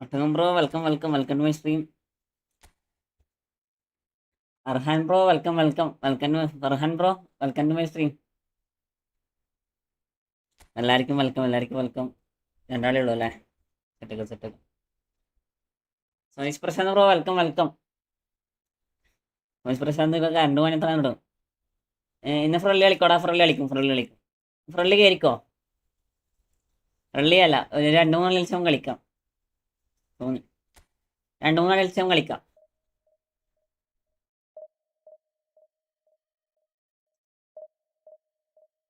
Bro, welcome to my stream. Arhan bro, welcome to Farhan bro, welcome to my stream. എല്ലാവർക്കും welcome. രണ്ടാളേ ഉള്ളൂ അല്ലേ? സെറ്റൊക്കെ. Soneesh Prashant bro, welcome. Soneesh Prashant ഇപ്പൊ current പോകാൻ എത്ര ഇടും? ഇന്ന് ഫ്രള്ളി കളിക്കും. ഫ്രള്ളി കയറിക്കോ. ഫ്രള്ളി അല്ല, ഒരു 2-3 ലക്ഷം കളിക്കാം. തോന്നി 2-3 ലക്ഷം കളിക്കാം.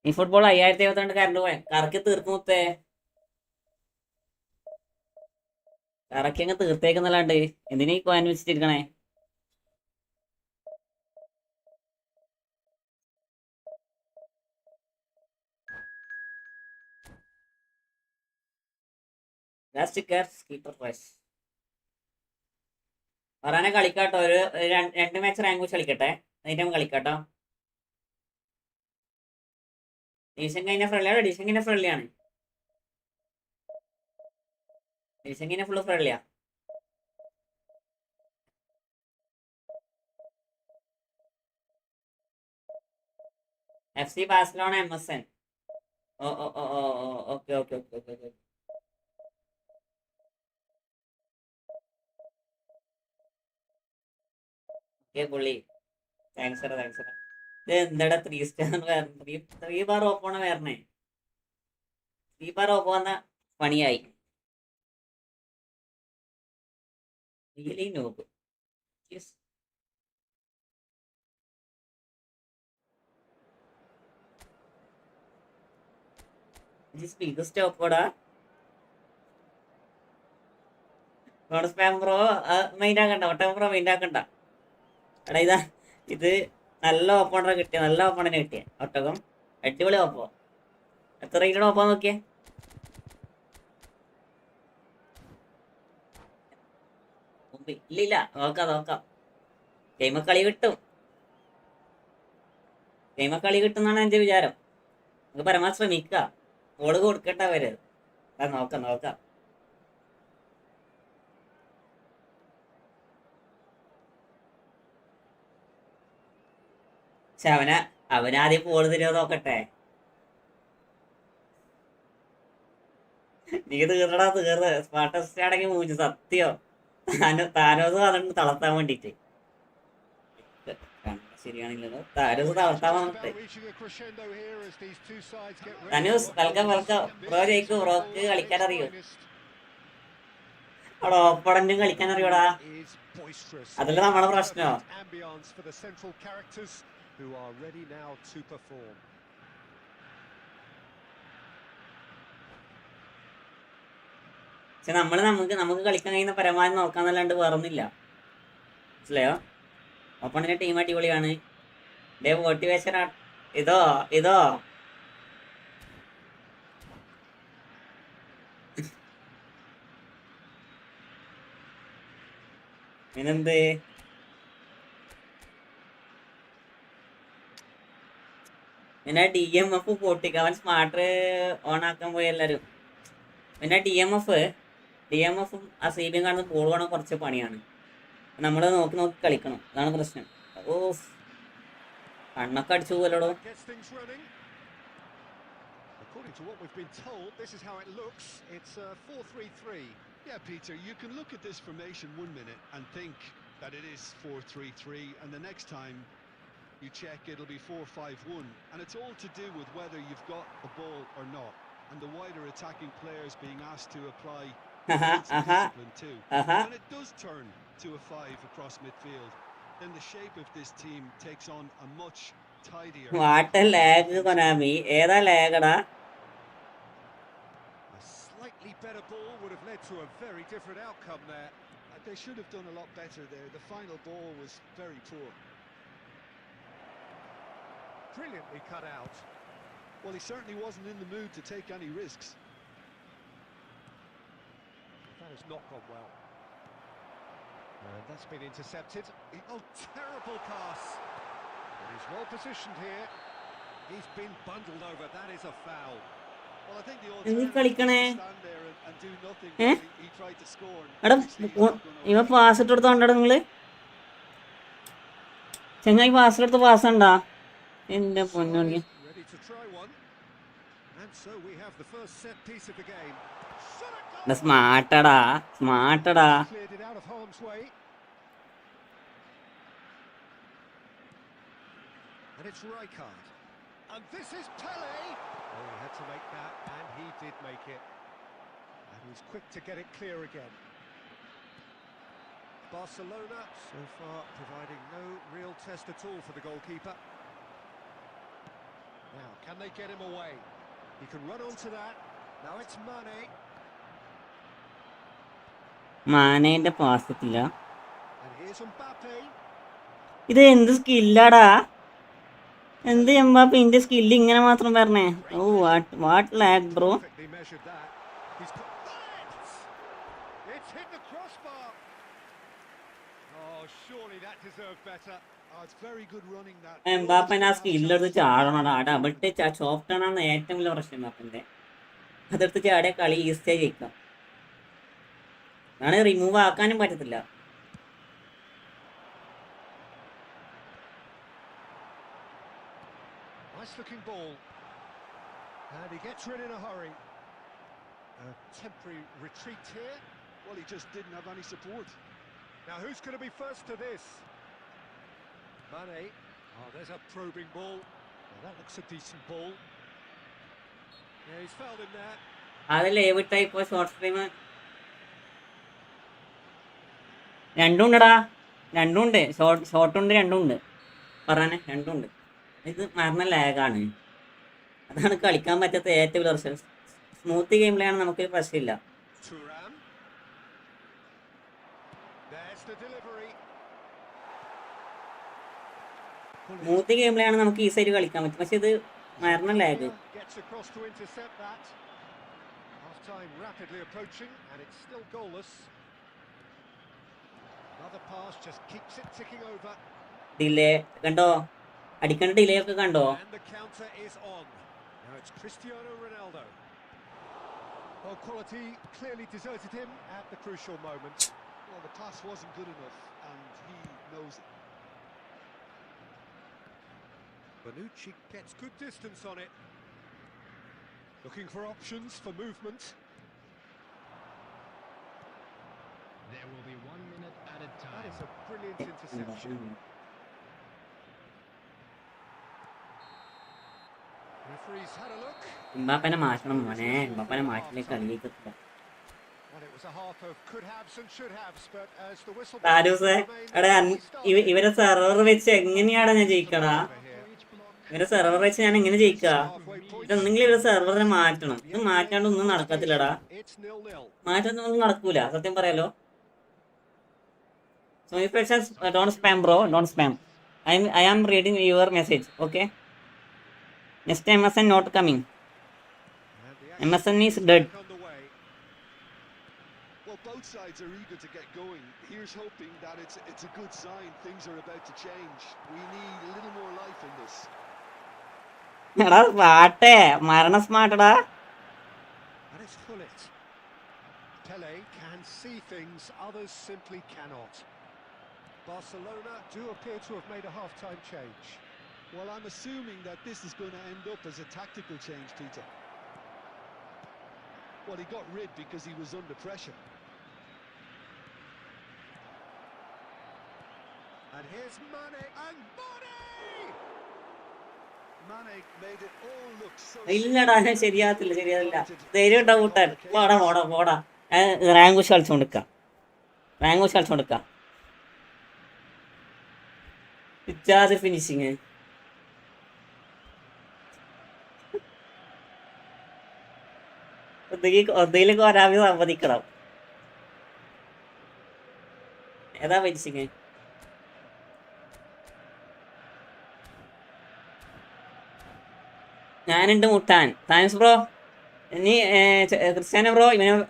ഈ ഫുട്ബോൾ 5072 കറണ്ട് പോയാൽ കറക്കി തീർക്കുമൊത്തേ. കറക്കി അങ്ങ് തീർത്തേക്കുന്നല്ലാണ്ട് എന്തിനീ കോയൻ വെച്ചിട്ടിരിക്കണേ? ലാസ്റ്റ് കീപ്പർ പ്രൈസ് പറയാനെ കളിക്കാട്ടോ. ഒരു 2 മാച്ച് റാങ്ക് വെച്ച് കളിക്കട്ടെ, എന്നിട്ട് കളിക്കാട്ടോ. ഡിവിഷൻ കഴിഞ്ഞ ഫ്രണ്ട്ലിയാണ്. ഡിവിഷൻ കഴിഞ്ഞ ഫുള്ള് ഫ്രണ്ട്ലിയാ. FC Barcelona MSN. ഓ ഓക്കെ. പുള്ളി താങ്ക്സ്. ഇത് എന്താടാ 3 സ്റ്റാർ 3 ബാർ ഓപ്പോണ വരണേ? 3 ബാർ ഓപ്പോ വന്ന പണിയായി. റിയലി നോക്ക്. സ്പീഡ് സ്റ്റോപ്പോടാ. നോട്ട് സ്പാം ബ്രോ, മൈൻഡ് ആക്കണ്ട. എടാ ഇത് നല്ല ഓപ്പണറെ കിട്ടിയ ഒട്ടകം. അടിപൊളി ഓപ്പോ. എത്ര റേറ്റഡ് ഓപ്പാ നോക്കിയേ. ഇല്ല, നോക്കാം. ഗെയിമ കളി കിട്ടുന്നാണ് എന്റെ വിചാരം. നമുക്ക് പരമാവധി ശ്രമിക്കുക. ഓള് കൊടുക്കട്ട അവര്. നോക്കാം. പക്ഷെ അവനാദ്യം പോള് തരുമോ നോക്കട്ടെ. നീ തീർന്ന് സ്മാർട്ടസ്റ്റ് ആണെങ്കിൽ മൂഞ്ചു സത്യോ. താനോസ് വന്നിട്ട് തളർത്താൻ വേണ്ടിട്ട്. ശരിയാണില്ലല്ലോ, താനോസ് തളർത്താൻ വന്നിട്ട്. തനൂസ് വെൽക്കം. ബ്രോ ജയിക്കും. ബ്രോക്ക് കളിക്കാൻ അറിയോ? അവിടെ ഓപ്പണന്റും കളിക്കാൻ അറിയോടാ? അതല്ല നമ്മളെ പ്രശ്നോ. പക്ഷെ നമുക്ക് കളിക്കാൻ കഴിയുന്ന പരമാവധി നോക്കാന്നല്ലാണ്ട് വേറൊന്നുമില്ല. മനസ്സിലായോ? ഓപ്പണിന്റെ ടീം അടിപൊളിയാണ്. മോട്ടിവേഷൻ ഇതോ പിന്നെന്ത്? പിന്നെ DMF പൊട്ടിക്ക. അവൻ സ്മാർട്ട് ഓൺ ആക്കാൻ പോയി എല്ലാരും. പിന്നെ DMFും ആ CBയും കാണുന്ന ബോൾ വേണം കുറച്ച് പണിയാണ്. നമ്മള് നോക്കി കളിക്കണം, അതാണ് പ്രശ്നം. ഓ, കണ്ണൊക്കെ അടിച്ചു പോലോ. According to what we've been told, this is how it looks. It's a 4-3-3. Yeah, Peter, you can look at this formation 1 minute and think that it is 4-3-3, and the next time you check, it'll be 4-5-1. And it's all to do with whether you've got the ball or not, and the wider attacking players being asked to apply discipline too. When it does turn to a 5 across midfield, then the shape of this team takes on a much tidier. What a lag, Konami. Era lagada. A slightly better ball would have led to a very different outcome there. They should have done a lot better there. The final ball was very poor. Brilliantly cut out. Well, he certainly wasn't in the mood to take any risks. That has not gone well. And that's been intercepted. Oh, terrible pass. But he's well positioned here. He's been bundled over. That is a foul. Well, I think the എന്ത് alternative was കളിക്കണേ? to stand there and do nothing. ഏ He tried to score. എടാ Obviously, he's not going to ഇവ allow it. Pass ഇട്ടെടുത്ത് കണ്ടോ നിങ്ങള്? ചെങ്ങായി pass എടുത്ത് pass ഉണ്ടാ? എന്റെ പൊന്നോണി. Solid, ready to try one. And so we have the first set piece of the game. Shot a goal! സ്മാർട്ടടാ സ്മാർട്ടടാ. Cleared it out of harm's way. And it's Rijkaard. And this is Pele. Oh, he had to make that, and he did make it. And he was quick to get it clear again. Barcelona so far providing no real test at all for the goalkeeper. Now, can they get him away? He can run onto that. Now it's Mane. മാനേന്റെ pass എത്തില്ല. And here's Mbappe. ഇത് എന്ത് സ്കില്ലാടാ? എന്ത് Mbappe ഇതിന്റെ skill ഇങ്ങനെ മാത്രം പറഞ്ഞേ? Oh what lag bro. Perfectly measured that. He's got it. It's hit the crossbar. Oh, surely that deserved better. Oh, it's very good running that. എംബാപ്പന്റെ ആ സ്കില്ലെടുത്ത് ചാടണം. ആ ഡബിൾ ടച്ച് സോഫ്റ്റ് ആണ് ഏറ്റവും വലിയ പ്രശ്നം എംബാപ്പന്റെ. അതെടുത്ത് ചാടിയ കളി ഈസിയായി ജയിക്കാം. അതാണ് റിമൂവ് ആക്കാനും പറ്റത്തില്ല. Nice looking ball. And he gets rid in a hurry. A temporary retreat here. Well, he just didn't have any support. Now, who's going to be first to this? Mane. Oh, there's a probing ball. Well, that looks a decent ball. Yeah, he's fouled him there. അത് live ഇട്ടാ ഇപ്പൊ short stream രണ്ടും ഉണ്ടടാ. രണ്ടും ഉണ്ട്. ഷോർട്ടുണ്ട് രണ്ടും ഉണ്ട്. പറയാനെ രണ്ടും ഉണ്ട്. ഇത് മരണ ലാഗാണ്. അതാണ് കളിക്കാൻ പറ്റാത്ത ഏറ്റവും വലിയ പ്രശ്നം. സ്മൂത്ത് ഗെയിമിലാണ് നമുക്ക് പ്രശ്നമില്ല. Thuram. There's the delivery. Smooth ഗെയിമിലാണ് നമുക്ക് ഈസിയായിട്ട് കളിക്കാൻ പറ്റും. പക്ഷെ ഇത് മരണ lag. Gets across to intercept that. Half time rapidly approaching, and it's still goalless. Another pass just keeps it ticking over. Delay കണ്ടോ? അടിക്കേണ്ട ഡിലേ ഒക്കെ കണ്ടോ? And the counter is on. Now it's Cristiano Ronaldo. Well, quality clearly deserted him at the crucial moment. Well, the pass wasn't good enough, and he knows it. Bonucci gets good distance on it. Looking for options for movement. There will be 1 minute added That time. is a brilliant interception. Referee's had a look. എംബാപ്പനെ മാറ്റണം മോനെ. എംബാപ്പനെ മാറ്റിലേക്ക് കളിയേക്കത്തില്ല. Well, it was a half of could haves and should haves, but as the whistle താരൂസേ എടാ ഇവരെ server വെച്ച് എങ്ങനെയാടാ ഞാൻ ജയിക്കടാ? ഇവരെ server വെച്ച് ഞാൻ എങ്ങനെ ജയിക്കാ? ഇതൊന്നെങ്കിലും ഇവരെ സെർവറിനെ മാറ്റണം. ഇത് മാറ്റാണ്ട് ഒന്നും നടക്കത്തില്ലടാ. മാറ്റാനൊന്നും നടക്കൂല സത്യം പറയാലോ. So if it says don't spam bro, don't spam. I am reading your message, okay? Next time MSN not coming. MSN is dead. Well, both sides are eager to get going. Here's hoping that it's a good sign. Things are about to change. We need a little more life in this. എടാ സ്മാർട്ടേ മരണ സ്മാർട്ടടാ. And it's Hullet. Pele can see things others simply cannot. Barcelona do appear to have made a half-time change. Well, I'm assuming that this is going to end up as a tactical change, Peter. Well, he got rid because he was under pressure. And here's Mane, and Mane! Mane made it all look so ഇല്ലടാ ശരിയാകത്തില്ല. ധൈര്യം ഉണ്ടാവും കൂട്ടാൻ. പോടാ rank വെച്ച് കളിച്ചോണ്ടിരിക്കാം. ഇച്ചാതെ finishing. ഒന്നിലേക്ക് ഒരാമി സമ്മതിക്കണം. ഏതാ ഫിനിഷിങ്? ഞാനുണ്ട് മുട്ടാൻ. Thanks bro. ഇനി ക്രിസ്ത്യാനോ ബ്രോ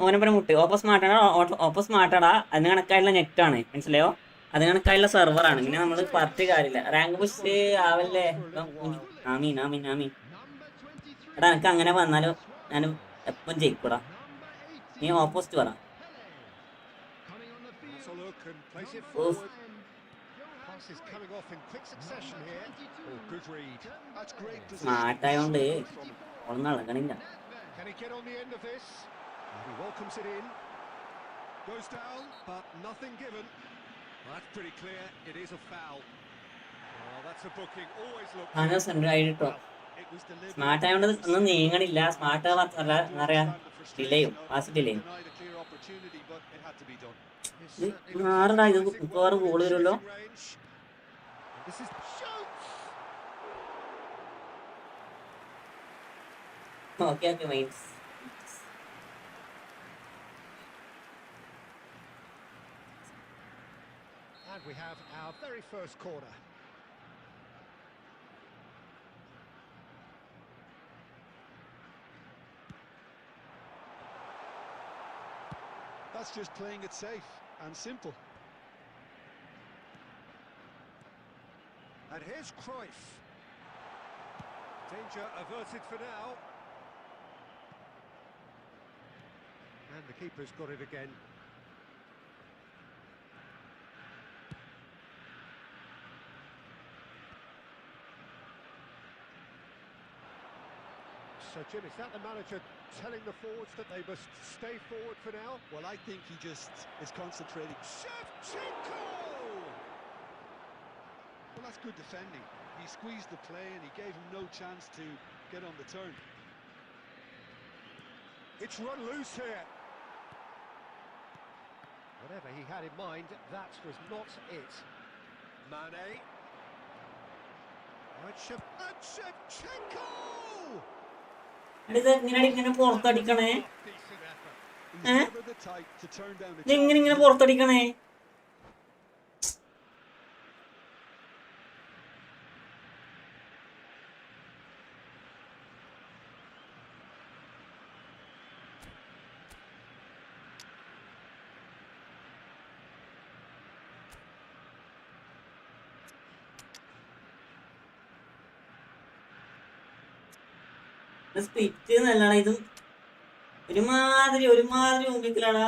ഓനപ്പുറം മുട്ട്. ഓപ്പോസ് മാറ്റാടാ. അതിന് കണക്കായിട്ടുള്ള നെറ്റാണ് മനസ്സിലായോ? അതിന് കണക്കായിട്ടുള്ള സെർവറാണ്. പിന്നെ നമ്മൾ പറഞ്ഞിട്ട് കാര്യമില്ല. റാങ്ക് പുഷ് ആവല്ലേ? ആമീൻ. എടാ എനിക്ക് അങ്ങനെ വന്നാലോ ഞാൻ എപ്പം ജയിക്കൂടാ. നീ ഓപ്പോസിറ്റ് പറ. Has a look and plays it Oof. forward. Pass is coming off in quick succession here. Oh, good read. That's great smart positioning. ആയതുകൊണ്ട് So good from him. ഒന്നും ഇളകണില്ല. Can he get on the end of this? He welcomes it in. Goes down, but nothing given. Well, that's pretty clear. It is a foul. Oh, that's a booking. Always look. അങ്ങനെ centre ആയിട്ടോ. It was deliberate. Smart ആയതുകൊണ്ട് ഒന്നും നീങ്ങണില്ല. Smart Do എന്താ പറയാ, understand the ഡിലേയും frustration of pass being ഡിലേയും. denied a clear opportunity, but it had to be done. ഇത് മാറടാ, ഇത് മിക്കവാറും goal വരുമല്ലോ. This is shoots. Okay okay mines. And we have our very first corner. That's just playing it safe and simple. And here's Cruyff. Danger averted for now. And the keeper's got it again. So, Jim, is that the manager telling the forwards that they must stay forward for now? Well, I think he just is concentrating. Shevchenko! Well, that's good defending. He squeezed the play and he gave him no chance to get on the turn. It's run loose here. Whatever he had in mind, that was not it. Mane. And Shevchenko! ഇത് ഇങ്ങനെ പുറത്തടിക്കണേ. He's never the type to turn down a ഇതെങ്ങനെ challenge. പുറത്തടിക്കണേ? Spit നല്ലതാണ്. ഇതും ഒരുമാതിരി ഊമ്പിക്കലാടാ.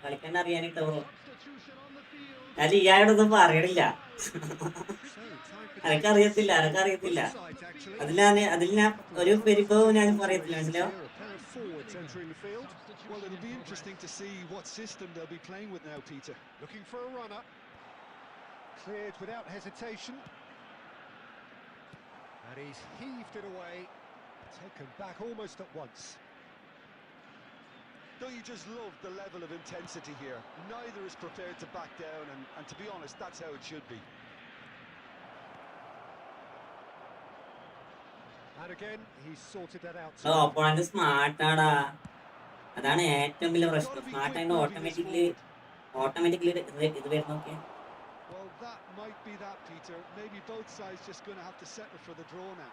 കളിക്കാൻ അറിയാനിട്ടോ. ഞാൻ ഇയാളോടൊന്നും പറയണില്ല. അനക്കറിയത്തില്ല. അതിൽ ഞാൻ ഒരു പെരുപ്പവും ഞാൻ പറയത്തില്ല. മനസ്സിലായോ? Well, it'll be interesting to see what system they'll be playing with now, Peter. Looking for a runner. Cleared without hesitation. And he's heaved it away. Taken back almost at once. Don't you just love the level of intensity here? Neither is prepared to back down, and to be honest, that's how it should be. And again, he's sorted that out. Opponent സ്മാർട്ടാടാ. അതാണ് ഏറ്റവും വലിയ പ്രശ്നം. Smart ആയിട്ട് automatically ഇത് വരുന്നൊക്കെ. Well, that might be that, Peter. Maybe both sides just going to have to settle for the draw now.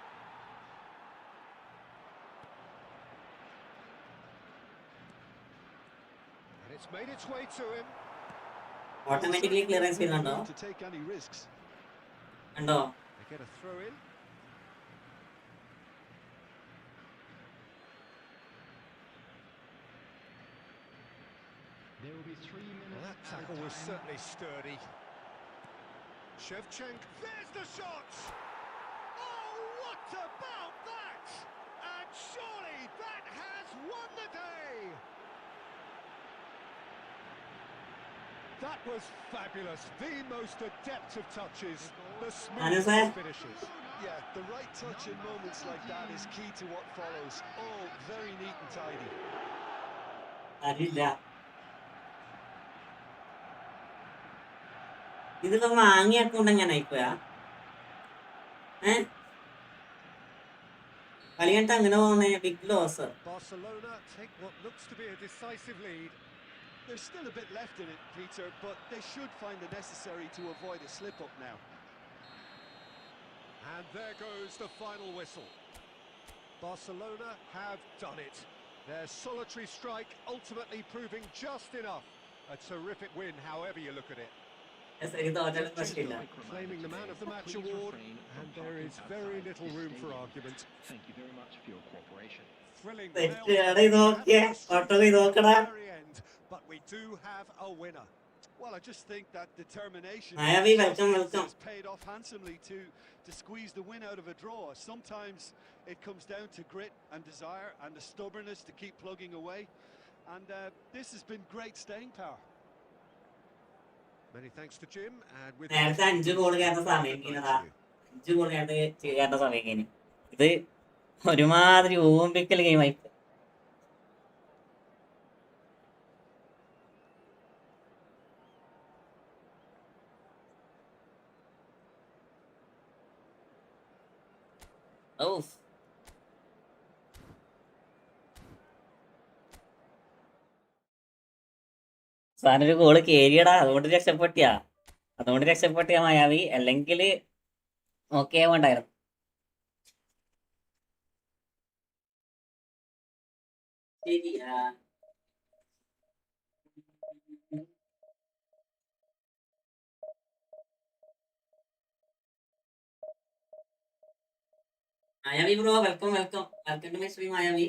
And it's made its way to him. Automatically clearance ചെയ്യുന്നുണ്ടോ? To take any risks. ഉണ്ടോ? They get a throw in. There will be 3 minutes. Well, that tackle was certainly sturdy. Shevchenko, there's the shot! Oh, what about that? And surely that has won the day! That was fabulous. The most adept of touches. The smoothest finishes. Yeah, the right touch in moments like that is key to what follows. All very neat and tidy. അറിയില്ല. ഇതിപ്പോ വാങ്ങിയാക്കൊണ്ട് ഞാൻ ആയിപ്പോയാ. കളി കണ്ടിട്ട് അങ്ങനെ പോകുന്നേ. Big loss. Barcelona take what looks to be a decisive lead. There's still a bit left in it, Peter, but they should find the necessary to avoid a slip-up now. And there goes the final whistle. Barcelona have done it. Their solitary strike ultimately proving just enough. A terrific win, however you look at it. ശരി തോറ്റാലും പ്രശ്നമില്ല. Claiming the man of the match award, and there is very little room for argument. Thank you very much for your cooperation. Thrilling തെറ്റ് round, ഇത് നോക്കിയേ, auto ഇത് to നോക്കടാ. the very end, but we do have a winner. Well, I just think that determination Mayavi, welcome. has paid off handsomely to squeeze the win out of a draw. Sometimes it comes down to grit and desire and the stubbornness to keep plugging away, and this has been great staying power. Many thanks to Jim, and with നേരത്തെ 5 goal കയറുന്ന സമയം കഴിഞ്ഞതാ. 5 goal കയറുന്ന സമയം കഴിഞ്ഞു. ഇത് ഒരുമാതിരി ഊമ്പിക്കൽ ഗെയിമായി. സാധനൊരു goal കേരിയടാ, അതുകൊണ്ട് രക്ഷപ്പെട്ടിയാ മായാവി. അല്ലെങ്കിൽ ഓക്കെ ആവണ്ടായിരുന്നു. ശരിയാ. Mayavi bro, welcome to my stream Mayavi.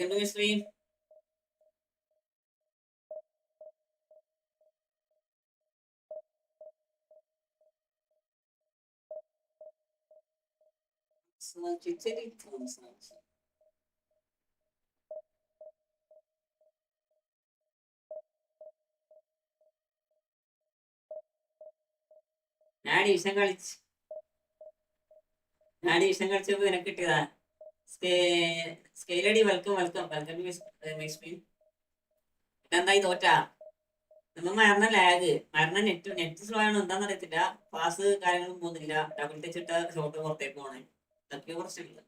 Welcome to my stream. ഞാൻ ഡിവിഷൻ കളിച്ചപ്പോ നിനക്ക് കിട്ടിയതാ. സ്കെയിലടി വെൽക്കം ടു മൈ സ്ട്രീം. ഇതെന്തായി തോറ്റാ? നമ്മൾ മരണ നെറ്റ് സ്ലോ ആണ്, എന്താണെന്ന് അറിയത്തില്ല. പാസ് കാര്യങ്ങളും പോകുന്നില്ല. ഡബിൾ ടച്ച് ഇട്ട ഷോട്ട് പുറത്തേക്ക് പോണേ. ഇതൊക്കെ കുറച്ചില്ല.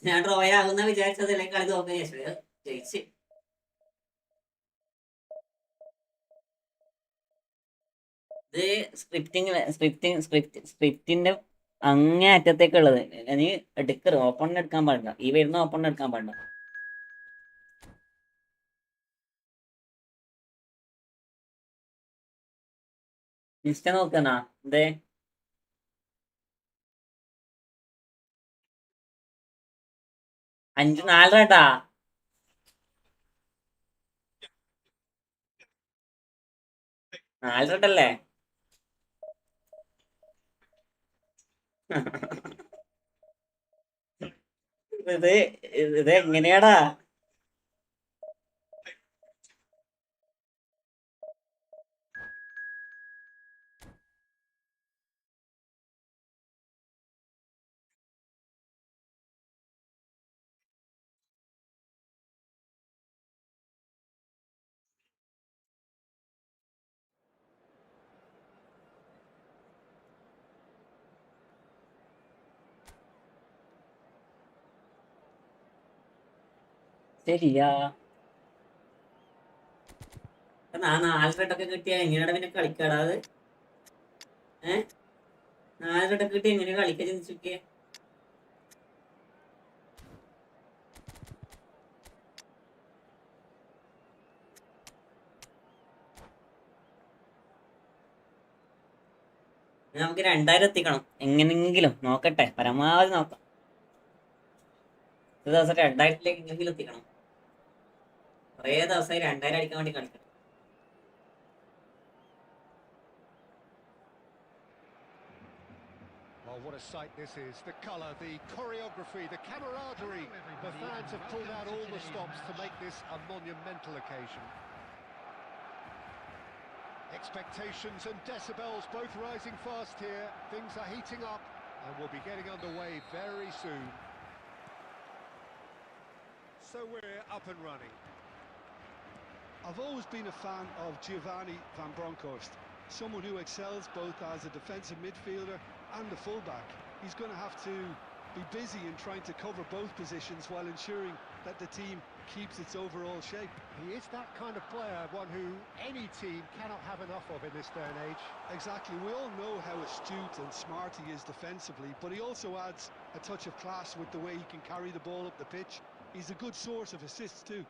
ഞാൻ ഡ്രോ ആകുന്ന വിചാരിച്ചത്, അല്ലെങ്കിൽ കളി തോക്കുന്ന ജയിച്ച്. ഇത് സ്ക്രിപ്റ്റിന്റെ അങ്ങേ അറ്റത്തേക്കുള്ളത്. നീ ഓപ്പണിന് എടുക്കാൻ പാടില്ല. ഈ വരുന്ന ഓപ്പണിന് എടുക്കാൻ പാടില്ല. ഇൻസ്റ്റ നോക്കണ എന്തേ? 5-4 കേട്ടാ. നാലരട്ടല്ലേ? ഇത് എങ്ങനെയാടാ? ശരിയാ. 4 റെഡൊക്കെ കിട്ടിയാ എങ്ങനെയാ പിന്നെ കളിക്കാടാ? അത് 4 റെഡൊക്കെ കിട്ടിയ എങ്ങനെയാ കളിക്കാൻ ചിന്തിച്ചോക്കിയേ. നമുക്ക് 2000 എത്തിക്കണം എങ്ങനെങ്കിലും. നോക്കട്ടെ, പരമാവധി നോക്കാം. ഒരു ദിവസം 2000-ലേക്ക് എങ്ങനെങ്കിലും എത്തിക്കണം. കുറേ ദിവസമായി 2000 അടിക്കാൻ വേണ്ടി കളിക്കണം. Oh, what a sight this is. The colour, the choreography, the camaraderie. The fans have pulled out all the stops to make this a monumental occasion. Expectations and decibels both rising fast here. Things are heating up and we'll be getting underway very soon. So we're up and running. I've always been a fan of Giovanni van Bronckhorst, someone who excels both as a defensive midfielder and a fullback. He's going to have to be busy in trying to cover both positions while ensuring that the team keeps its overall shape. He is that kind of player, one who any team cannot have enough of in this day and age. Exactly, we all know how astute and smart he is defensively, but he also adds a touch of class with the way he can carry the ball up the pitch. He's a good source of assists too.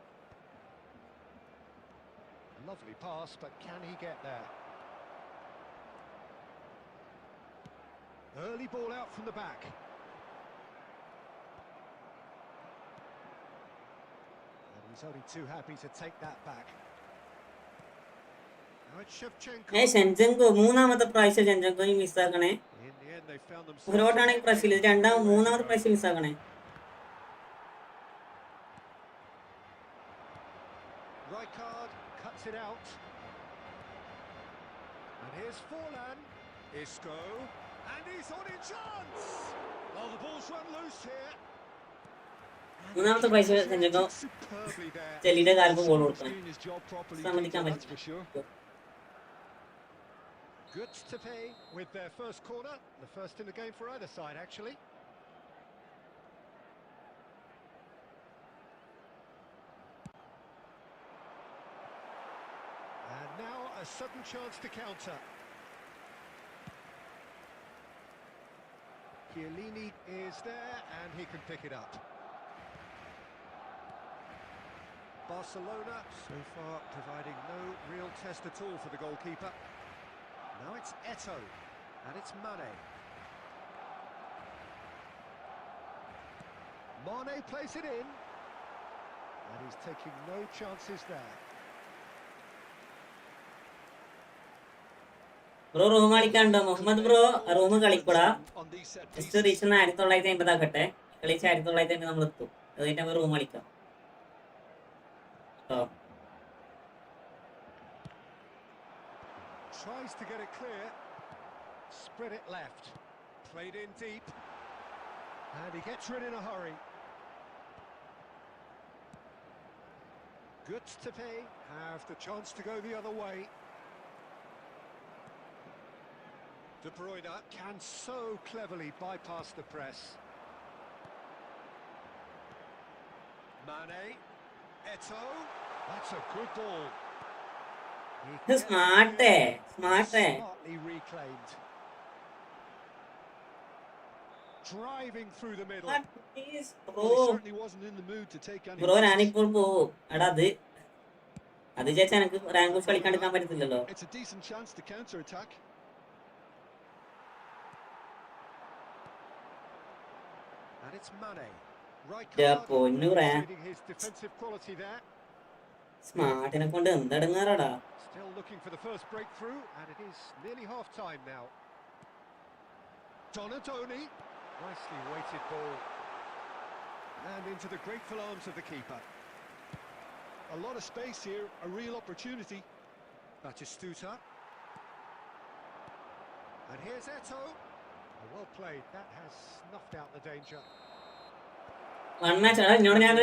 A lovely pass, but can he get there? Early ball out from the back. And he's only too happy to take that back. Now it's Shevchenko. ഷെൻജങ്കോ മൂന്നാമത്തെ പ്രാവശ്യം ഷെൻജങ്കോ മിസ്സാക്കണേ. In the end, they found themselves. ഒരുപാടാണെങ്കിൽ പ്രാവശ്യം മൂന്നാമത്തെ പ്രാവശ്യം മിസ്സാക്കണേ. Rijkaard cuts it out. And here's Forlan. Isco. And he's on in chance. Oh, the ball's run loose here. മൂന്നാമത്തെ പ്രാവശ്യം ഷെൻജങ്കോ Superbly there. ചെല്ലിയുടെ കാലത്ത് ball കൊടുത്തു. Doing his job properly, സമ്മതിക്കാൻ Peter, that's for പറ്റും. sure. Good to pay with their first corner. The first in the game for either side, actually. And now a sudden chance to counter. Chiellini is there and he can pick it up. Barcelona so far providing no real test at all for the goalkeeper. Now it's Eto'o and it's Mane. Mane plays it in and he's taking no chances there. Bro room കളിക്കാണ്ടോ Muhammad bro? Room കളിക്കൂടാ. On these set just pieces. Reach 1950 ആക്കട്ടെ. കളിച്ച് 1950 നമ്മൾ എത്തും. അത് കഴിഞ്ഞാൽ നമുക്ക് room കളിക്കാം. Tries to get it clear. Spread it left. Played in deep. And he gets rid in a hurry. Good to pay. Have the chance to go the other way. De Bruyne can so cleverly bypass the press. Mane. Eto'o. That's a good ball. Smart. Smartly reclaimed. Driving through the middle. Well, he certainly wasn't in the mood to take any bro risks. ഞാനിപ്പോൾ പോവും. എടാ അത് ചേച്ചാ എനിക്ക് rank push കളിക്കാണ്ടിരിക്കാൻ പറ്റത്തില്ലല്ലോ. It's a decent chance to counter attack. And it's Mane. പൊന്നു റാ. Reading his defensive quality there. സ്മാർട്ടിനെ കൊണ്ട് എന്തെടുങ്ങാറാടാ. Still looking for the first breakthrough, and it is nearly half time now. Donadoni. Nicely weighted ball. And into the grateful arms of the keeper. A lot of space here, a real opportunity. Batistuta. And here's Eto'o. Well played. That has snuffed out the danger. One match എടാ എന്നോട് ഞാൻ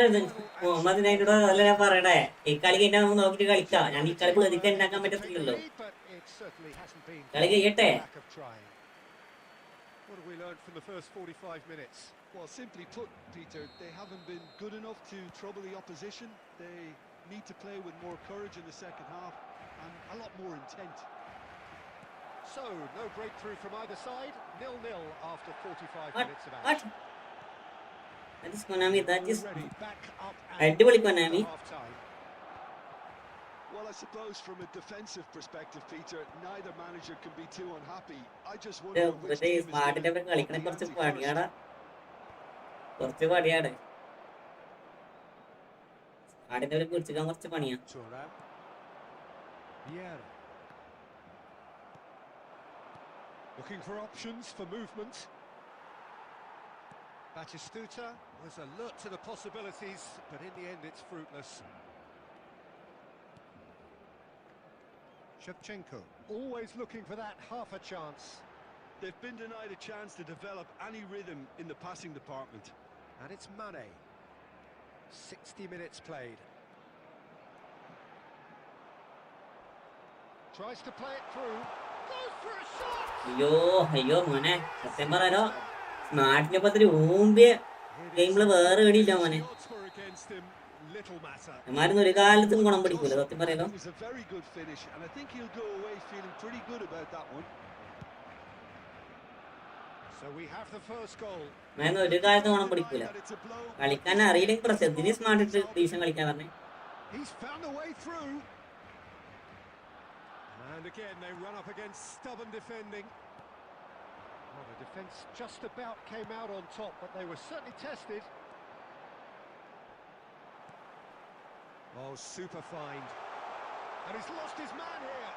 മുഹമ്മദ് നൈറ്റോട് അതല്ല ഞാൻ പറയണേ. ഈ കളി കഴിഞ്ഞാൽ നമുക്ക് നോക്കിട്ട് കളിക്കാം. ഞാൻ ഈ കളി പ്രതിക്കാൻ ഉണ്ടാക്കാൻ പറ്റത്തില്ലല്ലോ. But it certainly hasn't been കളി കഴിയട്ടെ. lack of trying. What have we learned from the first 45 minutes? Well, simply put, Peter, they haven't been good enough to trouble the opposition. They need to play with more courage in the second half and a lot more intent. So, no breakthrough from either side. 0-0 after 45 What? minutes of What? action. That is Konami. That is Already back up അടിപൊളി Konami. half-time. Well, I suppose from a defensive perspective, Peter, neither manager can be too unhappy. I just wonder which മറ്റേ team is സ്മാർട്ടിന്റെ going to കളിക്കണ up the കുറച്ച് ante first. പണിയാടാ. കുറച്ച് പണിയാണ്. സ്മാർട്ടിന്റെ ഒരു പിടിച്ചിക്കാൻ കുറച്ച് പണിയാ. Thuram. Vieira. Looking for options for movement. Batistuta was alert to the possibilities, but in the end it's fruitless. Shevchenko, always looking for that half a chance. They've been denied a chance to develop any rhythm in the passing department. And it's Mane. 60 minutes played. Tries to play it through. Goes for a shot! അയ്യോ മോനെ സത്യം പറയാലോ സ്മാർട്ടിനെ പറ്റി ഊമ്പിയ ഗെയിമില് വേറെ കളിയില്ല മോനെ. The odds were against against him, little matter. അമ്മാരൊന്നും ഒരു കാലത്തും ഗുണം പിടിക്കൂല Toss-up. സത്യം പറയാലോ. It was a very good finish, and I think he'll go away feeling pretty good about that one. So we have the first goal. അമ്മാരൊന്നും ഒരു കാലത്തും ഗുണം പിടിക്കൂല. That it's a blow. കളിക്കാൻ അറിയില്ലെങ്കിൽ പ്രശ്നം. ഇതിന് സ്മാർട്ട് ഇട്ട് ഡിവിഷൻ കളിക്കാൻ പറഞ്ഞേ. He's found a way through. And again, they run up against stubborn defending. Well, the defence just about came out on top, but they were certainly tested. Oh, super find. And he's lost his man here.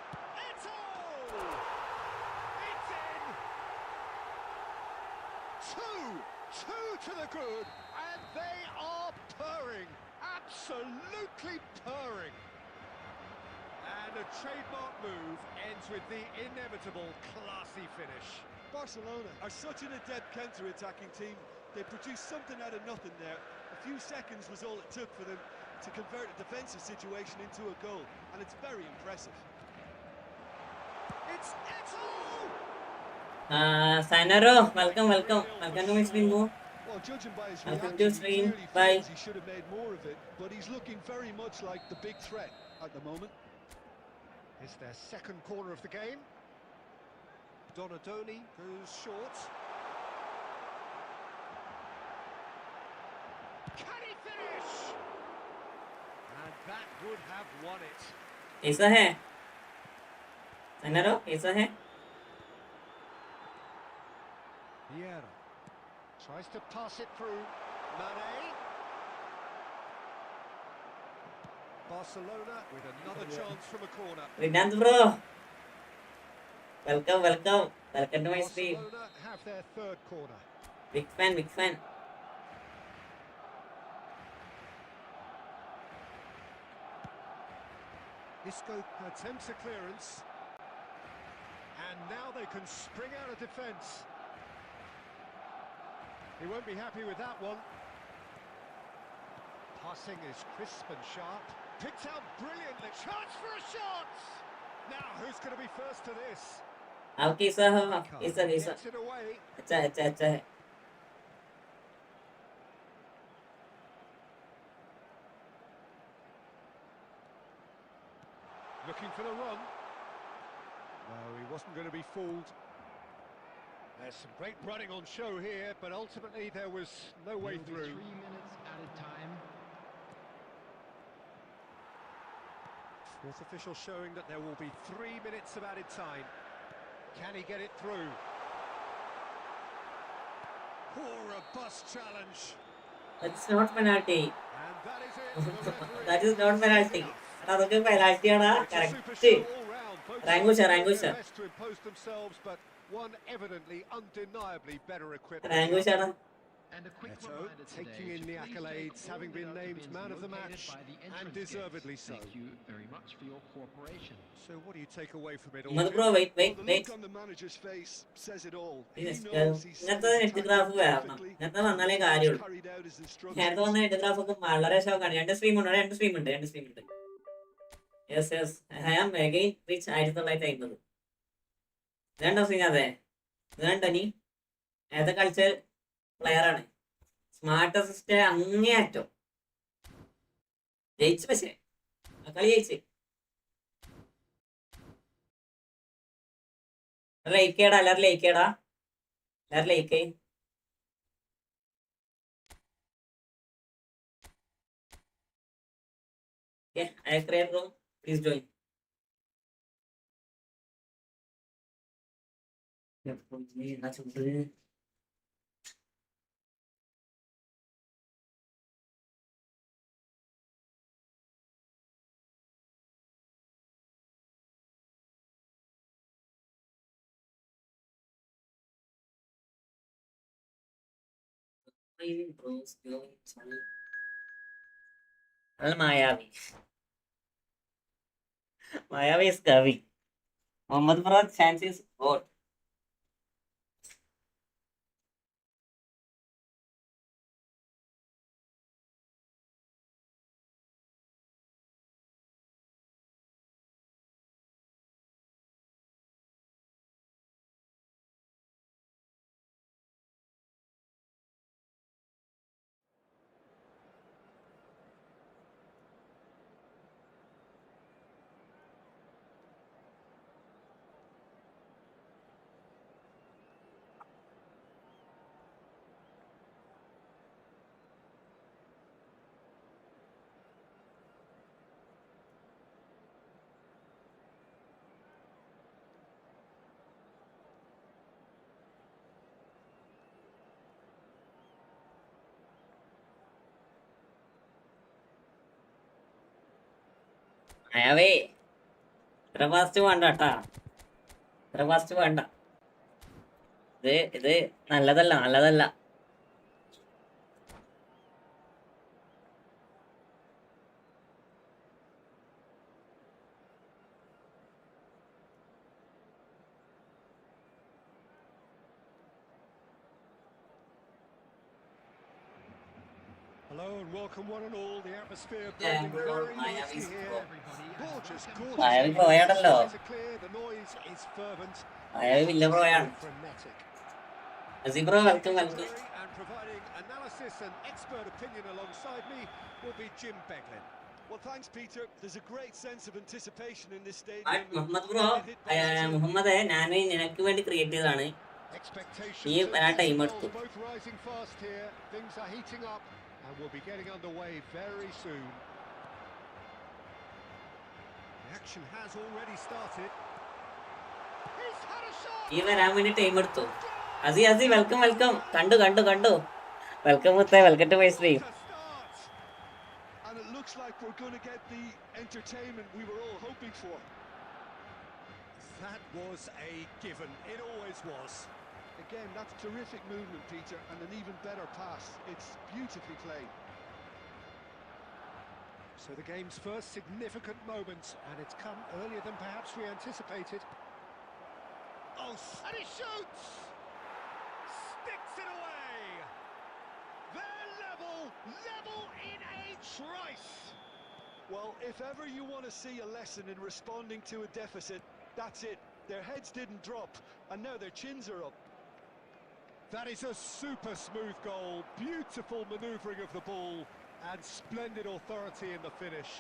Eto! It's in! Two to the good, and they are purring. Absolutely purring. And a trademark move ends with the inevitable classy finish. Barcelona are such an adept counter-attacking team. They produced something out of nothing there. A few seconds was all it took for them to convert a defensive situation into a goal, and it's very impressive. It's Eto! Sanaro, welcome to my stream. Well, judging by his Welcome reaction, to stream. he clearly Bye. feels he should have made more of it, but he's looking very much like the big threat at the moment. It's their second corner of the game. Donadoni goes short. Can he finish? And that would have won it. ऐसा है Sanaro, ऐसा है. Vieira tries to pass it through. Mane. Barcelona with another chance from a corner. Ridant bro, welcome to my stream. Barcelona have their third corner. Big fan. Isco attempts a clearance. And now they can spring out of defence. He won't be happy with that one. Passing is crisp and sharp. Picked out brilliantly. Chance for a shot! Now, who's going to be first to this? आप कैसा हो? कैसा Gets it away. अच्छा है. Looking for the run. No, he wasn't going to be fooled. There's some great running on show here, but ultimately there was no way through. 3 minutes added time. Fourth official showing that there will be 3 minutes of added time. Can he get it through? Oh, robust challenge. That's not penalty. And that is it. The referee That is not has penalty. enough. അതൊക്കെ penalty ആടാ. It's a super Correct. show all round. Both Rango sides sir, doing Rango their sir. best to impose themselves, but one evidently, undeniably better equipped. Rango sir. And a quick Eto reminder today taking in to the please accolades, take all having been the named bins man of the located match, by the and entrance deservedly gates. so. Thank you very much for your cooperation. So what do you take away from it all? Mother Jim? bro, wait. Well, the look on the manager's face says it all. He Yes, knows he's set ഇന്നത്തെ his net tactics graph വേണം. perfectly. ഇന്നത്തെ വന്നാലേ He's കാര്യമുള്ളൂ. carried out his നേരത്തെ instructions. വന്ന net graph ഒക്കെ വളരെ ഷോക്കാണ്. രണ്ട് സ്ട്രീം ഉണ്ട്. Yes I am again reach 1950. ഇതുണ്ടോ ശ്രീനാഥേ? ഇതുണ്ടോ നീ? നേരത്തെ കളിച്ച പ്ലെയറാണ്. സ്മാർട്ട് അസിസ്റ്റ് അങ്ങേയറ്റം ജയിച്ചു. പക്ഷേ ആ കളി ജയിച്ച് എല്ലാവരും like I create room. Please join. Mayavi. Mayavi is curvy. Mohammad Murad chance is what? അയാവേ ഇത്ര ഫാസ്റ്റ് വേണ്ട കേട്ടാ, ഇത്ര ഫാസ്റ്റ് വേണ്ട. ഇത് നല്ലതല്ല, നല്ലതല്ല. Hello and welcome one and all. The atmosphere Yeah, building bro, very Miami's nicely here. Gorgeous, gorgeous. Miami evening. പോയാണല്ലോ. The skies are clear, the noise is fervent. Miami വലിയ It's പോയാണ്. frenetic. Bro welcome welcome. And providing analysis and expert opinion alongside me will be Jim Beglin. Well, thanks, Peter. There's a great sense of anticipation in this stadium. Muhammad bro, Muhammad ഞാൻ നിനക്ക് വേണ്ടി create ചെയ്തതാണ്. Expectations ഈ വരാൻ time of എടുത്തു. both rising fast here. Things are heating up and we'll be getting underway very soon. The action has already started. He's had a shot. ഈ വരാൻ വേണ്ടി ടൈം എടുത്തു. അസി വെൽക്കം വെൽക്കം. കണ്ടു വെൽക്കം മുത്തേ, welcome to my stream. And it looks like we're going to get the entertainment we were all hoping for. That was a given. It always was. Again, that's terrific movement, Peter, and an even better pass. It's beautifully played. So the game's first significant moment, and it's come earlier than perhaps we anticipated. Oh, and he shoots! Sticks it away! They're level in a trice! Well, if ever you want to see a lesson in responding to a deficit, that's it. Their heads didn't drop, and now their chins are up. That is a super smooth goal, beautiful manoeuvring of the ball, and splendid authority in the finish.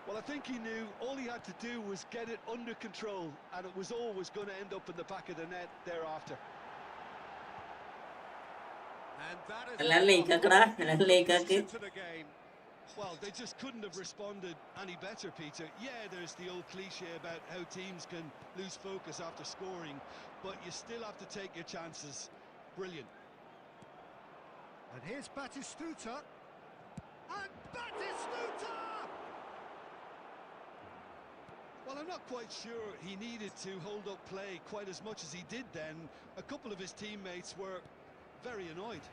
Well, I think he knew all he had to do was get it under control, and it was always going to end up in the back of the net thereafter. And that is എല്ലാം ലേക്കാക്കടാ, എല്ലാം ലേക്കാക്ക്. to the game. Well, they just couldn't have responded any better, Peter. Yeah, there's the old cliche about how teams can lose focus after scoring, but you still have to take your chances. Brilliant. And here's Batistuta. And Batistuta! Well, I'm not quite sure he needed to hold up play quite as much as he did then. A couple of his teammates were very annoyed.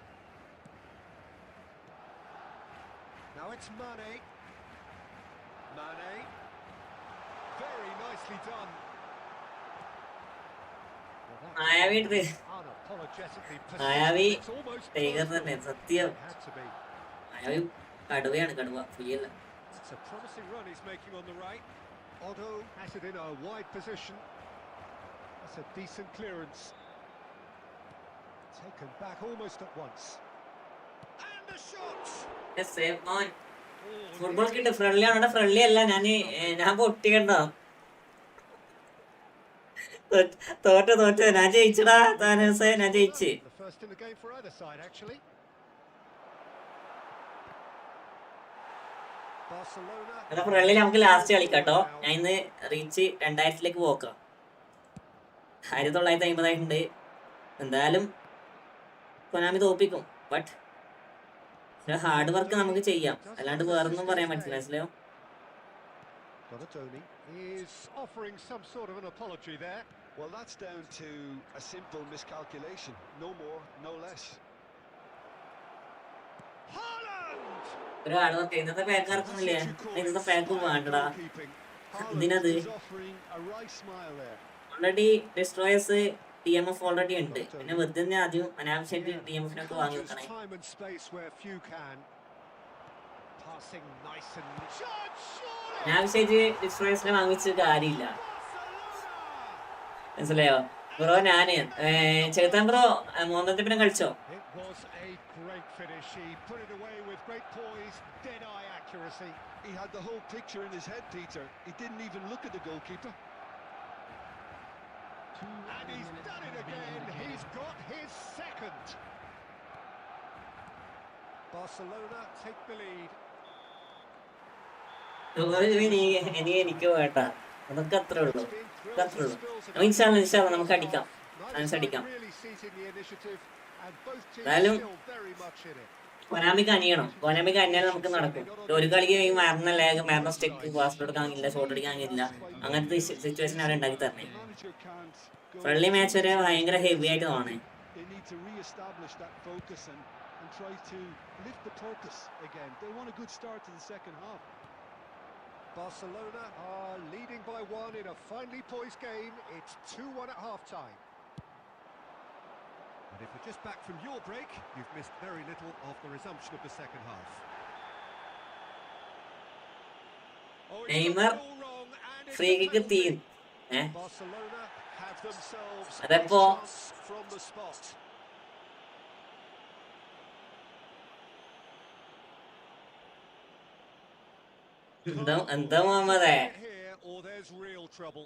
Now it's Mane. Mane. Very nicely done. Well, that Mayavi was unapologetically Mayavi persistent. It's almost tiger തന്നെ, personal. സത്യം. It had to be. മായാവി കടുവയാണ്, കടുവ പുലിയല്ല. It's a promising run he's making on the right. Otto has it in a wide position. That's a decent clearance. Taken back almost at once. And the shot! Football കിട്ടും. Friendly ആണ്, friendly അല്ല. ഞാൻ പൊട്ടിക്കണ്ടോ? തോറ്റ് ഞാൻ ജയിച്ചടാ. താനൂസേ, ഞാൻ ജയിച്ച്. The first in the game for either side, actually. Barcelona. എടാ friendly നമുക്ക് ലാസ്റ്റ് കളിക്കാട്ടോ. ഞാൻ ഇന്ന് റീച്ച് 2000 പോക്കാം. 1950 എന്തായാലും കൊനാമി തോപ്പിക്കും. ബട്ട് ഹാർഡ് വർക്ക് നമുക്ക് ചെയ്യാം, അല്ലാണ്ട് വേറൊന്നും പറയാൻ പറ്റില്ല. മനസ്സിലായോ? Donatoni is offering some sort of an apology there. Well, that's down to a simple miscalculation. No more, no less. Haaland! ഒരു ഹാർഡ് വർക്ക്. ഇന്നത്തെ പാക്കാർക്കൊന്നുമില്ലേ? ഇന്നത്തെ പാക്ക് വേണ്ടടാ. എന്തിനത്? Haaland is offering a right smile there. Already destroyers TMF already ഉണ്ട്. പിന്നെ വെറുതെ ആദ്യം അനാവശ്യമായിട്ട് TMF വാങ്ങി വെക്കണേ. Time and space where few can. Passing nice and shot, surely! അനാവശ്യമായിട്ട് ഡിസ്ട്രോയേഴ്സിനെ വാങ്ങിച്ച് കാര്യമില്ല. മനസ്സിലായോ ബ്രോ? ഞാന് ചെറുത്താൻ ബ്രോ മുഹമ്മദ് പിന്നെ കളിച്ചോ? It was a great finish. He put it away with great poise, dead-eye accuracy. He had the whole picture in his head, Peter. He didn't even look at the goalkeeper. And he's done it again. He's got his second. Barcelona take the lead. എനിക്ക് വേണ്ട, അതൊക്കെ അത്രേ ഉള്ളൂ, അത്രേ ഉള്ളൂ. ഇൻഷാല്ലാ നമുക്ക് അടിക്കാം, അടിക്കാം. Really seizing the initiative, and both teams എന്തായാലും still very much in it. കൊനാമിക്ക് അനിയണം. കൊനാമിക്ക് അനിയാൽ നമുക്ക് നടക്കും. ഒരു കളിക്ക് മരണ ലാഗ്, മരണ സ്റ്റെക്ക്, പാസ് എടുക്കാൻ കഴിയില്ല, ഷോട്ട് അടിക്കാൻ കഴിയില്ല. അങ്ങനത്തെ സിറ്റുവേഷൻ അവർ ഉണ്ടാക്കി തരണേ. ഫ്രണ്ട്ലി മാച്ച് വരെ ഭയങ്കര ഹെവി ആയിട്ട് തോന്നണേ. They need to re-establish that focus and try to lift the purpose again. They want a good start to the second half. Barcelona are leading by 1 in a finely poised game. It's 2-1 at half-time. And if you're just back from your break, you've missed very little of the resumption of the second half. Oh, it's Neymar, got it all wrong, and it's free a kick penalty. Teen. Barcelona have themselves a അതപ്പോ chance from the spot. എന്താ മുഹമ്മദേ? Here or there's real trouble.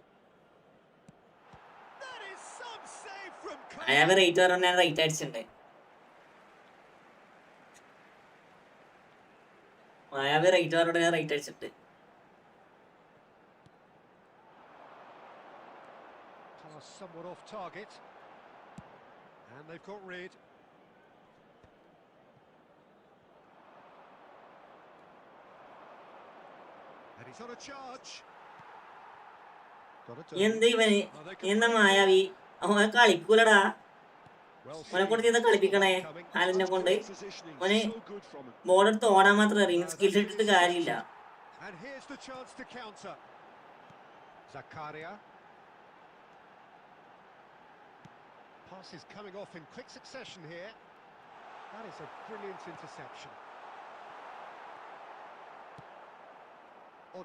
That is some save from അയാൾ rate പറഞ്ഞ ഞാൻ rate അടിച്ചിട്ടുണ്ട്. മായാവി rate പറഞ്ഞോട് ഞാൻ rate അടിച്ചിട്ടുണ്ട്. Pass somewhat off target. And they've got rid. And he's on a charge. Got it to എന്ത് ഇവന് എന്താ മായാവി? അവൻ കളിക്കൂലടാ. അവനെ കൊണ്ട് ചെയ്ത കളിപ്പിക്കണേ. ആലിനെ കൊണ്ട് അവന് ബോൾ എടുത്ത് ഓടാൻ മാത്രം അറിയും. സ്കിൽസ് ഇട്ടിട്ട് കാര്യമില്ല. And here's the chance to counter. Zakaria. Pass is coming off in quick succession here. That is a brilliant interception.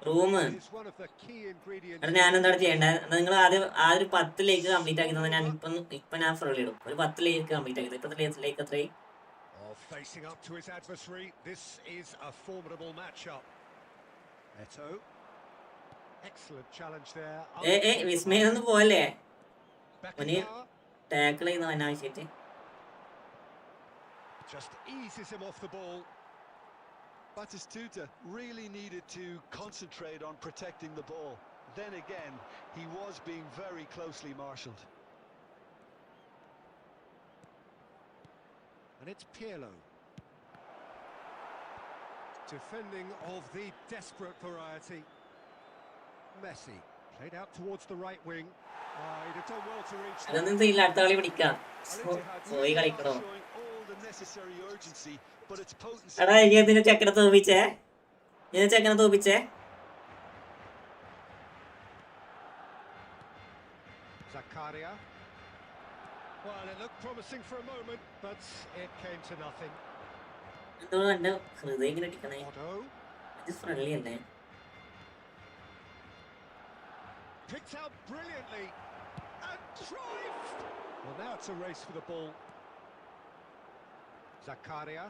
Room Is one of the key ingredients. ഞാൻ എന്താണ് ചെയ്യേണ്ടത്? നിങ്ങൾ ആദ്യം ആ ഒരു 10 ലേക്ക് കംപ്ലീറ്റ് ആക്കി തന്നെ ഞാൻ ഇപ്പൊ ഞാൻ ഫ്രീ ഇടും. ഒരു 10 ലേക്ക് കംപ്ലീറ്റ് ആക്കി. ഇപ്പത്തെ ലേക്ക് എത്രയായി? Facing up to his adversary, this is a formidable matchup. Eto. Excellent challenge there. വിസ്മയൊന്നും പോവല്ലേ? അവന് ടാക്കിൾ ചെയ്യുന്ന അനാവശ്യമായിട്ട്. Just eases him off the ball. Batistuta really needed to concentrate on protecting the ball. Then again, he was being very closely marshalled. And it's Pirlo. Defending of the desperate variety. Messi played out towards the right wing. He'd have done well to reach. അതൊന്നും ചെയ്യില്ല. അടുത്ത കളി പിടിക്കാം. പോയി കളിക്കണോ? Showing all the necessary urgency, but its potency. എടാ ഇതിന്റെ ചെക്കനെ തോപ്പിച്ചേ. ഇതിന്റെ ചെക്കനെ തോപ്പിച്ചേ. Zakaria. Well, it looked promising for a moment, but it came to nothing. എന്തോ എന്റെ ഹൃദയം ഇങ്ങനെ അടിക്കണേ. Otto ഇത് ഫ്രണ്ട്ലി അല്ലേ? picked out brilliantly and drive. Well, now it's a race for the ball. Zakaria.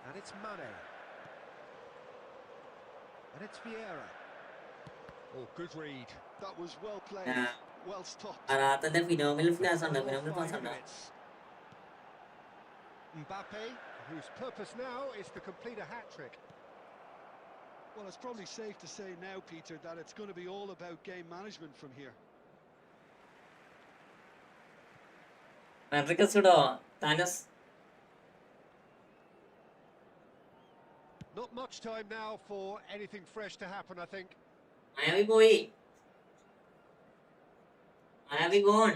And it's Mane. And it's Vieira. Oh, good read. That was well played, well stopped. അറാത്തന്റെ phenomenal ഫ്ലാസ് ഉണ്ട്. Phenomenal pass ഉണ്ട്. Mbappe, whose purpose now is to complete a hat-trick. Well, it's probably safe to say now, Peter, that it's going to be all about game management from here. മെട്രിക്കസ് ഇടോ താനസ്. Not much time now for anything fresh to happen, I think. Mayavi പോയി. Mayavi gone.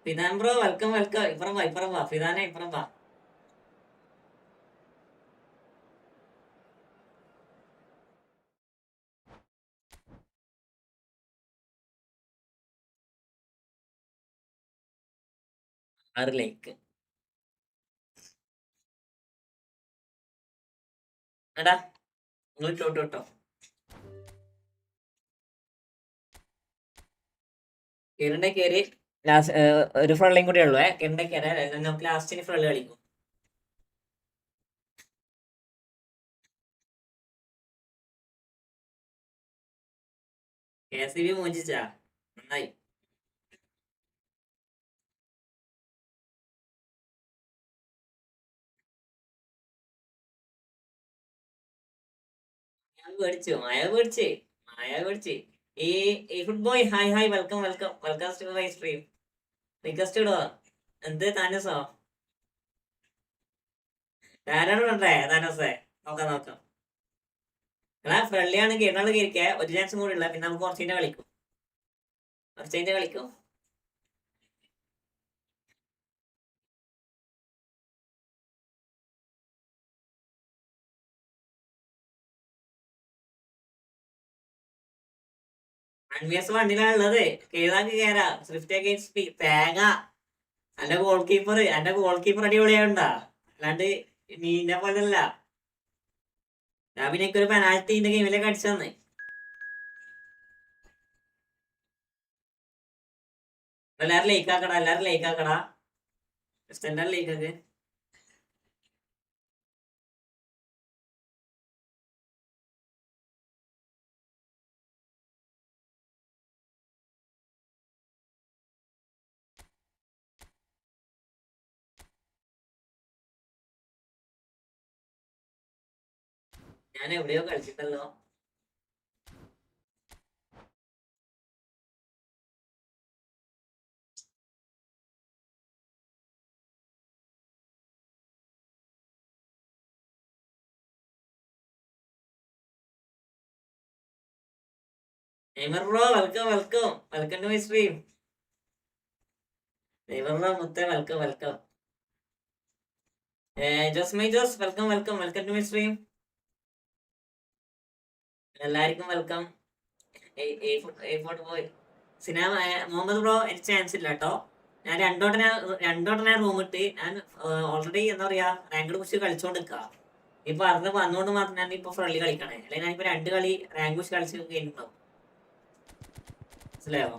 Fidan bro welcome welcome. ഇപ്പുറം വാ ഫിദാനെ ഇപ്പുറം വാ. ആറിലേക്ക് എടാ നിങ്ങൾ കേട്ടോ. കേരണ്ടെ കയറി ലാസ്റ്റ് ഒരു ഫ്രള്ളിയും കൂടെ ഉള്ളു. കേരണ്ടെ കയറി നമുക്ക് ലാസ്റ്റിന് ഫ്രള്ള് കളിക്കും. KCB മോചിച്ചാ നന്നായി. മായ പേടിച്ച്. Efootball, hi, welcome to my stream. Request ഇടുവോ? എന്ത് താനസോ? ആരാണ് വേണ്ടേ താനസേ? നോക്കാം. എടാ ഫ്രണ്ട്ലി ആണ് കേട്ടാൾ കയറിക്കേ, ഒരു ചാൻസും കൂടി ഉള്ള, പിന്നെ നമുക്ക് കുറച്ച് കളിക്കും. അൺവിയസ് വണ്ടിയിലാണുള്ളത്. കേതാക്ക് കേറാ. സ്വിഫ്റ്റ് അഗൈൻസ്റ്റ് തേങ്ങ. എന്റെ ഗോൾ കീപ്പർ അടിപൊളിയാണ്ടാ. അല്ലാണ്ട് നീന്റെ പോലല്ല. ഞാൻ പിന്നെ ഒരു പെനാൽറ്റി ഇന്റെ ഗെയിമിലേക്ക് അടിച്ചു തന്നെ. എല്ലാരും ലേക്ക് ആക്കടാ. എല്ലാരും ലേക്ക് ആക്ക്. ഞാൻ എവിടെയോ കളിച്ചിട്ടല്ലോ. Neymar bro welcome to my stream. Neymar bro മുത്തേ welcome. Jose welcome to my stream. എല്ലാവർക്കും വെൽക്കം. പോയി സിനിമ മുഹമ്മദ് ബ്രോ എനിക്ക് ചാൻസ് ഇല്ല കേട്ടോ. ഞാൻ രണ്ടോട്ടനെ റൂം ഇട്ട് ഞാൻ ഓൾറെഡി എന്താ പറയാ റാങ്ക് പുഷ് കളിച്ചോണ്ടിരിക്കുക. ഇപ്പൊ വന്നുകൊണ്ട് മാത്രം ഞാൻ ഇപ്പൊ ഫ്രണ്ട്ലി കളിക്കണേ. അല്ലെങ്കിൽ ഞാനിപ്പോ 2 കളി റാങ്ക് പുഷ് കളിച്ച് കഴിഞ്ഞിട്ടുണ്ടാവും. മനസ്സിലായോ?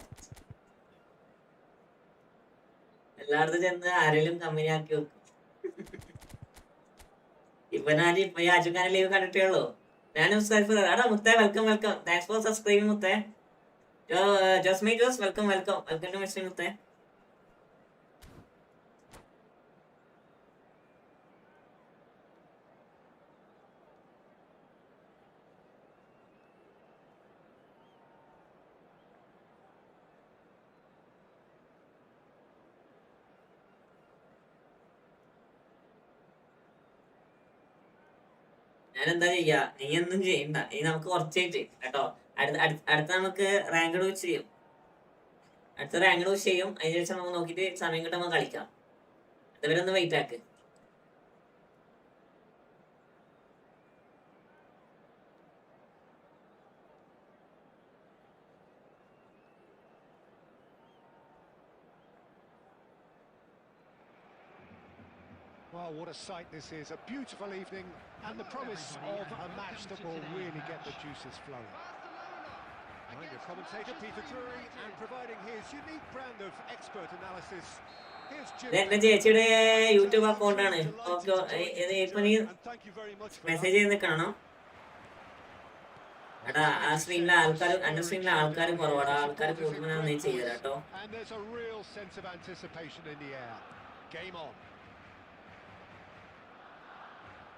എല്ലായിടത്തും ചെന്ന് ആരെങ്കിലും കമ്പനി ആക്കി വെക്കും. ഇപ്പൊ യാചുക്കാനെ ലീവ് കണ്ടിട്ടേ ഉള്ളൂ. ഞാനും എടാ മുത്തേ വെൽക്കം. താങ്ക്സ് ഫോർ സബ്സ്ക്രൈബിങ് മുത്തേ. Jose welcome to my stream മുത്തേ. ഞാനെന്താ ചെയ്യാ, നീ ഒന്നും ചെയ്യണ്ട. ഇനി നമുക്ക് കുറച്ചായിട്ട് കേട്ടോ. അടുത്ത നമുക്ക് റാങ്ക് പുഷ് ചെയ്യും. അതിന് ശേഷം നമുക്ക് നോക്കിയിട്ട് സമയം കിട്ടുമ്പോൾ കളിക്കാം. അതുവരെ ഒന്ന് വെയിറ്റ് ആക്ക്. Well, what a sight this is. A beautiful evening and the promise of a match that will really get the juices flowing. I'm your commentator, Peter Drury, and providing his unique brand of expert analysis. എന്റെ ചേച്ചിയുടെ YouTube account ആണ്. ഇപ്പൊ നീ message ചെയ്ത് കാണാം. എടാ ആ സ്ട്രീമിലെ ആൾക്കാർ കുറവാടാ. ആൾക്കാർ കൂടുതലാണ് നീ ചെയ്തത് കേട്ടോ.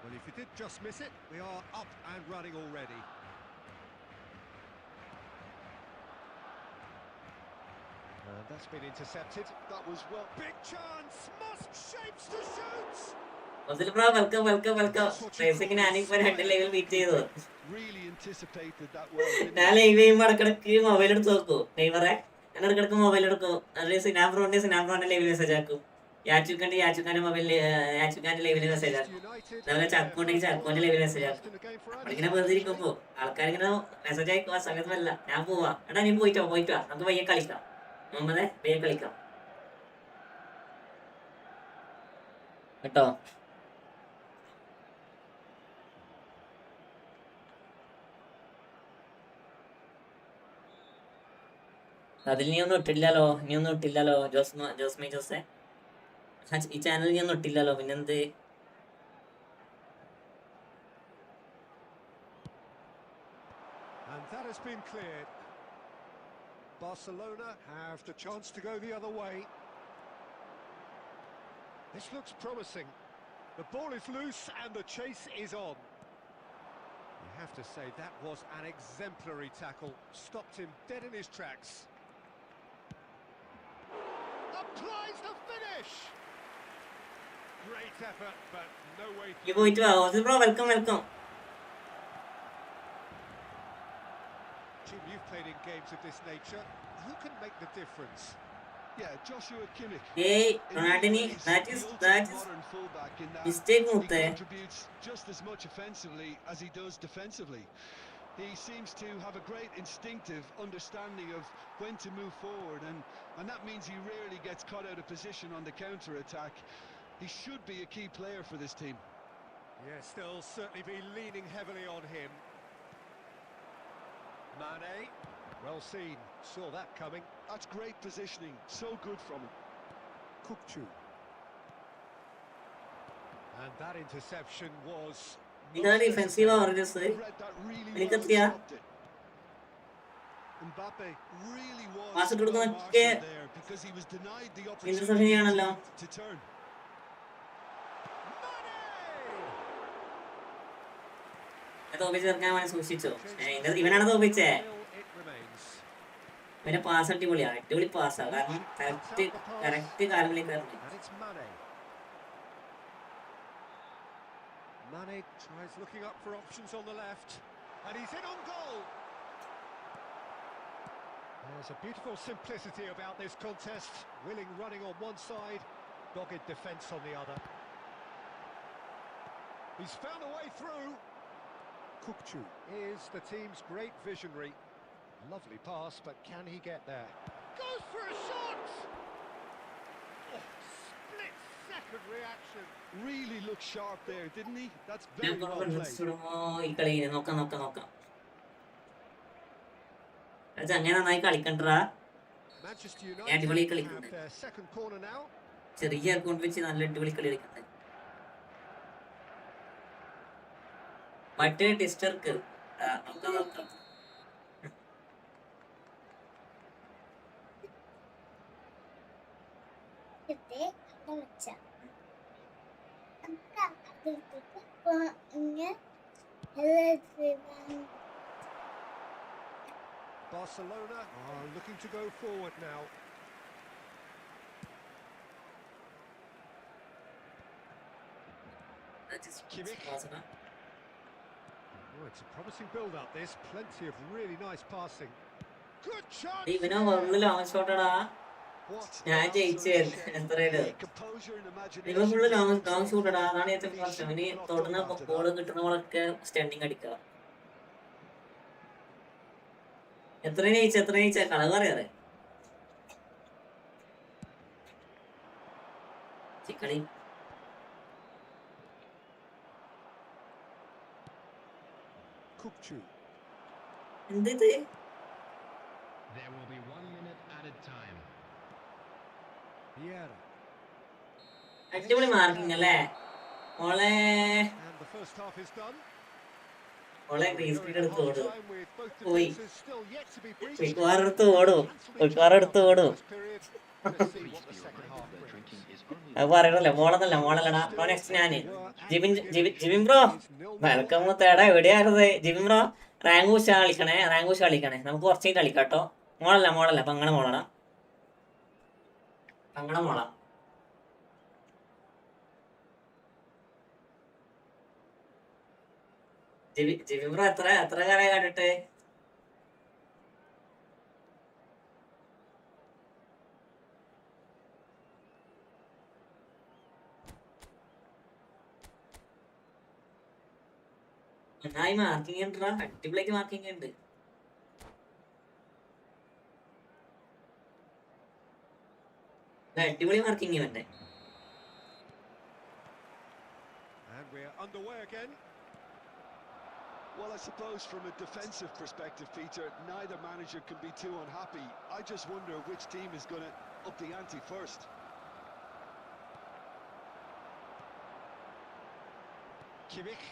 Well, if you did just miss it, we are up and running already. And that's been intercepted. That was well. Big chance. Musk shapes to shoot. Welcome. Racing ഞാനിപ്പോ 2 ലെവൽ ബീറ്റ് ചെയ്തു. Really anticipated that well. ഞാൻ live ചെയ്യുമ്പോൾ ഇടക്കിടക്ക് mobile എടുത്ത് നോക്കൂ. നെയ്മറെ ഞാൻ ഇടക്കിടക്ക് mobile എടുക്കും. അതിൽ സിനാബ്രോന്റെ ലൈവിൽ മെസ്സേജ് ആക്കും. യാച്ചുക്കാന്റെ മൊബൈലിൽ യാച്ചുക്കാന്റെ ലൈവിൽ മെസ്സേജ് ആക്കും. അതുപോലെ ചക്കുണ്ടെങ്കിൽ ചക്കുവിന്റെ ലൈവിൽ മെസ്സേജ് ആക്കും. ഇങ്ങനെ വെറുതെ ഇരിക്കുമ്പോ ആൾക്കാരിങ്ങനെ മെസ്സേജ് അയക്കും. ആ സമയത്തല്ല ഞാൻ പോവാ. എടാ നീ പോയിട്ടോ നമുക്ക് പയ്യെ കളിക്കാം. മുഹമ്മദേ പയ്യെ കളിക്കാം കേട്ടോ. അതിൽ നീ ഒന്നും ഇട്ടില്ലല്ലോ ജോസേ. ഈ ചാനൽ നീ ഒന്നും ഇട്ടില്ലല്ലോ. പിന്നെന്ത്? And that has been cleared. Barcelona have the chance to go the other way. This looks promising. The ball is loose and the chase is on. You have to say, that was an exemplary tackle. Stopped him dead in his tracks. Applies the finish! Great effort, but no way You go to our bro, welcome. Jim, you've played in games of this nature. Who can make the difference? Yeah, Joshua Kimmich. Hey, In many Ronaldinho, ways, that the is ultimate modern fullback in that mistake he होते हैं. contributes just as much offensively as he does defensively. He seems to have a great instinctive understanding of when to move forward, and that means he rarely gets caught out of position on the counter-attack. He should be a key player for this team. Yes, they'll certainly be leaning heavily on him. Mane, well seen, saw that coming. That's great positioning, so good from him. Kukçu. And that interception was... इधर defensive और जैसे He read that really Really well good, and yeah. stopped it. Mbappe really was Pass it to the well back. marshaled there because he was denied the Interception opportunity ചെയ്യാണല്ലോ. to turn. തോപ്പിച്ച് തീർക്കാൻ വേണ്ടി സൂക്ഷിച്ചോ. ഇവനാണ് തോപ്പിച്ചേ. ഇവന്റെ pass അടിപൊളിയാ, അടിപൊളി പാസ്സാ. കാരണം correct കാലിലേക്ക് ഇറങ്ങി. Mane tries looking up for options on the left, and he's in on goal. There's a beautiful simplicity about this contest. Willing running on one side, dogged defence on the other. He's found a way through. Kukçu is the team's great visionary. Lovely pass, but can he get there? Goes for a shot! Oh, split-second reaction. Really looked sharp there, didn't he? That's very well played. ഈ കളി നോക്കാം. അങ്ങനെ നന്നായി കളിക്കണ്ടാ. Manchester അടിപൊളി United കളിക്കുന്നുണ്ട്. have their second corner now. ചെറിയ account വെച്ച് നല്ല അടിപൊളി കളി കളിക്കുന്നുണ്ട്. മറ്റേ ഡിസ്റ്റർക്ക് നോക്കാം. Barcelona are looking to go forward now. Kimmich. Oh, it's a promising build-up this. Plenty of really nice passing. Good chance! ഇവനോ ഫുള്ള് ലോങ് ഷോട്ടാടാ. ഞാൻ ജയിച്ചേ എത്രയില്. ഇവൻ ഫുള്ള് ലോങ് ഷൂട്ടടാ. അതാണ് ഏറ്റവും പ്രശ്നം. ഇനി തൊടുന്ന ബോള് കിട്ടുന്നവളൊക്കെ സ്റ്റണ്ടിങ് അടിക്കുക. എത്ര ജയിച്ച കളവ് അറിയാതെ ചിക്കളി. Kukçu. എന്ത് There will be 1 minute added time. Vieira. അടിപൊളി മാർക്കിംഗ് അല്ലേ മോളെ. And the first half is done. മോളെ ഗ്രീൻ സ്ക്രീൻ എടുത്ത് ഓടും. Time with both Oi. defenses still yet to be breached. ഒഴിക്കാറെടുത്ത് ഓടും. First period. Let's see what the second half brings. അത് പറയണല്ലോ. മോളല്ലടാ. അപ്പൊ നെക്സ്റ്റ് ഞാന് ജിബിൻ ബ്രോ വെൽക്കം. തേടാ എവിടെയായിരുന്നത് ജിബിൻ ബ്രോ? റാങ്ക് ഉഷ കളിക്കണേ. നമുക്ക് കുറച്ച് കഴിഞ്ഞ് കളിക്കാട്ടോ. മോളല്ല പങ്ങളെ മോളടാ. പങ്ങളെ മോളാ. ജിബിൻ ബ്രോ എത്ര കാലമായി കണ്ടിട്ട്? നന്നായി മാർക്കിംഗ് ഉണ്ടോ? അടിപൊളിക്ക് മാർക്കിംഗ് ഉണ്ട്. അടിപൊളി മാർക്കിംഗ് ഇവന്റെ. And we're underway again. Well, I suppose from a defensive perspective, Peter, neither manager can be too unhappy. I just wonder which team is going to up the ante first. Kimmich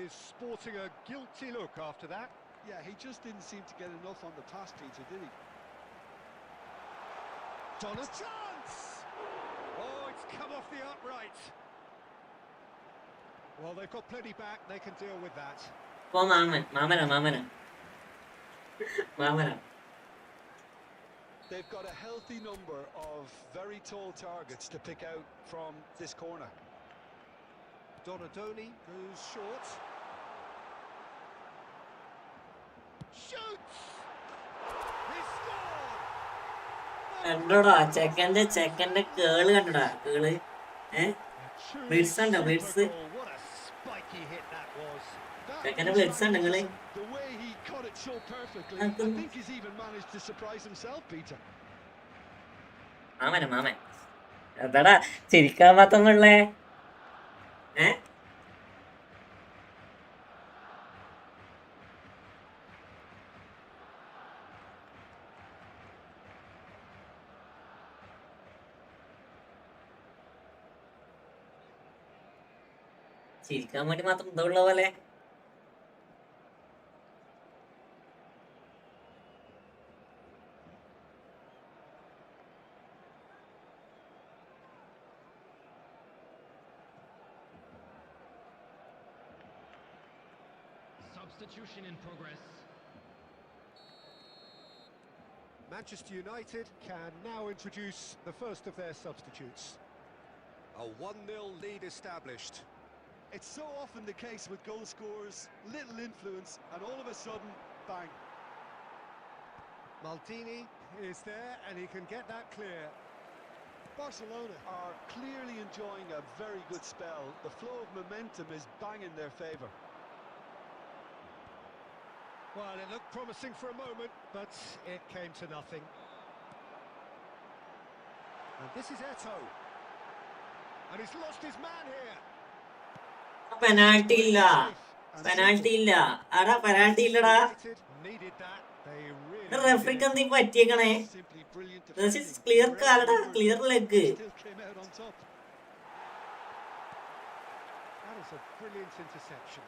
is sporting a guilty look after that. Yeah, he just didn't seem to get enough on the pass, Peter, did he? Donald chance! Oh, it's come off the upright. Well, they've got plenty back, they can deal with that. ഇപ്പൊ മാമനാ They've got a healthy number of very tall targets to pick out from this corner. Donadoni goes short. Shoots! He scored! കണ്ടോടാ ചെക്കന്റെ കേള് കണ്ടോടാ കേള് Truly blitz ഉണ്ടോ super blitz goal. What a spiky hit that was. ചെക്കന്റെ blitz ഉണ്ട് നിങ്ങള് The way he caught it so perfectly, I think he's even managed to surprise himself, Peter. മാമൻ എന്താടാ ചിരിക്കാൻ മാത്രമുള്ളേ ചിരിക്കാൻ വേണ്ടി മാത്രം ഇതുള്ള പോലെ. Substitution in progress. Manchester United can now introduce the first of their substitutes. A 1-0 lead established. It's so often the case with goal scorers, little influence, and all of a sudden, bang. Maldini is there and he can get that clear. Barcelona are clearly enjoying a very good spell. The flow of momentum is bang in their favour. Well, it looked promising for a moment, but it came to nothing. And this is Eto'o. And he's lost his man here. Penalty ഇല്ല ആടാ penalty ഇല്ലടാ. Needed that. They റെഫറിക്ക് എന്തി പറ്റിയേക്കണേ. Simply brilliant clear കാലടാ, clear leg. still came out on top. That is a brilliant interception.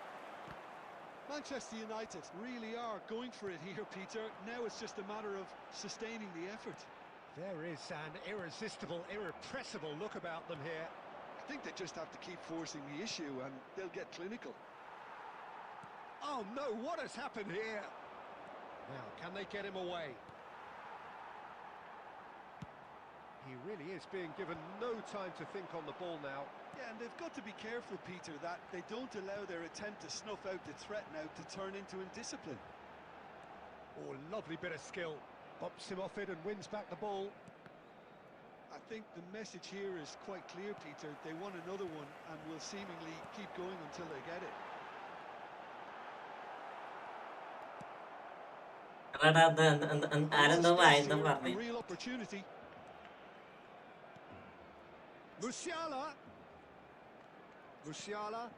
Manchester United really are going for it here, Peter. Now it's just a matter of sustaining the effort. There is an irresistible, irrepressible look about them here. I think they just have to keep forcing the issue and they'll get clinical. Oh no, what has happened here? Now, can they get him away? He really is being given no time to think on the ball now. Yeah, and they've got to be careful, Peter, that they don't allow their attempt to snuff out the threat now to turn into indiscipline. Oh, lovely bit of skill. Bumps him off it and wins back the ball. I think the message here is quite clear, Peter. They want another one and will seemingly keep going until they get it. ആരെന്തോ വായെന്തോ A പറഞ്ഞു. real opportunity. Musiala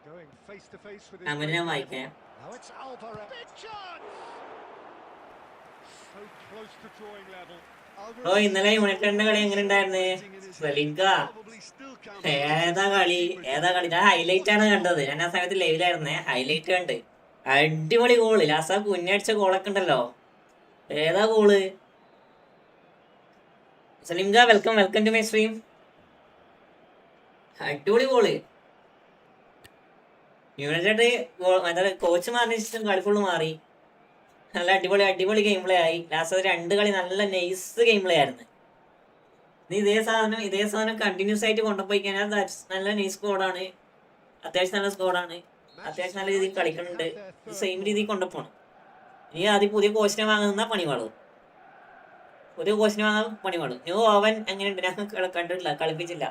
going face to face with his അങ്ങനെ ഞാൻ great വായിക്കാം. rival. Now it's Alvarez. Big chance. So close to drawing level. ഓ ഇന്നലെ യുണൈറ്റഡിന്റെ കളി എങ്ങനെ ഉണ്ടായിരുന്നു? സലിങ്ക ഏതാ കളി ഞാൻ ഹൈലൈറ്റ് ആണ് കണ്ടത്. ഞാൻ ആ സമയത്ത് ലൈവിലായിരുന്നേ, ഹൈലൈറ്റ് കണ്ട്. അടിപൊളി ഗോള്, ലാസ്റ്റ് ആ കുഞ്ഞടിച്ച ഗോളൊക്കെ ഉണ്ടല്ലോ. ഏതാ goal? Salimka welcome to my stream. അടിപൊളി ഗോള്. യുണൈറ്റഡ് കോച്ച് മാറിയ ശേഷം കളി ഫുള്ള് മാറി. നല്ല അടിപൊളി ഗെയിം പ്ലേ ആയി. ലാസ്റ്റ് 2 കളി നല്ല നൈസ് ഗെയിം പ്ലേ ആയിരുന്നു. ഇതേ സാധനം കണ്ടിന്യൂസ് ആയിട്ട് കൊണ്ടുപോയി കഴിഞ്ഞാൽ നല്ല നൈസ് സ്കോഡാണ്. അത്യാവശ്യം നല്ല സ്കോഡാണ്. അത്യാവശ്യം നല്ല രീതിയിൽ കളിക്കുന്നുണ്ട്. സെയിം രീതിയിൽ കൊണ്ടുപോകണം. ഇനി ആദ്യം പുതിയ കോച്ചിനെ വാങ്ങുന്ന പണിപാടും. ന്യൂ ഓവൻ എങ്ങനെയുണ്ട്? ഞാൻ കണ്ടിട്ടില്ല, കളിപ്പിച്ചില്ല.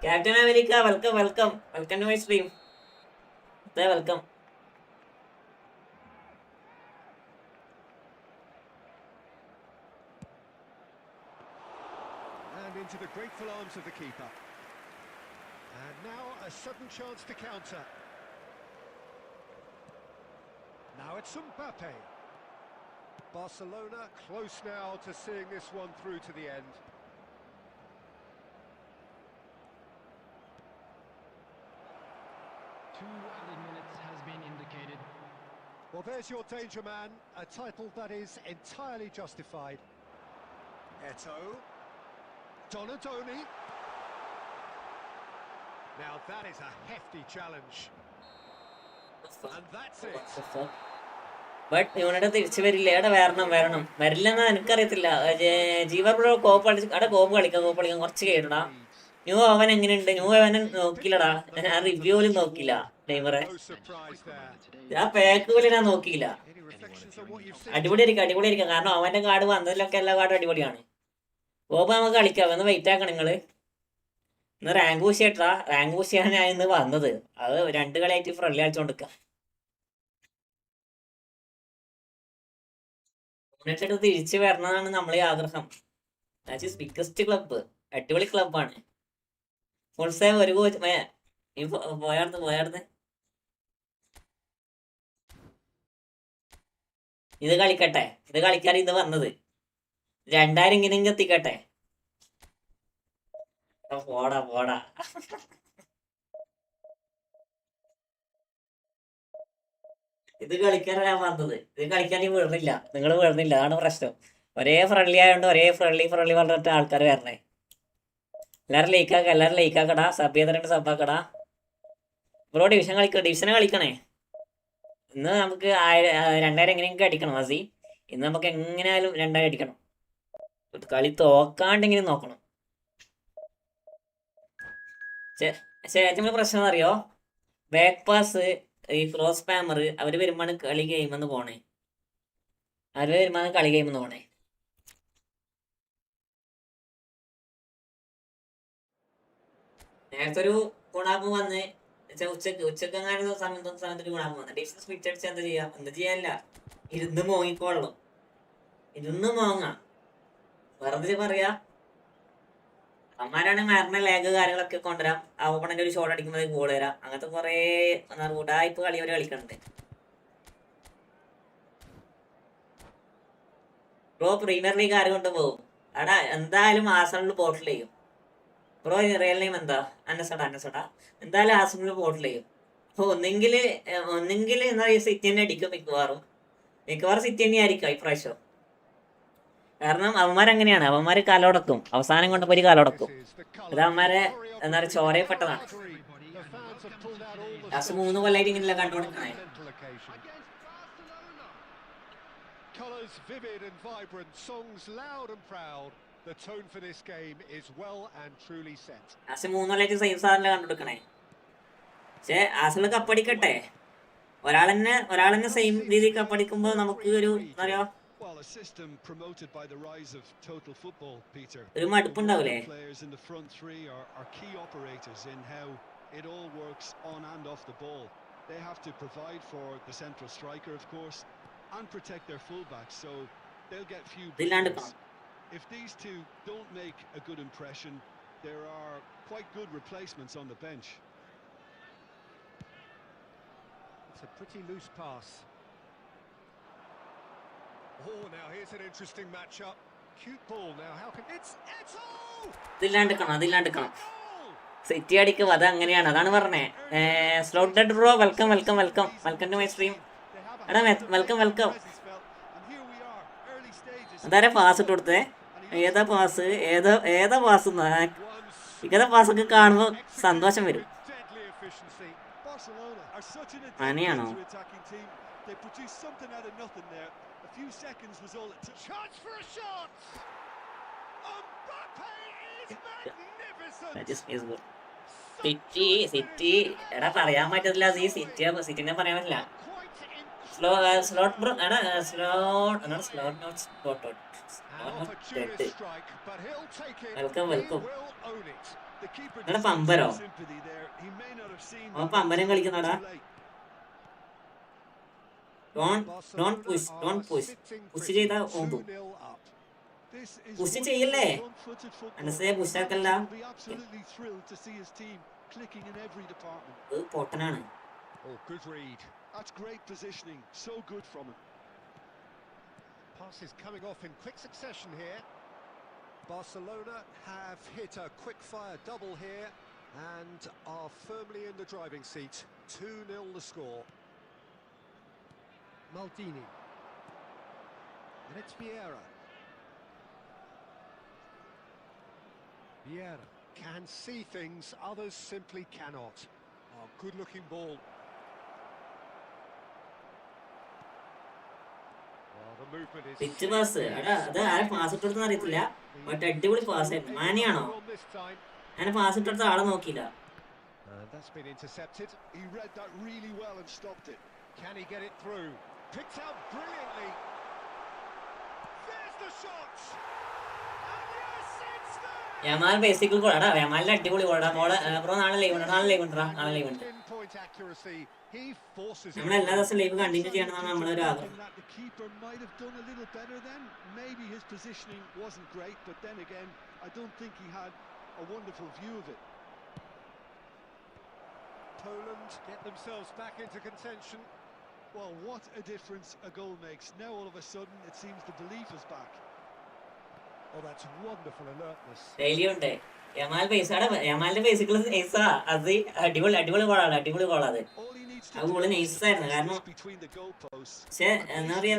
Captain America welcome to my stream. Welcome. And into the grateful arms of the keeper. And now a sudden chance to counter. Now it's Mbappe. Barcelona close now to seeing this one through to the end. Two added minutes has been indicated. Well, there's your danger man, a title that is entirely justified. Eto'o. Donadoni. Now that is a hefty challenge. And that's it. But United തിരിച്ചു വരില്ല. അവിടെ വരില്ലെന്ന് എനിക്കറിയത്തില്ല. ജീവർ bro കോപ്പ് കളിച്ച് അവിടെ കോപ്പ് കളിക്കാം കുറച്ച് കേട്ടടാ. New അവൻ എങ്ങനെയുണ്ട്? ന്യൂ അവനെ നോക്കിയില്ലടാ, ഞാൻ റിവ്യൂ പോലും നോക്കിയില്ല. ഡൈവറെ ആ പാക്ക് പോലും ഞാൻ നോക്കിയില്ല. അടിപൊളിയായിരിക്കും കാരണം അവന്റെ കാർഡ് വന്നതിലൊക്കെ എല്ലാ കാർഡും അടിപൊളിയാണ്. കോപ്പ് നമുക്ക് കളിക്കാം, ഒന്ന് വെയിറ്റ് ആക്കണം നിങ്ങള്. ഇന്ന് റാങ്ക് പുഷ് ചെയ്യട്ടാ, റാങ്ക് പുഷ് ചെയ്യാൻ ഞാൻ ഇന്ന് വന്നത്. അത് 2 കളിയായിട്ട് ഫ്രണ്ട്ലി കളിച്ചോണ്ടിരിക്കാം. യുണൈറ്റഡ് തിരിച്ചു വരണതാണ് നമ്മളെ ആഗ്രഹം. ദാറ്റ് ഈസ് ബിഗ്ഗസ്റ്റ് ക്ലബ്ബ്, അടിപൊളി ക്ലബ്ബാണ്. ഫുൾ സേവ് ഒരു പോയാർന്ന് ഇത് കളിക്കട്ടെ, ഇത് കളിക്കാൻ ഇത് വന്നത്. 2000 ഇങ്ങനെ എത്തിക്കട്ടെ. പോടാ ഇത് കളിക്കാനാണ് ഞാൻ വന്നത്. ഇത് കളിക്കാൻ വിടുന്നില്ല, നിങ്ങൾ വിടുന്നില്ല, അതാണ് പ്രശ്നം. ഒരേ ഫ്രണ്ട്ലി ആയതുകൊണ്ട് ഒരേ ഫ്രണ്ട്ലി പറഞ്ഞിട്ട് ആൾക്കാർ വരണേ. എല്ലാവരും ലൈക്കാക്കടാ, സബ് ചെയ്തിട്ട് സബാക്കടാ. ബ്രോ ഡിവിഷനെ കളിക്കണേ. ഇന്ന് നമുക്ക് 2000 എങ്ങനെയെങ്കിലും അടിക്കണം മസി. ഇന്ന് നമുക്ക് എങ്ങനെയായാലും 2000 അടിക്കണം. കളി തോക്കാണ്ടെങ്കിലും നോക്കണം. ഏറ്റവും പ്രശ്നം അറിയോ? ബാക്ക് പാസ്, ഈ ക്രോസ് സ്പാമർ അവര് വരുമ്പോഴാണ് കളി ഗെയിമെന്ന് പോണേ. നേരത്തെ ഒരു ഗുണാപ്പ് വന്ന് ഉച്ചക്ക് അങ്ങനെ സമയത്തൊരു ഗുണാപ്പ് വന്ന് ഡിഫൻസ് സ്വിച്ച് അടിച്ച് എന്താ ചെയ്യാല്ല, ഇരുന്ന് മോങ്ങിക്കോളണം. വെറുതെ പറയാ. അമ്മാരാണ് മരണ ലാഗ് കാര്യങ്ങളൊക്കെ കൊണ്ടുവരാം. ആ ഓപ്പണന്റ് ഒരു ഷോട്ട് അടിക്കുമ്പോൾ ഗോൾ തരാം. അങ്ങനത്തെ കുറെ ഉടായ്പ കളി അവർ കളിക്കുന്നുണ്ട്. ബ്രോ പ്രീമിയർ ലീഗ് ആര് കൊണ്ട് പോകും? അവിടെ എന്തായാലും ആസണലിൽ ബോട്ടിൽ ചെയ്യും. ബ്രോ റിയൽ നെയിം എന്താ? അന്നസടാ. എന്തായാലും ആസണലിൽ ബോട്ടിൽ ചെയ്യും. അപ്പൊ ഒന്നെങ്കിൽ എന്താ സിറ്റി തന്നെ അടിക്കും. മിക്കവാറും സിറ്റി തന്നെ ആയിരിക്കും ഇപ്രാവശ്യം. കാരണം അവന്മാരങ്ങനെയാണ്, അവന്മാര് കാലോടക്കും. അവസാനം കൊണ്ടപ്പോ ഒരു കാലോടക്കും. ഇത് അവന്മാരെ എന്താ പറയുക, ചോരയപ്പെട്ടതാണ്. ലാസ്റ്റ് 3 കൊല്ലായിട്ട് ഇങ്ങനെയല്ല കണ്ടുകൊടുക്കണേ. Colours vivid and vibrant, songs loud and proud. The tone for this game is well and truly set. Last 3 കൊല്ലായിട്ട് സെയിം സാധനം കണ്ടുകൊടുക്കണേ. പക്ഷെ ആസണൽ കപ്പടിക്കട്ടെ. ഒരാളെന്നെ സെയിം രീതിയിൽ കപ്പടിക്കുമ്പോ നമുക്ക് ഒരു എന്താ പറയാ, Well, a system promoted by the rise of total football, Peter. ഒരു മടുപ്പുണ്ടാവൂലേ? Players in the front three are key operators in how it all works on and off the ball. They have to provide for the central striker, of course, and protect their fullbacks, so they'll get few breathers. If these two don't make a good impression, there are quite good replacements on the bench. It's a pretty loose pass. Oh, now here's an interesting matchup. Cute ball now. How can it's അതില്ലാണ്ടിക്കണം. City അടിക്കും, അത് അങ്ങനെയാണ്. അതാണ് പറഞ്ഞേ. Slot dead bro, welcome to my stream. എടാ welcome. അതാരാ pass ഇട്ട് കൊടുത്തേ? ഏതാ പാസ് ഇങ്ങനത്തെ പാസ്സൊക്കെ കാണുമ്പോ സന്തോഷം വരും. അങ്ങനെയാണോ? They produced something out of nothing there. A few seconds was all it took. Chance for a shot. Mbappe is magnificent. City എടാ പറയാൻ പറ്റത്തില്ല. സിറ്റിനെ പറയാൻ പറ്റില്ല. Slot bro welcome. എടാ പമ്പരോ? പമ്പരം കളിക്കുന്നടാ. Don't push ചെയ്താ ഓമ്പും. പുഷ് ചെയ്യല്ലേ? പുഷാക്കല്ല, പൊട്ടനാണ്. Oh, good read. That's great positioning. So good from him. Passes coming off in quick succession here. Barcelona have hit a quick-fire double here and are firmly in the driving seat. 2-0 the score. Maldini. And it's Vieira. Vieira can see things others simply cannot. Oh, good-looking ball. the movement is pitch pass എടാ അത് ആരെ pass ഇട്ടെടുത്തെന്ന് അറിയത്തില്ല. But അടിപൊളി pass ആയിരുന്നു. മാനിയാണോ അങ്ങനെ pass ഇട്ടെടുത്ത ആളെ നോക്കിയില്ല. And that's been intercepted. He read that really well and stopped it. Can he get it through? Picked out brilliantly. There's the shot. And yes, it's there. Yamal basically goal എടാ യമാലിന്റെ അടിപൊളി ഗോളാ. Bro നാളെ live ഉണ്ട്. നാളെ live ഉണ്ട്. Pinpoint accuracy. He forces it. നമ്മൾ എല്ലാ ദിവസവും ലൈവ് കണ്ടിന്യൂ ചെയ്യണമെന്നാണ് നമ്മുടെ ഒരു ആഗ്രഹം. That the keeper might have done a little better then. Maybe his positioning wasn't great, but then again, I don't think he had a wonderful view of it. Poland get themselves back into contention. Well, what a difference a goal makes. Now all of a sudden it seems the belief is back. Oh, that's wonderful alertness. Daily ഉണ്ട് യമാലിന്റെ ബേസിക്കൽ നൈസാ. അത് അടിപൊളി ഗോളാണ്. അത് All he needs ആ to goal do നൈസായിരുന്നു. കാരണം is between the goalposts. പക്ഷെ എന്താ പറയാ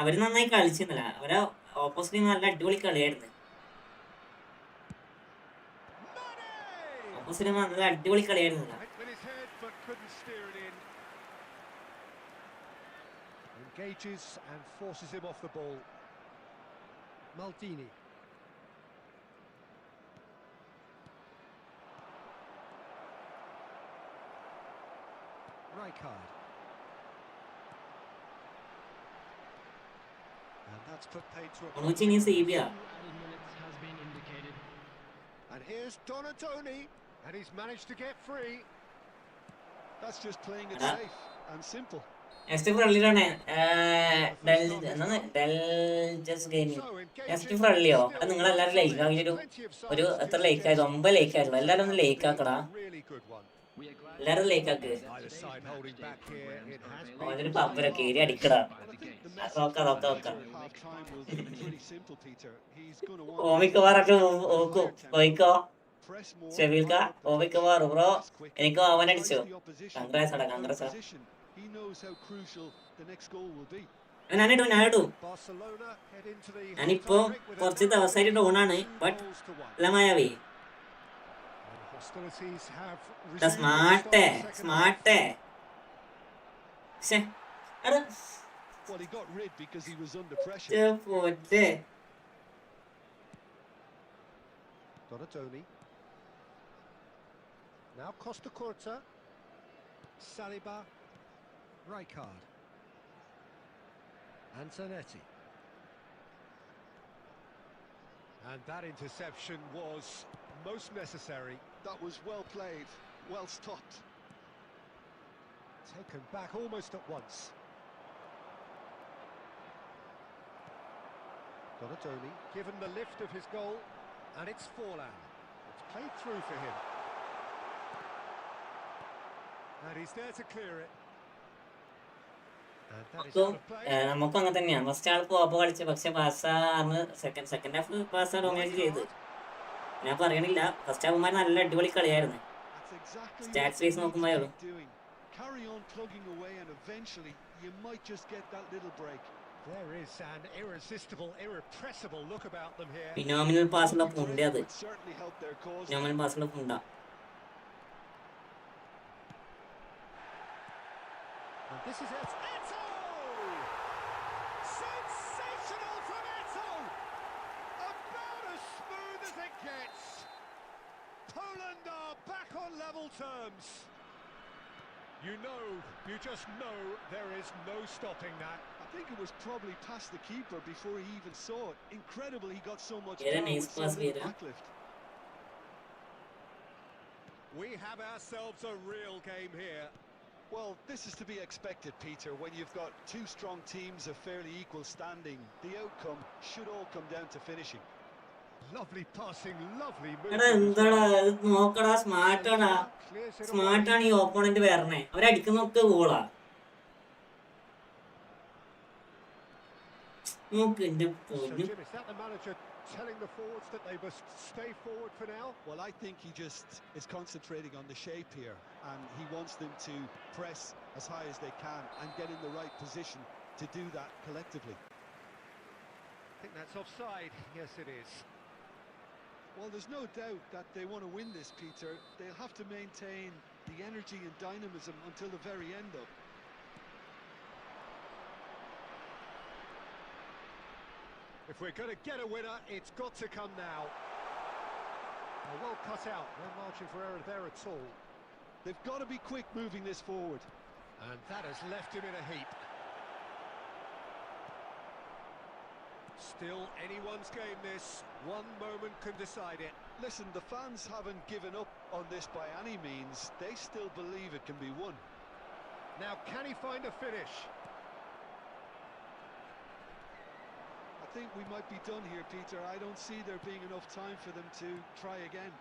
അവര് നന്നായി കളിച്ചിരുന്നില്ല. അവരെ ഓപ്പോസിറ്റ് ടീം നല്ല അടിപൊളി കളിയായിരുന്നു. ഓപ്പോസിറ്റ് ടീം നല്ല അടിപൊളി കളിയായിരുന്നില്ല. With his head, but couldn't steer it in. Engages and forces him off the ball. Maldini. Rijkaard. And that's put paid to a... ഒന്നുവെച്ച് ഇനി സീബിയാ. Added minutes has been indicated. And here's Donatoni. And he's managed to get free. That's just playing it Ada. safe and simple. Next ഫ്രണ്ട്ലിയാണ് next ഫ്രണ്ട്ലിയോ അത് നിങ്ങളെല്ലാവരും like ആക്കിയൊരു ഒരു എത്ര like ആയത് 9 like ആയിരുന്നു. എല്ലാവരും ഒന്ന് ലൈക്ക് ആക്കടാ. Really good one. We are glad എല്ലാവരും ലൈക്ക് ആക്ക്. Either side holding back here. It has been... ഓനൊരു പമ്പരൊക്കെ ഏരി അടിക്കടാ. നോക്കാം. Half-time will be pretty simple, Peter. He's going to want ഓമിക്കവാറൊക്കെ നോക്കും. പോയിക്കോ press more. ഷെബീൽക്ക ഓമിക്കവാറ് ബ്രോ എനിക്ക് ഓവൻ അടിച്ചു. The opposition congrats in congrats. position. He knows how crucial the next goal will be. ഞാനിടും Barcelona head into the ഞാനിപ്പോ കുറച്ച് ദിവസമായിട്ട് ഡൗണാണ്. But അല്ല മായാവി hostilities have സ്മാർട്ടേ Well, he got rid because he was under pressure. പോറ്റേ Donatoni. Now Costa Curta. Saliba. Rijkaard. Antonetti. And that interception was most necessary. That was well played, well stopped. Taken back almost at once. Donatoni given the lift of his goal, and it's Forlan. It's played through for him. And he's there to clear it. And that is out of play. നമുക്കും അങ്ങനെ തന്നെയാണ്. First ആൾ pop കളിച്ച് പക്ഷെ പാസ്സാണ് second half pass dominate ചെയ്ത്. ഞാൻ പറയണില്ല first ഹാഫുമാർ നല്ല അടിപൊളി കളിയായിരുന്നു. That's exactly Stats what base he നോക്കുമ്പോഴേ needs ഉള്ളൂ. to be doing. Carry on plugging away and eventually you might just get that little break. There is an irresistible, irrepressible look about them here. Phenomenal പാസ്സുള്ള പുണ്ട അത്. Would certainly help their cause. Phenomenal പാസ്സുള്ള പുണ്ട. And this is it. Eto! Sensational from Eto! About as smooth as it gets. Poland are back on level terms. You just know there is no stopping that. I think it was probably past the keeper before he even saw it. Incredible he got so much Yeah, power nice with so pass, little Vera. backlift. We have ourselves a real game here. Well, this is to be expected, Peter. When you've got two strong teams of fairly equal standing, the outcome should all come down to finishing. Lovely passing, lovely എടാ എന്താടാ നോക്കടാ സ്മാർട്ടാണ് ഈ opponent വരണേ. അവരടിക്കുന്നൊക്കെ ഗോളാ. നോക്ക് എന്റെ So, പൊന്നു. Jim, is that the manager telling the forwards that they must stay forward for now? Well, I think he just is concentrating on the shape here, and he wants them to press as high as they can and get in the right position to do that collectively. I think that's offside. Yes, it is. Well, there's no doubt that they want to win this, Peter. They'll have to maintain the energy and dynamism until the very end, though. If we're going to get a winner, it's got to come now. Well cut out, no margin for error there at all. They've got to be quick moving this forward. And that has left him in a heap. Still anyone's game this. One moment can decide it. Listen, the fans haven't given up on this by any means. They still believe it can be won. Now, can he find a finish? I think we might be done here, Peter. I don't see there being enough time for them to try again.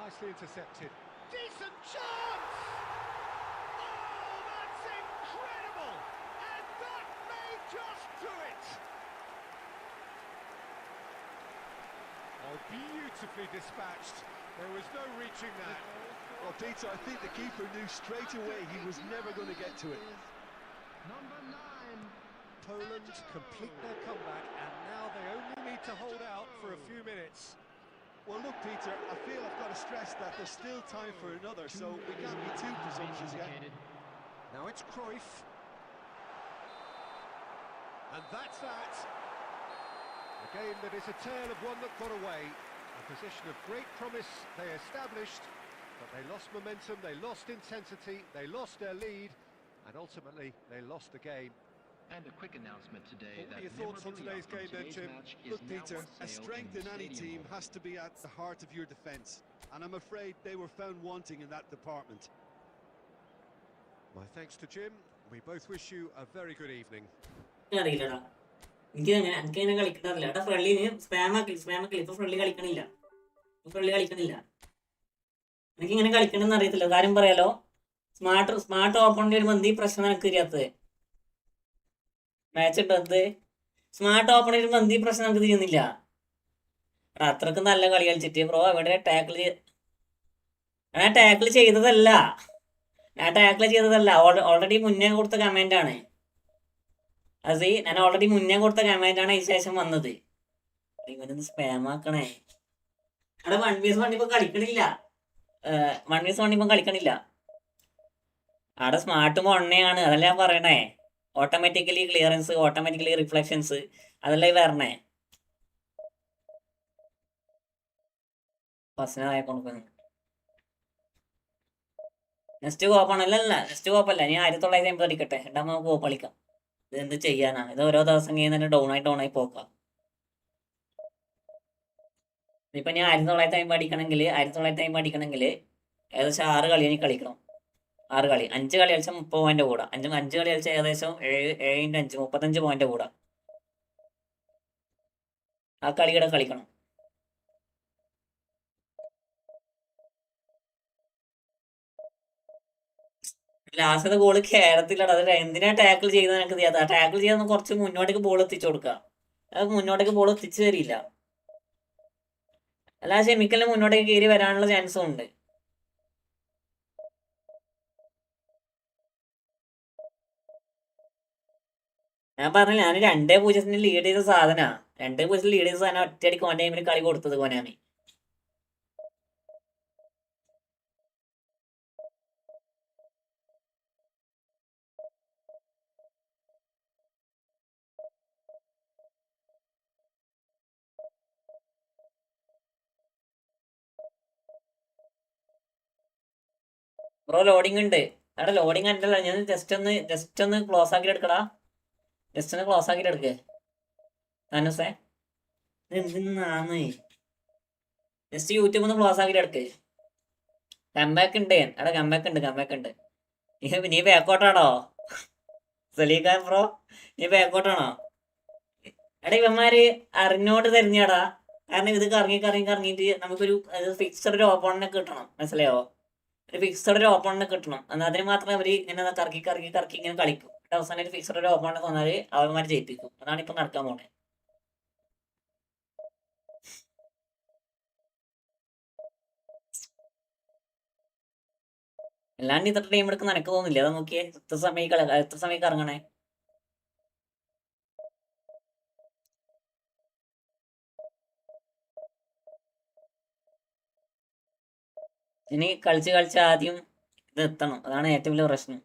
Nicely intercepted. Decent chance! Oh, that's incredible! And that may just do it! Oh, beautifully dispatched. There was no reaching that. Well, Peter, I think the keeper knew straight away he was never going to get to it. Number 9. Poland complete their comeback, and now they only need to hold out for a few minutes. Well, look, Peter, I feel I've got to stress that there's still time for another, so we can't be too presumptuous yet. Now it's Cruyff. And that's that. A game that is a tale of one that got away. A position of great promise they established, but they lost momentum, they lost intensity, they lost their lead, and ultimately they lost the game. And a quick announcement today. What were your thoughts on today's game then, Jim? Look, Peter, a strength in any team has to be at the heart of your defence, and I'm afraid they were found wanting in that department. My thanks to Jim. We both wish you a very good evening. അറിയില്ലടാ, എനിക്കങ്ങനെ കളിക്കണില്ല ഏട്ടാ. ഫ്രണ്ട്ലിന് സ്പാമാക്കി ഇപ്പൊ friendly കളിക്കണില്ല. എനിക്കിങ്ങനെ കളിക്കണമെന്ന് അറിയത്തില്ല. കാര്യം പറയാലോ, smart ഓപ്പണിന്റെ ഒരു മന്തി പ്രശ്നം എനിക്ക് തിരിയാത്തത്. മാച്ച് ഇട്ടത് സ്മാർട്ട് ഓപ്പണിന്റെ ഒരു മന്തി പ്രശ്നം നമുക്ക് തിരിയുന്നില്ല. അത്രക്ക് നല്ല കളി കളിച്ചിട്ട് ബ്രോ അവിടെ ടാക്കിൾ ചെയ്തതല്ല. ഓൾറെഡി മുന്നേ കൊടുത്ത കമന്റ് ആണ് അത്. ഞാൻ ഓൾറെഡി മുന്നേ കൊടുത്ത കമന്റ് ആണ് അതിന് ശേഷം വന്നത്. ഇവനൊന്ന് സ്പാം ആക്കണേ. അവിടെ 1v1 ഇപ്പൊ കളിക്കണില്ല. 1v1 ഇപ്പം കളിക്കണില്ല. അവിടെ സ്മാർട്ട് മൊണ്ണയാണ്. അതല്ല ഞാൻ പറയണേ. ഓട്ടോമാറ്റിക്കലി ക്ലിയറൻസ്, ഓട്ടോമാറ്റിക്കലി റിഫ്ലക്ഷൻസ്, അതല്ല ഈ വരണേ. ഫസ്റ്റിനായ കൊണ്ടുപോയി നെക്സ്റ്റ് കോപ്പാണല്ല. നെക്സ്റ്റ് കോപ്പല്ല. ഞാൻ 1950 അടിക്കട്ടെ. രണ്ടാമത് നമുക്ക് കോപ്പ് കളിക്കാം. ഇത് എന്ത് ചെയ്യാനാ? ഇത് ഓരോ ദിവസം കഴിഞ്ഞ് ഡൗൺ ആയി പോക്കാം. ഇപ്പൊ ഞാൻ 1950 അടിക്കണമെങ്കിൽ ഏകദേശം 6 കളി എനിക്ക് കളിക്കണം. 6 കളി, 5 കളി കളിച്ചാൽ 30 പോയിന്റ് കൂടാ. 5 കളി കളിച്ചാൽ ഏകദേശം 7x5 35 പോയിന്റ് കൂടാ. ആ കളിയുടെ കളിക്കണം. ലാസ്റ്റത്തെ ഗോള് കേരളത്തിലാണ്. അത് എന്തിനാ ടാക്കിൾ ചെയ്ത് എനിക്ക് ചെയ്യാത്ത? ടാക്കിൾ ചെയ്ത് കുറച്ച് മുന്നോട്ടേക്ക് ബോൾ എത്തിച്ചു കൊടുക്കുക. അത് മുന്നോട്ടേക്ക് ബോൾ എത്തിച്ചു തരില്ല. അല്ല, ഷെമിക്കലിന് മുന്നോട്ടേക്ക് കയറി വരാനുള്ള ചാൻസും ഉണ്ട്. ഞാൻ പറഞ്ഞില്ല, ഞാൻ 2-0 ലീഡ് ചെയ്ത സാധന. 2-0 ലീഡ് ചെയ്ത സാധനം ഒറ്റയടിക്ക് ഓൻ ടൈമിൽ കളി കൊടുത്തത് കോനാമി. ബ്രോ ലോഡിങ് ഉണ്ട്. അവിടെ ലോഡിങ് അല്ലല്ലോ. ഞാൻ ജസ്റ്റ് ഒന്ന് ക്ലോസ് ആക്കിയിട്ട് എടുക്കടാ. താനൂസേ, ഇത് എന്തിനാന്ന്? ജസ്റ്റ് യൂട്യൂബ് ഒന്ന് ക്ലോസ് ആക്കിയിട്ട് എടുക്ക്. കംബാക്ക് ഉണ്ട്. അവിടെ കംബാക്ക് ഉണ്ട്. നീ ബാക്കോട്ടാണോ സലീഖാൻ ബ്രോ? നീ ബാക്കോട്ടാണോ? എടാ, ഇവന്മാര് അറിഞ്ഞോട്ട് തരുന്നടാ. കാരണം ഇത് കറങ്ങിയിട്ട് നമുക്കൊരു ഫിക്സഡ് ഒരു ഓപ്പോണനെ കിട്ടണം. മനസ്സിലായോ? ഒരു ഫിക്സഡ് ഒരു ഓപ്പോണനെ കിട്ടണം. എന്നാൽ അതിന് മാത്രമേ അവർ ഇങ്ങനെ കറക്കി ഇങ്ങനെ കളിക്കും. അവസാനം ഒരു ഫിക്സഡ് ഒരു ഓപ്പോണനെ തോന്നാൽ അവന്മാർ ജയിപ്പിക്കും. അതാണ് ഇപ്പൊ നടക്കാൻ പോണേ. അല്ലാണ്ട് ഇത്ര ടൈം എടുക്കുന്ന എനിക്ക് തോന്നില്ല. അത് നോക്കിയേ, എത്ര സമയം ഇറങ്ങണേ. ഇനി കളിച്ച് ആദ്യം ഇത് എത്തണം. അതാണ് ഏറ്റവും വലിയ പ്രശ്നം.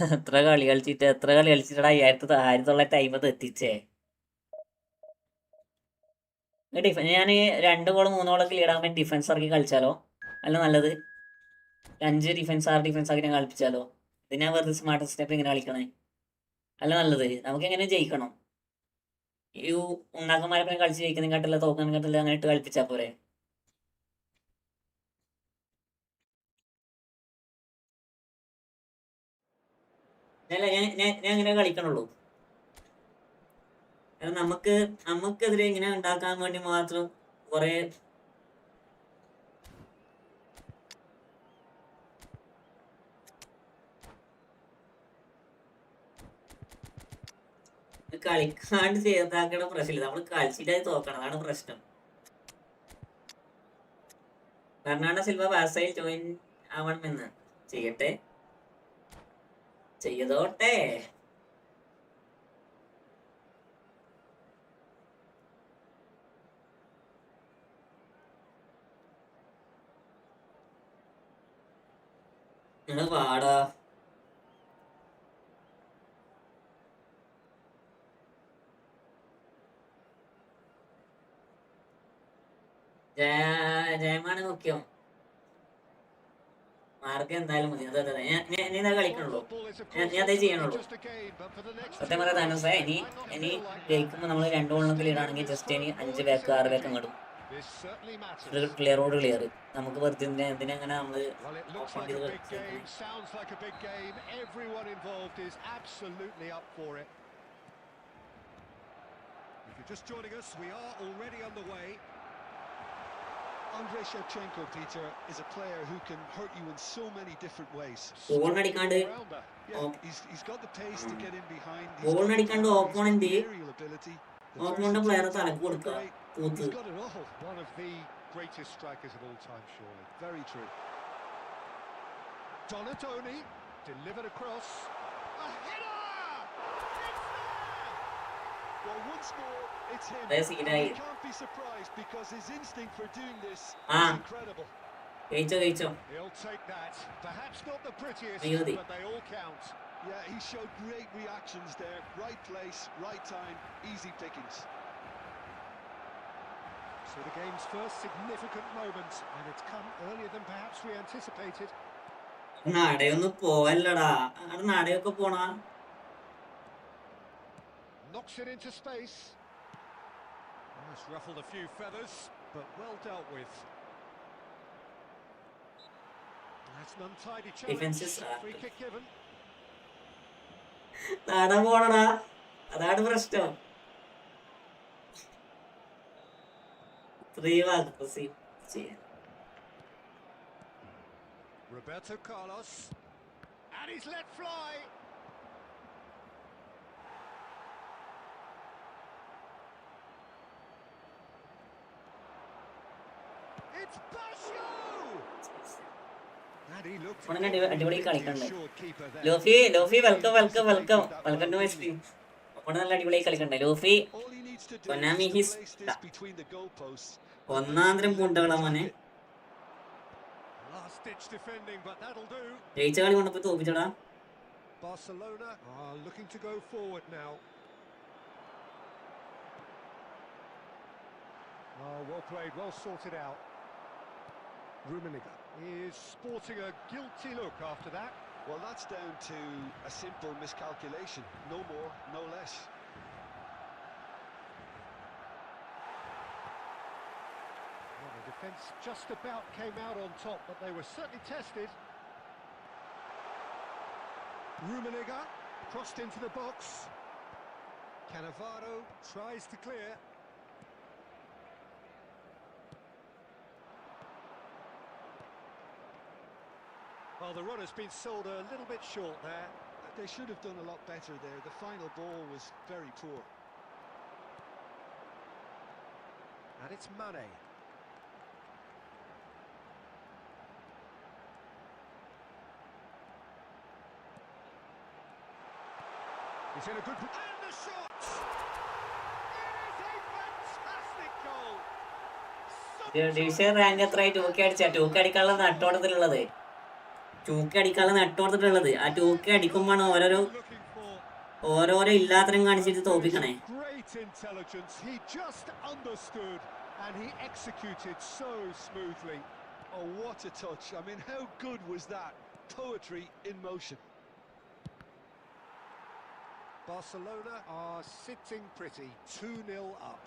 എത്ര കളി കളിച്ചിട്ടാ 1950 എത്തിച്ചേ. ഞാൻ 2 ഗോൾ 3 ഗോളൊക്കെ ലീഡാൻ വേണ്ടി ഡിഫൻസ് ഇറക്കി കളിച്ചാലോ? അല്ല നല്ലത് 5 ഡിഫൻസ് 6 ഡിഫൻസ് ആക്കി കളിപ്പിച്ചാലോ? ഇത് ഞാൻ വെറുതെ സ്മാർട്ട് സ്റ്റെപ്പ് ഇങ്ങനെ കളിക്കണേ അല്ല നല്ലത്. നമുക്ക് എങ്ങനെ ജയിക്കണം? ഈ ഉണ്ടാക്കന്മാരൊക്കെ കളിച്ച് ജയിക്കുന്നതിനെക്കാട്ടില്ല തോക്കുന്നതിനെക്കാട്ടില്ല അങ്ങനെ ഇട്ട് കളിപ്പിച്ചാൽ പോരെ? അല്ല ഞാൻ ഇങ്ങനെ കളിക്കണുള്ളൂ. നമുക്കെതിരെ ഇങ്ങനെ ഉണ്ടാക്കാൻ വേണ്ടി മാത്രം കുറെ കളിക്കാണ്ട് ചെയ്താക്കണ പ്രശ്നമില്ല. നമ്മൾ കളിച്ചിട്ടായി തോക്കണം, അതാണ് പ്രശ്നം. ബെർണാഡോ സിൽവ ബാസയിൽ ജോയിൻ ആവണമെന്ന് ചെയ്യതോട്ടെ. നിങ്ങൾ പാടാ. ജയമാണ് മുഖ്യം. മാർക്ക് എന്തായാലും മതി. അതെ നീ ഇതാ കളിക്കണുള്ളൂ. ഞാൻ അതേ ചെയ്യണുള്ളൂ. സത്യം പറയാം താനസേ, ഇനി ജയിക്കുമ്പോൾ നമ്മൾ 2 ഗോളിനൊക്കെ ലീഡാണെങ്കിൽ ജസ്റ്റ് ഇനി 5 ബാക്ക് 6 ബാക്ക് അങ്ങോട്ടും ക്ലിയറോട് ക്ലിയർ. നമുക്ക് വെറുതെ എന്തിനങ്ങനെ നമ്മള് Andrei Shevchenko, Peter, is a player who can hurt you in so many different ways. He's got the pace to get in behind. He's got the aerial ability. He's got it all. One of the greatest strikers of all time, surely. Very true. Donatoni delivered across. A header! Well, once more, it's him. You can't be surprised because his instinct for doing this is incredible. He'll take that. Perhaps not the prettiest, but they all count. Yeah, he showed great reactions there. Right place, right time, easy pickings. So the game's first significant moment, and it's come earlier than perhaps we anticipated. Knocks it into space. Almost ruffled a few feathers, but well dealt with. That's an untidy challenge. Free kick given. അതാണ് പ്രശ്നം. 3 Roberto Carlos, and he's let fly. It's Basho! And he looked അടിപൊളി കളിക്കണ്ടേ. Lofi welcome to my stream. നല്ല അടിപൊളി കളിക്കണ്ടേ lo-fi. Konami his ഒന്നാന്തരം പൂണ്ടകളാ മോനെ. ജയിച്ച കളി കൊണ്ടപ്പോ തോപ്പിച്ചടാ. Barcelona are looking to go forward now. Oh, well played, well sorted out. Rummenigge is sporting a guilty look after that. Well, that's down to a simple miscalculation. No more, no less. Well, the defence just about came out on top, but they were certainly tested. Rummenigge crossed into the box. Cannavaro tries to clear. Well, the run has been sold a little bit short there. They should have done a lot better there. The final ball was very poor. And it's Mane. He's in a good... And the shot! It is a fantastic goal! Division rank എത്രയായി? 2K അടിച്ചാ? 2K അടിക്കാനുള്ള നട്ടോടത്തിലുള്ളത് ടൂക്കി അടിക്കാനുള്ള നെട്ട് കൊടുത്തിട്ടുള്ളത്. ആ ടൂക്കി അടിക്കുമ്പോഴാണ് looking for. ഓരോരോ ഇല്ലാത്തരം കാണിച്ചിട്ട് Finish തോപ്പിക്കണേ. of great intelligence. He just understood and he executed so smoothly. Oh, what a touch. I mean, how good was that? Poetry in motion. Barcelona are sitting pretty, 2-0 up.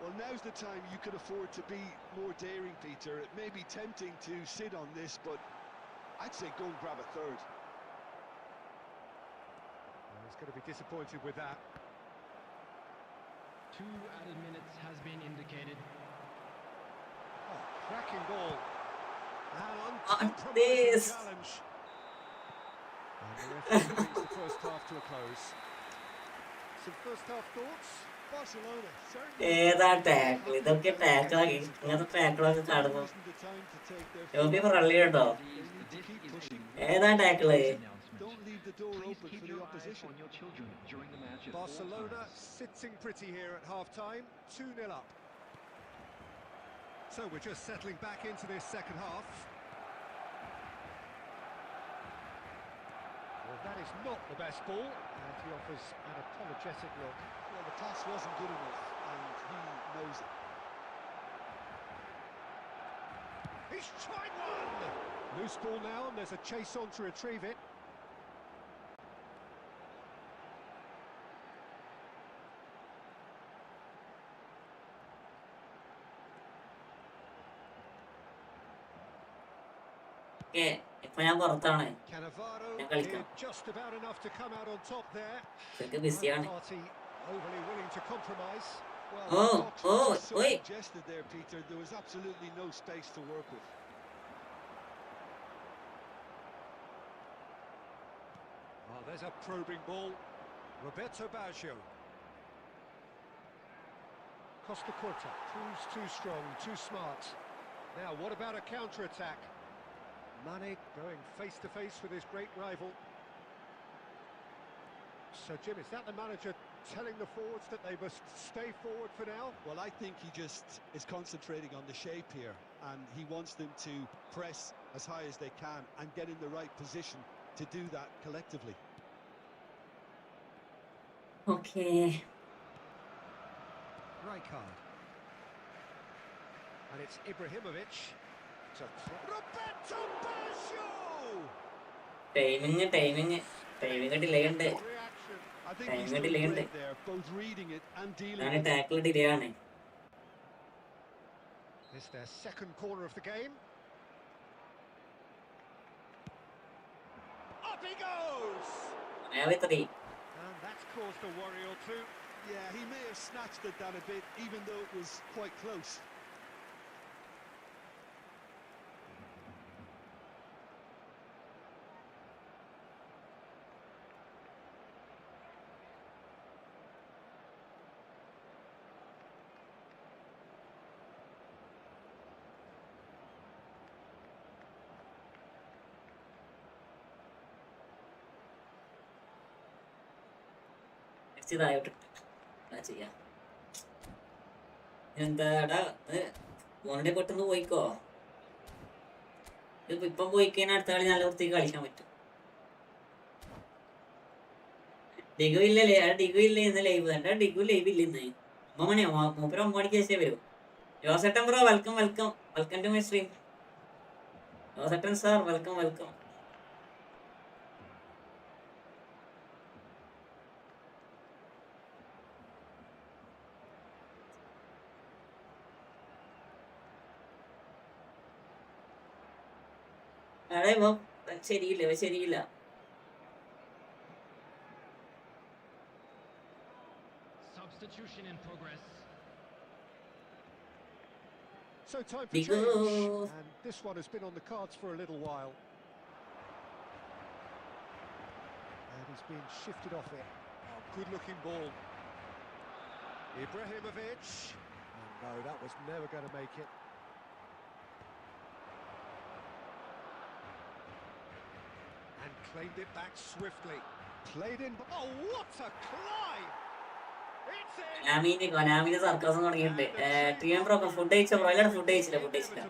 Well, now's the time you can afford to be more daring, Peter. It may be tempting to sit on this, but I'd say go and grab a third. He's going to be disappointed with that. 2 added minutes has been indicated. Oh, cracking ball. An this. uncompromising challenge. And the referee brings the first half to a close. Some first half thoughts? Barcelona certainly. ഏതാ tackle? ഇതൊക്കെ ടാക്കിളാക്കി. ഇങ്ങനത്തെ ടാക്കിളൊക്കെ കാണുമ്പോ Isn't the time to take their യോബി foot. റള്ളി കേട്ടോ. They need to keep pushing. ഏതാ ടാക്കിള്? Don't leave the door open for the opposition. Barcelona sitting pretty here at half-time, 2-0 up. So we're just settling back into this second half. Well, that is not the best ball, and he offers an apologetic look. Well, the pass wasn't good enough, and he knows it. He's tried one! Loose ball now, and there's a chase on to retrieve it. ഇപ്പൊ ഞാൻ പുറത്താണ്. Cannavaro ഞാൻ കളിക്കാം. did just about enough to come out on top there. ഇതൊക്കെ ബിസിയാണ്. Neither party overly willing to compromise. Well, Oh, the box was just so oi. congested there, Peter. There was absolutely no space to work with. Oh, there's a probing ball. Roberto Baggio. Costa Curta proves too strong, too smart. Now, what about a counter-attack? Mane going face-to-face with his great rival. So, Jim, is that the manager telling the forwards that they must stay forward for now? Well, I think he just is concentrating on the shape here, and he wants them to press as high as they can and get in the right position to do that collectively. Okay. Rijkaard. And it's Ibrahimovic. To Roberto Baggio! Timing delay ഉണ്ട്. Reaction. I think Time he's done delayed. great there, both reading it and dealing ഞാൻ with it. Tackle delay ആണ്. It's their second corner of the game. Up he goes! ഞാൻ 3. And that's caused a worry or two. Yeah, he may have snatched at that a bit, even though it was quite close. ഇതായിട്ട് ചെയ്യാം. എന്താടാ മോനെ പെട്ടെന്ന് പോയിക്കോ. ഇപ്പം പോയി കഴിഞ്ഞാൽ അടുത്ത കളി നല്ല വൃത്തിക്ക് കളിക്കാൻ പറ്റും. ഡിഗു ഇല്ലല്ലേ? ഡിഗു ഇല്ല ഇന്ന് ലൈവ്. എന്താ ഡിഗു ലൈവ് ഇല്ല ഇന്ന്? 9 മണിയോ? മൂപ്പര് 9 മണിക്ക് ശേഷം വരും. ജോസേട്ടൻ bro welcome to my stream. ജോസേട്ടൻ സാർ വെൽക്കം. ശരിയില്ല. Substitution in progress. So time for change. And this one has been on the cards for a little while. And he's been shifted off it. Oh, good-looking ball. Ibrahimovic. And no, that was never going to make it. And claimed it back swiftly. Played in. Oh, what a climb! It's in. കൊനാമിന് sarcasm തുടങ്ങിയിട്ടുണ്ട്. T M bro food കഴിച്ചോ? Bro? Food കഴിച്ചില്ല.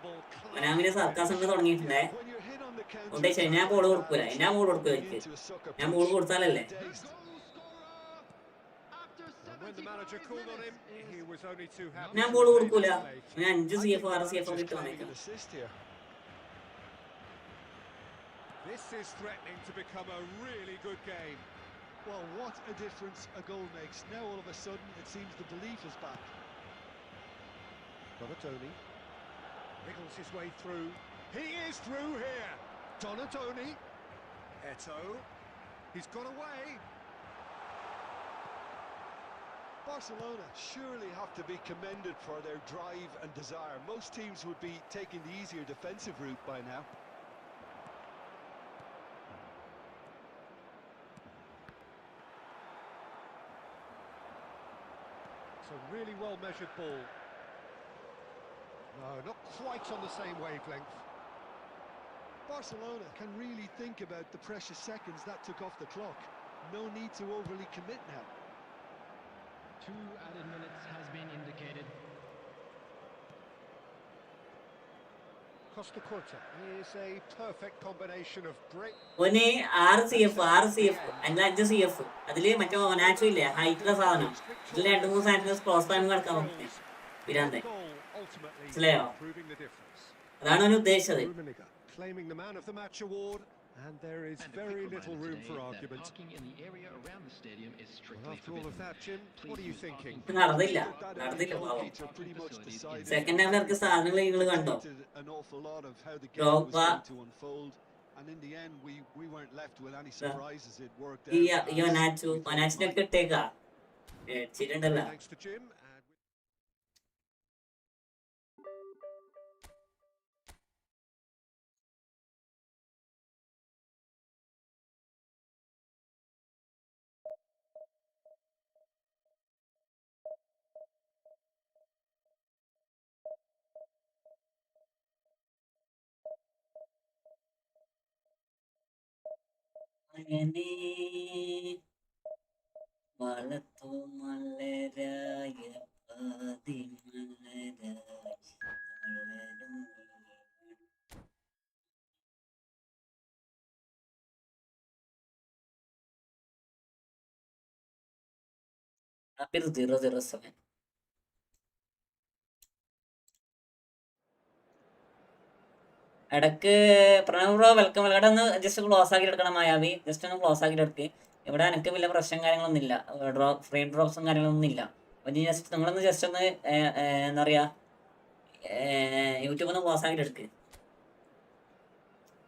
കൊനാമിന് sarcasm തുടങ്ങിയിട്ടുണ്ടേ. When you're hit on the the counter. Onde chena ball kodukula. Enna ball kodukula ikku. ഞാൻ ball കൊടുത്താലല്ലേ? When the manager called on him, he was only too happy. ഞാൻ ball കൊടുക്കൂല. ഞാൻ 5 CF 6 CF കിട്ടി വന്നേക്കാം. This is threatening to become a really good game. Well, what a difference a goal makes. Now all of a sudden it seems the belief is back. Donatoni wriggles his way through. He is through here. Donatoni. Eto. He's got away. Barcelona surely have to be commended for their drive and desire. Most teams would be taking the easier defensive route by now. It's a really well-measured ball. No, not quite on the same wavelength. Barcelona can really think about the precious seconds that took off the clock. No need to overly commit now. 2 added minutes has been indicated. Costa Curta is a perfect combination of break. ഓനെ 6 CF അല്ല 5 CF അതില് മറ്റേ ഒനാച്ചോ ഇല്ലേ ഹൈറ്റുള്ള സാധനം ഇതിൽ 2-3 സാധനങ്ങൾ cross time കിടക്കാൻ പറ്റും പിരാന്തെ മനസ്സിലായോ? അതാണ് അവന് ഉദ്ദേശിച്ചത്. Claiming the man of the match award, and there is very little room for argument. Parking in the area around the stadium is Well, strictly after all of that, Jim, what are you thinking? നടന്നില്ല പാവം. Second ഹാഫിൽ ഇറക്കിയ സാധനങ്ങൾ നിങ്ങൾ കണ്ടോ? An awful lot of how the game Drogba. was going to unfold, and in the end we weren't left with any surprises. It worked ഈ out. ഒനാച്ചിനൊക്കെ ഇട്ടേക്കാ ചിരിണ്ടല്ലോ. Thanks to Jim. അങ്ങനെ വളർത്തു മലരായ പാതിമലരായി വളരും Rapid 007. ഇടക്ക് പ്രണവ് ബ്രോ വെൽക്കം വെൽക്കം ഒന്ന് just close ആക്കി എടുക്കണം മായാവി. Just ഒന്ന് close ആക്കി എടുക്ക്. ഇവിടെ എനിക്ക് വലിയ പ്രശ്നം കാര്യങ്ങളൊന്നും ഇല്ല. ഫ്രീ ഡ്രോപ്സും കാര്യങ്ങളൊന്നും ഇല്ല. അപ്പം ജസ്റ്റ് നിങ്ങളൊന്ന് ജസ്റ്റ് ഒന്ന് എന്താ പറയുക യൂട്യൂബ് ഒന്ന് ക്ലോസ് ആക്കിയിട്ട് എടുക്ക്.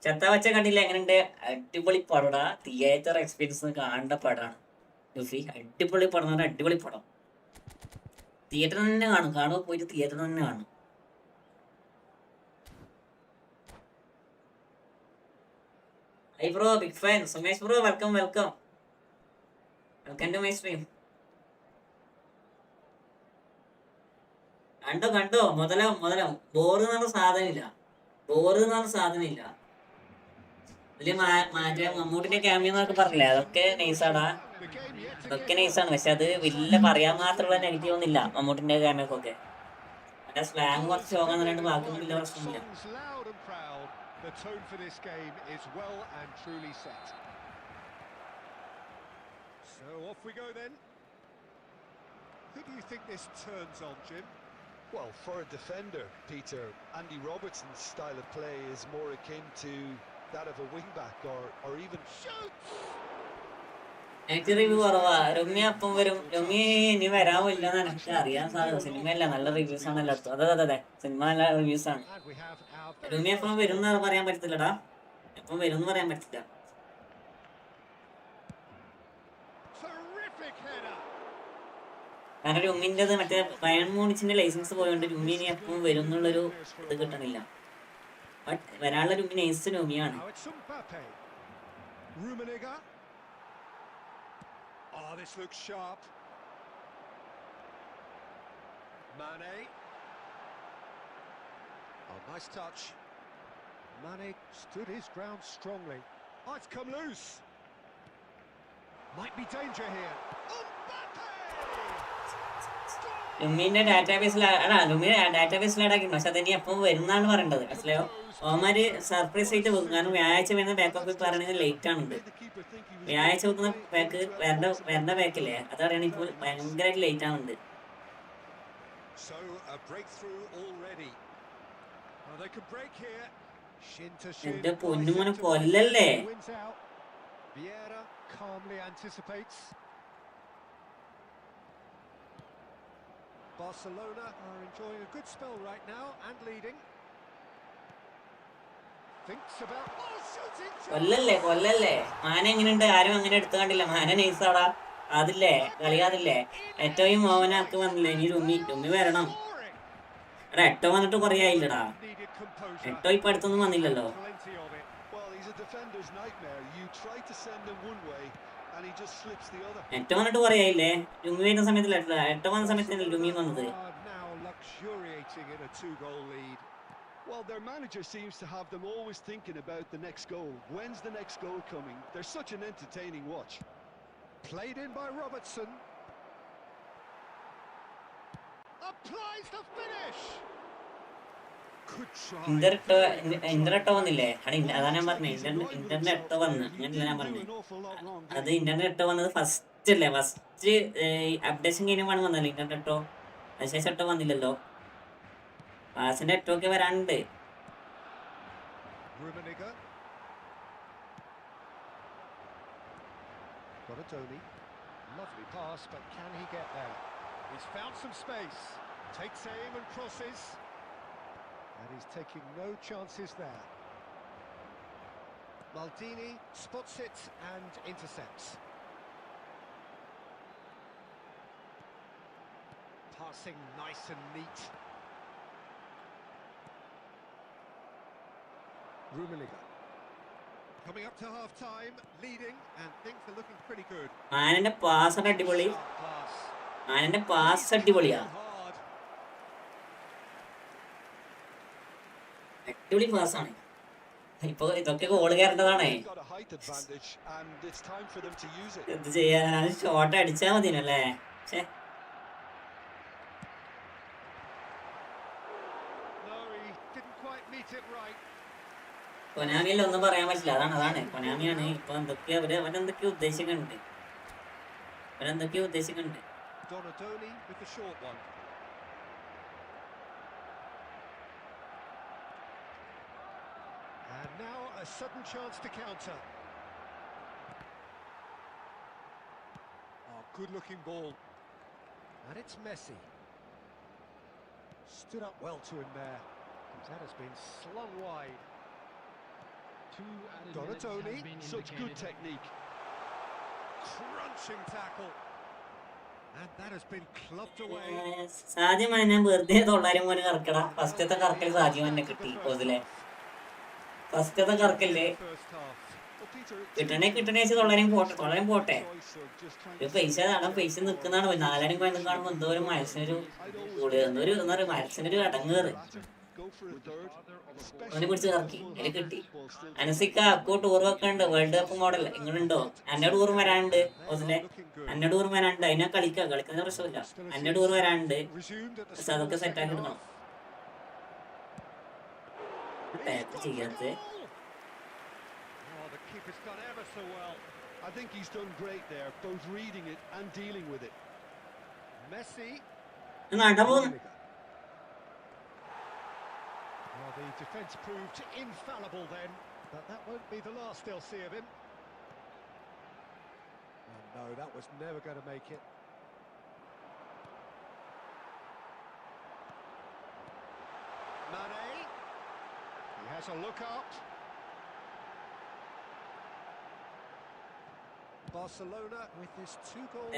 ചെത്ത വച്ച കണ്ടില്ല എങ്ങനെയുണ്ട്? അടിപൊളി പടടാ. തിയേറ്റർ എക്സ്പീരിയൻസ് കാണേണ്ട പടമാണ് ലുഫി. അടിപൊളി പടം എന്ന് പറഞ്ഞാൽ അടിപൊളി പടം. തിയേറ്ററിൽ തന്നെ കാണും. കാണുമ്പോൾ പോയിട്ട് തിയേറ്ററിൽ തന്നെ കാണും. Hi bro, big fan. Sumesh bro, welcome. Welcome to my stream. കണ്ടോ മുതലാവും. ബോറ് എന്ന് പറഞ്ഞ സാധനം ഇല്ല. ഇതില് മറ്റേ മമ്മൂട്ടിന്റെ ക്യാമിയോ എന്നൊക്കെ പറഞ്ഞില്ലേ, അതൊക്കെ നൈസാടാ. അതൊക്കെ നൈസാണ്. പക്ഷെ അത് വലിയ പറയാൻ മാത്രമുള്ള നെഗറ്റീവ് ഒന്നുമില്ല മമ്മൂട്ടിന്റെ ക്യാമിയോക്കൊക്കെ. മറ്റേ സ്ലാങ് കുറച്ച് ചോങ്ങാന്നല്ലാണ്ട് ബാക്കിയൊന്നും വലിയ പ്രശ്നമില്ല. The tone for this game is well and truly set. So off we go then. Who do you think this turns on, Jim? Well, for a defender, Peter, Andy Robertson's style of play is more akin to that of a wing-back or even... Shoots! എനിക്ക് review കുറവാ. രമ്യ അപ്പം വരും. രമ്യ ഇനി വരാമോ ഇല്ലെന്ന് എനിക്ക് അറിയാൻ സാധ്യത. സിനിമയല്ല, നല്ല റിവ്യൂസ് ആണ് എല്ലായിടത്തും. അതെ സിനിമ നല്ല റിവ്യൂസ് ആണ്. രമ്യ എപ്പം വരും എന്ന് പറയാൻ പറ്റത്തില്ലടാ. എപ്പം വരും എന്ന് പറയാൻ പറ്റില്ല. കാരണം രുമ്മിൻ്റെത് മറ്റേ ബയൺ മൂണിച്ചിന്റെ ലൈസൻസ് പോയതുകൊണ്ട് രുമ്മി ഇനി എപ്പം വരും എന്നുള്ളൊരു ഇത് കിട്ടണില്ല. ബട്ട് വരാനുള്ള രുമ്മി nice രുമിയാണ്. Oh, this looks sharp. Mane. Oh, nice touch. Mane stood his ground strongly. Oh, it's come loose. Might be danger here. Mbappe! Goal! ലുമിന്റെ ഡാറ്റാബേസിൽ ലുമി ഡാറ്റാബേസിൽ ആഡാക്കിയിരുന്നു. പക്ഷെ അതിനി എപ്പം വരുന്നാണ് പറയേണ്ടത്. മനസ്സിലായോ? ഓമാര് സർപ്രൈസ് ആയിട്ട് വെക്കും. കാരണം വ്യാഴാഴ്ച വരുന്ന ബാക്കപ്പ് പറയുന്നത് ലേറ്റ് ആണുണ്ട്. വ്യാഴാഴ്ച വെക്കുന്ന ബാക്ക് വരേണ്ട ബാക്കില്ലേ, അത് പറയുകയാണെങ്കിൽ ഇപ്പോൾ ഭയങ്കരമായിട്ട് ലേറ്റ് ആവുന്നുണ്ട്. So a breakthrough already. Well, they could break here. Shin to shin. എന്റെ പൊന്നു മോനെ bicep to കൊല്ലല്ലേ. bicep, wins out. Vieira calmly anticipates. Barcelona are enjoying a good spell right now and leading. Thinks about shooting. കൊല്ലല്ലേ. മാന എങ്ങനെയുണ്ട്? ആരും അങ്ങനെ എടുത്തു കണ്ടില്ല. മാന നൈസാടാ. അതില്ലേ കളിയാതില്ലേ. ഏറ്റവും മോഹനാക്ക് വന്നില്ലേ. ഇനി ലുമി വരണം. എടാ എട്ടോ വന്നിട്ട് കുറേ ആയില്ലടാ. എട്ടോ ഇപ്പൊ അടുത്തൊന്നും വന്നില്ലല്ലോ. എട്ടോ വന്നിട്ട് കുറേ ആയില്ലേ. ലുമി വരുന്ന സമയത്തല്ല, എട്ടോ വന്ന സമയത്തല്ലേ ലുമി വന്നത്. Well, their manager seems to have them always thinking about the next goal. When's the next goal coming? They're such an entertaining watch. Played in by Robertson. Applies the finish. Good try. ഇന്റർനെട്ടോ വന്നില്ലേ. അതാണ് ഞാൻ പറഞ്ഞത്. ഇന്റർനെട്ടോ വന്ന് അങ്ങനല്ല ഞാൻ പറഞ്ഞത്. അത് ഇന്റർനെട്ടോ വന്നത് ഫസ്റ്റ് അല്ലേ. ഫസ്റ്റ് അപ്ഡേഷൻ കഴിഞ്ഞാണ് വന്നല്ലോ ഇന്റർനെട്ടോ. അതിനുശേഷം എട്ടോ വന്നില്ലല്ലോ. പാസിന്റെ എട്ടൊക്കെ വരാനുണ്ട്. Rummenigge. Got a Tony. Lovely pass, but can he get there? He's found some space. Takes aim and crosses. And he's taking no chances there. Maldini spots it and intercepts. Passing nice and neat. Rummenigge. Coming up to half time, leading, and things are looking pretty good. ആനന്റെ pass അടിപൊളി. ആനന്റെ pass അടിപൊളിയാ. അടിപൊളി പാസ്സാണ്. ഇപ്പൊ ഇതൊക്കെ goal കയറേണ്ടതാണേ. എന്ത് ചെയ്യാനാണ്? Shot അടിച്ചാ മതിനല്ലേ. കൊനാമിയിൽ ഒന്നും പറയാൻ പറ്റില്ല. അതാണ് കൊനാമിയാണ്. ഇപ്പൊ എന്തൊക്കെയോ അവനെന്തൊക്കെയോ ഉദ്ദേശിക്കുന്നുണ്ട്. Donadoni with the short one. And now a sudden chance to counter. Oh, good-looking ball. And it's Messi. Stood up well to him there. That has been slung wide. Donadoni, such good technique. Crunching tackle. And that has been clubbed away. സാധ്യമായി ഞാൻ വെറുതെ 900 പോലെ കറക്കടാ. ഫസ്റ്റത്തെ കറക്കൽ സാധ്യം തന്നെ കിട്ടി. കോസിലെ ഫസ്റ്റത്തെ കറക്കല്ലേ കിട്ടണേ 900 പോട്ടെ. ഒരു പൈസ നിൽക്കുന്നതാണ്. 4 പോയി കാണുമ്പോൾ എന്തോ ഒരു മനസ്സിനൊരു എന്താ പറയുക, മനസ്സിനൊരു അടങ്ങേറ്. അവനെ പിടിച്ച് കറക്കി. അതിൽ കിട്ടി. അനസിക്ക അക്കോ ടൂർ വെക്കണ്ട്. വേൾഡ് കപ്പ് മോഡൽ ഇങ്ങനുണ്ടോ? അന്റെ ടൂറും വരാനുണ്ട്. കോസിലെ അന്റെ ടൂറും വരാനുണ്ട്. അതിനെ കളിക്കുന്ന പ്രശ്നമില്ല. അന്റെ ടൂർ വരാനുണ്ട്. പക്ഷെ അതൊക്കെ സെറ്റാക്കി എടുക്കണം. ചെയ്യാത്ത I think he's done great there, both reading it and dealing with it. Messi. നടവും. Well, the defence proved infallible then, but that won't be the last they'll see of him. Oh, no, that was never going to make it. Mane. He has a look up. Barcelona with this 2-goal.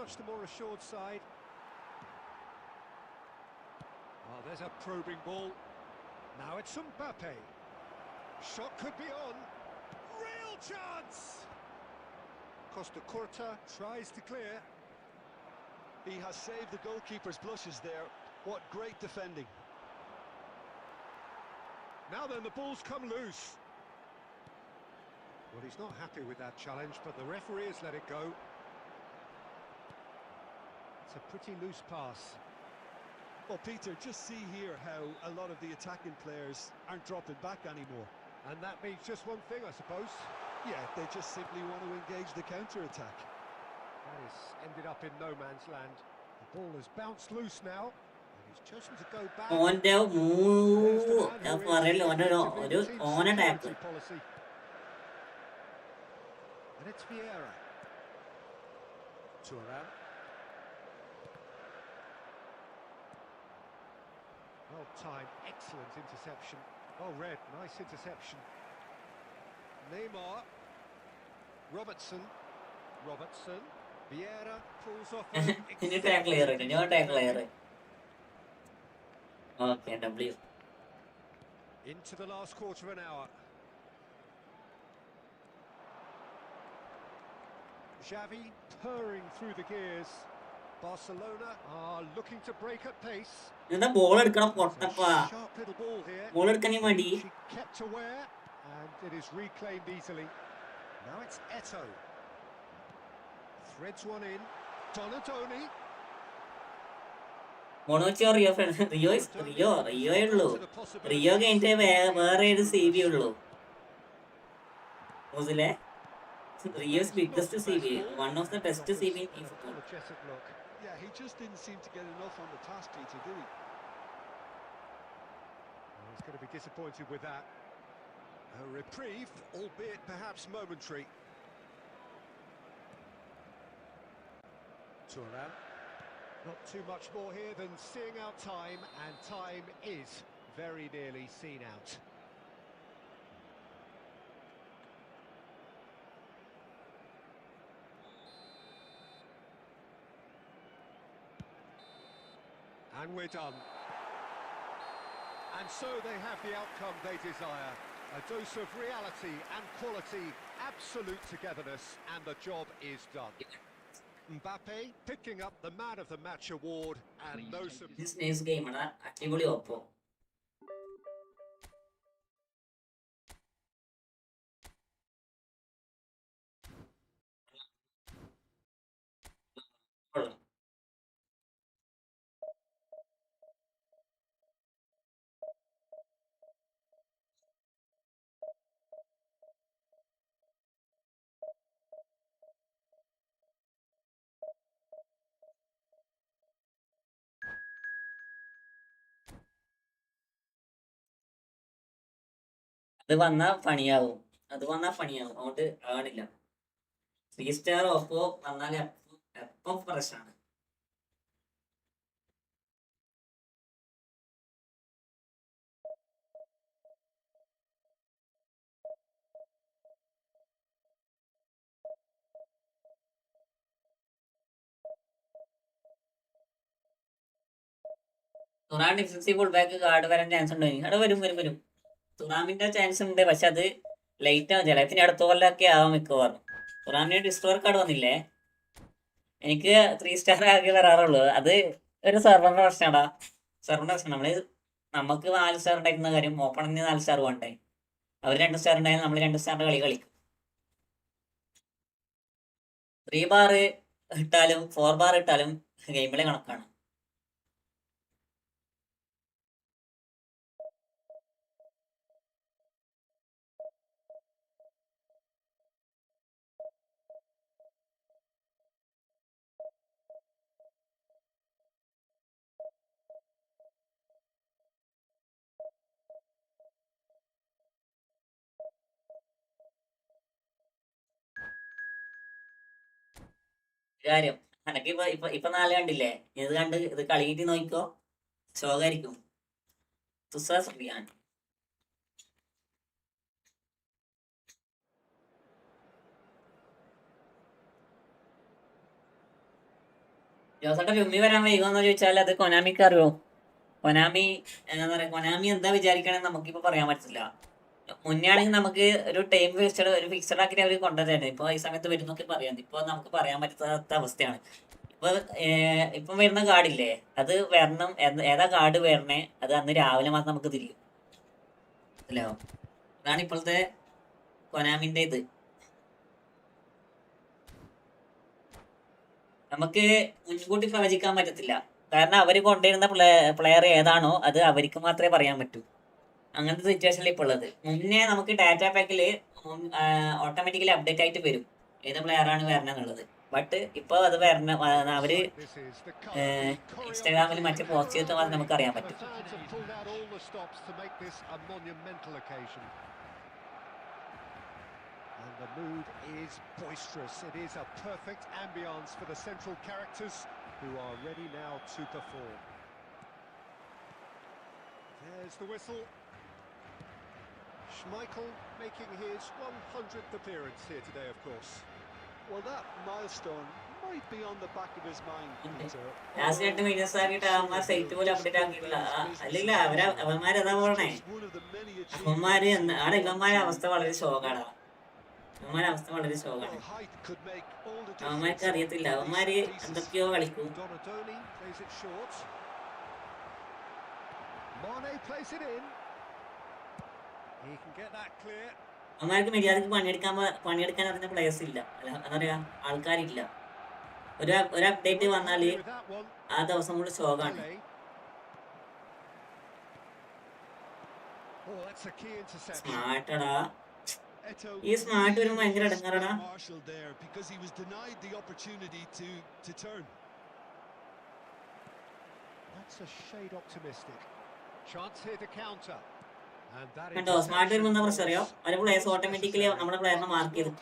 Much the more assured side. Oh, there's a probing ball. Now it's Mbappe. Shot could be on. Real chance. Costa Curta tries to clear. He has saved the goalkeeper's blushes there. What great defending. Now then, the ball's come loose. Well, he's not happy with that challenge, but the referee has let it go. It's a pretty loose pass. Well, Peter, just see here how a lot of the attacking players aren't dropping back anymore. And that means just one thing, I suppose. Yeah, they just simply want to engage the counter-attack. That has ended up in no man's land. The ball has bounced loose now, and he's chosen to go back. ഓന്റെ ഞാൻ പറയല്ലോ ഒരു ഓന talk. Policy. And it's Vieira. Turan. Well timed, excellent interception. Well read, nice interception. Neymar. Robertson. Vieira pulls off. ഇനി tackle ചെയ്യാറുണ്ട്, ഞാൻ tackle ചെയ്യാറ്. Okay, W. Into the last quarter of an hour. Xavi purring through the gears. Barcelona are looking to break at pace. എന്താ ball എടുക്കണം പൊട്ടപ്പാ. Sharp little ball here. Ball എടുക്കാൻ മടി. She kept aware, and it is reclaimed easily. Now it's Eto. Threads one in. Donatoni. മോണോച്ചോ Rio ഉള്ളൂ. Rio കഴിഞ്ഞിട്ട് വേറെ ഏത് C B ഉള്ളൂ. മുസിലെ Rio's biggest CV, one of the best CV in Efootball. Yeah, he just didn't seem to get enough on the task, Peter, did he? Well, he's going to be disappointed with that. A reprieve, albeit perhaps momentary. Turan. Not too much more here than seeing out time, and time is very nearly seen out. And we're done. And so they have the outcome they desire. A dose of reality and quality, absolute togetherness, and the job is done. Mbappe picking up the Man of the Match award, and no surprise. This next game ആണ് അടിപൊളി Oppo. അത് വന്നാൽ പണിയാവും, അതുകൊണ്ട് ആണില്ല. 3 star Oppo വന്നാൽ എപ്പം പ്രശ്നമാണ്. Turan defensive full back card വരാൻ ചാൻസ് ഉണ്ടോ? അവിടെ വരും. തുറാമിന്റെ ചാൻസ് ഉണ്ട്, പക്ഷെ അത് ലൈറ്റ് ആവും. ചിലപ്പോൾ അടുത്ത കൊല്ലമൊക്കെ ആവാം മിക്കവാറും. തുറാമിന് ഡിസ്റ്റോർ കാർഡ് വന്നില്ലേ, എനിക്ക് 3 സ്റ്റാർ ആകെ വരാറുള്ളൂ. അത് ഒരു സെർവറിന്റെ പ്രശ്നമാടാ. നമുക്ക് 4 സ്റ്റാർ ഉണ്ടായിരുന്ന കാര്യം ഓപ്പണിന് 4 സ്റ്റാർ വേണ്ടേ. അവർ 2 സ്റ്റാർ ഉണ്ടായാലും നമ്മൾ 2 സ്റ്റാറിന്റെ കളി കളിക്കും. 3 ബാർ ഇട്ടാലും 4 ബാർ ഇട്ടാലും ഗെയിമിലെ കണക്കാണ്. കാര്യം അനക്ക് ഇപ്പൊ 4 കണ്ടില്ലേ, ഇത് കണ്ട് ഇത് കളിയിട്ട് നോക്കിക്കോ, ശോകായിരിക്കും. തുസാൻ ജോസന്റെ ലുമ്മി വരാൻ വൈകുമെന്ന് ചോദിച്ചാൽ അത് കൊനാമിക്ക് അറിയോ. കൊനാമി എന്താ പറയാ, കൊനാമി എന്താ വിചാരിക്കണെന്ന് നമുക്കിപ്പോ പറയാൻ പറ്റില്ല. മുന്നേ ആണെങ്കിൽ നമുക്ക് ഒരു ടൈം ഫിക്സഡ് ആക്കിയിട്ട് അവർ കൊണ്ടുവരായിരുന്നു. ഇപ്പൊ ഈ സമയത്ത് വരുന്നൊക്കെ പറയാം. ഇപ്പൊ നമുക്ക് പറയാൻ പറ്റാത്ത അവസ്ഥയാണ്. ഇപ്പം വരുന്ന കാർഡില്ലേ, അത് വരണം, ഏതാ കാർഡ് വരണേ അത് അന്ന് രാവിലെ മാത്രം നമുക്ക് തിരിയും. അല്ലോ, അതാണ് ഇപ്പോഴത്തെ കൊനാമിന്റെ ഇത്. നമുക്ക് മുൻകൂട്ടി പ്രവചിക്കാൻ പറ്റത്തില്ല. കാരണം അവർ കൊണ്ടുവരുന്ന പ്ലെയർ ഏതാണോ അത് അവർക്ക് മാത്രമേ പറയാൻ പറ്റൂ. അങ്ങനത്തെ സിറ്റുവേഷനിൽ ഇപ്പോൾ ഉള്ളത്. മുന്നേ നമുക്ക് ഡാറ്റ പാക്കിൽ ഓട്ടോമാറ്റിക്കലി അപ്ഡേറ്റ് ആയിട്ട് വരും ഏത് പ്ലെയറാണ് വരണമെന്നുള്ളത്. ബട്ട് ഇപ്പോൾ അത് അവർ ഇൻസ്റ്റാഗ്രാമിൽ മറ്റു പോസ്റ്റ് ചെയ്തിട്ട് മാത്രമേ നമുക്ക് അറിയാൻ പറ്റും. And the mood is boisterous. It is a perfect ambience for the central characters who are ready now to perform. There's the whistle. Schmeichel making his 100th appearance here today, of course. Well, that milestone might be on the back of his mind, Peter. Last 2 minutes ആക്കിയിട്ട് അവന്മാർ site പോലും update ആക്കിയിട്ടില്ല. അല്ലില്ല, അവന്മാരതാ പോണേ. അവന്മാര് ആടെ ഇവന്മാരെ അവസ്ഥ വളരെ ശോകാണ്. അവന്മാരെ അവസ്ഥ വളരെ ശോകാണ്. അവന്മാർക്ക് അറിയത്തില്ല, അവന്മാര് എന്തൊക്കെയോ കളിക്കും. അവന്മാർക്ക് മര്യാദക്ക് പണിയെടുക്കാൻ അറിയുന്ന പ്ലേയേഴ്സ് ഇല്ല, എന്താ പറയാ, ആൾക്കാരില്ല. ഒരു അപ്ഡേറ്റ് വന്നാല് ആ ദിവസം കൂടി ശോകാണ്. സ്മാർട്ടടാ, ഈ സ്മാർട്ട് വരുമ്പോ ഭയങ്കര ഇടങ്ങാറടാ. കണ്ടോ, സ്മാർട്ട് വരുമ്പോ എന്താ പ്രശ്നം അറിയോ? ഒരു പ്ലേയേഴ്സ് ഓട്ടോമാറ്റിക്കലി നമ്മുടെ പ്ലെയറിനെ മാർക്ക് ചെയ്തു.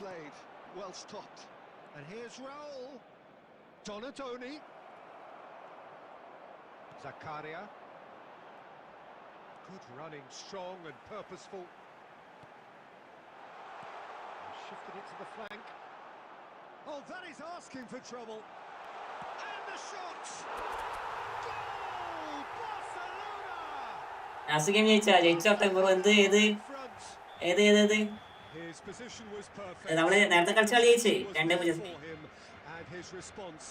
Donatoni, Zakaria, good running, strong and purposeful. Shifted it to the flank. Oh, that is asking for trouble. And the shot! Goal! Barcelona! Last game ജയിച്ചോട്ടെ bro. His position was perfect. നമ്മള് നേരത്തെ കളിച്ച കളി ജയിച്ചേ 2-0. And his response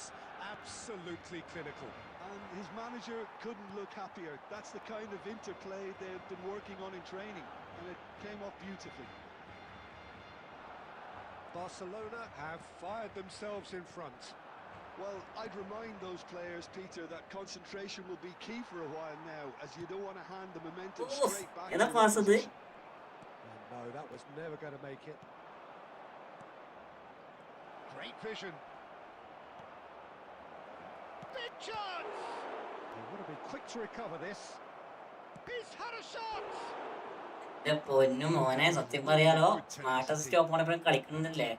absolutely clinical. And his manager couldn't look happier. That's the kind of interplay they've been working on in training, and it came off beautifully. Barcelona have fired themselves in front. Well, I'd remind those players, Peter, that concentration will be key for a while now, as you don't want to hand the momentum straight back. എന്താ pass അത്? No, that was never going to make it. Great vision. Big chance! He would have been quick to recover this. He's had a shot! പൊന്നു മോനെ, സത്യം പറയാലോ, smart stop എപ്പോഴും കളിക്കുന്നില്ലേ.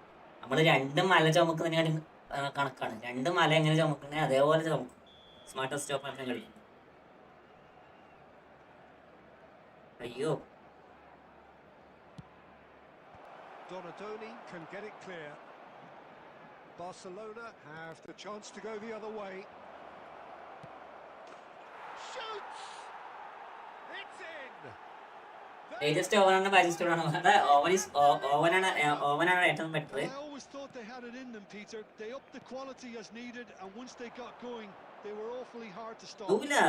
നമ്മള് 2 മല ചുമക്കുന്നതിന് കണക്കാണ്. 2 മല എങ്ങനെ ചുമക്കുന്നത് അതേപോലെ ചുമക്കും സ്മാർട്ട് സ്റ്റോപ്പ് എപ്പോഴും കളിക്കും. അയ്യോ, Donatoni can get it clear. Barcelona have the chance to go the other way. Shoots! It's in! Latest ഓവനാണ് ബാജിസ്റ്റോടാണ്. ഓവനാണ് ഏറ്റവും better. I always thought they had it in them, Peter. They upped the quality as needed, and once they got going, they were awfully hard to stop.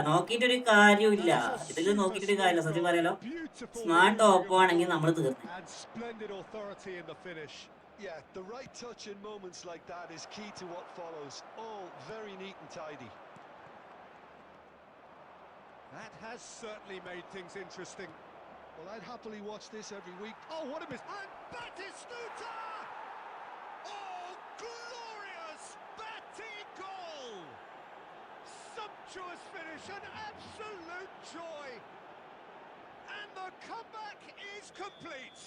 നോക്കിയിട്ടൊരു കാര്യമില്ല, ഇതില് നോക്കിയിട്ടൊരു കാര്യമില്ല. സത്യം പറയാലോ, smart Oppo ആണെങ്കിൽ നമ്മൾ തീർന്നു. And splendid authority in the finish. Yeah, the right touch in moments like that is key to what follows. All very neat and tidy. That has certainly made things interesting. Well, I'd happily watch this every week. Oh, what a miss! And Batistuta! Oh, glorious Batty goal! Sumptuous finish, an absolute joy! And the comeback is complete!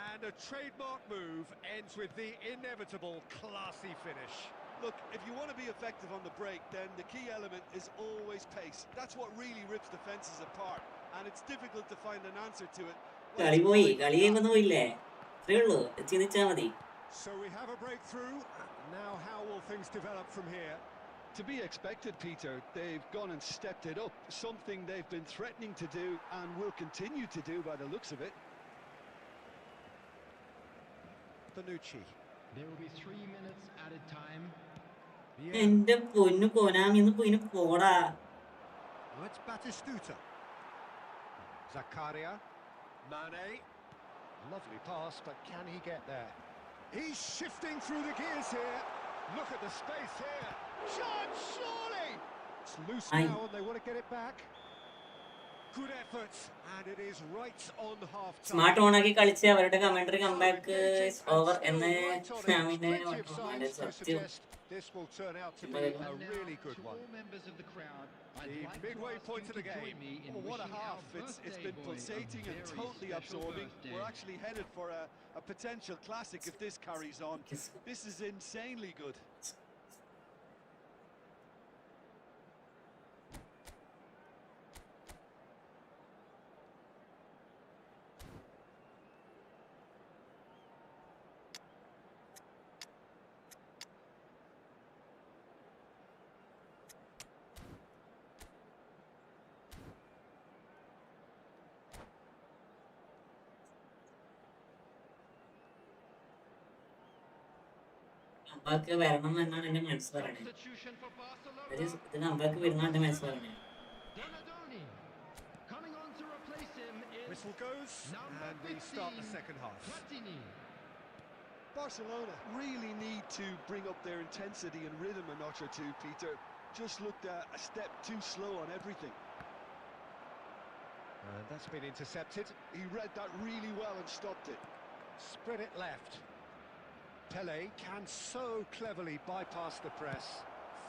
And a trademark move ends with the inevitable classy finish. Look, if you want to be effective on the break, then the key element is always pace. That's what really rips defenses apart, and it's difficult to find an answer to it. കളി പോയില്ലേ, അത്രേ ഉള്ളൂ, ചിന്തിച്ചാ മതി. So we have a breakthrough. Now how will things develop from here? To be expected, Peter. They've gone and stepped it up, something they've been threatening to do and will continue to do by the looks of it. Bonucci. There will be 3 minutes added time. എന്റെ പൊന്നു കോനാമി, ഒന്ന് പോയിന് പോടാ. Oh, it's Batistuta. Zakaria. Mane. Lovely pass, but can he get there? He's shifting through the gears here. Look at the space here. Chance, surely. It's loose Aye. now, and they want to get it back. Good effort, and it is right on half time. Smart ഓണാക്കി കളിച്ച് അവരുടെ commentary comeback over എന്ന് ഞാൻ പിന്നെ സത്യം This will turn out to be a really good one. The midway point of the game. Oh, what a half. It's been pulsating and totally absorbing. We're actually headed for a potential classic if this carries on. This is insanely good. അമ്പാക്ക് വരണം എന്നാണ് എന്റെ മനസ്സ് പറയണേ. ഇതിന് അമ്പാക്ക് വരുന്ന എന്റെ മനസ്സ് പറയണേ. Whistle goes, and we start the second half. Barcelona really need to bring up their intensity and rhythm a notch or two, Peter. Just looked a step too slow on everything. And that's been intercepted. He read that really well and stopped it. Spread it left. Pele can so cleverly bypass the press.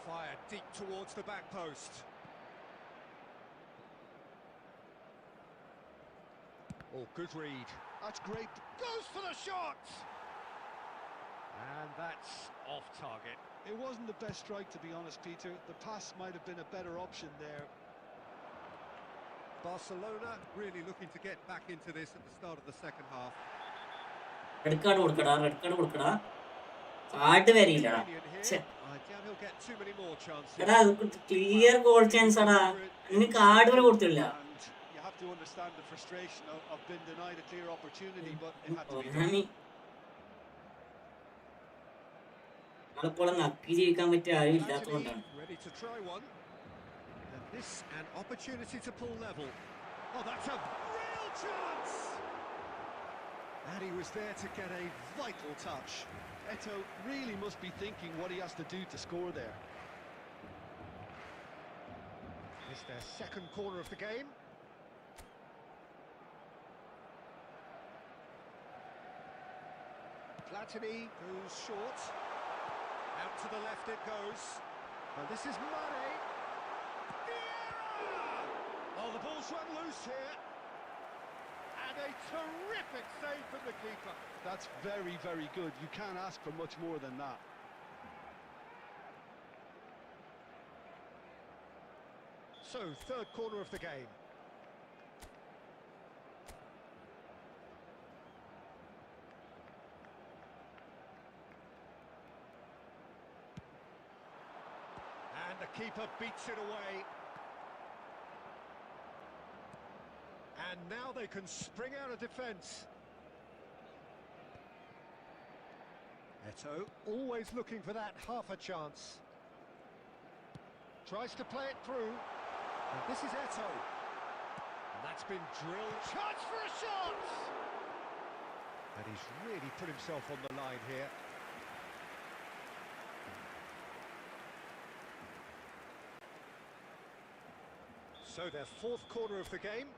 Fired deep towards the back post. Oh, good read. That's great. Goes for the shot! And that's off target. It wasn't the best strike, to be honest, Peter. The pass might have been a better option there. Barcelona really looking to get back into this at the start of the second half. Red card കൊടുക്കടാ, red card കൊടുക്കടാ. Card വരില്ലടാ. എടാ clear goal chance ആടാ, അതിന് card വരെ കൊടുത്തില്ല. നമ്മളിപ്പോൾ നക്കി ജീവിക്കാൻ പറ്റിയ ആരും ഇല്ലാത്തതുകൊണ്ടാണ്. This an opportunity to pull level. Oh, that's a real chance! And he was there to get a vital touch. Eto really must be thinking what he has to do to score there. It's their second corner of the game. Platini goes short. Out to the left it goes. And this is Mane. Oh, the ball's run loose here. And a terrific save from the keeper. That's very, very good. You can't ask for much more than that. So, third corner of the game. And the keeper beats it away. And now they can spring out of defence. Eto always looking for that half a chance. Tries to play it through. And this is Eto. And that's been drilled. Chance for a shot! And he's really put himself on the line here. So their fourth corner of the game.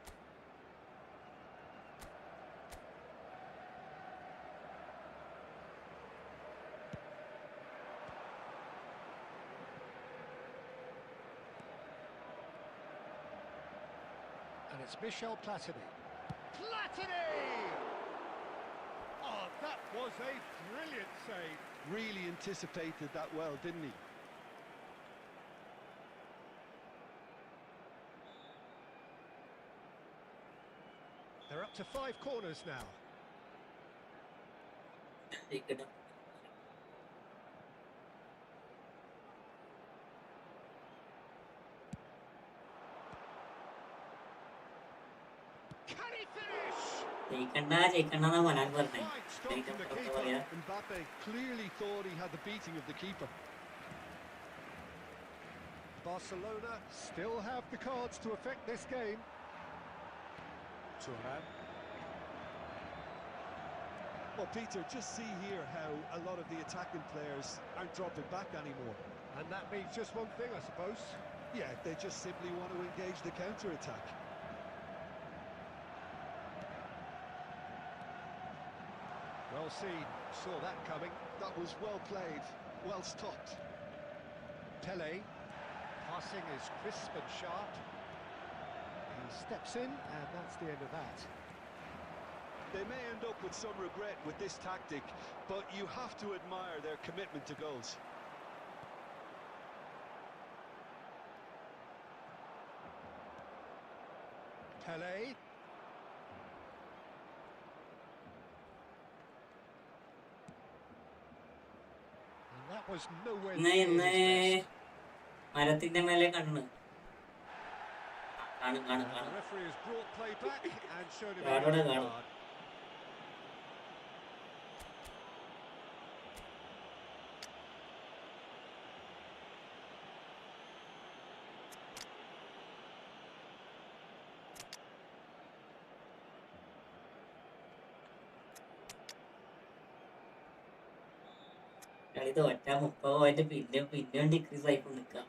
And it's Michel Platini. Platini! Oh, that was a brilliant save. Really anticipated that well, didn't he? They're up to 5 corners now. Can he finish? Mbappe clearly thought he had the beating of the keeper. Barcelona still have the cards to affect this game. Thuram. Well, Peter, just see here how a lot of the attacking players aren't dropping back anymore. And that means just one thing, I suppose. Yeah, they just simply want to engage the counter-attack. Well seen, saw that coming. That was well played, well stopped. Pele, passing is crisp and sharp. He steps in, and that's the end of that. They may end up with some regret with this tactic, but you have to admire their commitment to goals. Pele. And that was nowhere ഇന്ന് near ഇന്ന് his best. മരത്തിന്റെ മേലെ കണ്ണ് കാണും കാണും And the കാണും. referee has brought play back and shown him a കാണും, yellow കാണും. card. കളി തോറ്റാ 30 പോയിട്ട് പിന്നെയും ഡിക്രീസ് ആയിക്കൊണ്ട് നിൽക്കാം.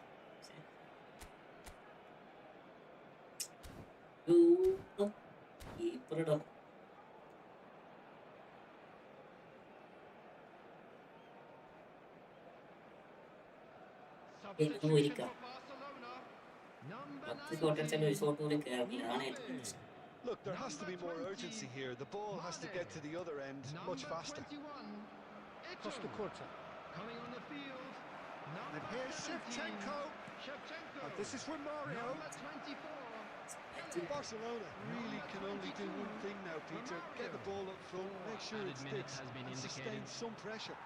കീപ്പറിടോ Substitution പോയിരിക്കാം. for Barcelona. Number 10 shot അടിച്ചാൽ ഒരു ഷോട്ട് കൂടി കയറില്ല. അതാണ് ഏറ്റവും പ്രശ്നം. Look, there has to be more urgency here. The ball has to get to the other end much Number faster. 21. Costa Curta. Coming on the field. And here's 17. Shevchenko. Shevchenko. And this is Romario. Number 24. Barcelona really can only do one thing now, Peter. Get the ball up front, make sure it Added minutes sticks, has been and sustain indicated. some pressure.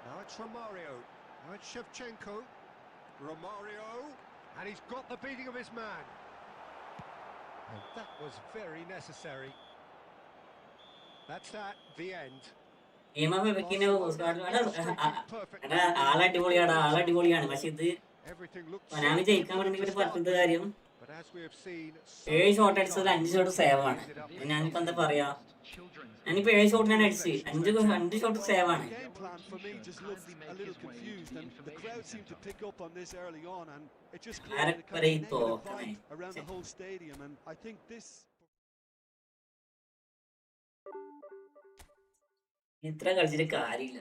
Now it's Romario. Now it's Shevchenko. Romario. And he's got the beating of his man. And that was very necessary. That's that, the end. ടീമൊക്കെ Perfect. ആളടിപൊളിയാണ്. പക്ഷെ ഇത് Everything looks ഒനാമി ജയിക്കാൻ വേണ്ടി ഇവര് പറഞ്ഞത് കാര്യം but as we have seen, 7 shot അടിച്ചതിൽ 5 shot സേവാണ്. ഞാനിപ്പോ എന്താ പറയാ, ഞാനിപ്പോ 7 ഷോട്ടിനാണ് അടിച്ച് 5 ഷോട്ട് സേവാണ്. The game plan for me just looked a little confused, and the crowd seemed to pick up on this early on, and it just created a kind of negative vibe around the whole stadium, and I think this... ഇത്ര കളിച്ചിട്ട് കാര്യമില്ല.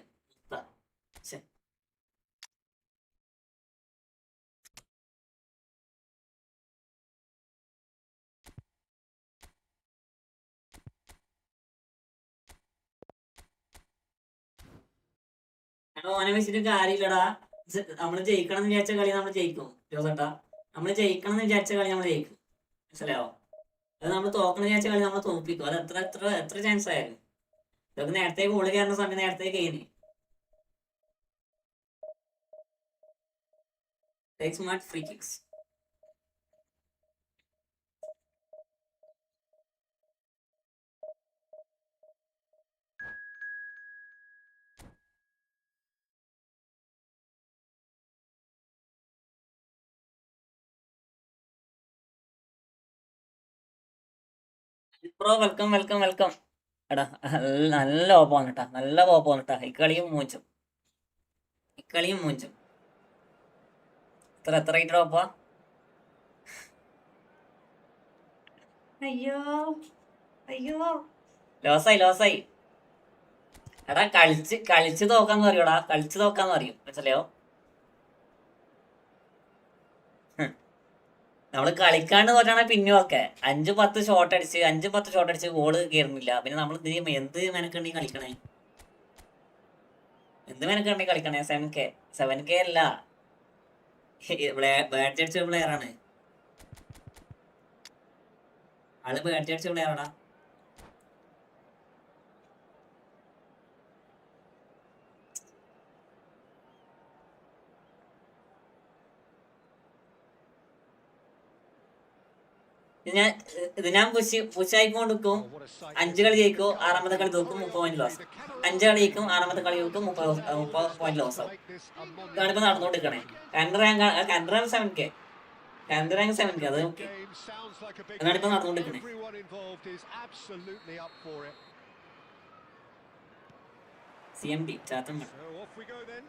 ഓനെ വെച്ചിട്ട് കാര്യമില്ലടാ. നമ്മള് ജയിക്കണം എന്ന് വിചാരിച്ച കളി നമ്മൾ ജയിക്കും ജോസേട്ടാ. നമ്മള് ജയിക്കണം എന്ന് വിചാരിച്ച കളി നമ്മൾ ജയിക്കും, മനസ്സിലാവോ? അത് നമ്മൾ തോക്കണം എന്ന് വിചാരിച്ച കളി നമ്മൾ തോൽപ്പിക്കും. അത് എത്ര ചാൻസ് ആയാലും. ഇതൊക്കെ നേരത്തെ ഗോള് കയറുന്ന സമയം നേരത്തെ കഴിഞ്ഞു. Take smart free kicks. Bro welcome welcome welcome. എടാ നല്ല പോപ്പാണ് കേട്ടാ, നല്ല പോപ്പാണ് കേട്ടാ. ഇക്കളിയും മൂഞ്ചും എത്ര റേറ്റ് പോപ്പാ. അയ്യോ ലോസായി. എടാ കളിച്ച് തോക്കാന്ന് പറയൂടാ, കളിച്ച് തോക്കാന്ന് പറയും, മനസ്സിലായോ? നമ്മള് കളിക്കാണ്ട് തോറ്റാണ് പിന്നെ ഓക്കെ. 5-10 ഷോട്ട് അടിച്ച് ഗോള് കയറുന്നില്ല. പിന്നെ നമ്മൾ എന്ത് മെനക്കണ്ടി കളിക്കണേ? 7K അല്ല, ബാറ്റ് അടിച്ച പ്ലെയർ ആണ് ആള്. ബാറ്റ് അടിച്ച പ്ലെയർ ആടാ. ഞാൻ പുഷായിക്കൊണ്ടിരിക്കും. 5 കളി ജയിക്കും, 6ാമത്തെ കളി തോക്കും, 30 പോയിന്റ് ലോസ്. 5 കളി ജയിക്കും, 6ാമത്തെ കളി തോക്കും, 30 പോയിന്റ് ലോസ് ആവും. ഇതാണിപ്പോ നടന്നുകൊണ്ടിരിക്കണേ. കണ്ടറാൻ 7K. കണ്ടറാങ്ക് 7K അത് The okay. game sounds like a big അതാണ് ഇപ്പൊ game. നടന്നുകൊണ്ടിരിക്കുന്നത്. Everyone involved is absolutely up for it. CMD Chathan വേണം. So off we go then.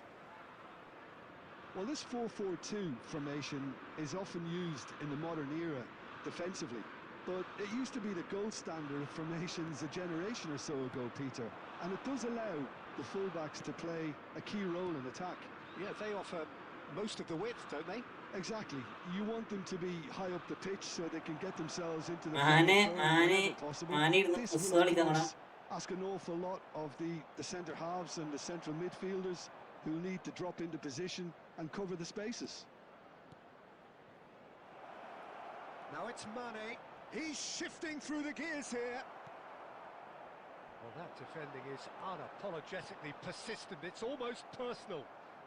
Well, this 4-4-2 formation is often used in the modern era defensively, but it used to be the gold standard of formations a generation or so ago, Peter, and it does allow the fullbacks to play a key role in attack. Yeah, they offer most of the width, don't they? Exactly. You want them to be high up the pitch so they can get themselves into the ആനെ final third ആനെ whenever possible. ആനെ ഇരുന്ന് This പുസ് will, of കളിക്കാൻ വേണം. course, ask an awful lot of the centre halves and the central midfielders who need to drop into position and cover the spaces. Now it's Mane. He's shifting through the gears here. Well, that defending is unapologetically persistent. It's almost personal,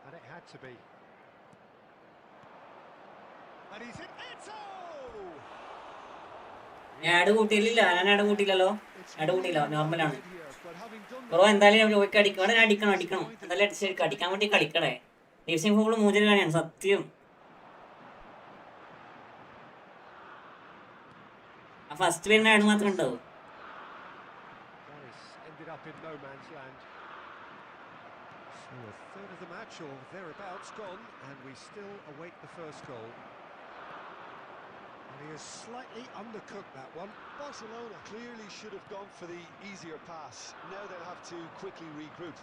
and it had to be. And he's in Eto! ഞാൻ add കൂട്ടിയില്ല, ഞാൻ add കൂട്ടിയില്ലല്ലോ. It's add കൂട്ടിയില്ല, really നോർമലാണ്. well here, but having done bro എന്തായാലും ഞാൻ ചോദിക്കാൻ അടിക്കണം, ഞാൻ അടിക്കണം. എന്തായാലും അടിച്ച് അടിക്കാൻ വേണ്ടി കളിക്കണേ. ഡിവിഷൻ ഫുട്ബോൾ മൂഞ്ചൽ കളിയാണ് സത്യം. ആ ഫസ്റ്റ് വരുന്ന ആഡ് മാത്രമേ ഉണ്ടാവും. That has ended up in no man's land. So a third of the match or thereabouts gone, and we still await the first goal. And he has slightly undercooked that one. Barcelona clearly should have gone for the easier pass. Now they'll have to quickly regroup.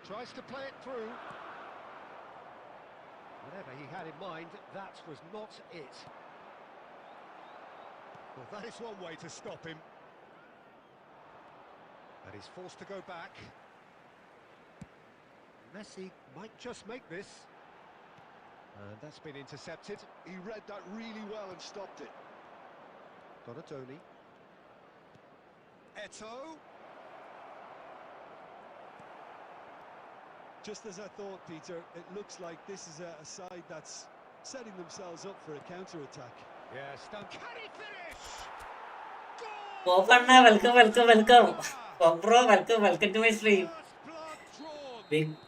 Tries to play it through. Whatever he had in mind, that was not it. Well, that is one way to stop him. And he's forced to go back. Messi might just make this. And that's been intercepted. He read that really well and stopped it. Donatoni. Eto. Just as I thought, Peter, it looks like this is a side that's setting themselves up for a counter-attack. Yes, done. Can he finish? പോപ്പണ്ണ welcome. Bro welcome to my stream. First blood drawn.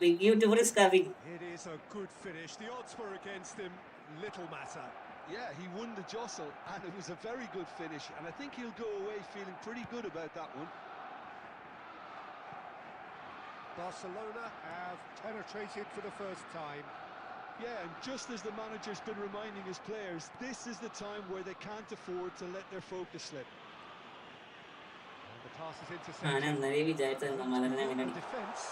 Big YouTuber is coming. It is a good finish. The odds were against him. Little matter. Yeah, he won the jostle, and it was a very good finish, and I think he'll go away feeling pretty good about that one. Barcelona have penetrated for the first time. Yeah, and just as the manager's been reminding his players, this is the time where they can't afford to let their focus slip. And the pass is ഞാൻ intercepted. അന്നേരേ വിചാരിച്ചത് സമാധാനം അങ്ങനെ And defence.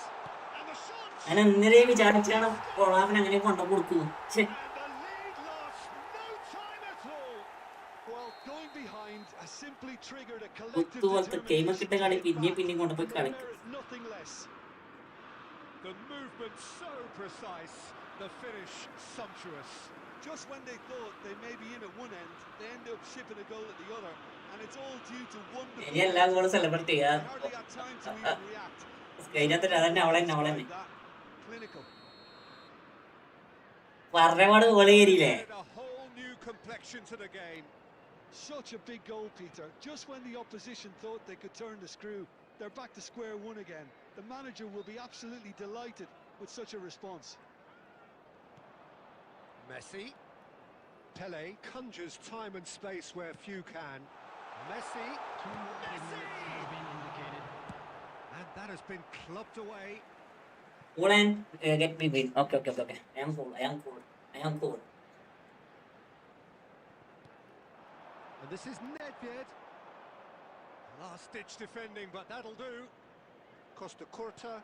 And the shot. ഞാൻ അന്നേരേ വിചാരിച്ചാണ് കൊളാബിന് അങ്ങനെ കൊണ്ടു കൊടുക്കും. And the lead lost no time at all. Well, going behind has simply triggered a collective കുത്തുപോലത്തെ ഗെയിമൊക്കെ ഇട്ട കളി determination. പിന്നെയും കൊണ്ടുപോയി കളിക്കും. Nothing less. The movement so precise. The finish sumptuous. Just when they thought they may be in at one end, they end up shipping a goal at the other, and it's all due to one. ഇനി എല്ലാ ഗോളും celebrate ചെയ്യാ. They hardly had time to even react. കഴിഞ്ഞാൽ അതന്നെ അവളെന്നെ That clinical. പറഞ്ഞപാട് goal കയറിയില്ലേ. A whole new complexion to the game. Such a big goal, Peter. Just when the opposition thought they could turn the screw, they're back to square one again. The manager will be absolutely delighted with such a response. Messi. Pele conjures time and space where few can. Messi. And that has been clubbed away. Cool and get me win. Okay. I am cool. And this is Nedved. Last-ditch defending, but that'll do. Costa Curta.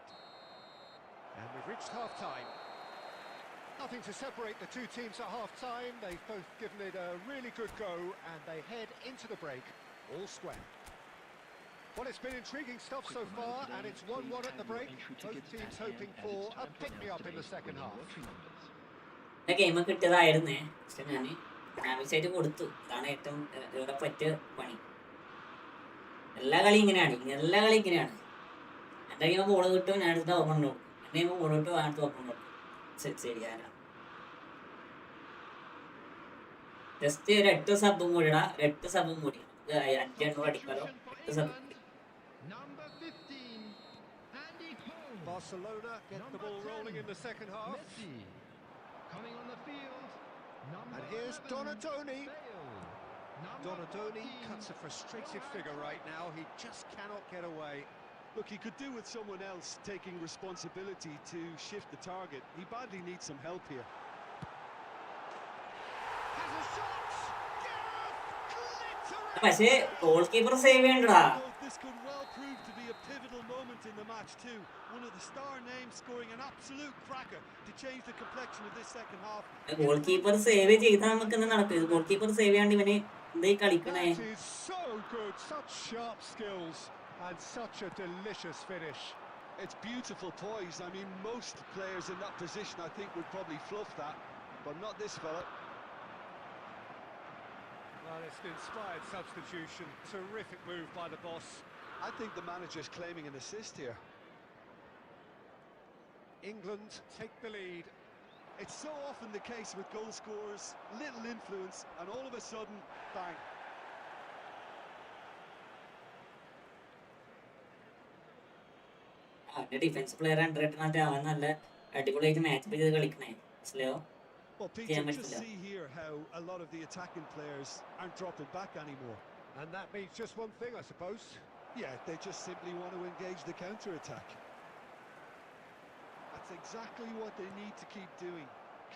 And we've reached half-time. Nothing to separate the two teams at half-time. They've both given it a really good go, and they head into the break all square. Well, it's been intriguing stuff so far, and it's 1-1 at the break. Both teams hoping for a pick-me-up in the second half. Game കിട്ടിയതായിരുന്നേ, പക്ഷെ ഞാൻ ആവശ്യമായിട്ട് കൊടുത്തു. അതാണ് ഏറ്റവും ഇവിടെ പറ്റിയ പണി. എല്ലാ കളി ഇങ്ങനെയാണ്. എൻ്റെ കഴിയുമ്പോൾ ബോൾ കിട്ടും, ഞാൻ അടുത്ത ഓപ്പൺ കൊടുക്കും. എൻ്റെ കഴിയുമ്പോൾ ബോൾ കിട്ടും, അടുത്ത ഓപ്പൺ കൊടുക്കും. ശരിയാണ്. ജസ്റ്റ് ഒരു 8 സബും കൂടി ഇടാം. 8 സബും കൂടി 500 അടിക്കാലോ. 8 sub. Number 15, Andy Cole. Barcelona get the ball rolling in the second half. Messi. Coming on the field, number And here's 11, Donadoni. Bale. Number Donadoni 14, cuts a frustrated figure right now. He just cannot get away. Look, he could do with someone else taking responsibility to shift the target. He badly needs some help here. Has a shot! Gareth! Glittering! പക്ഷേ goal keeper save ചെയ്യണ്ടടാ. Though this could well prove to be a pivotal moment in the match too. One of the star names scoring an absolute cracker to change the complexion of this second half. Goal keeper save ചെയ്താൽ നമുക്ക് എന്താ നടക്കും? Goal keeper save ചെയ്യാണ്ട് ഇവന് എന്തായി കളിക്കണേ? That is so good. Such sharp skills and such a delicious finish. It's beautiful poise. I mean, most players in that position I think would probably fluff that, but not this fella. Well, it's an inspired substitution. Terrific move by the boss. I think the manager's claiming an assist here. England take the lead. It's so often the case with goal scorers, little influence, and all of a sudden, bang. അവന്റെ defence player കണ്ടിട്ട് അവൻ നല്ല അടിപൊളിയായിട്ട് match ചെയ്ത് കളിക്കണേ. മനസ്സിലായോ? Well, Peter, just see here how a lot of the attacking players aren't dropping back anymore. And that means just one thing, I suppose. Yeah, they just simply want to engage the counter-attack. That's exactly what they need to keep doing.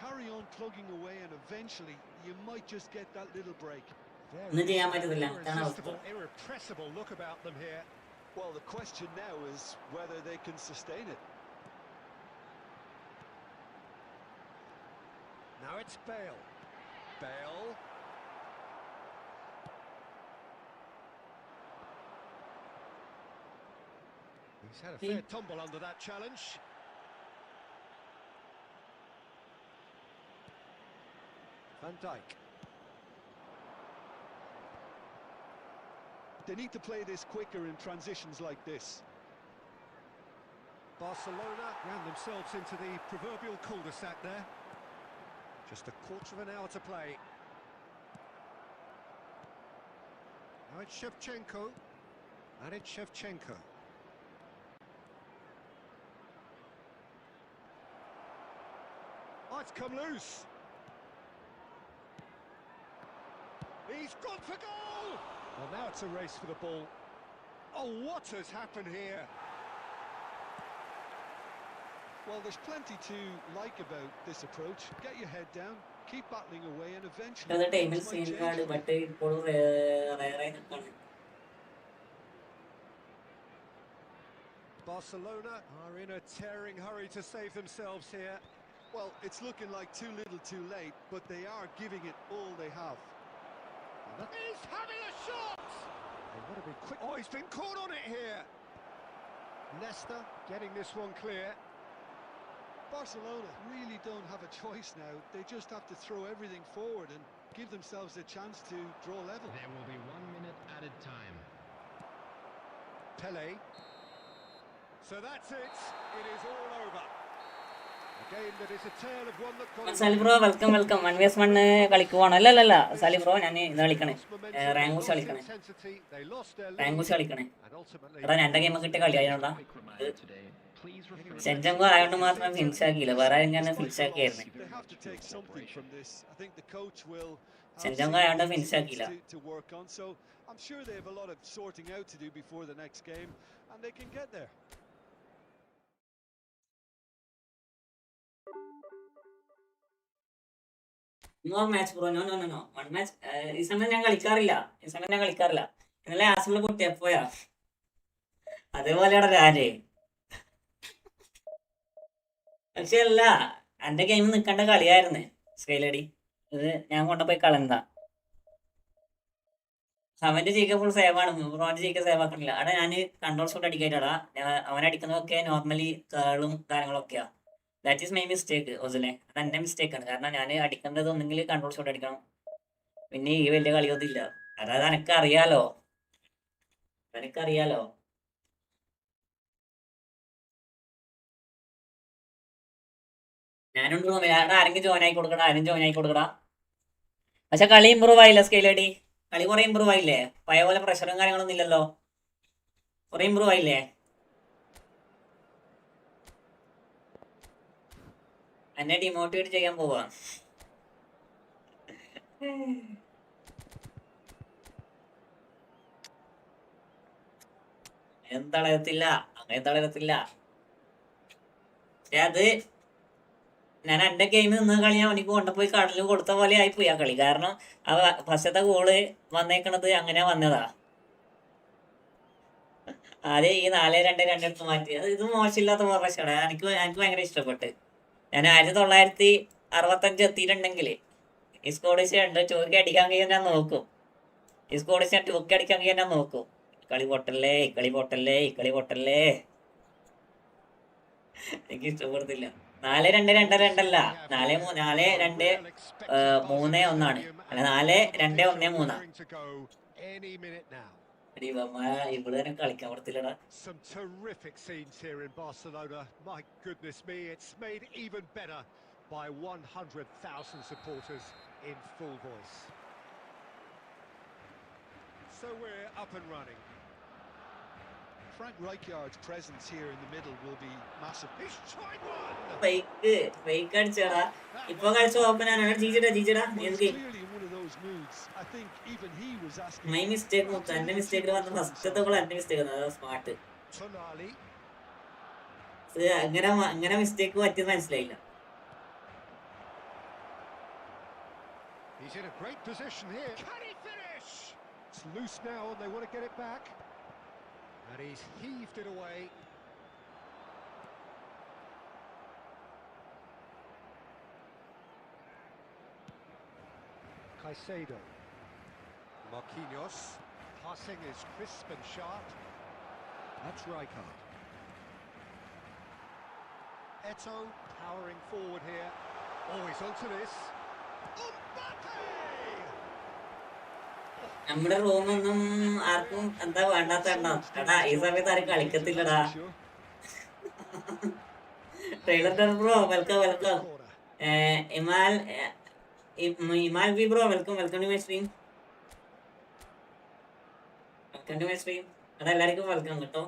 Carry on plugging away and eventually you might just get that little break. Very irresistible, irrepressible look about them here. Well, the question now is whether they can sustain it. Now it's Bale. Bale. He's had a fair tumble under that challenge. Van Dijk. They need to play this quicker in transitions like this. Barcelona ran themselves into the proverbial cul-de-sac there. Just a quarter of an hour to play. Now it's Shevchenko. And it's Shevchenko. Oh, it's come loose. He's gone for goal! Well, now it's a race for the ball. Oh, what has happened here? Well, there's plenty to like about this approach. Get your head down, keep battling away, and eventually ടൈമിൽ things scene might card change. But ഇപ്പോഴും റയറായി നിൽക്കാണ്. Barcelona are in a tearing hurry to save themselves here. Well, it's looking like too little too late, but they are giving it all they have. He's having a shot! They want to be quick. Oh, he's been caught on it here. Leicester getting this one clear. Barcelona really don't have a choice now. They just have to throw everything forward and give themselves a chance to draw level. There will be 1 minute added time. Pele. So that's it. It is all over. A game that is a tale of one that got Sali bro welcome welcome. 1vs1 കളിക്കുവാണോ? അല്ലല്ല Sali bro, ഞാൻ ഇത് കളിക്കണേ, റാങ്കൂസ് കളിക്കണേ, intensity. They lost their lead റാങ്കൂസ് കളിക്കണേ. and ultimately എടാ രണ്ട് game കിട്ടിയ കളിയായോണ്ടാ. Quick reminder today. Please refer സെഞ്ചങ്കോ ആയതുകൊണ്ട് മാത്രം finish ആക്കിയില്ല, വേറെ ആരും ഞാൻ finish ആക്കിയായിരുന്നു. They have to take something from this. I think the coach will have സെഞ്ചങ്കോ ആയതുകൊണ്ട് finish things ആക്കിയില്ല. to work on. So I'm sure they have a lot of sorting out to do before the next game, and they can get there. No match bro, no no no no. One match ഈ സമയം ഞാൻ കളിക്കാറില്ല, ഇന്നലെ ആസിമിൽ പൊട്ടിയ പോയാ അതേപോലെയാണ് രാജേ. പക്ഷെ അല്ല, എന്റെ ഗെയിം നിൽക്കേണ്ട കളിയായിരുന്നു സ്കൈലടി. ഇത് ഞാൻ കൊണ്ടുപോയി കളഞ്ഞതാ. അവന്റെ ജയിക്ക ഫുൾ സേവാണ്, ബ്രോന്റെ ജയിക്ക സേവ് ആക്കണില്ല. അവിടെ ഞാൻ കൺട്രോൾ ഷോട്ട് അടിക്കായിട്ടാ. അവനടിക്കുന്നതൊക്കെ നോർമലി കേളും കാര്യങ്ങളൊക്കെയാ. ദാറ്റ് ഈസ് മൈ മിസ്റ്റേക്ക് ഓസിലെ. അത് എൻ്റെ മിസ്റ്റേക്കാണ്. കാരണം ഞാൻ അടിക്കേണ്ടത് ഒന്നെങ്കിൽ കൺട്രോൾ ഷോട്ട് അടിക്കണം, പിന്നെ ഈ വലിയ കളിയൊന്നും ഇല്ല. അതായത് എനിക്കറിയാലോ. ഞാനുണ്ട് ആരെങ്കിലും ജോയിൻ ആയി കൊടുക്കടാ. പക്ഷെ കളി ഇമ്പ്രൂവ് ആയില്ല സ്കെയിലടി. കളി കുറെ ഇമ്പ്രൂവ് ആയില്ലേ? പഴയ പോലെ പ്രഷറും കാര്യങ്ങളൊന്നും ഇല്ലല്ലോ, കുറെ ഇമ്പ്രൂവ് ആയില്ലേ? എന്നെ ഡിമോട്ടിവേറ്റ് ചെയ്യാൻ പോവാ. തളരത്തില്ല, അങ്ങനെ തളരത്തില്ല. പക്ഷെ അത് ഞാൻ എന്റെ ഗെയിമിൽ നിന്ന് കളി ഞാൻ എനിക്ക് കൊണ്ടുപോയി കടലിൽ കൊടുത്ത പോലെ ആയിപ്പോയി ആ കളി. കാരണം ആ ഫസ്റ്റത്തെ ഗോള് വന്നേക്കണത് അങ്ങനെ വന്നതാ. ആദ്യം ഈ 4-2 എടുത്ത് മാറ്റി. ഇത് മോശമില്ലാത്ത പ്രൊഫഷനാണ്. എനിക്ക് ഭയങ്കര ഇഷ്ടപ്പെട്ട്. ഞാൻ 1965 എത്തിയിട്ടുണ്ടെങ്കിൽ ഈ സ്കോഡിഷ് ഉണ്ട് ചോദിക്കാൻ അടിക്കാൻ കഴിയാൻ ഞാൻ നോക്കും. ഈ സ്കോഡിഷ് ഞാൻ ടൂക്കി അടിക്കാൻ കഴിയാൻ ഞാൻ നോക്കും. കളി പൊട്ടല്ലേ, കളി പൊട്ടല്ലേ, കളി പൊട്ടല്ലേ. എനിക്ക് ഇഷ്ടപ്പെടുത്തില്ല. 4-2-2-2 അല്ല, 4-2-3-1 അല്ല, 4-2-1-3. ഇവിടെ തന്നെ കളിക്കാൻ പറ്റത്തില്ലടാ. Some terrific scenes here in Barcelona. My goodness me, it's made even better by 100,000 supporters in full voice. So we're up and running. Frank Rijkaard's presence here in the middle will be massive. He's tried one. Fake അടിച്ചടാ. ഇപ്പൊ കളിച്ച open ആണ്. ജീജടാ എനിക്ക് my mistake മൊത്തം എന്റെ മിസ്റ്റേക്കിൽ വന്ന ഫസ്റ്റത്തെ goal എന്റെ മിസ്റ്റേക്ക് സ്മാർട്ട്. അങ്ങനെ മിസ്റ്റേക്ക് പറ്റിയത് മനസ്സിലായില്ല. He's in a great position here. Can he finish? It's loose now and they want to get it back. And he's heaved it away. Caicedo. Marquinhos. Passing is crisp and sharp. That's Rijkaard. Eto'o powering forward here. Oh, he's onto this. നമ്മുടെ റൂമൊന്നും ആർക്കും എന്താ വേണ്ടാത്ത എടാ. ഈ സമയത്ത് ആരും കളിക്കത്തില്ലടാ. Trailer bro welcome. Imal B bro welcome to my stream. അതെല്ലാവർക്കും വെൽക്കം കേട്ടോ.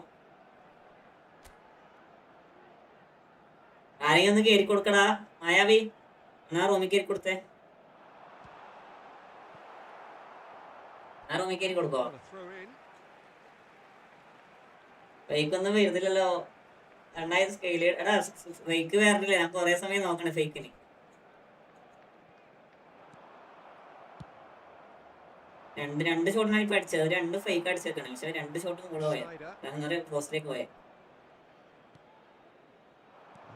ആരെയും ഒന്ന് കയറി കൊടുക്കടാ. മായാവി എന്നാ റൂമിൽ കയറി കൊടുത്തേ. ആ റൂമിൽ കയറി കൊടുക്കോ. ഫേക്കൊന്നും വരുന്നില്ലല്ലോ. 2000 സ്കെയില്. എടാ ഫേക്ക് വരണില്ല. ഞാൻ കൊറേ സമയം നോക്കണേ ഫേക്കിന്. രണ്ട് ഷോട്ടിനാണ് ഇപ്പൊ അടിച്ചത്. 2 ഫേക്ക് അടിച്ചേക്കണേ. പക്ഷെ 2 ഷോട്ടും കൂടെ പോയ അങ്ങനെ പോസ്റ്റിലേക്ക് പോയെ.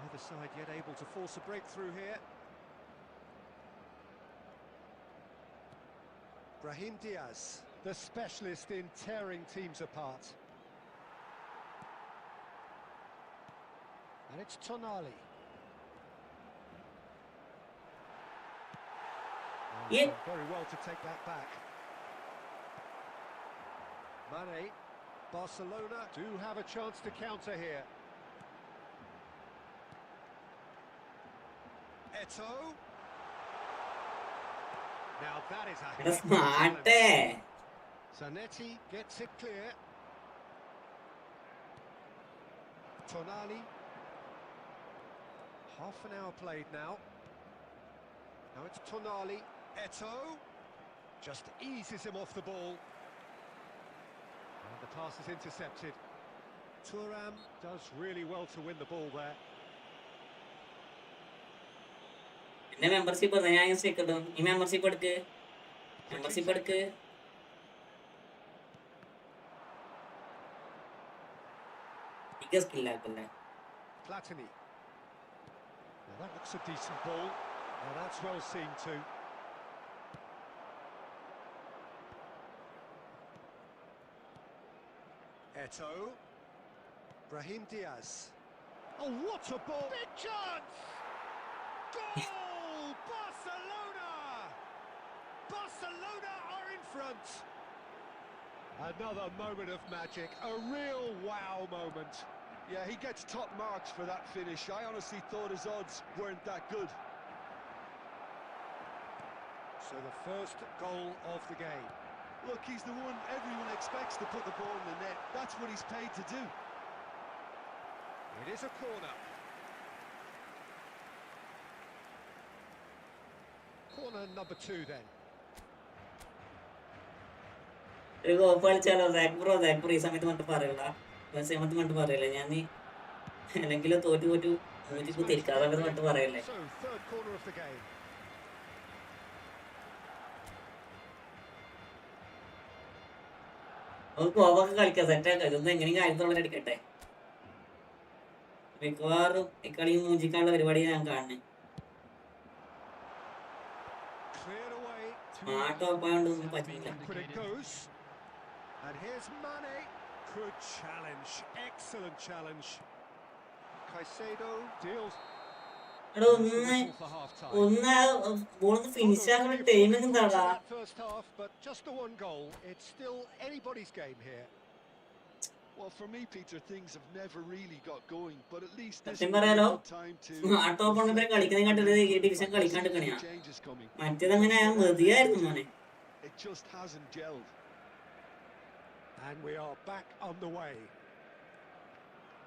Either side yet able to force a breakthrough here. Brahim Diaz, the specialist in tearing teams apart. And it's Tonali. Yeah. Very well to take that back. Mane, Barcelona do have a chance to counter here. Eto'o. Now that is a smart. Zanetti gets it clear. Tonali. Half an hour played now. Now it's Tonali. Eto'o just eases him off the ball. And the pass is intercepted. Thuram does really well to win the ball there. എന്റെ membership ഞാൻ കിട്ടും. ഈ membership എടുക്ക്. സ്കില്ലാക്കല്ലേ. Platini. Now that looks a decent ball. Now that's well seen too. Eto'o. Brahim Diaz. Oh, what a ball! Big chance! Goal! Barcelona! Barcelona are in front. Another moment of magic, a real wow moment. Yeah, he gets top marks for that finish. I honestly thought his odds weren't that good. So the first goal of the game. Look, he's the one everyone expects to put the ball in the net. That's what he's paid to do. It is a corner. on a number 2 then. ഒരു കോപ്പ് കളിച്ചാലോ സാക്ബ്രോ ഈ സമയത്ത് മറ്റു പറയല സമയത്ത് മറ്റു പറയല്ലേ ഞാൻ അല്ലെങ്കിൽ തോറ്റു മൂച്ചിക്ക് തിരിക്കാതെ മറ്റു പറയല്ലേ. So, third corner of the game. നമുക്ക് കോപ്പൊക്കെ കളിക്കാം, സെറ്റാക്കാം. ഇതൊന്നും എങ്ങനെയും കാര്യത്തോളം അടിക്കട്ടെ. മിക്കവാറും ഇക്കളി മൂഞ്ചിക്കാനുള്ള പരിപാടി ഞാൻ കാണുന്നത്. Cleared away. ആ ടോപ്പായോണ്ടൊന്നും പറ്റില്ല. But it goes. And here's Mane. Good challenge. Excellent challenge. Caicedo deals. എടാ ഒന്ന് ബോളൊന്ന് ഫിനിഷ് ആക്കുന്ന ടൈമിംഗ് എന്താടാ? First half, but just the one goal. It's still anybody's game here. Well, for me, Peter, things have never really got going, but at least this സത്യം is a പറയാലോ good time to ആ top കളിക്കുന്നതിനെ കണ്ടത് ഈ division കളിക്കാണ്ട് കളിയാ. മറ്റേതങ്ങനെ മതിയായിരുന്നു മോനെ. It just hasn't gelled. And we are back on the way.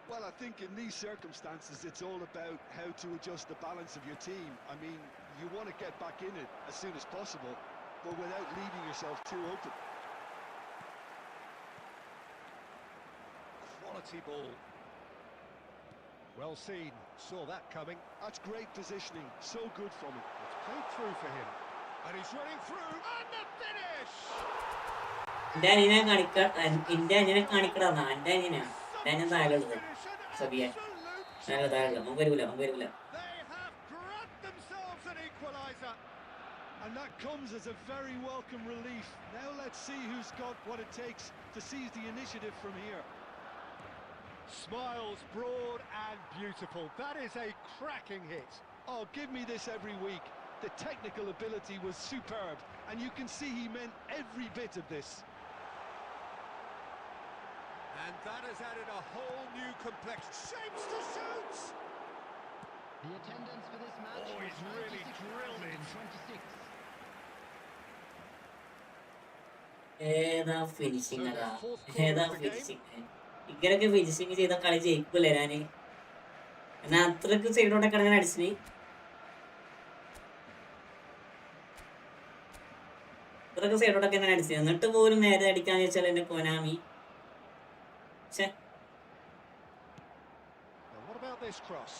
Well, I think in these circumstances, it's all about how to adjust the balance of your team. I mean, you want to get back in it as soon as possible, but without leaving yourself too open. Quality ball. Well seen. Saw that coming. That's great positioning. So good from him. It's played through for him. And he's running through. And the finish! എന്റെ അനിയനെ കാണിക്കടാ, എന്റെ അനിയനെ താഴെയുള്ളത് സബിയ താഴെ നമുക്ക് വരൂല. They have grabbed themselves an equaliser. And that comes as a very welcome relief. Now let's see who's got what it takes to seize the initiative from here. Smiles broad and beautiful. That is a cracking hit. Oh, give me this every week. The technical ability was superb, and you can see he meant every bit of this. And that has added a whole new complexion. Shapes to shoot! The attendance for this match Oh, he's was really drilled it. 96. ഏതാ finishing അതാ, ഏതാ finishing. ഇങ്ങനൊക്കെ finishing ചെയ്ത കളി ജയിക്കൂലേ ഞാന്. എന്നാ അത്രക്ക് സൈഡോട്ടൊക്കെ അങ്ങനെ അടിച്ചിന്. അത്രക്ക് സൈഡോട്ടൊക്കെ ഞാൻ അടിച്ചു, എന്നിട്ട് പോലും നേരെ അടിക്കാന്ന് വെച്ചാൽ എന്റെ Konami. Now what about this cross?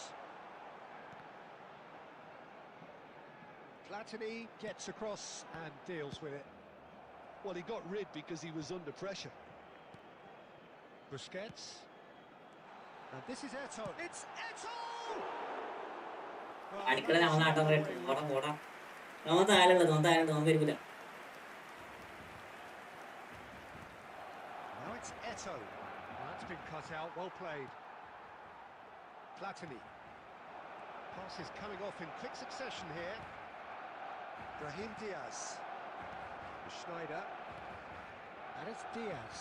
Platini gets across and deals with it. Well, he got rid because he was under pressure. Busquets. And this is Eto'o. It's Eto'o! അടിക്കട നമ്മൾ നാട്ടം ഓടാ നമ്മ താഴെയുള്ളത് നമ്മൾ വരില്ല. Now it's Eto'o. That's been cut out, well played. Platini. Pass is coming off in quick succession here. Brahim Diaz. Schneider. And it's Diaz.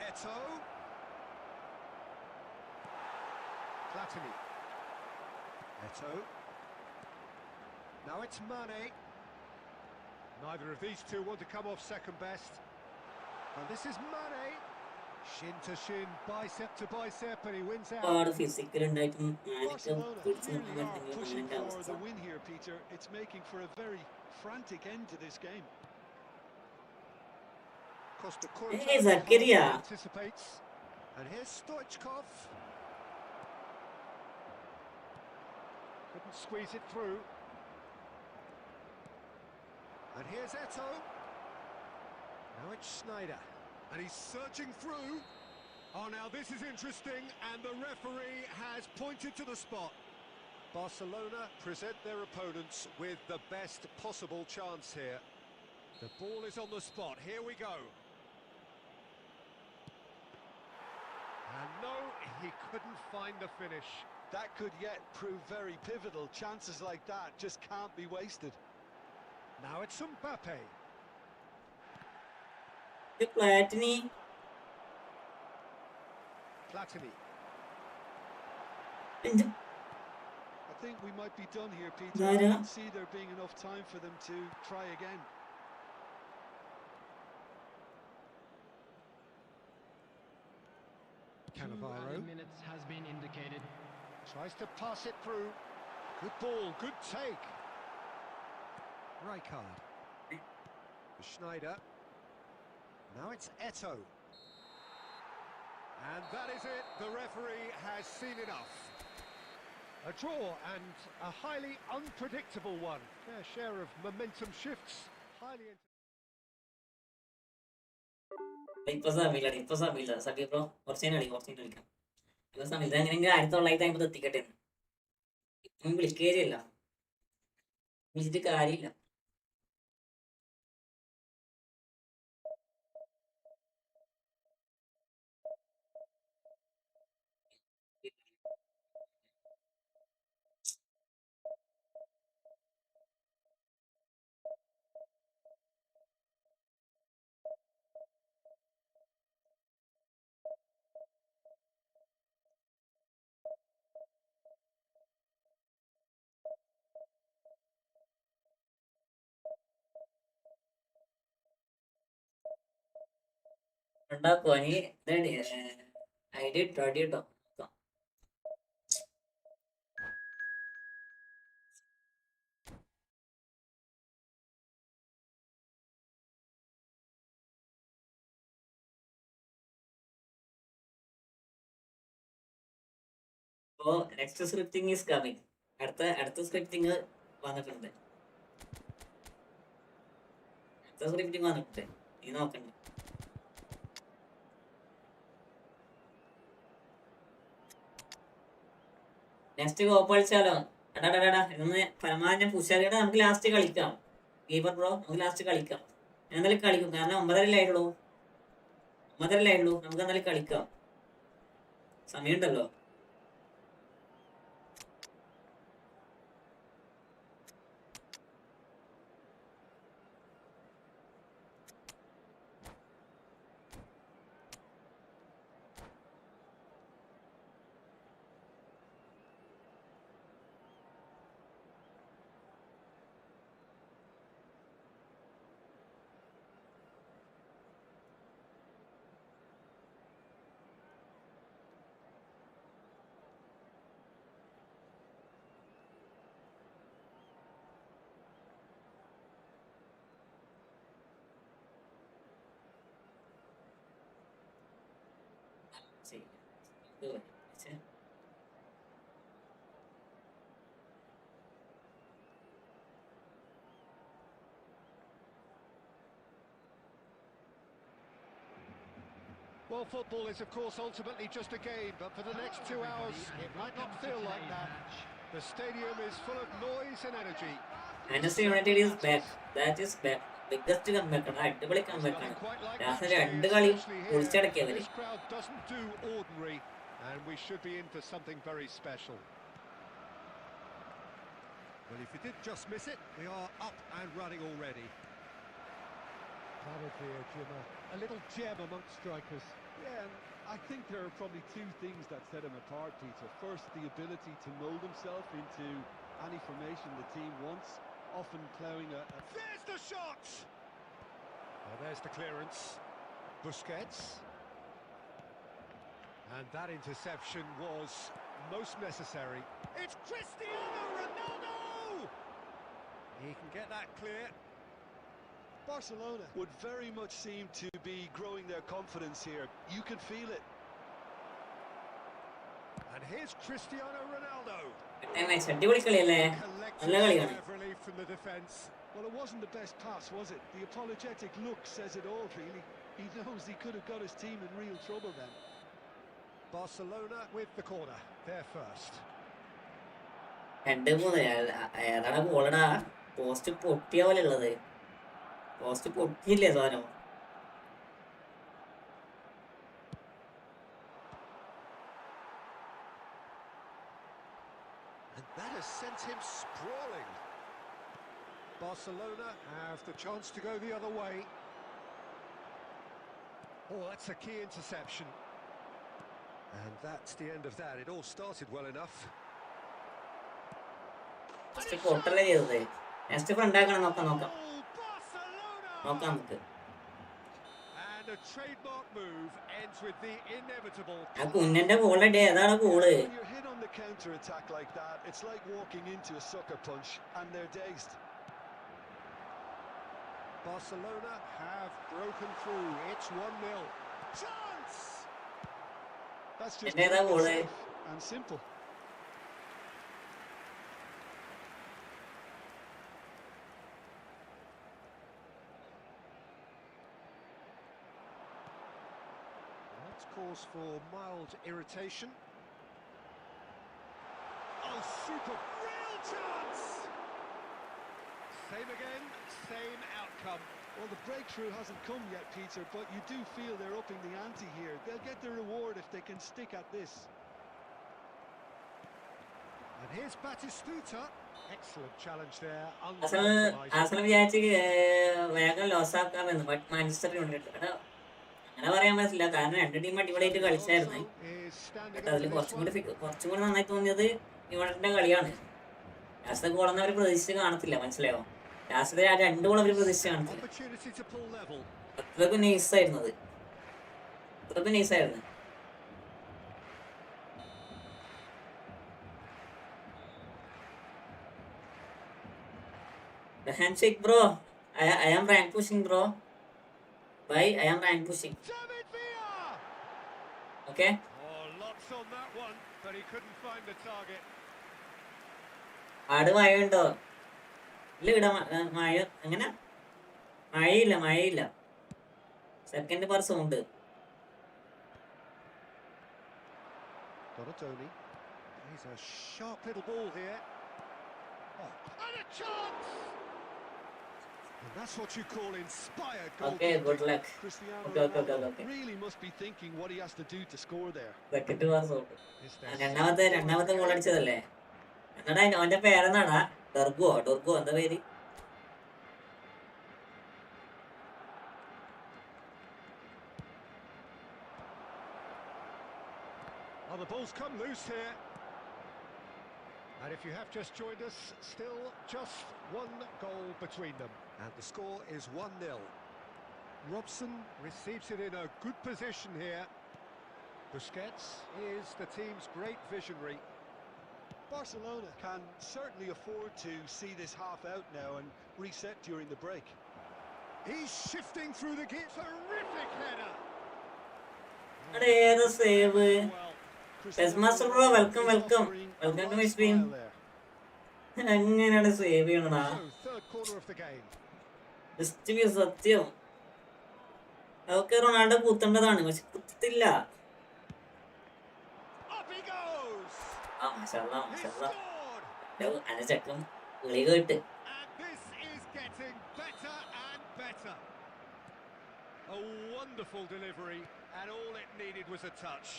Eto'o. Platini. Eto'o. Now it's Mane. Neither of these two want to come off second best. And this is Mane. Shin to shin, bicep to bicep, and he wins out. ഒരുപാട് physical ഉണ്ടായിട്ടും Barcelona പിടിച്ചു really നിൽക്കാൻ are പറ്റുന്നില്ല pushing എന്റെ for അവസ്ഥ. the win here, Peter. It's making for a very frantic end to this game. Costa Hey, Zakaria. anticipates. And here's Stoichkov. Couldn't squeeze it through. And here's Eto'o. Now it's Schneider. And he's searching through. Oh, now this is interesting. And the referee has pointed to the spot. Barcelona present their opponents with the best possible chance here. The ball is on the spot. Here we go. And no, he couldn't find the finish. That could yet prove very pivotal. Chances like that just can't be wasted. Now it's Mbappe. പ്ലാറ്റിനി Platini. I think we might be done here, Peter. I Zara? can see there being enough time for them to try again. Cannavaro 2 minutes has been indicated. tries to pass it through. Good ball, good take. Rijkaard. Schneider. Now it's Eto. And that is it. The referee has seen enough. A draw and a highly unpredictable one. Fair share of momentum shifts. Highly. ഇപ്പൊ സമയമില്ല സബി bro കുറച്ച് കളിക്കാം ഇപ്പൊ സമയത്ത് എങ്ങനെയെങ്കിലും 1950 എത്തിക്കട്ടെ ഇപ്പം വിളിക്കുകയില്ല വിളിച്ചിട്ട് കാര്യമില്ല. ഉണ്ടാക്കുവാ നീ ഐഡിയ ഇട്ടോ അപ്പോ നെക്സ്റ്റ് സ്ക്രിപ്റ്റിംഗ് ഈസ് കമ്മിങ്. അടുത്ത സ്ക്രിപ്റ്റിംഗ് വന്നിട്ടുണ്ട്. നീ നോക്കണ്ട. നെക്സ്റ്റ് കോപ്പ് കളിച്ചാലോ? എടാ ഇതൊന്ന് പരമാവധി പുഷാരിയുടെ നമുക്ക് ലാസ്റ്റ് കളിക്കാം. കീപ്പർ ബ്രോ നമുക്ക് ലാസ്റ്റ് കളിക്കാം. എന്തായാലും കളിക്കും, കാരണം 9:30 നമുക്ക് എന്തായാലും കളിക്കാം, സമയമുണ്ടല്ലോ. Well, football is, of course, ultimately just a game, but for the next 2 hours, it might not feel like that. The stadium is full of noise and energy. Manchester United is back. That is back. Biggest comeback ആണ്, അടിപൊളി comeback ആണ്. Last 2 കളിയും പൊളിച്ചടക്കിയവര്. This crowd doesn't do ordinary, and we should be in for something very special. Well, if you did just miss it, we are up and running already. A little gem amongst strikers. Yeah, and I think there are probably two things that set him apart, Peter. First, the ability to mould himself into any formation the team wants, often ploughing There's the shot! Oh, there's the clearance. Busquets. And that interception was most necessary. It's Cristiano Ronaldo! He can get that clear. Barcelona would very much seem to be growing their confidence here. You can feel it. And here's Cristiano Ronaldo. അടിപൊളി കളിയല്ലേ, നല്ല കളിയാണ്. Relief from the defence. Well, it wasn't the best pass, was it? The apologetic look says it all, really. He knows he could have got his team in real trouble then. Barcelona with the corner. They're first. 2-3 ഏതാണ് ബോളടാ? Post പൊട്ടിയ പോലെ ഉള്ളത്. Post പൊട്ടിയില്ലേ സാധനം? And that has sent him sprawling. Barcelona have the chance to go the other way. Oh, that's a key interception. And that's the end of that. It all started well enough. പൊട്ടല്ലേ ചെയ്തത്. Next ഫ്രണ്ടാക്കണം, നോക്കാം Barcelona! നമുക്ക്. And a trademark move ends with the inevitable. ആ കുഞ്ഞന്റെ ബോളടി ഏതാണ് goal? When you're hit on the counter attack like that, it's like walking into a sucker punch and they're dazed. Barcelona have broken through. It's 1-0. Chance! That's just And that goal, safe and simple. That's cause for mild irritation. Oh, super! Real chance! Same again, same outcome. Well, the breakthrough hasn't come yet, Peter, but you do feel they're upping the ante here. They'll get their reward if they can stick at this. And here's Batistuta. Excellent challenge there. Arsenal വിചാരിച്ച് വേഗം loss ആക്കാമെന്ന്, but Manchester United അങ്ങനെ പറയാൻ പറ്റില്ല, കാരണം രണ്ട് team അടിപൊളിയായിട്ട് കളിച്ചായിരുന്നു. But അതിൽ കുറച്ചും കൂടി നന്നായി തോന്നിയത് യുണൈറ്റഡിന്റെ കളിയാണ്. ലാസ്റ്റ് ഗോളൊന്നും അവർ പ്രതീക്ഷിച്ച് കാണത്തില്ല, മനസ്സിലായോ? ലാസ്റ്റ് ആ 2 ഗോൾ അവർ പ്രതീക്ഷിച്ച് കാണത്തില്ല. അത്രക്കും നൈസായിരുന്നു അത്, അത്രക്കും നൈസായിരുന്നു. The handshake, bro. I am rank pushing, bro. Bye, I am rank pushing. David Villa! Okay? Oh, lots on that one, but he couldn't find the target. ആട് മഴയുണ്ടോ? ഇല്ല, ഇവിടെ മഴ അങ്ങനെ മഴയില്ല. സെക്കൻഡ് പർസം ഉണ്ട്. Donatoni. He's a sharp little ball here. Oh, and a chance! And that's what you call inspired goal. Okay, good luck. Cristiano Okay. Ronaldo really must be thinking what he has to do to score there. Second പർസം ഉണ്ട്. Is there രണ്ടാമത്തെ goal അടിച്ചതല്ലേ? എന്നാടാ അവന്റെ പേരെന്നാടാ? ഡൊർഗോ എന്താ പേര്? Oh, the ball's come loose here. And if you have just joined us, still just one goal between them. And the score is 1-0. Robson receives it in a good position here. Busquets is the team's great visionary. Barcelona can certainly afford to see this half out now and reset during the break. He's shifting through the gear. Terrific header. ഏതാ save? Cristiano Master bro, Ronaldo welcome is offering a welcome to my nice stream. smile there. എങ്ങനെയാണ് save ചെയ്യണടാ? So, third corner of the game. സത്യം അതൊക്കെ Ronaldo കുത്തേണ്ടതാണ്, പക്ഷെ കുത്തില്ല. Up he goes. He scored. അതിന്റെ ചെക്കൻ വിളി കേട്ട്. And this is getting better and better. A wonderful delivery, and all it needed was a touch.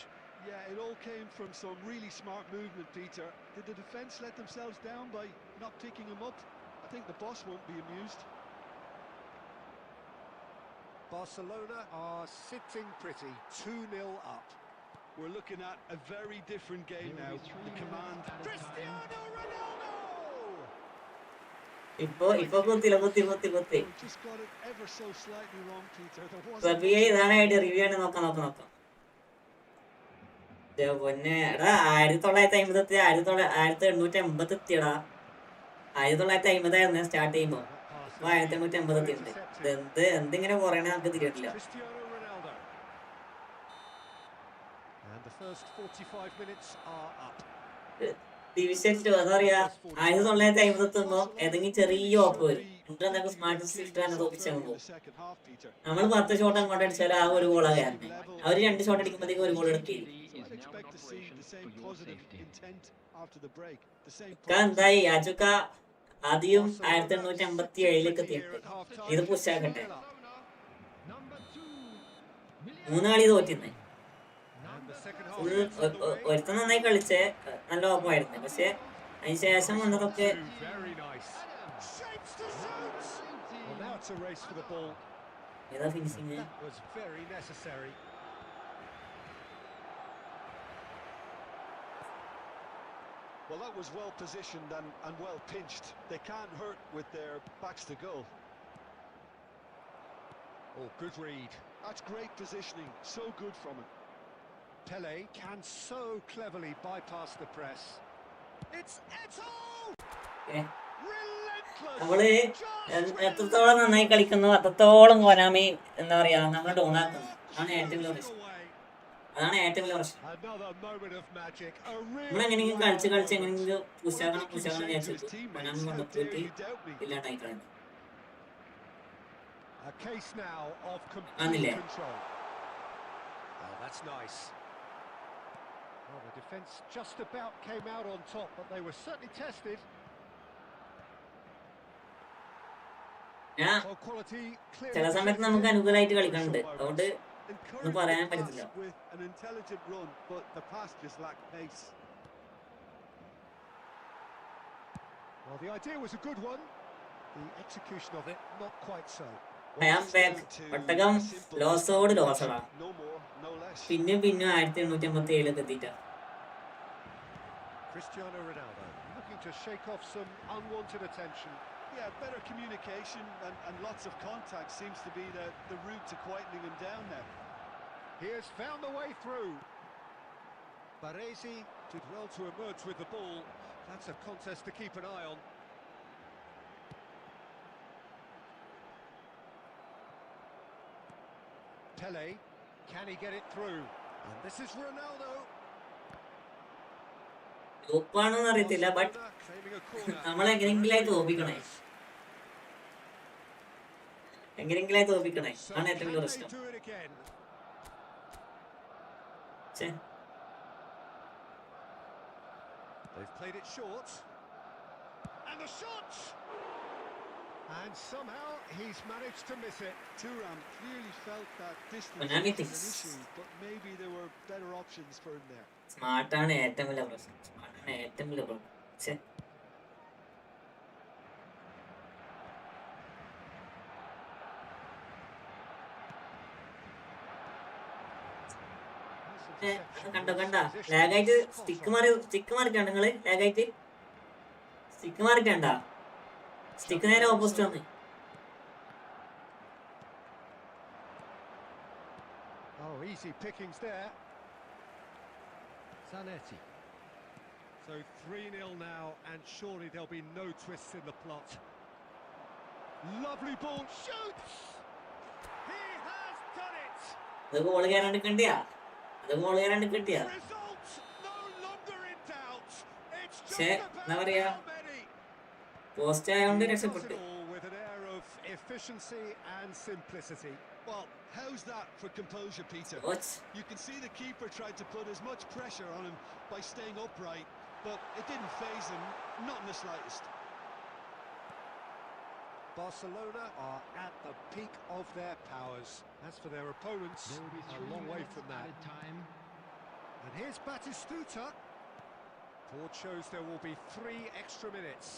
Yeah, it all came from some really smart movement, Peter. Did the defence let themselves down by not picking him up? I think the boss won't be amused. Barcelona are sitting pretty, 2-0 up. We're looking at a very different game now. The command. Cristiano Ronaldo! ഇപ്പൊ കുത്തി We just got it ever so slightly wrong, Peter. There wasn't സബിയെ ഇതാണ് idea. Review ആണ്. നോക്കാം. പൊന്നെ എടാ, 1950 1880 എത്തിയടാ. 1950 ആയിരുന്നു start ചെയ്യുമ്പോ. 1880 ഉണ്ട്. എന്തിങ്ങനെ പറയണേ നമുക്ക് തിരിയിട്ടില്ല. Cristiano Ronaldo. And the first 45 minutes are up. Division എന്താ പറയാ, 1950 എത്തുമ്പോ ഏതെങ്കിലും ചെറിയ ഓപ്പ് വരും. എന്നിട്ട് സ്മാർട്ട് സിസ്റ്റം തോപ്പിച്ചാൽ പോകും. നമ്മൾ 10 ഷോട്ട് അങ്ങോട്ട് അടിച്ചാൽ ആ ഒരു ഗോളാ കയറുന്നത്. അവര് 2 ഷോട്ട് അടിക്കുമ്പോഴത്തേക്ക് ഒരു ഗോൾ എടുക്കില്ല. എന്തായി യാചുക്ക ആദ്യം 1887 എത്തിയിട്ട് ഇത് പുഷാക്കട്ടെ. 3 കളി തോറ്റിന്ന്. ഒരുത്തൻ നന്നായി കളിച്ച് നല്ല ഓപ്പമായിരുന്നു, പക്ഷെ അതിന് ശേഷം വന്നതൊക്കെ ഏതാ finishing. Well, that was well positioned and well pinched. They can't hurt with their backs to goal. Oh, good read. That's great positioning. So good from him. Pele can so cleverly bypass the press. It's Eto'o! Okay. Relentless! നമ്മള് എത്രത്തോളം നന്നായി കളിക്കുന്നു അത്രത്തോളം Konami എന്താ പറയാ നമ്മളെ down ആക്കുന്നു. അതാണ് ഏറ്റവും വലിയ പ്രശ്നം. അതാണ് ഏറ്റവും വലിയ പ്രശ്നം. നമ്മളെങ്ങനെയെങ്കിലും കളിച്ച് എങ്ങനെയെങ്കിലും പുഷാകണം വിചാരിച്ചു കൊനാമി കൊണ്ടുപോയിട്ട് ഇല്ലാണ്ടായി കളഞ്ഞു. ആന്നില്ലേ? That's nice. Well, the defence just about came out on top, but they were certainly tested. ഞാൻ ചില സമയത്ത് നമുക്ക് അനുകൂലമായിട്ട് കളിക്കാനുണ്ട്, അതുകൊണ്ട് ഒന്നും പറയാൻ പറ്റത്തില്ല. Well, the idea was a good one. The execution of it not quite so. ഒട്ടകം ലോസോട് ലോസടാ. പിന്നെയും 1857 എത്തിയിട്ടാ. Cristiano Ronaldo looking to shake off some unwanted attention. Yeah, better communication and lots of contact seems to be the route to quietening him down now. He has found the way through. Baresi did well to emerge with the ball. That's a contest to keep an eye on. Pele, can he get it through? And this is Ronaldo. ഗ്രൂപ്പാണെന്ന് അറിയത്തില്ല, but നമ്മളെങ്ങനെയെങ്കിലും തോപ്പിക്കണേ, എങ്ങനെയെങ്കിലും തോപ്പിക്കണേ ആണ് ഏറ്റവും വലിയ പ്രശ്നം. They've played it short. And the shot! And somehow he's managed to miss it. Thuram clearly felt that distance was an issue, but maybe there were better options for him there. സ്മാർട്ടാണ് ഏറ്റവും വലിയ പ്രശ്നം. സ്മാർട്ടാണ് ഏറ്റവും വലിയ പ്രശ്നം. കണ്ട ലാഗായിട്ട് stick മാറിക്കാണ്ട് നിങ്ങള് ലാഗായിട്ട് stick മാറിക്കണ്ട. Stick നേരെ opposite വന്ന്. Oh, easy pickings there. Zanetti. So 3-0 now, and surely there'll be no twists in the plot. Lovely ball, shoots! He has done it! അത് ഗോൾ കയറാണ്ട് കിട്ടിയാ, അത് ഗോൾ കയറാണ്ട് കിട്ടിയാ. പക്ഷേ എന്താ പറയാ, പോസ്റ്റ് ആയതുകൊണ്ട് രക്ഷപ്പെട്ടു. Efficiency and simplicity. Well, how's that for composure, Peter? What? You can see the keeper tried to put as much pressure on him by staying upright, but it didn't faze him, not in the slightest. Barcelona are at the peak of their powers. As for their opponents, a long way from that. Time. And here's Batistuta. Board shows there will be 3 extra minutes.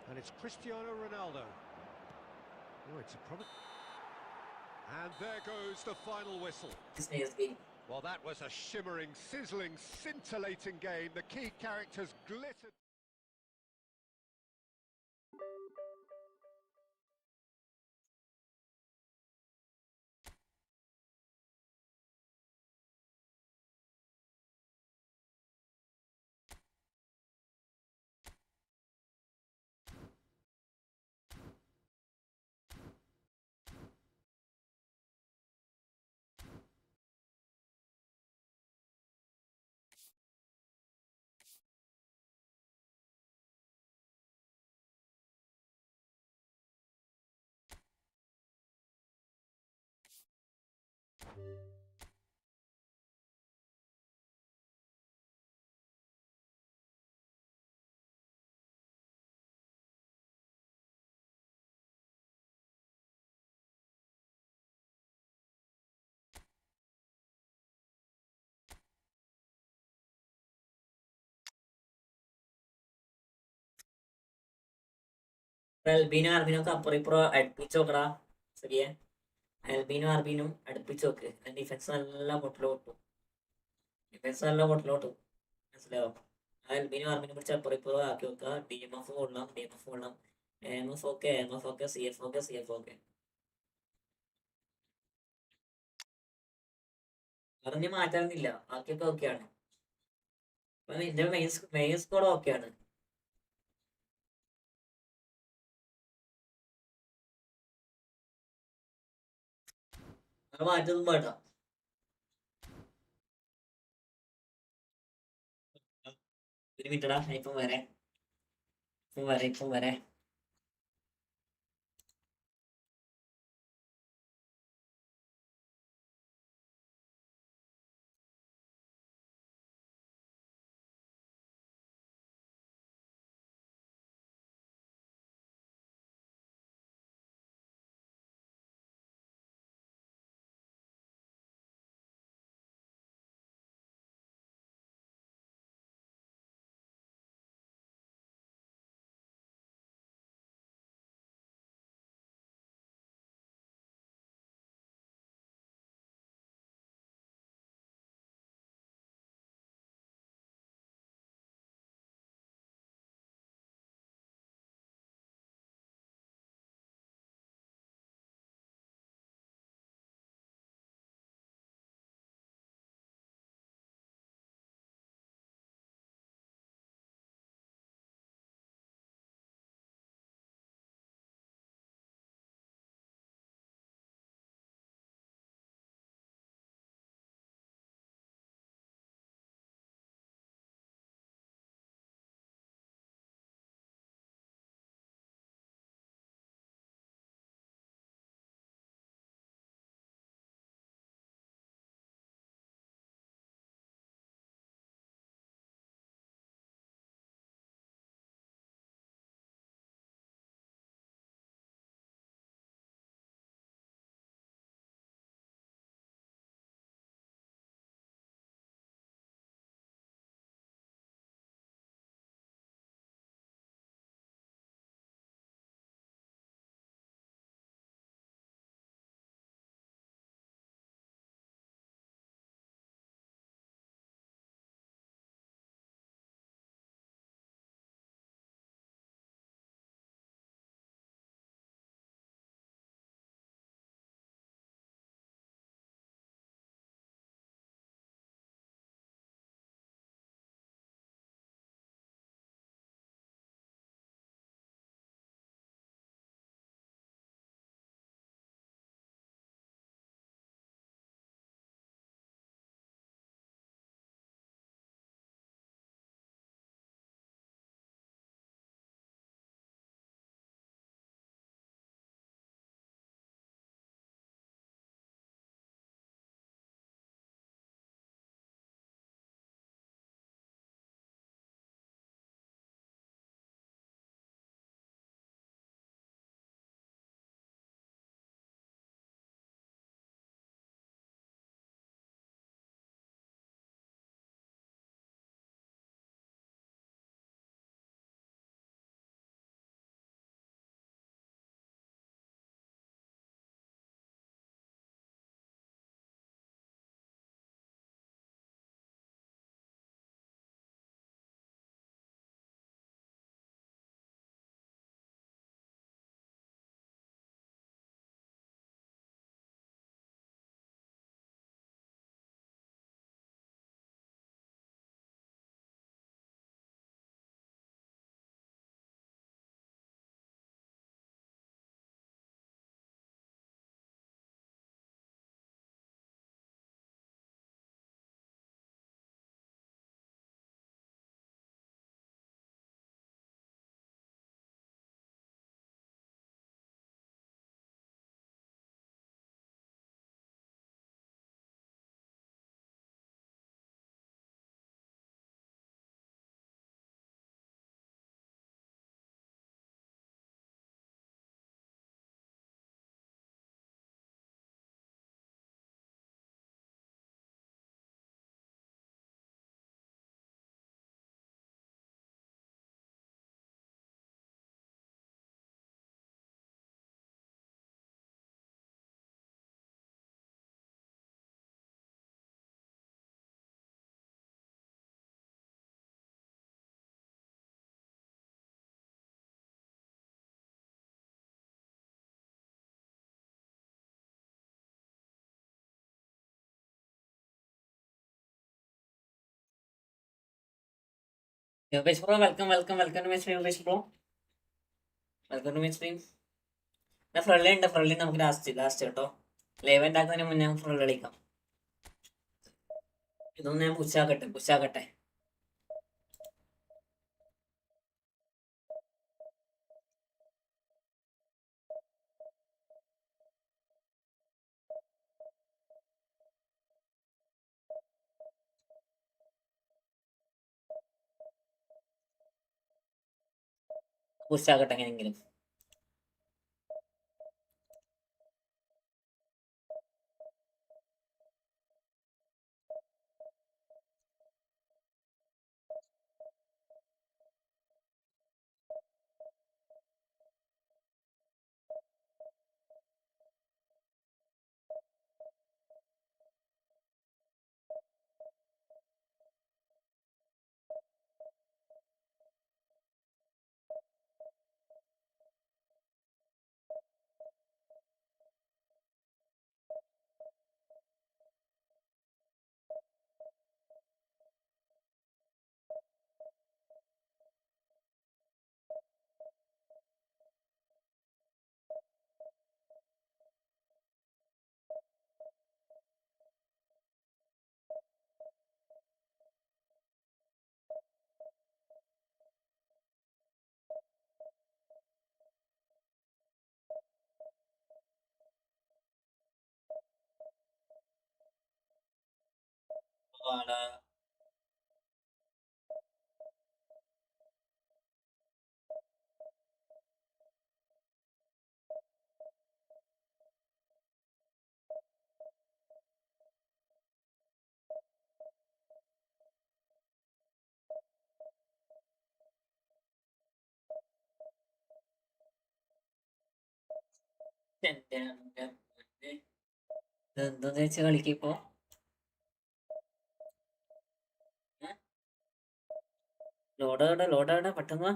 And it's Cristiano Ronaldo. Oh, it's a promise. And there goes the final whistle. Well, that was a shimmering, sizzling, scintillating game. The key characters glittered. അൽബീനും അർബീനും ഒക്കെ അപ്പുറം ഇപ്പുറം അടുപ്പിച്ച് നോക്കടാ. ശരിയേ, അൽബീനും അർബീനും അടുപ്പിച്ച് നോക്ക്. Defence നല്ല പൊട്ടിലോട്ടും, മനസ്സിലാവും. അൽബീനും അർബീനും പിടിച്ച് അപ്പുറം ഇപ്പുറം ആക്കി വെക്കുക. DMF കൊള്ളാം, AMF ഓക്കെ, CF ഓക്കെ. പറഞ്ഞ് മാറ്റാനില്ല, ബാക്കിയൊക്കെ ഓക്കെയാണ്. അപ്പൊ നിന്റെ മെയിൻ സ്കോഡ് ഓക്കെയാണ്. അത് മാറ്റൊന്നും വേണ്ട. ഒരു മിനിറ്റടാ, ഇപ്പം വരെ ഇപ്പം വരെ. Yogesh bro, welcome to my stream, Yogesh bro. Welcome to my stream. Friend നമുക്ക് ലാസ്റ്റ് കേട്ടോ. ലൈവ് ഉണ്ടാക്കുന്നതിന് മുന്നേ ഫുൾ കളിക്കാം. ഇതൊന്നും ഞാൻ പുഷാക്കട്ടെ. പുഷാക്കട്ടെ എങ്ങനെയെങ്കിലും. എന്താ വെച്ചാൽ കളിക്കിപ്പോ ലോഡ് പെട്ടെന്ന്.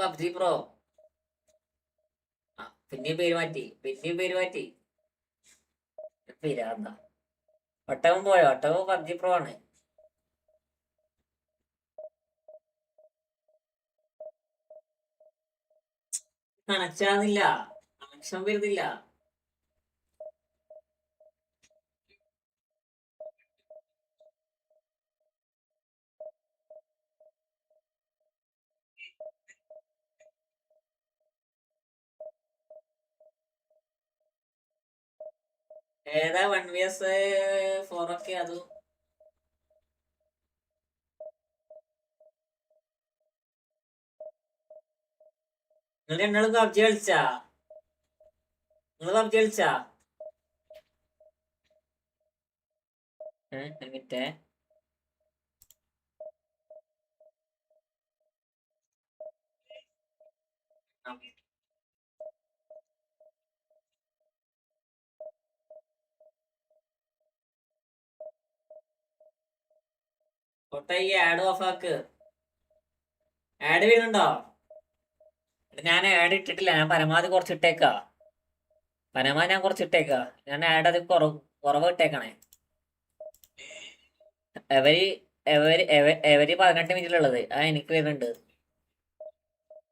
പബ്ജി പ്രോ പിന്നെയും പേര് മാറ്റി. പേരാന്താ ഒട്ടകം പോയോ? ഒട്ടകം പബ്ജി പ്രോ ആണ്. കണക്റ്റാകുന്നില്ല, കണക്ഷൻ വരുന്നില്ല. ഏതാ 1vs4 ഒക്കെ? അത് നിങ്ങൾ രണ്ടാളും പബ്ജി കളിച്ചാ? എന്നിട്ടേ ഈ ആഡ് ഓഫ് ആക്ക്. ആഡ് വരുന്നുണ്ടോ? ഞാൻ ആഡ് ഇട്ടിട്ടില്ല. ഞാൻ പരമാവധി കുറച്ചിട്ടേക്കാ. ഞാൻ ആഡ് അത് കുറവ് ഇട്ടേക്കണേ. എവരി 18 മിനിറ്റിലുള്ളത് എനിക്ക് വരുന്നുണ്ട്.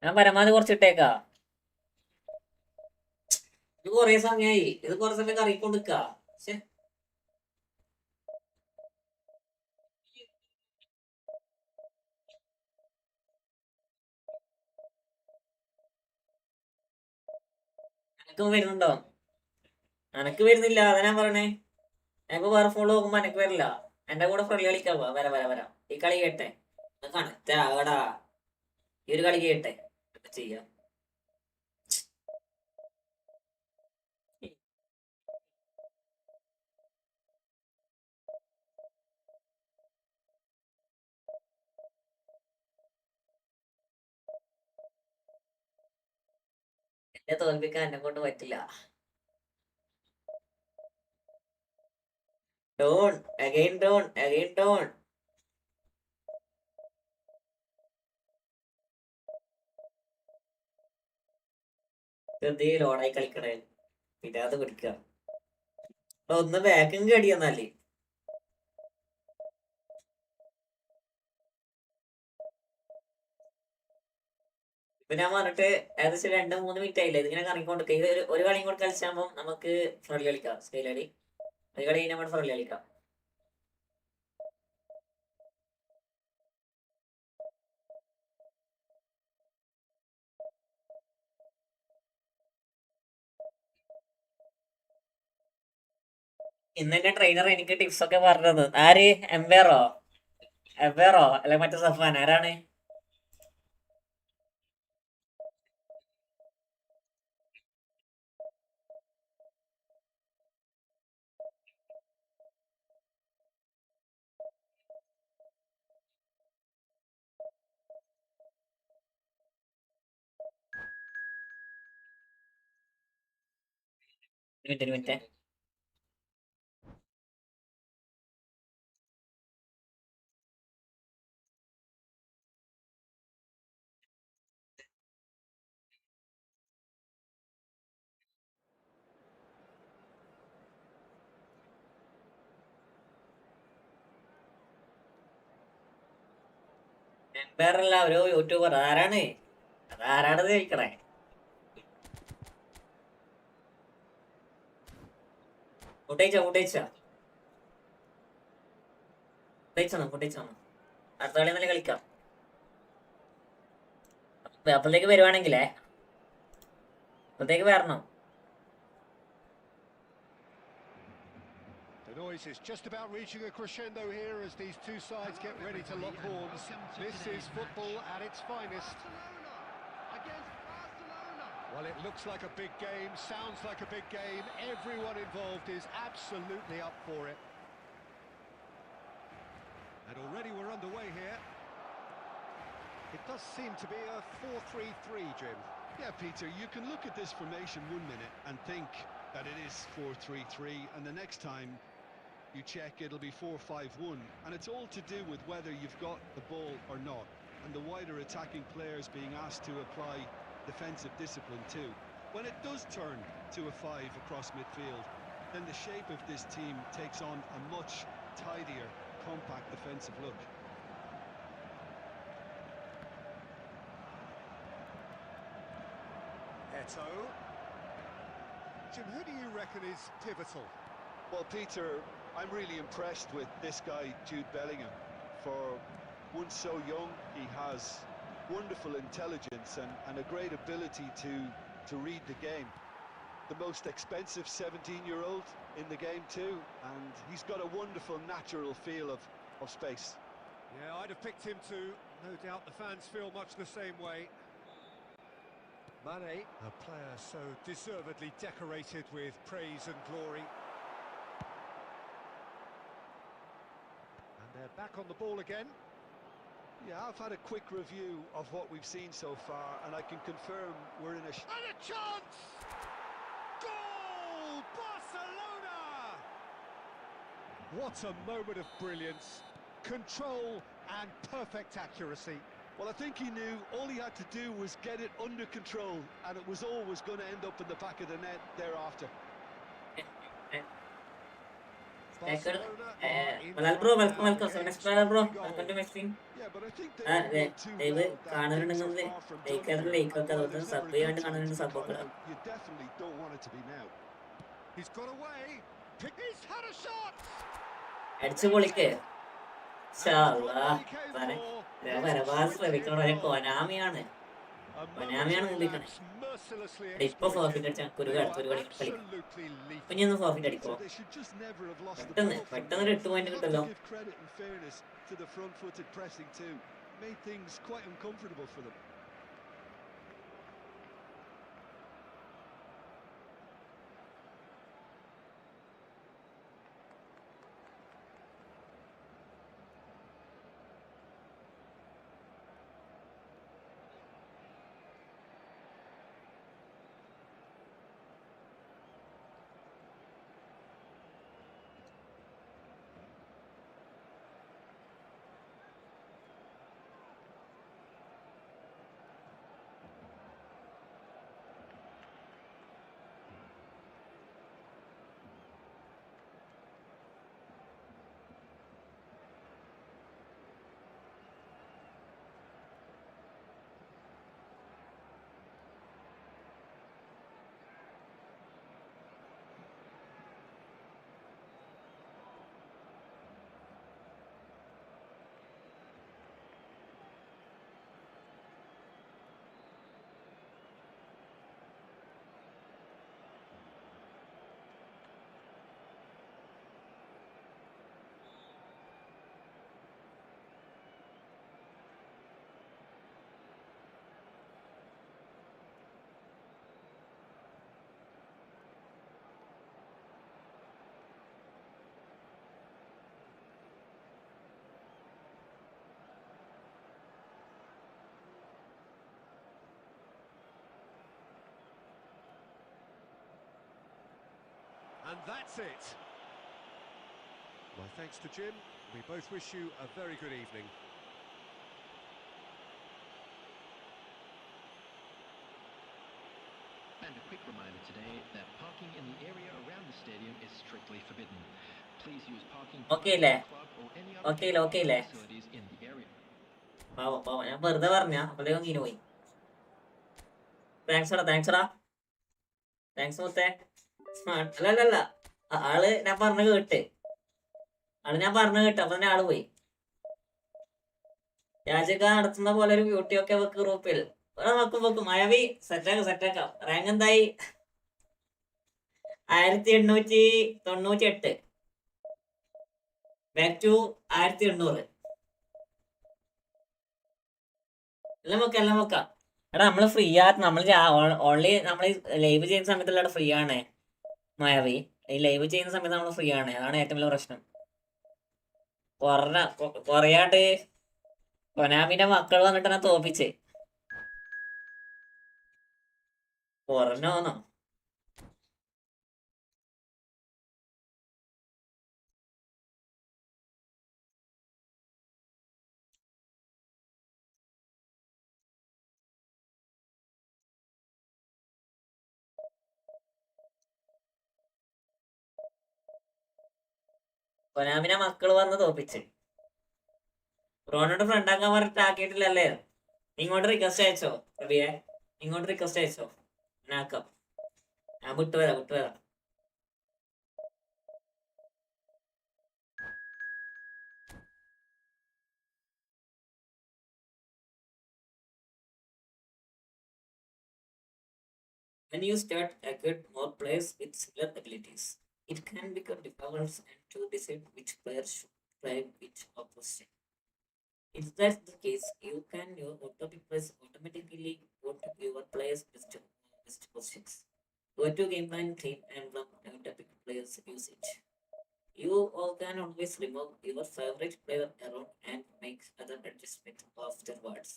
ഞാൻ പരമാവധി കുറച്ചിട്ടേക്കാ. ഇത് കൊറേ സമയമായി. ഇത് കുറേ സമയം കറിക്കൊണ്ടിരിക്ക. എനക്കും വരുന്നുണ്ടോ? എനക്ക് വരുന്നില്ല. അതാ ഞാൻ പറയണേ. ഞാനിപ്പോ വേറെ ഫോണിൽ നോക്കുമ്പോ എനക്ക് വരില്ല. എന്റെ കൂടെ ഫ്രണ്ട് കളിക്കാൻ പോവാ. വരാം. ഈ കളി കേട്ടെ. കണക്റ്റ് ആകടാ. ഈ ഒരു കളി കേട്ടെ. എന്താ ചെയ്യാ? എന്നെ തോൽപ്പിക്കാൻ എന്നെ കൊണ്ട് പറ്റില്ല. ഡോൺ അഗൈൻ ഡോൺ. ലോഡായി കളിക്കണേ. പിന്നെ അത് പിടിക്കുക. ഒന്ന് ബാക്കും കടി എന്നാലേ. ഇപ്പൊ ഞാൻ പറഞ്ഞിട്ട് ഏകദേശം 2-3 മിനിറ്റ് ആയില്ലേ ഇതിങ്ങനെ കറങ്ങിക്കൊണ്ടിരിക്കുക. ഇത് ഒരു കളിയും കൂടെ കളിച്ചാകുമ്പോൾ നമുക്ക് ഫ്രണ്ട്ലി കളിക്കാം. സ്കെയിൽ കളി ഒരു കളി നമ്മൾ ഫ്രണ്ട്ലി കളിക്കാം. ഇന്ന് എന്റെ ട്രെയിനർ എനിക്ക് ടിപ്സ് ഒക്കെ പറഞ്ഞത്. ആര്? എംവേറോ അല്ലെ മറ്റേ സഫാൻ? ആരാണ്? ഒരു മിനിറ്റ്. എംപയറല്ല, ഒരു യൂട്യൂബർ. ആരാണ്? അതാരാണത് ചോദിക്കണേ? ഫുഡേച്ചോ അടുത്ത കളി നല്ല കളിക്കാം. അപ്പോഴത്തേക്ക് വരുവാണെങ്കിലേ അപ്പോഴത്തേക്ക് വരണം. The noise is just about reaching a crescendo here as these two sides get ready to lock horns. This is football at its finest. Well, it looks like a big game, sounds like a big game. Everyone involved is absolutely up for it. And already we're underway here. It does seem to be a 4-3-3, Jim. Yeah, Peter, you can look at this formation 1 minute and think that it is 4-3-3, and the next time you check it'll be 4-5-1, and it's all to do with whether you've got the ball or not, and the wider attacking players being asked to apply defensive discipline too. When it does turn to a 5 across midfield, then the shape of this team takes on a much tidier, compact defensive look. Eto. Jim, who do you reckon is pivotal? Well, Peter, I'm really impressed with this guy, Jude Bellingham. For one so young, he has wonderful intelligence and a great ability to read the game. The most expensive 17-year-old in the game too, and he's got a wonderful natural feel of space. Yeah, I'd have picked him too. No doubt the fans feel much the same way. Mane, a player so deservedly decorated with praise and glory. And they're back on the ball again. Yeah, I've had a quick review of what we've seen so far, and I can confirm we're in a... And a chance! Goal! Barcelona! What a moment of brilliance. Control and perfect accuracy. Well, I think he knew all he had to do was get it under control, and it was always going to end up in the back of the net thereafter. Malal bro, welcome. So next player bro, welcome to my stream. Yeah, but I think ദയവ് കാണുന്നുണ്ടെങ്കിൽ like ഒക്കെ അതുപോലെ sub ചെയ്യാണ്ട് കാണുന്നുണ്ട് sub ഒക്കെ. You definitely don't want it to be now. He's got away. He's had a shot. അടിച്ചു പൊളിക്ക്. ശ്രമിക്കണ കൊനാമിയാണ് മുമ്പിക്കണേ. ഇപ്പൊ forfeit അടിച്ചാൽ ഒരു കളി കളിക്കും. ഇപ്പൊ ഞാൻ ഒന്ന് ഫോർഫിറ്റ് അടിക്കോ? പെട്ടെന്ന് ഒരു 8 point കിട്ടല്ലോ. To the front-footed pressing too made things quite uncomfortable for them. And that's it. My thanks to Jim. We both wish you a very good evening. And a quick reminder today that parking in the area around the stadium is strictly forbidden. Please use parking Okay അല്ലേ? club or any Okay other അല്ലേ? facilities in the area. പാവം ഞാൻ വെറുതെ പറഞ്ഞ അപ്പോഴേക്കും ഇങ്ങനെ പോയി. Thanks മുത്തേ. അല്ലല്ല ആള് ഞാൻ പറഞ്ഞു കേട്ട് അപ്പൊ തന്നെ ആള് പോയി. രാജക നടത്തുന്ന പോലെ ഒരു ബ്യൂട്ടി ഒക്കെ വെക്ക് ഗ്രൂപ്പിൽ വെക്കും മയവി സെറ്റാക്കാം. റാങ്ക് എന്തായി? 1898. Back to 1800. എല്ലാം വെക്കാം. എടാ നമ്മള് ഫ്രീ ആയിട്ട് ഓൺലി നമ്മൾ ലൈവ് ചെയ്യുന്ന സമയത്തുള്ള ഫ്രീ ആണ് മായാവി. ഈ ലൈവ് ചെയ്യുന്ന സമയത്ത് നമ്മൾ ഫ്രീ ആണ്. അതാണ് ഏറ്റവും വലിയ പ്രശ്നം. കൊറയാണ്ട് കൊനാമിന്റെ മക്കൾ വന്നിട്ട് എന്നെ തോപ്പിച്ച് കുറഞ്ഞോന്നോ. കൊനാമിനെ മക്കള് വന്ന് തോപ്പിച്ച്. റോണോട് ഫ്രണ്ട് ആക്കാൻ പറഞ്ഞിട്ട് ആക്കിയിട്ടില്ലല്ലേ? ഇങ്ങോട്ട് റിക്വസ്റ്റ് അയച്ചോ റബിയെ? ഇങ്ങോട്ട് റിക്വസ്റ്റ് അയച്ചോ? ഞാനാക്കാം. ഞാൻ വിട്ടുവരാം. When you start acquire more players with similar abilities, it can become difficult to decide which player should play which opposition. If that's the case, you can automatically put your players best positions. Go to game plan team emblem and pick players usage. You all can always remove your favorite player around and make other adjustments afterwards.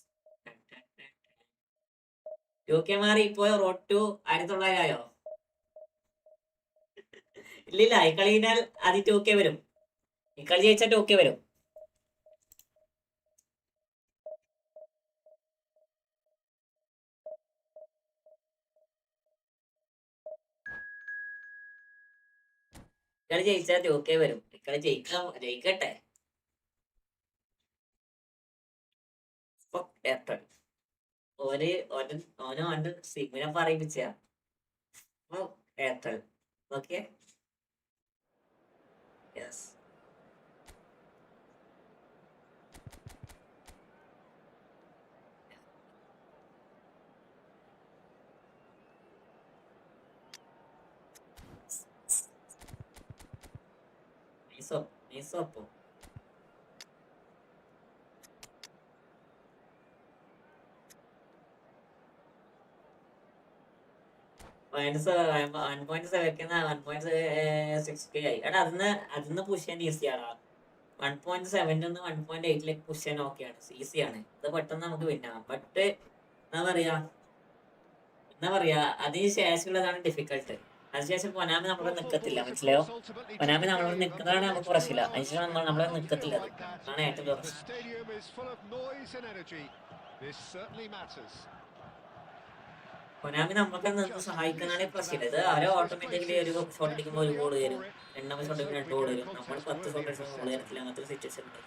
UK മാറി ഇപ്പോ road to 1900 ഇല്ലില്ല. ഈ കളി കഴിഞ്ഞാൽ ആദ്യം 2K വരും. ഈ കളി ജയിച്ചാൽ 2K വരും. കളി ജയിച്ചാൽ 2K വരും. കളി ജയിക്കട്ടെ. ഓനോ അവന്റെ സിമ്മിനെ പറയിപ്പിച്ച എയർടെൽ. Okay yes. Nisopo. വെക്കുന്ന 1.6K ആയി. എടാ അതിന്ന് പുഷ് ചെയ്യാൻ ഈസിയാടാ. 1.7 1.8 പുഷ് ചെയ്യാൻ ഓക്കെയാണ്, ഈസിയാണ്. ഇത് പെട്ടെന്ന് നമുക്ക് വിന്നാം. ബട്ട് എന്താ പറയാ അതിന് ശേഷമുള്ളതാണ് ഡിഫിക്കൽട്ട്. അതിനുശേഷം പൊനാമി നമ്മളെ നിക്കത്തില്ല. മനസ്സിലായോ? പൊനാമി നമ്മളെ നിൽക്കുന്നതാണ് നമുക്ക് പ്രശ്നമില്ല. അതിനുശേഷം നമ്മളെ നിക്കത്തില്ല. അതാണ് ഏറ്റവും പ്രശ്നം. കൊനാമി നമുക്ക് നിന്ന് സഹായിക്കുന്നതാണ് പ്രശ്നം. ഇത് ആരോ ഓട്ടോമാറ്റിക്കലി ഒരു ഷോട്ട് അടിക്കുമ്പോൾ ഒരു ഗോൾ വരും, രണ്ടാമത് ഷോട്ട് അടിക്കുമ്പോൾ 2 ഗോൾ വരും. നമ്മൾ 10 ഷോട്ട് അടിക്കുമ്പോൾ ഗോൾ വരത്തില്ല. അങ്ങനത്തെ ഒരു സിറ്റുവേഷൻ ഉണ്ട്.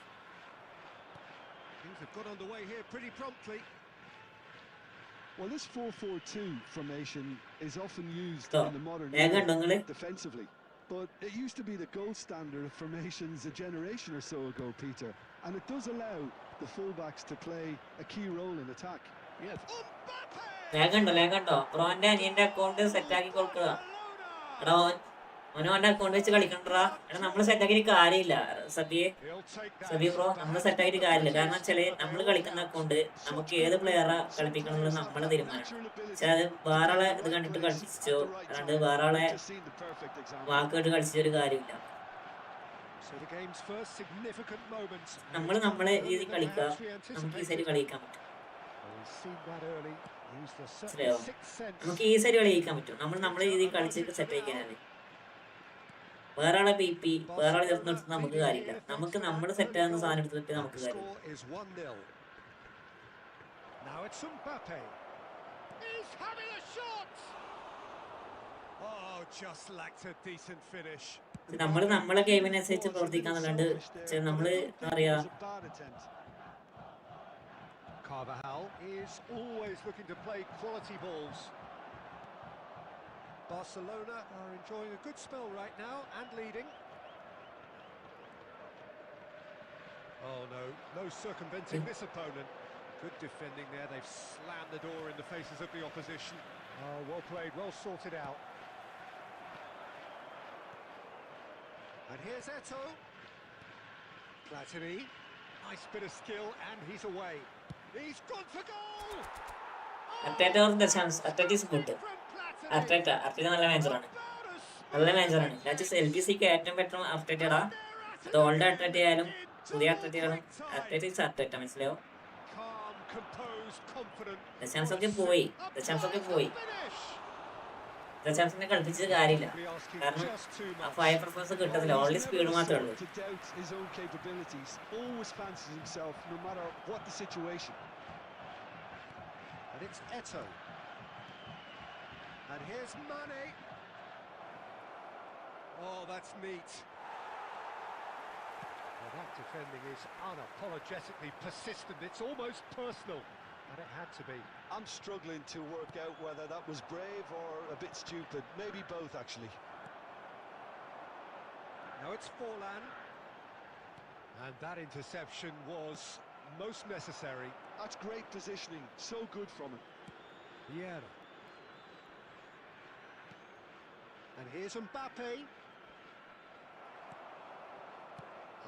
Well, this 4-4-2 formation is often used in the modern era defensively, but it used to be the gold standard of formations a generation or so ago, Peter, and it does allow the fullbacks to play a key role in attack. Yes. ലേഖണ്ടോ ബ്രോന്റെ അനിയന്റെ account set ആക്കി കൊടുക്കുക. എടാ ഓന്റെ account വെച്ച് കളിക്കണ്ടാ. എടാ നമ്മള് set ആക്കിയിട്ട് കാര്യമില്ല സബി ബ്രോ. നമ്മള് സെറ്റ് ആക്കിയിട്ട് കാര്യമില്ല. കാരണം വെച്ചാല് നമ്മള് കളിക്കുന്ന അക്കൗണ്ട് നമുക്ക് ഏത് പ്ലെയറെ കളിപ്പിക്കണമെന്ന് നമ്മളെ തീരുമാനം. പക്ഷെ അത് വേറെ ആളെ ഇത് കണ്ടിട്ട് കളിപ്പിച്ചോ, അല്ലാണ്ട് വേറെ ആളെ വാക്കുമായിട്ട് കളിച്ചൊരു കാര്യമില്ല. നമ്മളെ രീതി കളിക്കുക, നമുക്ക് ഈ സൈഡ് കളിക്കാൻ പറ്റും. നമുക്ക് ഈ സൈഡ് കളിക്കാൻ പറ്റും. നമ്മളെ രീതിയിൽ കളിച്ചിട്ട് സെറ്റ് ആയിക്കാനാണ്. വേറെ ആളെ PP വേറെ ആളെ ചേർത്ത് നിർത്തുന്ന നമുക്ക് കാര്യമില്ല. നമുക്ക് നമ്മൾ സെറ്റാകുന്ന സാധനം എടുത്തിട്ട് നമുക്ക് കാര്യം. Score is 1-0. Now it's Mbappe. He's having a shot. Oh, just lacked a decent finish. നമ്മൾ നമ്മളെ ഗെയിമിനനുസരിച്ച് പ്രവർത്തിക്കാന്നല്ലാണ്ട് നമ്മള് എന്താ പറയാ Carvajal is always looking to play quality balls. Barcelona are enjoying a good spell right now and leading. Oh no circumventing this opponent. Good defending there, they've slammed the door in the faces of the opposition. Oh, well played, well sorted out. And here's Eto'o. Platini, nice bit of skill and he's away. He's gone for goal! Arteta was the chance. Arteta is good. Arteta നല്ല മാനേജറാണ്. നല്ല മാനേജറാണ്. That LBCക്ക് ഏറ്റവും better അർട്ടേറ്റയാ. അത് old Arteta ആയാലും പുതിയ Arteta ആയാലും Arteta is Arteta മനസ്സിലായോ? ദശാംശമൊക്കെ പോയി. ദശാംശത്തിനെ കളിപ്പിച്ചത് കാര്യമില്ല. കാരണം ആ ഫയർ പെർഫോമൻസ് കിട്ടത്തില്ല. ഓൺലി സ്പീഡ് മാത്രമേ ഉള്ളൂ. And it's Eto'o. And here's Mane. Oh, that's neat. Well, that defending is unapologetically persistent. It's almost personal. And it had to be. I'm struggling to work out whether that was brave or a bit stupid. Maybe both, actually. Now it's Forlan. And that interception was most necessary. That's great positioning. So good from him. Yeah. And here's Mbappe.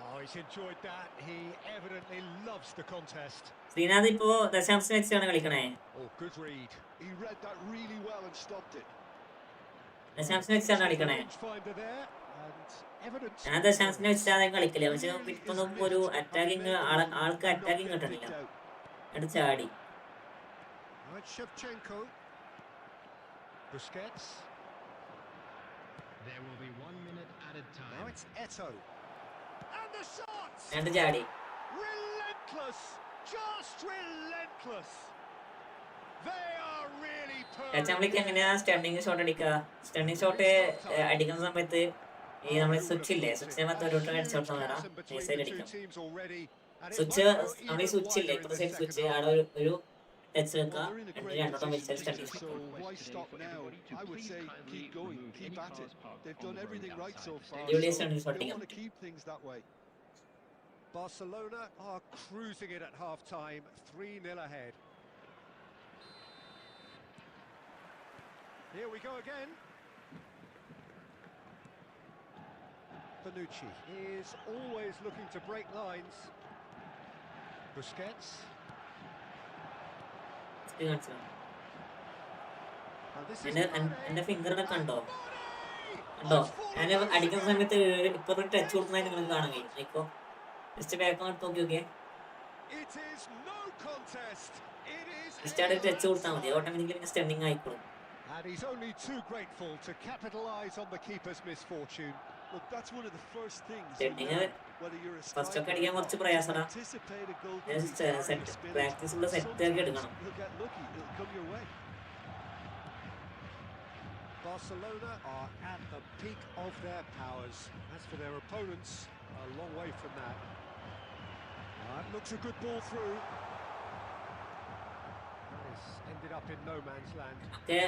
Oh, he's enjoyed that. He evidently loves the contest. Sreenath ഇപ്പോ ദശാംശം വെച്ചാണ് കളിക്കണേ. Oh, good read. He read that really well and stopped it. ദശാംശം വെച്ചാണ് കളിക്കണേ. ഞാൻ ദശാംശം വെച്ചാൽ കളിക്കില്ല. പക്ഷെ ഇപ്പൊന്നും ഒരു അറ്റാക്കിങ് ആൾക്ക് അറ്റാക്കിങ് കിട്ടണില്ല. അത് ചാടി. Shevchenko. Busquets. There will be 1 minute added time. Now it's Eto'o. And the shots! രണ്ട് ചാടി. Relentless! Just relentless! They are really നമ്മൾക്ക് എങ്ങനെയാ സ്റ്റണ്ടിങ് ഷോട്ട് അടിക്കുക? സ്റ്റണ്ടിങ് ഷോട്ട് അടിക്കുന്ന സമയത്ത് ഈ നമ്മൾ സ്വിച്ച് ഇല്ലേ, സ്വിച്ചിനെ മൊത്തം ഒരു അടിച്ചോട്ടാൻ വേണം. സൈഡ് അടിക്കാം. സ്വിച്ച് നമ്മൾ ഈ സ്വിച്ച് ഇല്ലേ, ഇപ്പുറത്തെ സൈഡ് സ്വിച്ച് അവിടെ ഒരു ടച്ച് വെക്കുക, രണ്ടോട്ടം വെച്ചാൽ സ്റ്റണ്ടിങ് ഷോട്ട്. അടിപൊളി സ്റ്റണ്ടിങ് ഷോട്ട് അടിക്കാം. Barcelona are cruising it at half-time, 3-0 ahead. Here we go again. Bonucci is always looking to break lines. Busquets. എന്റെ ഫിംഗറിനെ കണ്ടോ? ഞാൻ അടിക്കുന്ന സമയത്ത് ഇപ്പൊ ടച്ച് കൊടുക്കുന്നതായി നിങ്ങൾക്ക് കാണാൻ കഴിയും. ഇപ്പൊ ജസ്റ്റ് ബാക്ക് നോക്കി നോക്കിയൊക്കെ ജസ്റ്റ് അവിടെ ടച്ച് കൊടുത്താൽ മതി, ഓട്ടോമാറ്റിക്കലി സ്റ്റണ്ടിങ് ആയിക്കോളും. And he's only too grateful to capitalise on the keeper's misfortune. Look, that's one of the first things. First ഒക്കെ അടിക്കാൻ കുറച്ച് പ്രയാസമാണ്. പ്രാക്ടീസ് ഉള്ള സെറ്റ് ആക്കി എടുക്കണം. Barcelona are at the peak of their powers. As for their opponents, a long way from that. That looks a good ball through. This ended up in no man's land. Okay.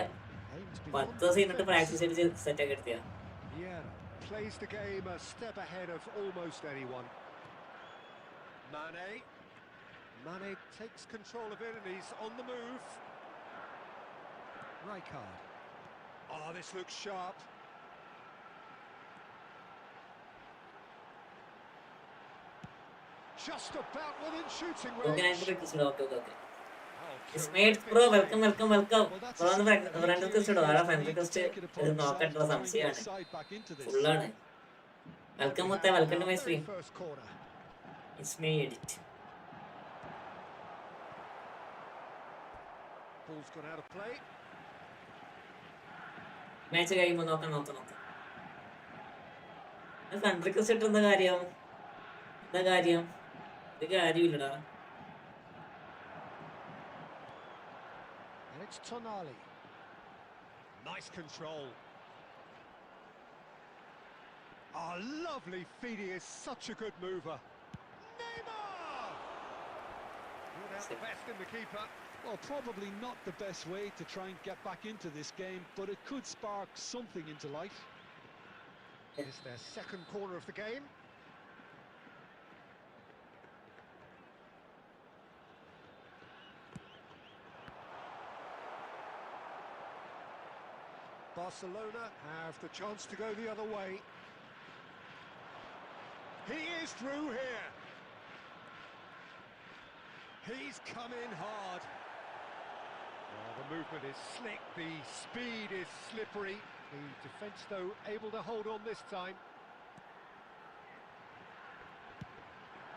10 ദിവസം ഇന്നിട്ട് practice ചെയ്ത് set ആക്കി എടുത്തിയാ. Yeah, plays the game a step ahead of almost anyone. Mane takes control of it and he's on the move. Rijkaard. Oh, this looks sharp. Just about within shooting range. Okay. Ismail Pro, welcome. Pro on the friend request ഇടോ. ആ friend request ഇത് നോക്കട്ടുള്ള സംശയമാണ്. ഫുള്ളാണ്. Welcome മുത്തേ, welcome to my stream. Ismail edit. Ball's gone out of play. Match കഴിയുമ്പോൾ നോക്കാം. Friend request ഇട്ട് എന്താ കാര്യം? എന്താ കാര്യം? ഒരു കാര്യമില്ലടാ. And it's Tonali. Nice control. Oh, lovely feed. He is such a good mover. Neymar! Ruled out the best in the keeper. Well, probably not the best way to try and get back into this game, but it could spark something into life. It's their second corner of the game. Barcelona have the chance to go the other way. He is through here. He's come in hard. Oh, the movement is slick, the speed is slippery. The defence, though, able to hold on this time.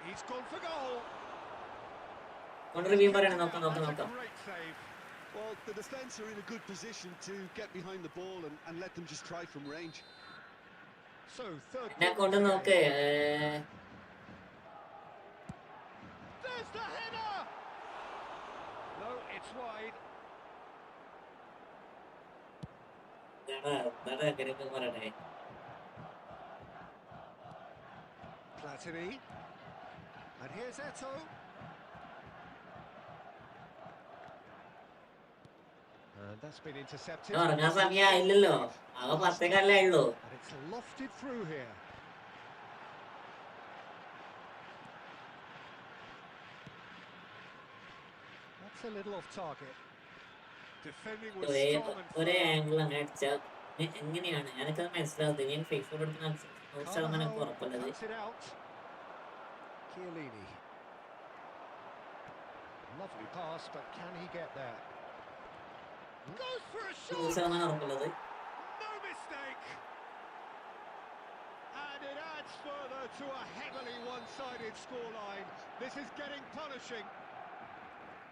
He's gone for goal. Review പറയണം. That's നോക്കാം. a great save. Well, the defence are in a good position to get behind the ball and let them just try from range. So, third എന്നെ കൊണ്ട് corner നോക്ക്. today. There's the header! No, it's wide. പറയട്ടെ. Platini. And here's Eto. And that's been intercepted. ഉറങ്ങാൻ സമയമായില്ലല്ലോ. ആകെ 10:15 ആയുള്ളൂ. And it's lofted through here. That's a little off target. Defending was strong and ഒരേ firm. Angle അങ്ങനെ അടിച്ചാൽ എങ്ങനെയാണ്? എനിക്കത് മനസ്സിലാവുന്നത്. ഞാൻ ഫേസ്ബുക്ക് എടുക്കുന്ന 100% എനിക്ക് ഉറപ്പുള്ളത്. Cuts it out. Chiellini. Lovely pass, but can he get there? Goes for a shot. 100% ഉറപ്പുള്ളത്. No mistake. And it adds further to a heavily one-sided scoreline. This is getting punishing.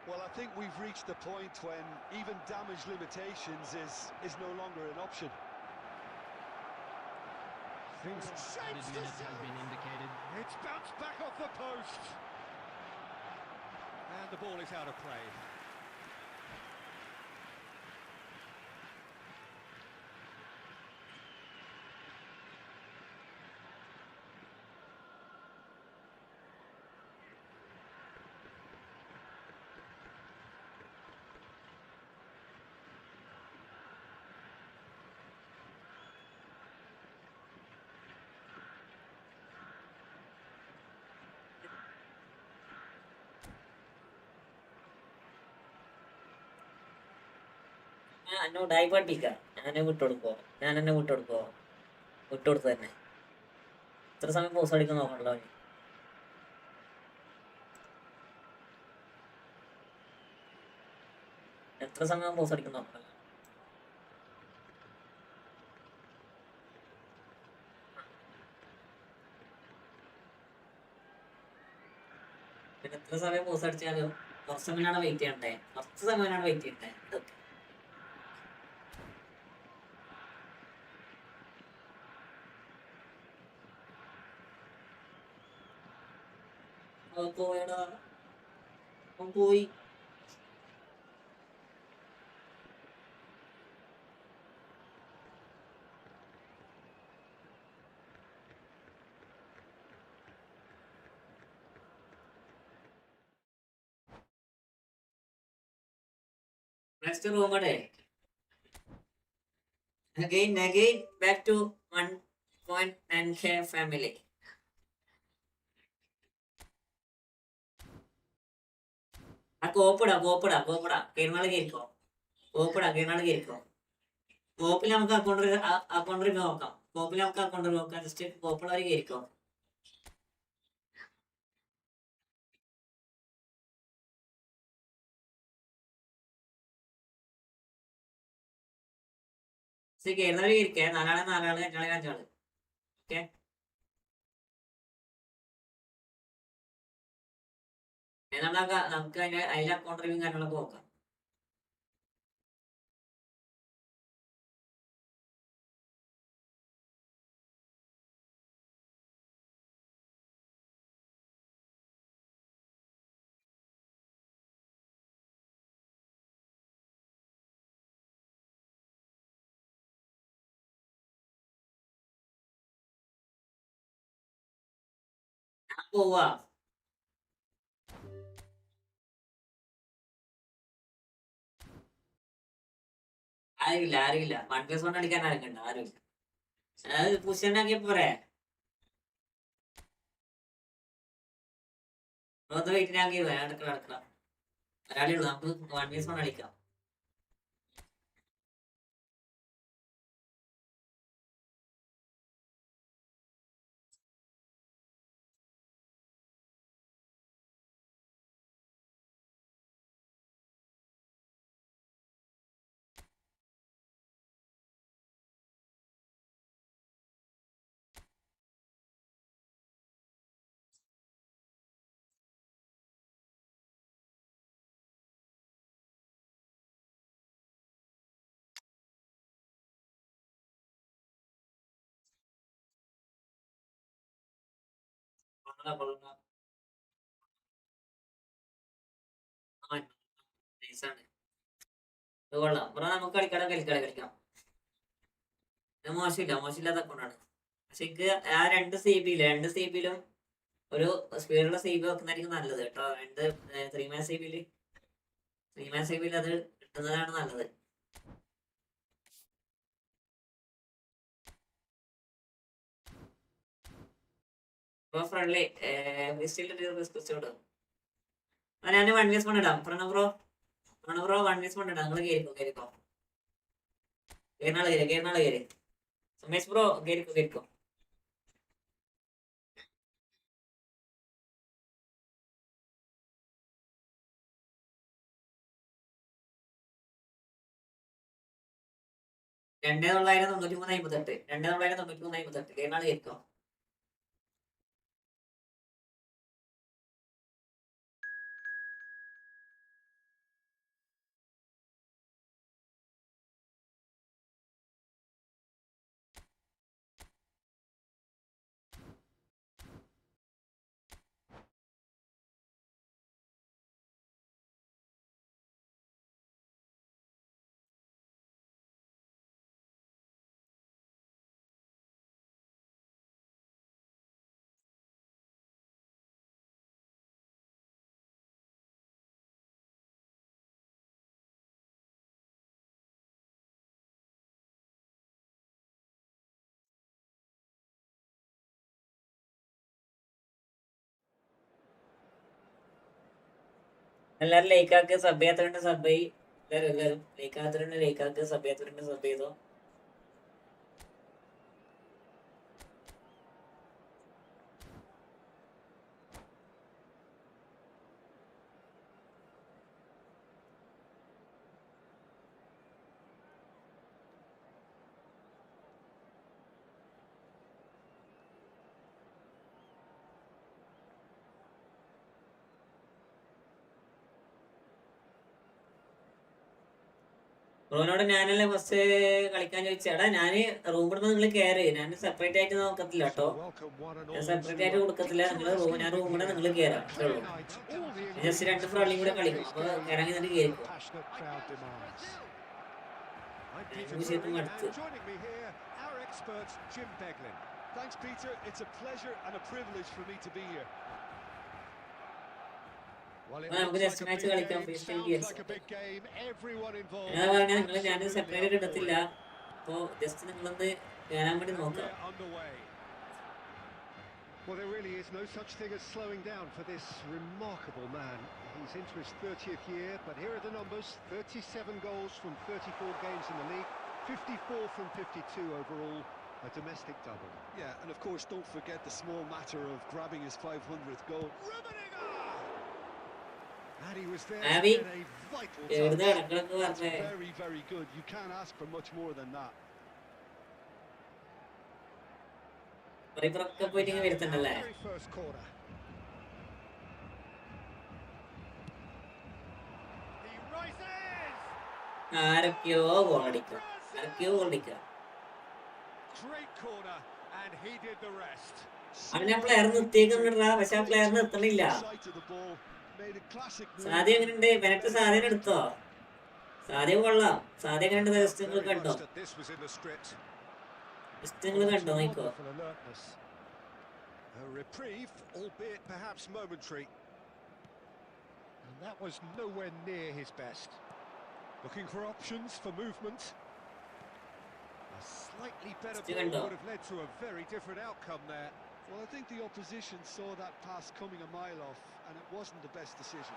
Well, I think we've reached the point when even damage limitations is no longer an option. Things shapes the Minute has been indicated. It's bounced back off the post. And the ball is out of play. ഞാൻ എന്നോട് ഡൈവേർട്ടിക്കാം. ഞാൻ എന്നെ വിട്ടുകൊടുക്കുമോ? വിട്ടുകൊടുത്തു തന്നെ. ഇത്ര സമയം pose അടിക്കാൻ നോക്കണല്ലോ. എത്ര സമയം പോസ് അടിക്കാൻ നോക്കണല്ലോ. പിന്നെ എത്ര സമയം പോസ് അടിച്ചാലും കുറച്ച് സമയമാണ് വെയിറ്റ് ചെയ്യണ്ടേ. ഇതൊക്കെ പോയടാ. പോയി. നെക്സ്റ്റ് റൂം അടേ. Again, back to 1.9k family. ആ കോപ്പിടാ. കിരുന്നാള് കയറിക്കോ. കോപ്പിൽ നമുക്ക് അക്കൗണ്ട് നോക്കാം. ജസ്റ്റ് കോപ്പുള്ളവർ കയറിക്കോ. കയറുന്നവർ കയറിക്കേ. 4 ആള് 5 ആള്. ഓക്കെ, നമുക്ക് അതിന്റെ അക്കൗണ്ട് റിവ്യൂ കാര്യങ്ങളൊക്കെ നോക്കാം. ഞാൻ പോവാ. ആരുമില്ല 1+1 കളിക്കാൻ ആരൊക്കെയുണ്ട്? ആരുമില്ല. അത് പുഷനാക്കിയ പോരെ. ഒന്ന് വെയിറ്റിനാക്കി നടക്കണം. ഒരാളേ ഉള്ളൂ, നമുക്ക് 1+1 കളിക്കാം. കൊള്ളാം. നൈസാണ്. ഇത് കൊള്ളാം ബ്രോ, നമുക്ക് കളിക്കാം. ഇത് മോശമില്ലാത്ത അക്കൗണ്ടാണ്. പക്ഷെ എനിക്ക് ആ 2 CB യിലും ഒരു സ്പീഡുള്ള CB വെക്കുന്നതായിരിക്കും നല്ലത് കേട്ടോ. 3 CB അത് കിട്ടുന്നതാണ് നല്ലത്. ഇപ്പൊ ഫ്രണ്ട്ലി ഞാൻ 1+1 ഇടാം. ബ്രോ 1+1 ഇടാം. നിങ്ങൾ കേറിക്കോ. കേരള കേറി. സുമേഷ് ബ്രോ കേറിക്കോ. രണ്ടേ 993 കേരള കേറിക്കോ. എല്ലാരും ലൈക്കാക്ക്, സബ് ചെയ്യാത്തവരുണ്ട് സബ് ചെയ്. എല്ലാരും ലൈക്കാക്ക്, സബ് ചെയ്യാത്തവരുണ്ട് സബ് ചെയ്തോ. ബ്രോനോട് ഞാനല്ലേ ഫസ്റ്റ് കളിക്കാൻ ചോദിച്ചേടാ. ഞാന് റൂമിടുമ്പോ നിങ്ങൾ കയറി, ഞാൻ സെപ്പറേറ്റ് ആയിട്ട് നോക്കത്തില്ല കേട്ടോ. ഞാൻ സെപ്പറേറ്റ് ആയിട്ട് കൊടുക്കത്തില്ല. ഞാൻ റൂമിടെ നിങ്ങൾ കയറാം, അത്രേ ഉള്ളൂ. ജസ്റ്റ് 2 ഫ്രണ്ട്ലിയും കൂടെ കളിക്കും. അപ്പൊ ഇറങ്ങി നിന്നിട്ട് കയറിക്കും. വിഷയത്തും അടുത്ത് Thanks, Peter. It's a pleasure and a privilege for me to be here. നമുക്ക് ജസ്റ്റ് മാച്ച് കളിക്കാം. ഫ്രീ സ്റ്റൈൽ ഗെയിംസ് ഞാൻ പറഞ്ഞാൽ ഞാൻ സെപ്പറേറ്റ് ഇടത്തില്ല. അപ്പോ ജസ്റ്റ് നിങ്ങളൊന്ന് കയറാൻ വേണ്ടി നോക്കാം. Well, there really is no such thing as slowing down for this remarkable man. He's into his 30th year, but here are the numbers: 37 goals from 34 games in the league, 54 from 52 overall, a domestic double. Yeah, and of course, don't forget the small matter of grabbing his 500th goal. And he was there Abby, to get a vital touch. That's very, very good. You can't ask for much more than that. പോയിട്ട് വരുത്തണ്ടല്ലേ. Very first corner. He rises. ആരൊക്കെയോ goal അടിക്കുക. Great corner, and he did the rest. അവനെ player നിർത്തിയേക്കുന്നുണ്ടാ, പക്ഷെ ആ player നിർത്തണില്ല. സാധ്യ എങ്ങനെയുണ്ട്? മെനക്ക് സാധ്യത എടുത്തോ? സാധ്യ കൊള്ളാം. സാധ്യ എങ്ങനെയുണ്ട്? ജസ്റ്റ് നിങ്ങൾ കണ്ടോ? നോക്കോ. A reprieve, albeit perhaps momentary. And that was nowhere near his best. Looking for options for movement. A slightly better ball would have led to a very different outcome there. Well, I think the opposition saw that pass coming a mile off, and it wasn't the best decision.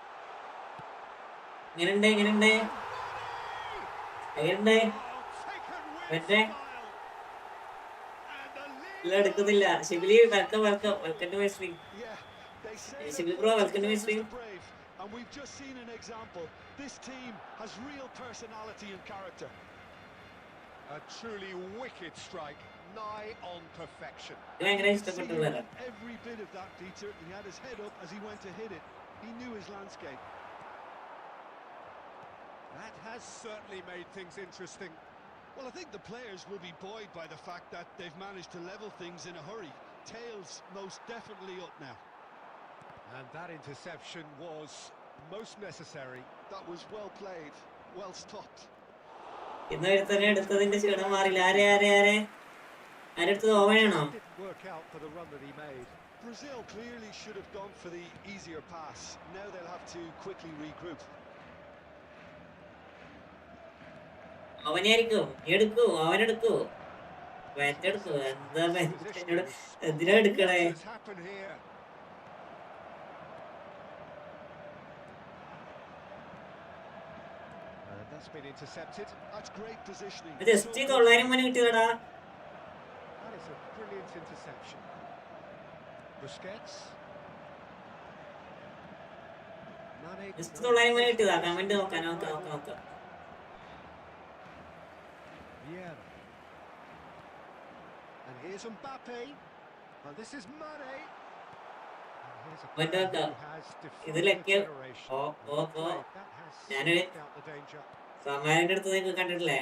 ഇങ്ങനെയുണ്ട് ഇങ്ങനെയുണ്ട് എങ്ങനെയുണ്ട് മറ്റേ ഇല്ല എടുക്കുന്നില്ല Shibili welcome welcome welcome to my stream Shibili bro welcome to my stream. And we've just seen an example. This team has real personality and character. A truly wicked strike, nigh on perfection. ഭയങ്കര ഇഷ്ടപ്പെട്ടുള്ളതാണ്. Every bit of that, Peter. He had his head up as he went to hit it. He knew his landscape. That has certainly made things interesting. Well, I think the players will be buoyed by the fact that they've managed to level things in a hurry. Tails most definitely up now. And that interception was most necessary. That was well played, well stopped. ഇന്ന് തന്നെ എടുത്തതിന്റെ ക്ഷീണം മാറില്ല. ആരെടുത്തത് ഓവനാണോ? Didn't work out for the run that he made. Brazil clearly should have gone for the easier pass. Now they'll have to quickly regroup. അവനായിരിക്കും എടുക്കൂ അവനെടുക്കൂ വെറ്റെടുക്കൂ എന്താ എന്നോട് എന്തിനാ എടുക്കണേ? That's been intercepted. That's great positioning. Just 900 മണി കിട്ടിയതാ. That is a brilliant interception. Busquets. Just 900 മണി കിട്ടിയതാ. Comment നോക്കാം. Yeah. And here's Mbappe. And this is Mane. ഇതിലൊക്കെ ഞാനൊരു സമാനിന്റെ അടുത്ത് നിങ്ങൾക്ക് കണ്ടിട്ടില്ലേ?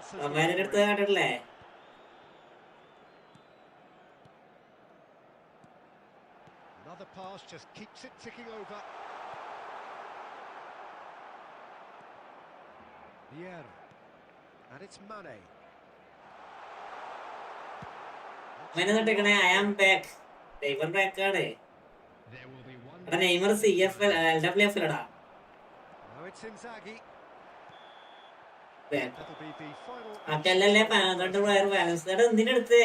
സമാനിന്റെ അടുത്ത് കണ്ടിട്ടില്ലേ? Another pass just keeps it ticking over. Pierre. And it's Mane. മെനന്നിട്ടിക്കണേ I am back. Neymar back ആണ്. എടാ നെയ്മർ CFL LWFL എടാ. Now it's Inzaghi. അക്കല്ലല്ലേ 12 പ്ലെയർ ബാലൻസ്. എടാ എന്തിനെടുത്തേ?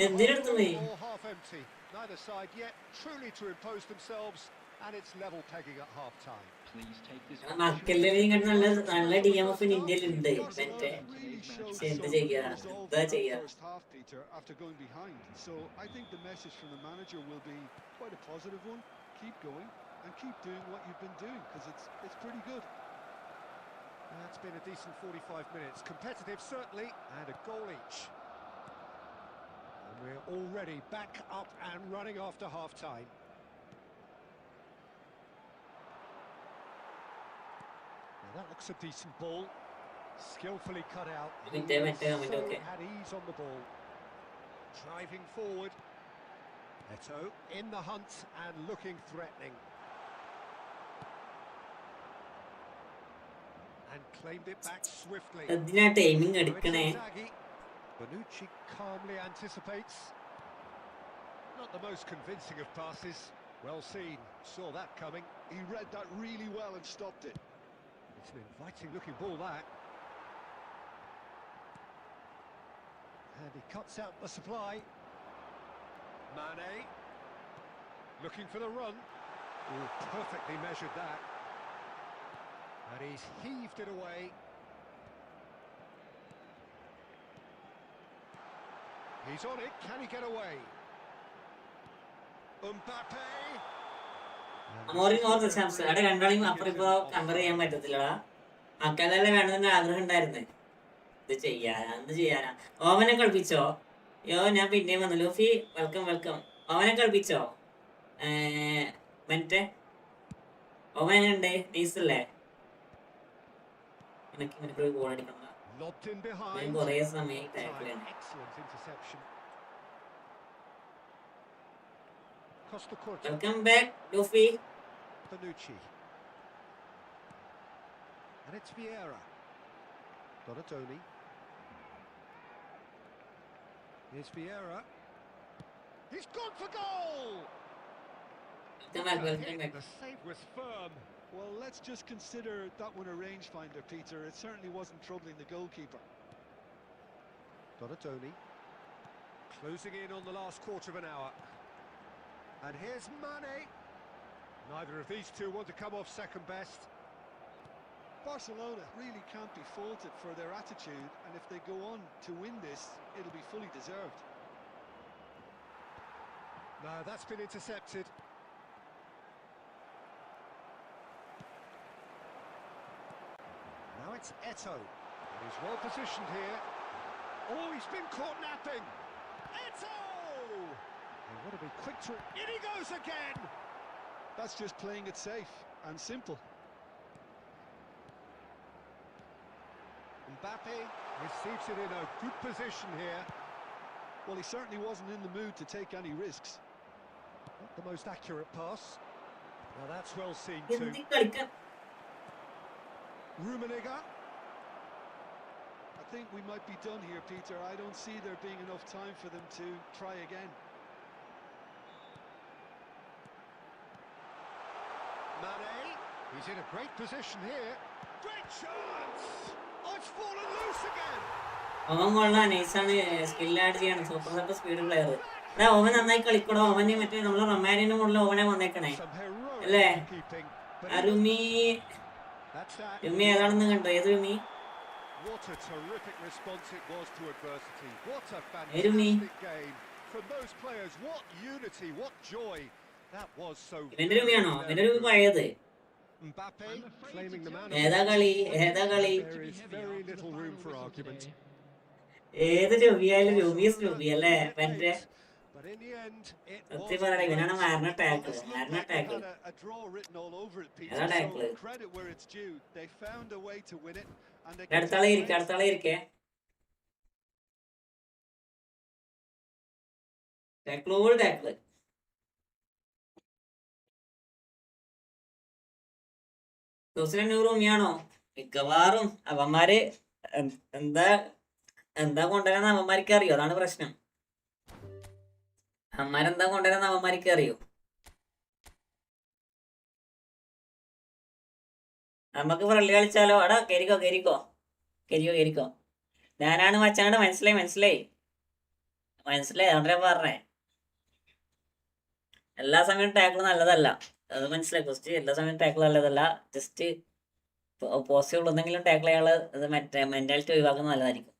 എന്തിനെടുത്തു നീ? Neither side yet truly to impose themselves, and it's level pegging at half time. മക്കല്ലേലും നല്ല DMF ഇന്ത്യയിലുണ്ട്. മറ്റേ എന്ത് ചെയ്യാ എന്താ ചെയ്യാ? After going behind, so I think the message from the manager will be quite a positive one. Keep going and keep doing what you've been doing, because it's pretty good. That's been a decent 45 minutes, competitive certainly, and a goal each. And we're already back up and running after half time. That looks a decent ball, skillfully cut out. Had ease on the ball, driving forward. Eto in the hunt and looking threatening, and claimed it back swiftly. Bonucci calmly anticipates. Not the most convincing of passes. Well seen, saw that coming. He read that really well and stopped it. It's an inviting looking ball, that. And he cuts out the supply. Mane looking for the run. Oh, perfectly measured that. And he's heaved it away. He's on it. Can he get away? Mbappe. അവിടെ രണ്ടാളും അപ്പുറം ഇപ്പൊ compare ചെയ്യാൻ പറ്റത്തില്ലടാ. മക്കളെല്ലാം വേണമെന്ന് ആഗ്രഹം ഉണ്ടായിരുന്നു. ഇത് എന്ത് ചെയ്യാനാ? ഓവനെ കളിപ്പിച്ചോ? ഞാൻ പിന്നെയും വന്നു. Luffy welcome. ഓവനെ കളിപ്പിച്ചോ? മറ്റേ ഓവൻ എങ്ങനെയുണ്ട്? നൈസല്ലേ? എനിക്ക് ഗോൾ അടിക്കണം. ഞാൻ കുറേ സമയം ടൈപ്പിലാണ്. Welcome back, Luffy. Bonucci. And it's Vieira. Donatoni. Here's Vieira. He's gone for goal! The save was firm. Well, let's just consider that one a rangefinder, Peter. It certainly wasn't troubling the goalkeeper. Donatoni. Closing in on the last quarter of an hour. And here's Mane. Neither of these two want to come off second best. Barcelona really can't be faulted for their attitude, and if they go on to win this, it'll be fully deserved. No, that's been intercepted. Now it's Eto'o. And he's well positioned here. Oh, he's been caught napping. Eto'o! They want to be quick to... In he goes again! That's just playing it safe and simple. Mbappe receives it in a good position here. Well, he certainly wasn't in the mood to take any risks. Not the most accurate pass. Now that's well seen too. Rummenigge. I think we might be done here, Peter. I don't see there being enough time for them to try again. Mane, he's in a great position here. Great chance! Oh, it's fallen loose again. അവൻ കൊള്ളാം, നൈസാണ്, skill add ചെയ്യാണ്, super set speed player. എടാ oven നന്നായി കളിക്കണോ, oven മറ്റേ നമ്മളെ റൊമാനിന്റെ മുകളിൽ ഓവനെ വന്നേക്കണേ അല്ലേ? റുമി ഏതാണെന്ന് കണ്ടോ? ഏത് റുമി? What a terrific response it was to adversity. What a Rumi. fantastic game from those players. What unity, what joy. That was so. ഇവന്റെ റുമിയാണോ? ഇവന്റെ റുമി പഴയത്. Mbappe claiming the man. ഏതാ കളി? There is very little room for argument. ഏത് റുമിയായാലും റുമി അല്ലേ? മറ്റേ But in the end, it സത്യം പറയണ ഇവനാണ് മാരണ tackle. A draw written all over it, Peter. Era tackle. So credit where it's due. They found a way to win it, and they. അടുത്താളെ ഇരിക്കേ. ടാക്കിള്. റുമിയാണോ? മിക്കവാറും അവന്മാര് എന്താ കൊണ്ടുവരാന്ന് അവന്മാർക്ക് അറിയോ? അതാണ് പ്രശ്നം. അവന്മാരെന്താ കൊണ്ടുവരാന്ന് അവന്മാർക്ക് അറിയോ? നമുക്ക് ഫ്രണ്ട് കളിച്ചാലോ? അടാ കേരിക്കോ. ഞാനാണ് മച്ചാണ്ട് മനസ്സിലായി. അതുകൊണ്ടാ പറഞ്ഞേ. എല്ലാ സമയവും ടാക്കിൾ നല്ലതല്ല, അത് മനസ്സിലായി. ഫസ്റ്റ് എല്ലാ സമയവും ടാക്കിൾ നല്ലതല്ല. ജസ്റ്റ് പോസിബിൾ എന്തെങ്കിലും ടാക്കിൾ ചെയ്യാനുള്ള ഇത് മറ്റേ മെന്റാലിറ്റി ഒഴിവാക്കുന്നത് നല്ലതായിരിക്കും.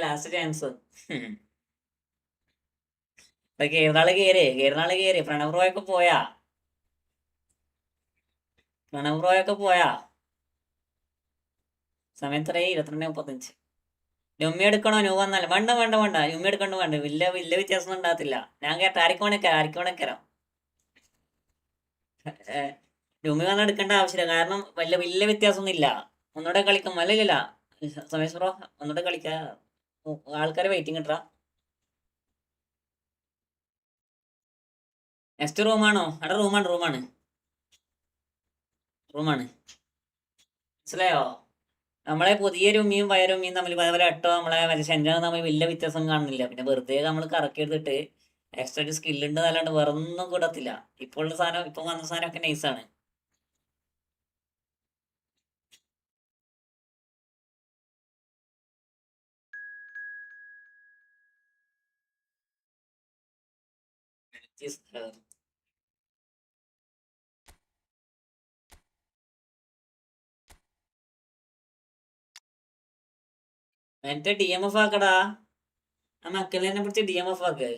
Last chance. കേരളാള് കേറി. പ്രണവ് റോയൊക്കെ പോയാ സമയം എത്രയായി? 22:35. ലുമ്മി എടുക്കണോ? ന്യൂ വന്നാലും വേണ്ട. ലുമ്മി എടുക്കണ്ട. വലിയ വ്യത്യാസം ഉണ്ടാകത്തില്ല. ഞാൻ കേട്ട ആർക്കും വേണേക്കരാം. ലുമ്മി വന്നാൽ എടുക്കേണ്ട ആവശ്യമില്ല, കാരണം വലിയ വ്യത്യാസമൊന്നും ഇല്ല. ഒന്നുകൂടെ കളിക്കും. അല്ലല്ല സമേഷ് ബ്രോ, ഒന്നുകൂടെ കളിക്കാ. ആൾക്കാരെ വെയിറ്റിംഗ് ഇട്ടാ. നെക്സ്റ്റ് റൂമാണോ? അവിടെ റൂമാണ്. മനസ്സിലായോ? നമ്മളെ പുതിയ റുമിയും പഴയ റുമിയും തമ്മിൽ അതേപോലെ എട്ടോ നമ്മളെ മറ്റേ സെൻറ്റാണ് തമ്മിൽ വലിയ വ്യത്യാസം കാണുന്നില്ല. പിന്നെ വെറുതെ നമ്മൾ കറക്കി എടുത്തിട്ട് എക്സ്ട്രാ ഒരു സ്കില്ലുണ്ട് എന്നല്ലാണ്ട് വേറെ ഒന്നും കൂടത്തില്ല. ഇപ്പോൾ വന്ന സാധനമൊക്കെ നൈസാണ്. മറ്റേ DMF ആക്കടാ. ആ മക്കളെ പിടിച്ച് DMF ആക്ക്.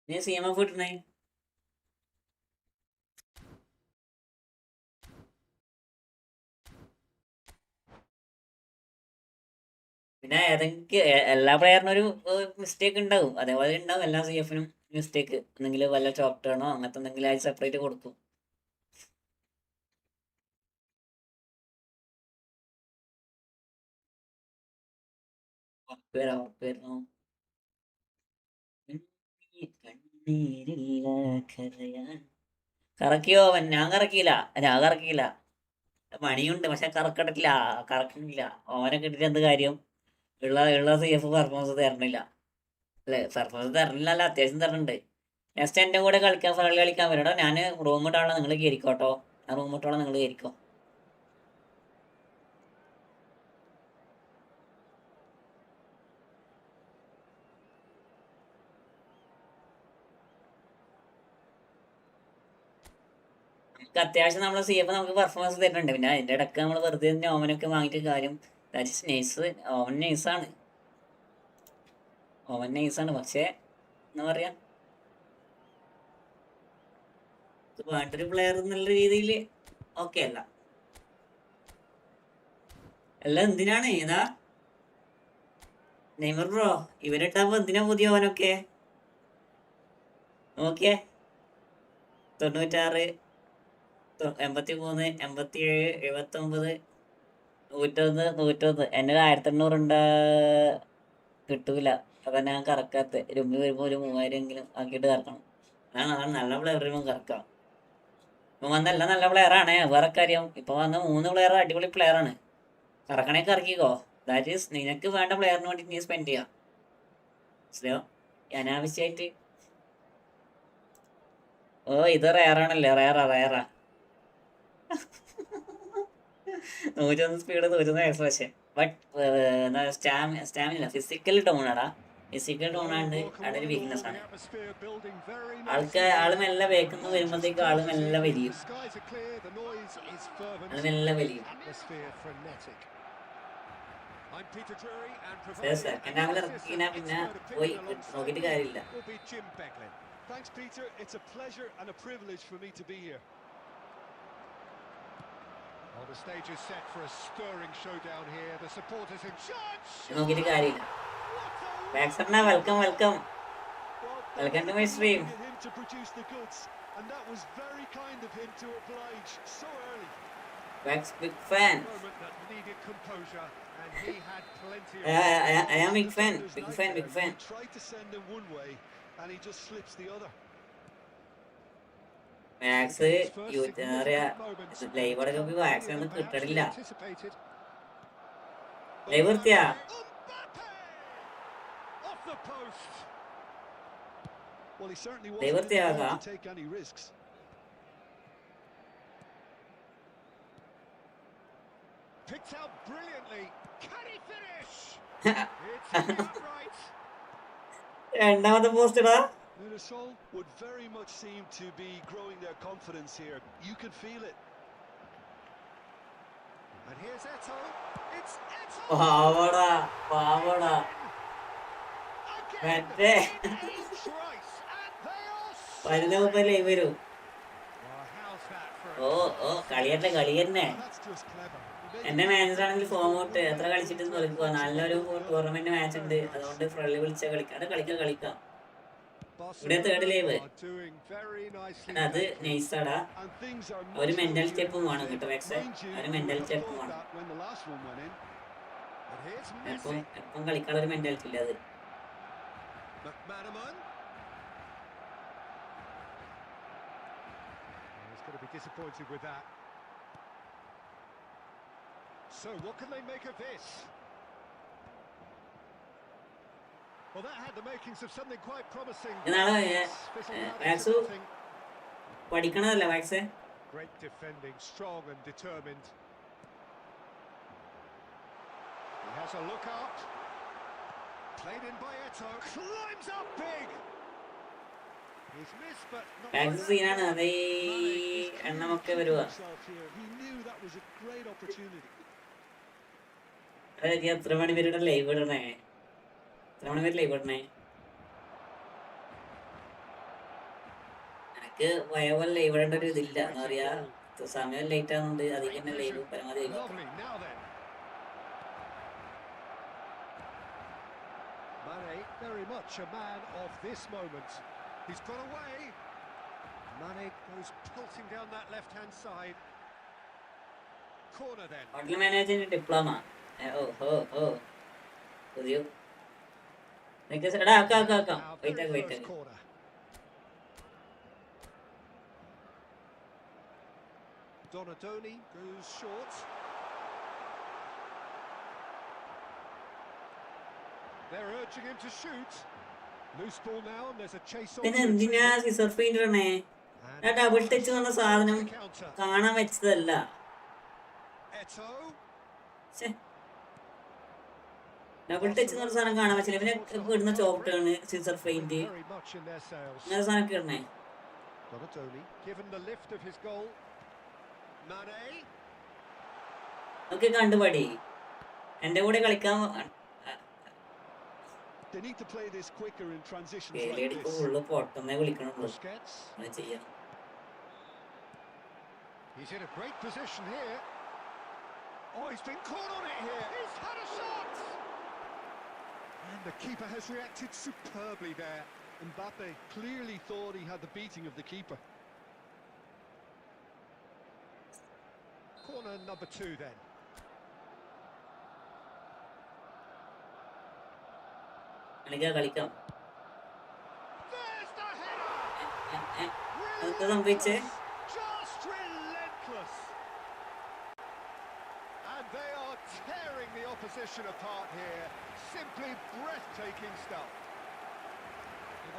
നീ CMF ഇട്ടണേ. പിന്നെ എല്ലാ പ്ലെയറിനും ഒരു മിസ്റ്റേക്ക് ഉണ്ടാവും. അതേപോലെ ഉണ്ടാവും എല്ലാ CF-നും മിസ്റ്റേക്ക്. എന്തെങ്കിലും വല്ല ചോക്ക് ടേണോ അങ്ങനത്തെ എന്തെങ്കിലും ആയി സെപ്പറേറ്റ് കൊടുക്കും. വരുന്നു. കണ്ണീരില്ല കരയാൻ. കറക്കിയോ അവൻ? ഞാൻ കറക്കിയില്ല. മണിയുണ്ട് പക്ഷെ കറക്കണില്ല. ഓനെ കിട്ടിട്ട് എന്ത് കാര്യം? ഉള്ള CF പെർഫോമൻസ് തരണില്ല അല്ലേ? പെർഫോമൻസ് തരണില്ലല്ലോ, അത്യാവശ്യം തരണുണ്ട്. നെക്സ്റ്റ് എൻ്റെ കൂടെ കളിക്കാൻ ഫ്രണ്ട് കളിക്കാൻ വരട്ടോ. ഞാൻ റൂം ഇട്ടാളെ നിങ്ങൾ കയറിക്കോട്ടോ. ഞാൻ റൂം ഇട്ടോളാം, നിങ്ങൾ കയറിക്കോ. നമുക്ക് അത്യാവശ്യം നമ്മളെ CF നമുക്ക് പെർഫോമൻസ് തരുന്നുണ്ട്. പിന്നെ അതിൻ്റെ ഇടയ്ക്ക് നമ്മൾ വെറുതെ ഓവനൊക്കെ വാങ്ങിയിട്ട് കാര്യം. That is nice. ഓവൻ നൈസാണ് പക്ഷേ എന്താ പറയാ, വേണ്ടൊരു പ്ലെയർ എന്നുള്ള രീതിയിൽ ഓക്കെ അല്ല. എല്ലാം എന്തിനാണ് ഏതാ നെയ്മർ ബ്രോ ഇവരിട്ടാകുമ്പോ എന്തിനാ പുതിയ ഓവനൊക്കെ? നോക്കിയേ, 96, 83, 87, 79, 101. എൻ്റെ 1800 കിട്ടൂല. അതാ ഞാൻ കറക്കാത്ത. രൂപ വരുമ്പോൾ ഒരു 3000 എങ്കിലും ആക്കിയിട്ട് കറക്കണം. അതാണ് നല്ല പ്ലെയർ വരുമ്പോൾ കറക്കാം. ഇപ്പൊ വന്നല്ല നല്ല പ്ലെയർ ആണ്, വേറെ കാര്യം. ഇപ്പൊ വന്ന 3 പ്ലെയർ അടിപൊളി പ്ലെയർ ആണ്. കറക്കണേ കറക്കിക്കോ. ദാറ്റ് ഈസ് നിനക്ക് വേണ്ട പ്ലെയറിന് വേണ്ടി നീ സ്പെൻഡ് ചെയ്യാം. മനസ്സിലായോ? അനാവശ്യമായിട്ട്. ഓ ഇത് റയറാണല്ലേ, റയറാ 101 speed, 101 expression. But stamina physical down ആടാ. ഫിസിക്കൽ ഡൗൺ ആണ്ട് അവിടെ ഒരു വീക്ക്നെസ് ആണ്. ആള് മെല്ലെ വേക്കുന്ന വരുമ്പോഴത്തേക്കും ആള് മെല്ലെ വലിയും. സെക്കൻഡ് ഹാഫിൽ ഇറക്കിനാ പിന്നെ പോയി നോക്കിയിട്ട് കാര്യമില്ല. Thanks, Peter. It's a pleasure and a privilege for me to be here. Well, the stage is set for a stirring showdown here. The supporters in charge. നോക്കിയിട്ട് കാര്യമില്ല. ബാക്സർണ welcome Well, to my stream. him to produce the goods, and that was very kind of him to oblige so early. Bax big fan. Moment that needed composure, and he had plenty of. I am big fan. He tried to send him one way, and he just slips the other. Max എന്താ പറയാ, ലൈവോടൊക്കെ പോയി വാക്സ് ഒന്നും കിട്ടണില്ല. Live നിർത്തിയാ? Live നിർത്തിയാകാ? Picked out brilliantly. Can he finish? It's upright. രണ്ടാമത്തെ പോസ്റ്റ് ഇടാ. Minnesol would very much seem to be growing their confidence here. You can feel it. And here's Eto. It's Eto. പാവടാ. മറ്റേ വരുന്ന മുമ്പ് live വരും. ഓ കളി തന്നെ. എന്റെ മാനേജർ ആണെങ്കിൽ ഫോം ഔട്ട് എത്ര കളിച്ചിട്ട് കളിക്കുക. നല്ലൊരു ടൂർണമെന്റ് മാച്ച് ഉണ്ട്, അതുകൊണ്ട് ഫ്രണ്ട്ലി വിളിച്ച കളിക്കാം. ഇവിടെ തേർഡ് ലൈവ്. അത് നൈസാടാ. ഒരു മെന്റൽ സ്റ്റെപ്പും വേണം കേട്ടോ മാക്സ്. ഒരു മെന്റൽ സ്റ്റെപ്പും വേണം. എപ്പം കളിക്കാനുള്ള ഒരു മെന്റാലിറ്റി ഇല്ല അത്. He's going to be disappointed with that. So what can they make of this? Well, that had the makings of something quite promising. പഠിക്കണതല്ലേ Max? Great defending, strong and determined. He has a look out. Played in by Eto. Climbs up big. He's missed, but not. Max സീനാണ് അത്. എണ്ണമൊക്കെ വരുവാ. He knew that was a great opportunity. എത്ര മണി വരെ live ഇടണേ? എത്ര മണി വരെ live ഇടണേ? എനിക്ക് വയപോലെ ലൈവ് ഇടേണ്ട ഒരു ഇതില്ല. എന്താ പറയാ, സമയം ലേറ്റ് ആകുന്നുണ്ട്. അധികം തന്നെ ലൈവ് പരമാവധി. Mane, very much a man of this moment. He's got away. Mane goes pulsing down that left-hand side. Corner then. Hotel management diploma. പുതിയ എടാ ആക്കാം Now, very wait first corner. Donadoni goes short. They're urging him to shoot. Loose ball now, and there's a chase on. പിന്നെ എന്തിനാ scissor feint ഇടണേ? ആ double touch വന്ന സാധനം കാണാൻ വെച്ചതല്ല. ഡബിൾ ടച്ച് എന്ന് പറഞ്ഞ സാധനം കാണാൻ വെച്ചില്ല. പിന്നെ ഇടുന്ന ചോപ്റ്റാണ് സിസർ ഫെയിന്റ്. അങ്ങനെ സാധനമൊക്കെ ഇടണേ. ഒക്കെ കണ്ടുപടി. എന്റെ കൂടെ കളിക്കാൻ ഉള്ളു പൊട്ടെന്നേ വിളിക്കണുള്ളൂ. ചെയ്യാം. He's in a great position here. Oh, he's been caught on it here. He's had a shot. And the keeper has reacted superbly there. Mbappe clearly thought he had the beating of the keeper. Corner number 2 then. കളിക്കാം. There's the header. എന്താ സംഭവിച്ചേ? Just relentless. And they are tearing the opposition apart here. Simply breathtaking stuff.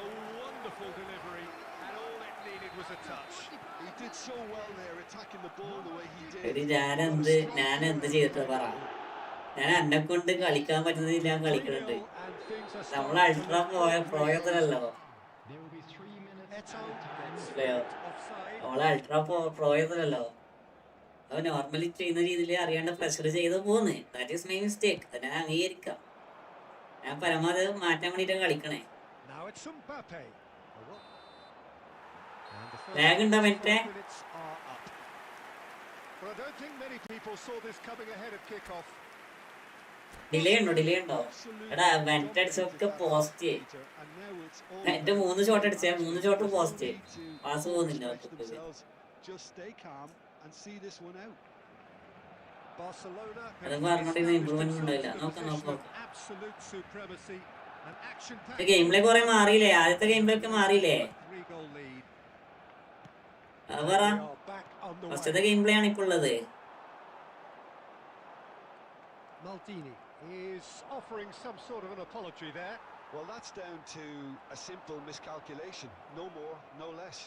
A wonderful delivery, and all it needed was a touch. He did so well there, attacking the ball the way he did. ഞാൻ എന്ത് ചെയ്തിട്ട് പറ. ഞാൻ എന്നെ കൊണ്ട് കളിക്കാൻ പറ്റുന്നത് ഞാൻ കളിക്കുന്നുണ്ട്. നമ്മൾ അൾട്രാ പ്രോയത്തിലല്ലോ. നമ്മള് അൾട്രാ പ്രോയത്തിലല്ലോ. അത് നോർമലി ചെയ്യുന്ന രീതിയിൽ അറിയാണ്ട് പ്രഷർ ചെയ്ത് പോന്ന്. That is my mistake. അത് ഞാൻ അംഗീകരിക്കാം. ഞാൻ പരമാവധി മാറ്റാൻ വേണ്ടിട്ട് കളിക്കണേ. ലാഗ് ഉണ്ടോ മറ്റേ? ഡിലേ ഉണ്ടോ? എടാ വെന്റ് അടിച്ചൊക്കെ പോസ്റ്റ്. എന്റെ 3 ഷോട്ട് അടിച്ചേ, 3 ഷോട്ട് പോസ്റ്റ്. പാസ് പോകുന്നില്ല. അത് പറഞ്ഞോണ്ടിരുന്ന ഇമ്പ്രൂവ്മെന്റ് ഉണ്ടായില്ല. നോക്കാം. ഗെയിം പ്ലേ കുറെ മാറിയില്ലേ? ആദ്യത്തെ ഗെയിം പ്ലേ ഒക്കെ മാറിയില്ലേ? അത് പറ. ഫസ്റ്റത്തെ ഗെയിം പ്ലേ ആണ് ഇപ്പൊ ഉള്ളത്. Maldini is offering some sort of an apology there. Well, that's down to a simple miscalculation. No more, no less.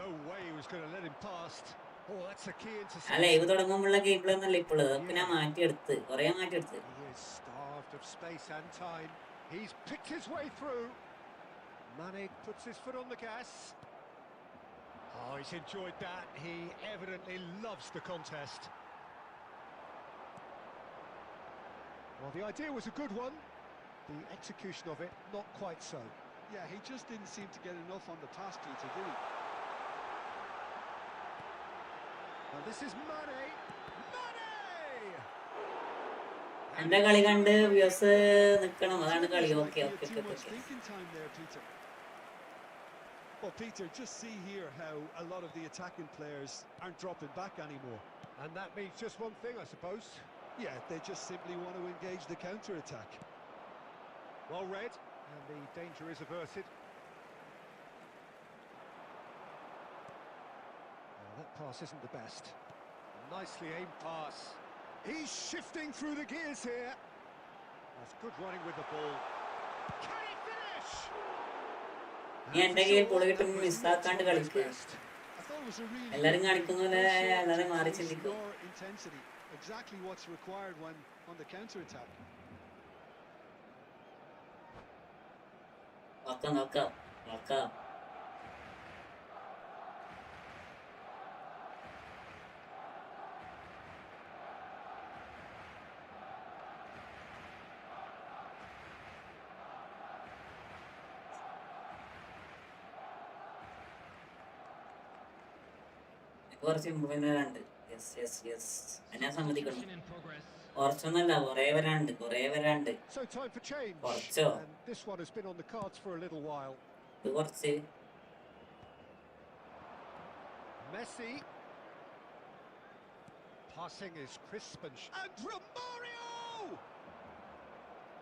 No way he was going to let him past. Oh, that's a key into. അല്ല ഇത് തുടങ്ങുമ്പോഴുള്ള game play ഒന്നല്ല ഇപ്പോൾ ഉള്ളത്. അതൊക്കെ ഞാൻ മാറ്റിയെടുത്ത് കുറേ മാറ്റിയെടുത്ത്. He is starved of space and time. He's picked his way through. Mane puts his foot on the gas. Oh, he's enjoyed that. He evidently loves the contest. Well, the idea was a good one. The execution of it, not quite so. Yeah, he just didn't seem to get enough on the pass, Peter, did he? Well, this is Mane. എന്റെ കളി കണ്ട് views നിക്കണം. അതാണ് കളി. Okay. Well, Peter, just see here how a lot of the attacking players aren't dropping back anymore. And that means just one thing, I suppose. Yeah, they just simply want to engage the counter-attack. Well read, and the danger is averted. Well, that pass isn't the best. Nicely aimed pass. He's shifting through the gears here. That's good running with the ball. Can he finish? എന്റെ കയ്യിൽ പൊളി കിട്ടുമ്പോൾ മിസ്സാക്കാണ്ട് കളിക്കുക. എല്ലാരും കാണിക്കുന്ന പോലെ എല്ലാരും മാറി ചിന്തിക്കും. Exactly what's required when on the counter-attack. നോക്കാം. കുറച്ച് ഇമ്പ്രൂവ്മെന്റ് ഉണ്ട്. ഞാൻ സമ്മതിക്കണം. കുറച്ചൊന്നല്ല, കുറേ വരാണ്ട്. കുറച്ചോ ഇത് കുറച്ച്. Passing is crisp and Romario!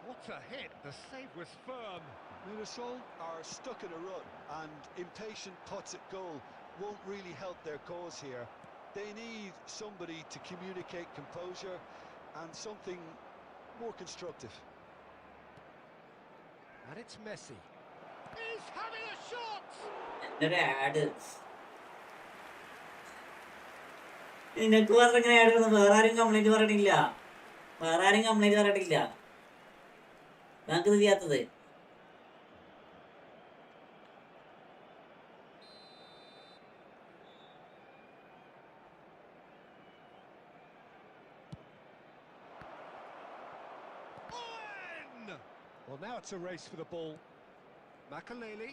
What a hit! The save was firm. Mirassol are stuck in a rut, and impatient putts at goal won't really help their cause here. They need somebody to communicate composure and something more constructive. And it's Messi. He's having a shot! എൻ്റെ ഒരു add നിനക്ക് മാത്രം ഇങ്ങനെ add വരുന്നു, വേറെ ആരും complaint പറഞ്ഞിട്ടില്ല. ഞങ്ങൾക്ക് ഇത് ചെയ്യാത്തത്. Well, now it's a race for the ball. Makaleli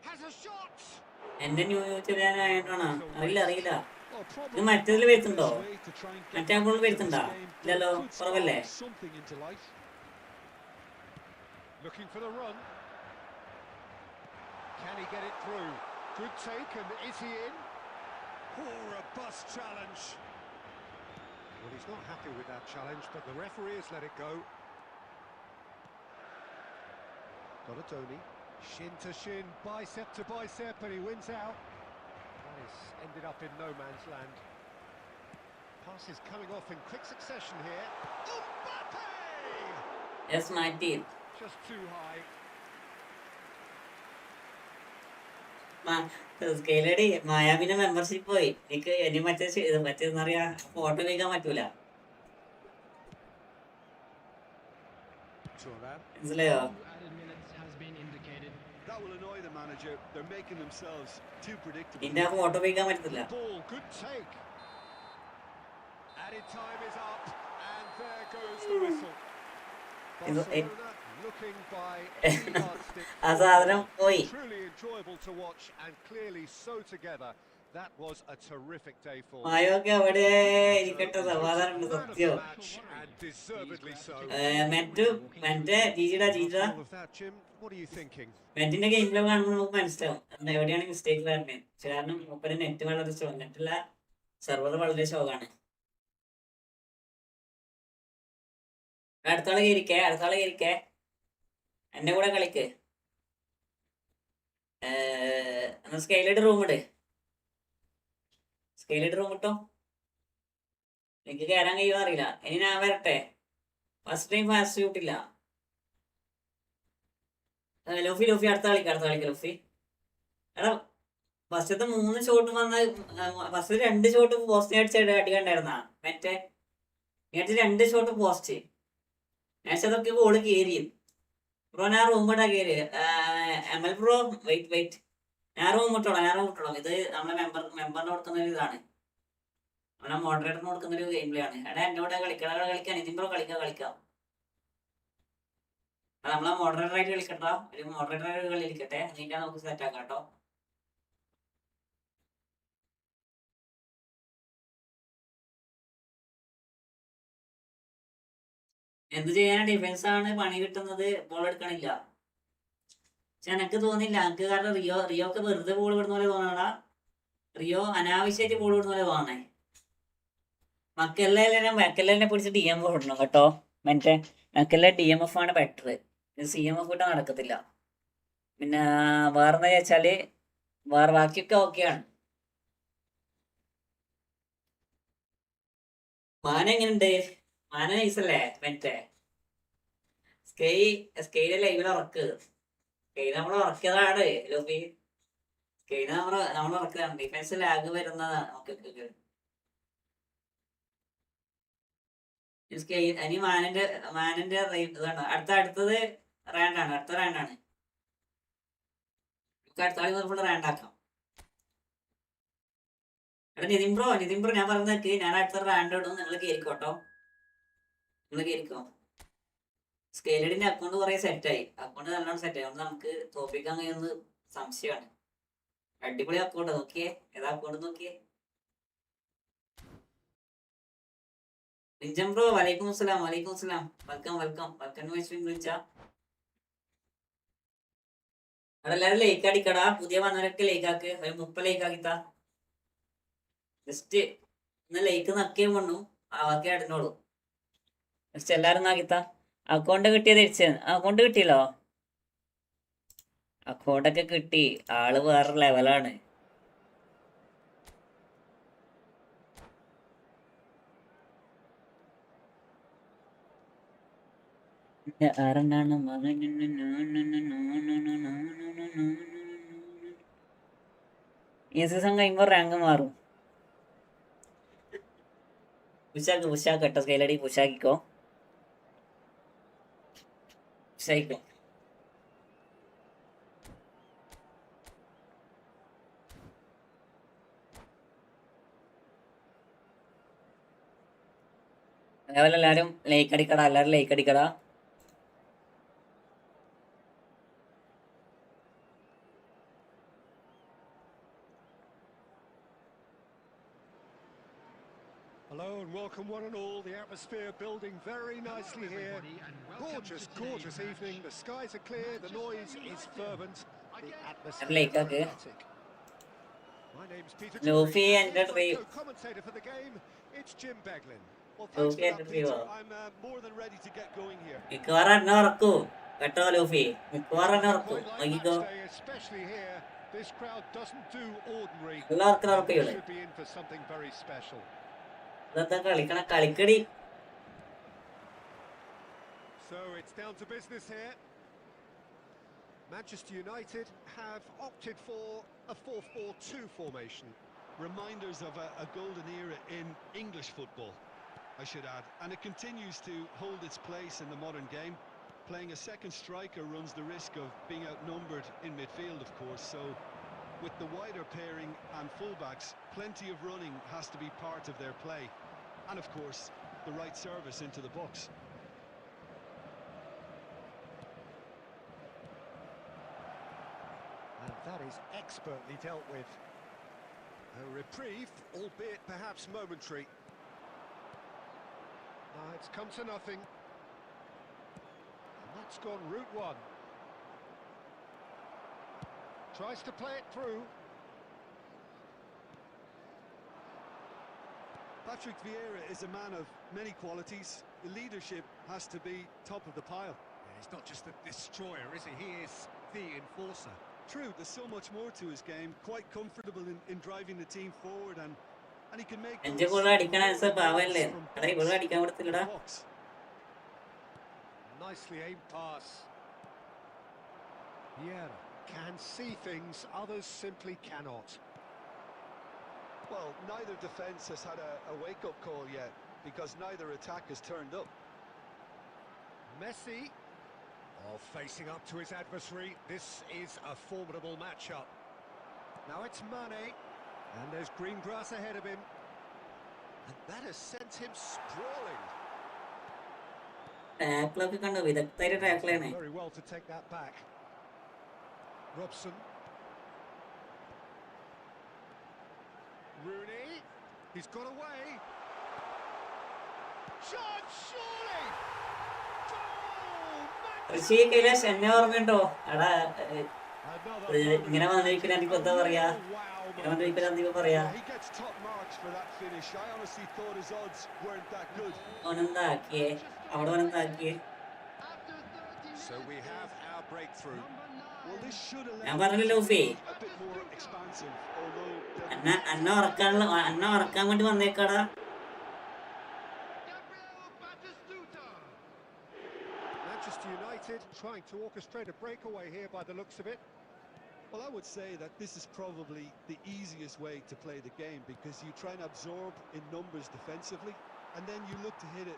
has a shot. എന്റെ ന്യൂ ചെറിയാനായിട്ടാണ് അറിയില്ല. Well, ഇത് probably മറ്റേതിൽ the വരുത്തുണ്ടോ? best way to try and get മറ്റേ അക്കൗണ്ടിൽ into വരുത്തുണ്ടോ? this game ഇല്ലല്ലോ, could കുറവല്ലേ? spark something into life. Looking for the run. Can he get it through? Good take, and is he in? Oh, robust challenge. Well, he's not happy with that challenge, but the referee has let it go. Donatoni, shin to shin, bicep to bicep, and he wins out. That has ended up in no man's land. Pass is coming off in quick succession here. Mbappe! Yes മാറ്റി. Just too high. സ്കെയിലടി മായാവിന്റെ membership പോയി. എനിക്ക് ഇനി മറ്റേന്ന് പറയാ photo വയ്ക്കാൻ പറ്റൂല. മനസ്സിലായോ? Added minutes has been indicated. That will annoy the manager. They're making themselves too predictable. ഇന്റെ ആ ഫോട്ടോ വയ്ക്കാൻ പറ്റത്തില്ല. Ball, good take. Added time is up, and there goes the whistle. Barcelona looking by any yardstick. ആ സാധനം പോയി. Truly enjoyable to watch, and clearly so together. That was a terrific day for them. മായൊക്കെ അവിടെ ഇരിക്കട്ടെ, സമാധാനം സത്യം. Match, and deservedly so. മറ്റേ ജീജിടാ All of that, Jim, what are you thinking? മെന്റിന്റെ ഗെയിമിലൊക്കെ കാണുമ്പോൾ നമുക്ക് മനസ്സിലാവും എവിടെയാണ് മിസ്റ്റേക്ക് വരുന്നത്. കാരണം മൂപ്പര് നെറ്റ് വളരെ സ്ട്രോങ്, നെറ്റുള്ള സെർവർ വളരെ ഷോക്കാണ്. അടുത്താളെ കയറിക്കേ എന്റെ കൂടെ കളിക്ക്. സ്കെയിലഡ് റൂം ഇട്ടോ. എനിക്ക് കയറാൻ കഴിയുമോ അറിയില്ല. ഇനി ഞാൻ വരട്ടെ. ഫസ്റ്റ് ടൈം ഫാസ്റ്റ് ഷൂട്ടില്ല. ലോഫി അടുത്ത കളിക്ക ലോഫി. എടാ ഫസ്റ്റത്തെ 3 ഷോട്ട് ഫസ്റ്റ് 2 ഷോട്ട് പോസ്റ്റ് അടിച്ചിട്ട് അടിക്കണ്ടായിരുന്ന മറ്റേ 2 ഷോട്ട് പോസ്റ്റ് മാച്ച് അതൊക്കെ ഗോള് കയറിയും. ബ്രോ ഞാൻ റൂം ഇട്ടാ കയറി. ML ബ്രോ വെയിറ്റ് ഞാൻ റൂം ഇട്ടോളാം. ഇത് നമ്മളെ മെമ്പറിന് കൊടുക്കുന്ന ഒരു ഇതാണ്, നമ്മളെ മോഡറേറ്ററിന് കൊടുക്കുന്ന ഒരു ഗെയിം പ്ലേ ആണ്. എടാ എൻ്റെ കൂടെ കളിക്കാൻ നിതിൻ ബ്രോ കളിക്കാം. അത് നമ്മളെ മോഡറേറ്ററായിട്ട് കളിക്കട്ടോ. ഒരു മോഡറേറ്ററായിട്ട് കളിക്കട്ടെ, അതിൻ്റെ നമുക്ക് സെറ്റ് ആക്കാം കേട്ടോ. എന്ത് ചെയ്യാൻ ഡിഫൻസ് ആണ് പണി കിട്ടുന്നത്, ബോൾ എടുക്കണില്ല. പക്ഷെ എനിക്ക് തോന്നില്ല, എനിക്ക് കാരണം റിയോക്ക് വെറുതെ ബോൾ വിടുന്ന പോലെ തോന്നണ. റിയോ അനാവശ്യമായിട്ട് ബോൾ വിടുന്ന പോലെ തോന്നണേ. മക്കല്ലെ പിടിച്ച് DMF വിടണം കേട്ടോ. മറ്റേ മക്കല്ലെ DMF ആണ് ബെറ്റർ. CMF ഇട്ടാ നടക്കത്തില്ല. പിന്നെ വേറെന്താ വെച്ചാല് ബാക്കിയൊക്കെ ഓക്കെയാണ്. മാന എങ്ങനെയുണ്ട്? മാന നൈസല്ലേ? മറ്റേ സ്കെയില് ലൈവിൽ ഉറക്ക്. സ്കെയിൽ നമ്മൾ ഉറക്കിയതാണ് ലോബി. സ്കെയില് നമ്മൾ ഉറക്കിയതാണ്. ഡിഫൻസ് ലാഗ് വരുന്നതാണ്. ഇനി മാനന്റെ ഇതാണ്. അടുത്തത് റാൻഡാണ്. അടുത്ത റാൻഡ് കളി ഫുള്ള് റാൻഡാക്കാം. എടാ നിതിൻ ബ്രോ ഞാൻ പറഞ്ഞേക്ക്, ഞാൻ അടുത്ത റാൻഡ് ഇടും. നിങ്ങൾ കയറിക്കോട്ടോ. സ്കെയിലഡിന്റെ അക്കൗണ്ട് കുറെ സെറ്റായി. അക്കൗണ്ട് നല്ലോണം സെറ്റായി. അതുകൊണ്ട് നമുക്ക് തോപ്പിക്കാൻ കഴിയുന്നത് സംശയമാണ്. അടിപൊളി അക്കൗണ്ട്. നോക്കിയേ, ഏതാ അക്കൗണ്ട് നോക്കിയേ. നിഞ്ചം ബ്രോ വലൈക്കും അസ്സലാം. വെൽക്കം വിളിച്ചാ. അവിടെ എല്ലാരും ലൈക്ക് അടിക്കടാ. പുതിയ വന്നവരൊക്കെ ലൈക്ക് ആക്ക്. 30 ലൈക്ക് ആക്കിത്താ. ജസ്റ്റ് ഇന്ന് ലൈക്ക് നക്കേ വണ്ണു അവക്കെ ഇടുന്നോളൂ. ജസ്റ്റ് എല്ലാരും നോക്കിത്താ. അക്കൗണ്ട് കിട്ടിയ തിരിച്ച് അക്കൗണ്ട് കിട്ടിയല്ലോ. അക്കൗണ്ടൊക്കെ കിട്ടി. ആള് വേറെ ലെവലാണ്. ഈ സീസൺ കഴിയുമ്പോ റാങ്ക് മാറും. പുഷാക്ക് കേട്ടോ സ്കൈലടി പുഷാക്കിക്കോ. പുഷാക്കിക്കോ. അതേപോലെ എല്ലാരും ലൈക്ക് അടിക്കടാ. എല്ലാരും ലൈക്ക് അടിക്കടാ. Hello and welcome one and all. The atmosphere building very nicely here. Gorgeous evening. The skies are clear. The noise is fervent. The atmosphere is magnetic. My name's Peter Luffy Drury, and and the here's my co-commentator for the game. It's Jim Beglin. Well, thanks Luffy for and that, the Peter. Trio. I'm more than ready to get going here. മിക്കവാറും എന്നെ ഉറക്കൂ കേട്ടോ Luffy. മിക്കവാറും എന്നെ ഉറക്കൂ. Quite like നോക്കിക്കോ. match day, especially here. This crowd doesn't do ordinary. എല്ലാവർക്കും They ഉറപ്പില്ലേ? should be in for something very special. ഇതെന്താ കളിക്കണ കളിക്കടി. So it's down to business here. Manchester United have opted for a 4-4-2 formation. Reminders of a golden era in English football, I should add. And it continues to hold its place in the modern game. Playing a second striker runs the risk of being outnumbered in midfield, of course. So with the wider pairing and fullbacks, plenty of running has to be part of their play. And of course, the right service into the box. And that is expertly dealt with. A reprieve, albeit perhaps momentary. It's come to nothing. And that's gone route one. Tries to play it through. Patrick Vieira is a man of many qualities. The leadership has to be top of the pile. Yeah, he's not just a destroyer, is he? He is the enforcer. True, there's so much more to his game. Quite comfortable in driving the team forward, and he can make എന്റെ goal അടിക്കണ പാവല്ലേ. എടാ ഈ goal അടിക്കാൻ കൊടുത്തില്ലടാ. Nicely aimed pass. Vieira can see things others simply cannot. Well, neither defence has had a wake-up call yet, because neither attack has turned up. Messi, facing up to his adversary. This is a formidable matchup. Now it's Mane, and there's green grass ahead of him. And that has sent him sprawling. ടാക്ലൊക്കെ കണ്ടോ വിദഗ്ധ ടാക്ലാണ്. Very well to take that back. Robson. Rooney, he's got away. Shot, surely! ഋഷി കൈലാഷ് എന്നെ ഓർമ്മയുണ്ടോ? എടാ ഇങ്ങനെ വന്നിരിക്കുന്ന എനിക്ക് എന്താ പറയാ, ഇങ്ങനെ വന്നിരിക്കുന്ന എന്തെങ്കിലും പറയാ. ഓനെന്താക്കിയേ അവിടെ ഓനെന്താക്കിയേ? ഞാൻ പറഞ്ഞില്ല ലൂഫി, അന്നെ ഉറക്കാൻ വേണ്ടി വന്നേക്കാടാ. Manchester United trying to orchestrate a breakaway here by the looks of it. Well, I would say that this is probably the easiest way to play the game, because you try and absorb in numbers defensively, and then you look to hit it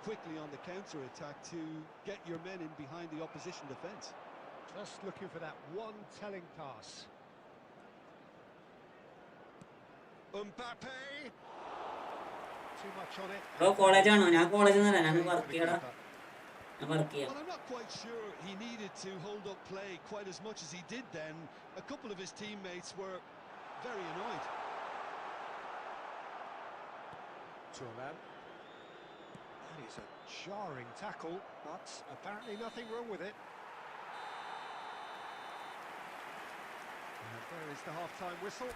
quickly on the counter-attack to get your men in behind the opposition defence. Just looking for that one telling pass. Mbappe. Too much on it. കോളേജാണോ? ഞാൻ കോളേജിൽ നിന്നല്ല, ഞാൻ work ചെയ്യടാ. Well, I'm not quite sure he needed to hold up play quite as much as he did then. A couple of his teammates were very annoyed. That is a jarring tackle, but apparently nothing wrong with it. And there is the half-time whistle.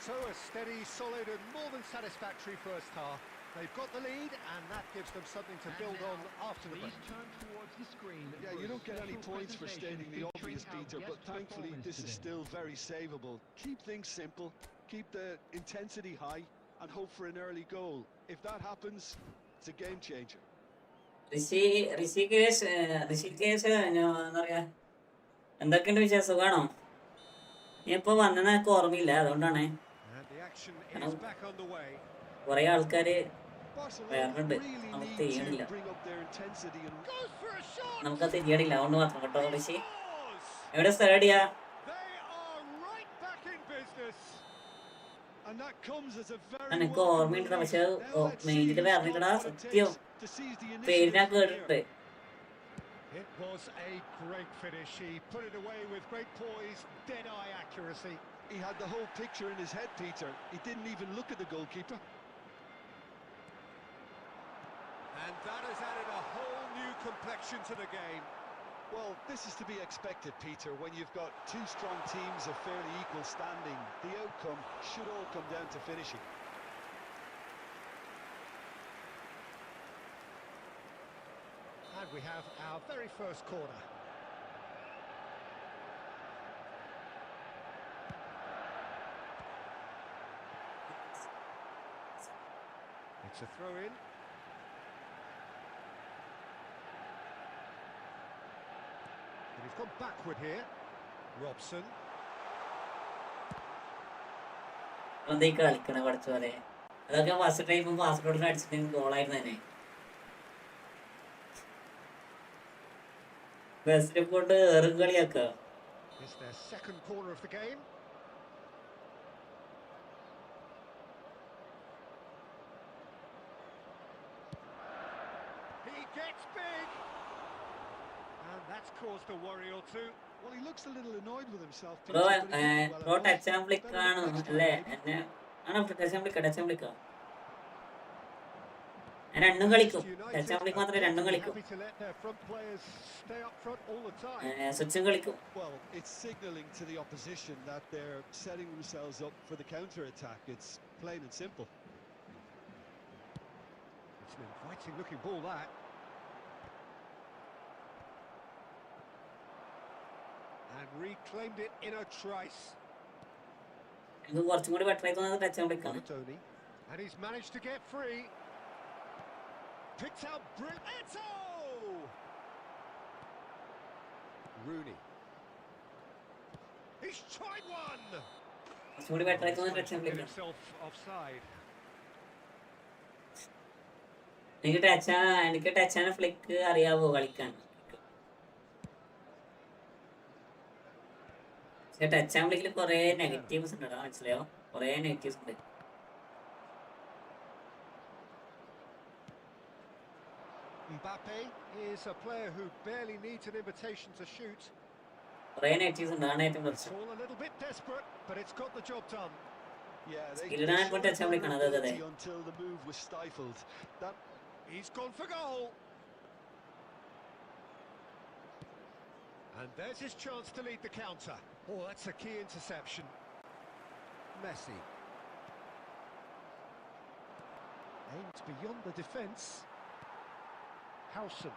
So a steady, solid and more than satisfactory first half. They've got the lead and that gives them something to build on after the break. Please turn towards the screen. Yeah, for you a don't get any special points for presentation stating the featuring obvious, our Peter, guest but thankfully performance this is today. still very savable. Keep things simple, keep the intensity high, and hope for an early goal. If that happens, it's a game changer. Rishikesh എന്താ പറയാ, എന്തൊക്കെയുണ്ട് വിശേഷം? സുഖാണോ? നീ ഇപ്പൊ വന്നെന്ന് എനിക്ക് ഓർമ്മയില്ല, അതുകൊണ്ടാണ്. And the action കാരണം is back underway. കുറെ ആൾക്കാര് Barcelona വേറുണ്ട്, really നമുക്ക് need to ചെയ്യണില്ല, bring up their intensity and Goes for a shot! നമുക്കത് തിരിയണില്ല, അതുകൊണ്ട് മാത്രം കേട്ടോ. He Rishi scores! എവിടെ സ്ഥലം എവിടെയാ? They are right back in business. and that comes as a very എനിക്ക് welcome ഓർമ്മയുണ്ട്, relief. പക്ഷെ Now let's see മെയിനിൽ who's got പറഞ്ഞില്ലടാ, what it സത്യം takes to seize the പേര് initiative ഞാൻ from here. കേട്ടിട്ടുണ്ട്. It was a great finish. He put it away with great poise, dead-eye accuracy. He had the whole picture in his head, Peter. He didn't even look at the goalkeeper. And that has added a whole new complexion to the game. Well, this is to be expected, Peter. When you've got two strong teams of fairly equal standing, the outcome should all come down to finishing. And we have our very first corner. It's a throw-in. And he's gone backward here. Robson. എന്താ ഈ കളിക്കണ പഠിച്ചോലെ? അതൊക്കെ first time പാസ്പോർട്ടിൽ അടിച്ചിട്ട് ഗോളായിരുന്നു തന്നെ. ബസ്സിനെ കൊണ്ട് എറും കളിയാക്ക. It's their second corner of the game. He gets big. And that's caused a worry or two. Well, he looks a little annoyed with himself, Peter, bro but he did well bro enough. Touch and Flick Better ആണ് luck next time, അല്ലേ? maybe. എന്നെ ആണോ touch and ഫ്ലിക്കാ? ഞാൻ രണ്ടും കളിക്കും. Touch and Flick മാത്രമേ രണ്ടും കളിക്കും. Happy to let their front players stay up front all the time. സ്വിച്ചും കളിക്കും. Well, it's signalling to the opposition that they're setting themselves up for the counter-attack. It's plain and simple. It's an inviting looking ball, that. And reclaimed it in a trice. എനിക്ക് കുറച്ചും കൂടി better ആയി തോന്നുന്നത് touch and ഫ്ലിക്കാണ്. Tony. And he's managed to get free. Picked out Eto! Rooney. He's tried one! കുറച്ചും കൂടി better ആയി തോന്നുന്നത് touch and Get ഫ്ലിക്കാണ്. himself offside. എനിക്ക് ടച്ച് ആൻഡ് ഫ്ലിക്ക് അറിയാവോ കളിക്കാൻ? പക്ഷെ ടച്ച് ആൻഡ് ഫ്ലിക്കിൽ കുറെ നെഗറ്റീവ്സ് ഉണ്ട്, മനസ്സിലായോ? കുറെ നെഗറ്റീവ്സ് ഉണ്ട്. Mbappe is a player who barely needs an invitation to shoot. കുറെ നെഗറ്റീവ്സ് ഉണ്ട്, അതാണ് ഏറ്റവും It's പ്രശ്നം. all a little bit desperate, but it's got the job done. Yeah, they Skilled and showed touch and flick ആണ്, അതെ, അതെ. vulnerability until the move was stifled. That He's gone for goal. And there's his chance to lead the counter. Oh, that's a key interception. Messi. Aimed beyond the defence. Howson.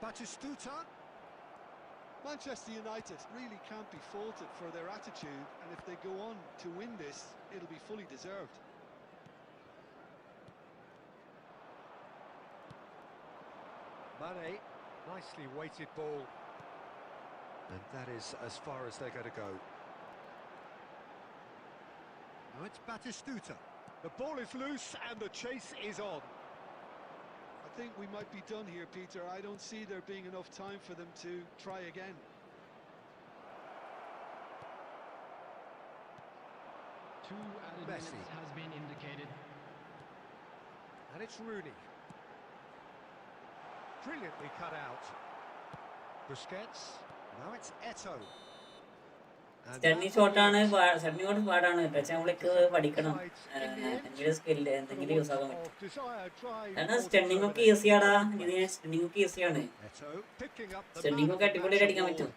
Batistuta. Manchester United really can't be faulted for their attitude, and if they go on to win this, it'll be fully deserved. Mane, nicely weighted ball. And that is as far as they're going to go. Now it's Batistuta. The ball is loose and the chase is on. I think we might be done here, Peter. I don't see there being enough time for them to try again. Two added Messi. minutes has been indicated. And it's Rooney. Brilliantly cut out. Busquets. Now it's Eto. Stunning ഷോട്ടാണ്, stunning shot പാടാണ്. പക്ഷെ നമ്മൾക്ക് പഠിക്കണം, എന്തെങ്കിലും skill എന്തെങ്കിലും use ആക്കാൻ പറ്റും. കാരണം സ്റ്റണ്ണിങ് ഒക്കെ ഈസിയാടാ, ഇത് സ്റ്റണ്ണിങ് ഒക്കെ ഈസിയാണ്. സ്റ്റണ്ണിങ് ഒക്കെ അടിപൊളിയായിട്ട് അടിക്കാൻ പറ്റും.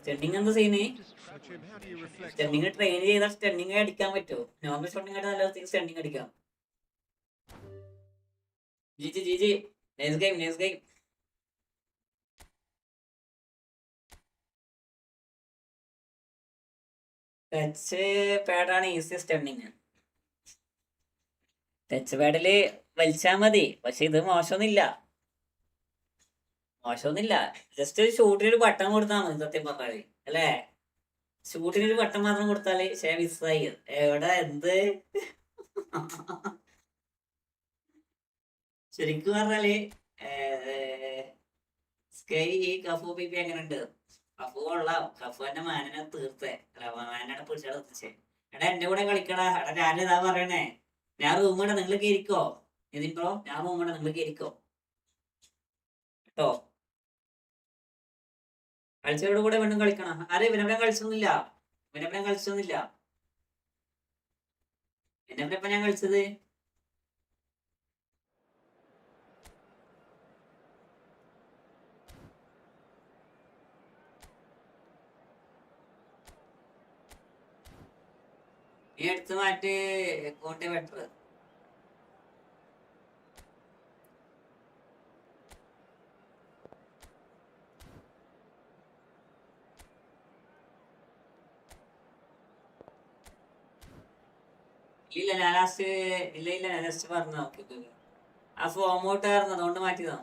സ്റ്റണ്ണിങ് എന്താ ചെയ്യുന്നേ? സ്റ്റണ്ണിങ് ട്രെയിൻ ചെയ്താൽ സ്റ്റണ്ണിങ് അടിക്കാൻ പറ്റുമോ? നോർമൽ ഷോട്ടിങ് ആയിട്ട് നല്ല സ്റ്റണ്ണിങ് അടിക്കാം. GG GG nice game, nice game. Touch പാഡാണ് ഈസി സ്റ്റണ്ണിങ്. ടച്ച് പാഡില് വലിച്ചാൽ മതി, പക്ഷെ ഇത് മോശമൊന്നുമില്ല, മോശമൊന്നുമില്ല. ജസ്റ്റ് ഒരു ഷൂട്ടിനൊരു ബട്ടൺ കൊടുത്താൽ മതി സത്യം പറഞ്ഞാല്, അല്ലേ? ഷൂട്ടിനൊരു ബട്ടൺ മാത്രം കൊടുത്താല് മിസ്സായി. എവിടെ എന്ത് ശരിക്കും പറഞ്ഞാല് സ്കൈ ഈ കഫു പിപി എങ്ങനെയുണ്ട്? കഫു കൊള്ളാം, കഫു എന്റെ മാനിനെ തീർത്തേ, അല്ല മാനാണ് പിടിച്ചാൽ എത്തിച്ചേ. എടാ എന്റെ കൂടെ കളിക്കടാ. എടാ ഞാനിതാ പറയണേ, ഞാൻ റൂമിടെ നിങ്ങൾ കയറിക്കോ. ഇതിപ്പോ ഞാൻ റൂമിടെ നിങ്ങൾ കയറിക്കോ കേട്ടോ. കളിച്ചവരുടെ കൂടെ വീണ്ടും കളിക്കണം. ആരെ ഇവനെവിടെ കളിച്ചൊന്നുമില്ല, ഇവനെവിടെ കളിച്ചൊന്നുമില്ല. എന്നെവിടെ ഞാൻ കളിച്ചത്? നീ എടുത്ത് മാറ്റി കോട്ടെ ബെറ്റർ. ഇല്ല ഞാൻ ലാസ്റ്റ് ഇല്ല ഞാൻ ജസ്റ്റ് പറഞ്ഞു നോക്കി. ആ ഫോം ഔട്ട് ആയിരുന്നു, അതുകൊണ്ട് മാറ്റിയതാ.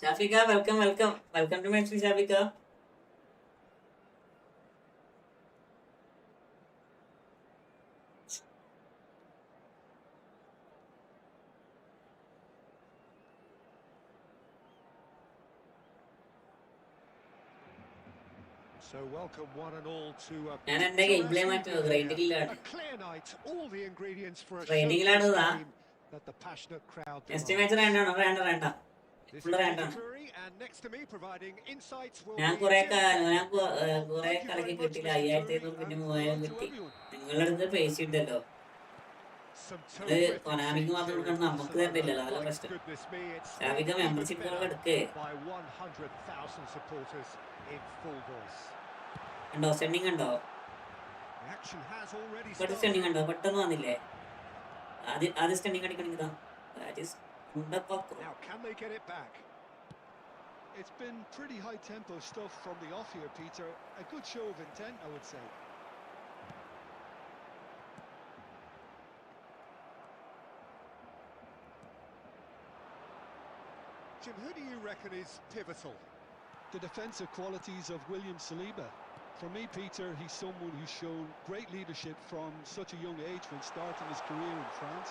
ഷാഫിക്ക വെൽക്കം വെൽക്കം വെൽക്കം ടു മെക്സി ഷാഫിക്ക. ഞാൻ എന്റെ ഗെയിം പ്ലേ മാറ്റുമോ? ഗ്രൈൻഡിങ്ങിലാണ്, ഗ്രൈൻഡിങ്ങിലാണതാ. നെക്സ്റ്റ് മാച്ച് വേണ്ടാണോ? വേണ്ട വേണ്ട, ഫുള്ള് വേണ്ടാണ്. ഞാൻ കുറെ കളിക്ക് കിട്ടില്ല, 5500 പിന്നെ 3000 കിട്ടി. നിങ്ങളുടെ അടുത്ത് പൈസ ഉണ്ടല്ലോ, അത് കൊനാമിക്ക് മാത്രം കൊടുക്കണം, നമുക്ക് തരണ്ടില്ലല്ലോ, അതല്ല പ്രശ്നം. ഷാഫിക്ക മെമ്പർഷിപ്പുകൾ എടുക്കേ ഉണ്ടോ? സ്റ്റണ്ണിങ് ഉണ്ടോ? പെട്ടെന്ന് സ്റ്റണ്ണിങ് ഉണ്ടോ? പെട്ടെന്ന് വന്നില്ലേ? ആദ്യം stunning അടിക്കണെങ്കിലോ? It's been pretty high tempo stuff from the off here, Peter. A good show of intent, I would say. Jim, who do you reckon is pivotal? The defensive qualities of William Saliba. For me, Peter, he's someone who's shown great leadership from such a young age when starting his career in France.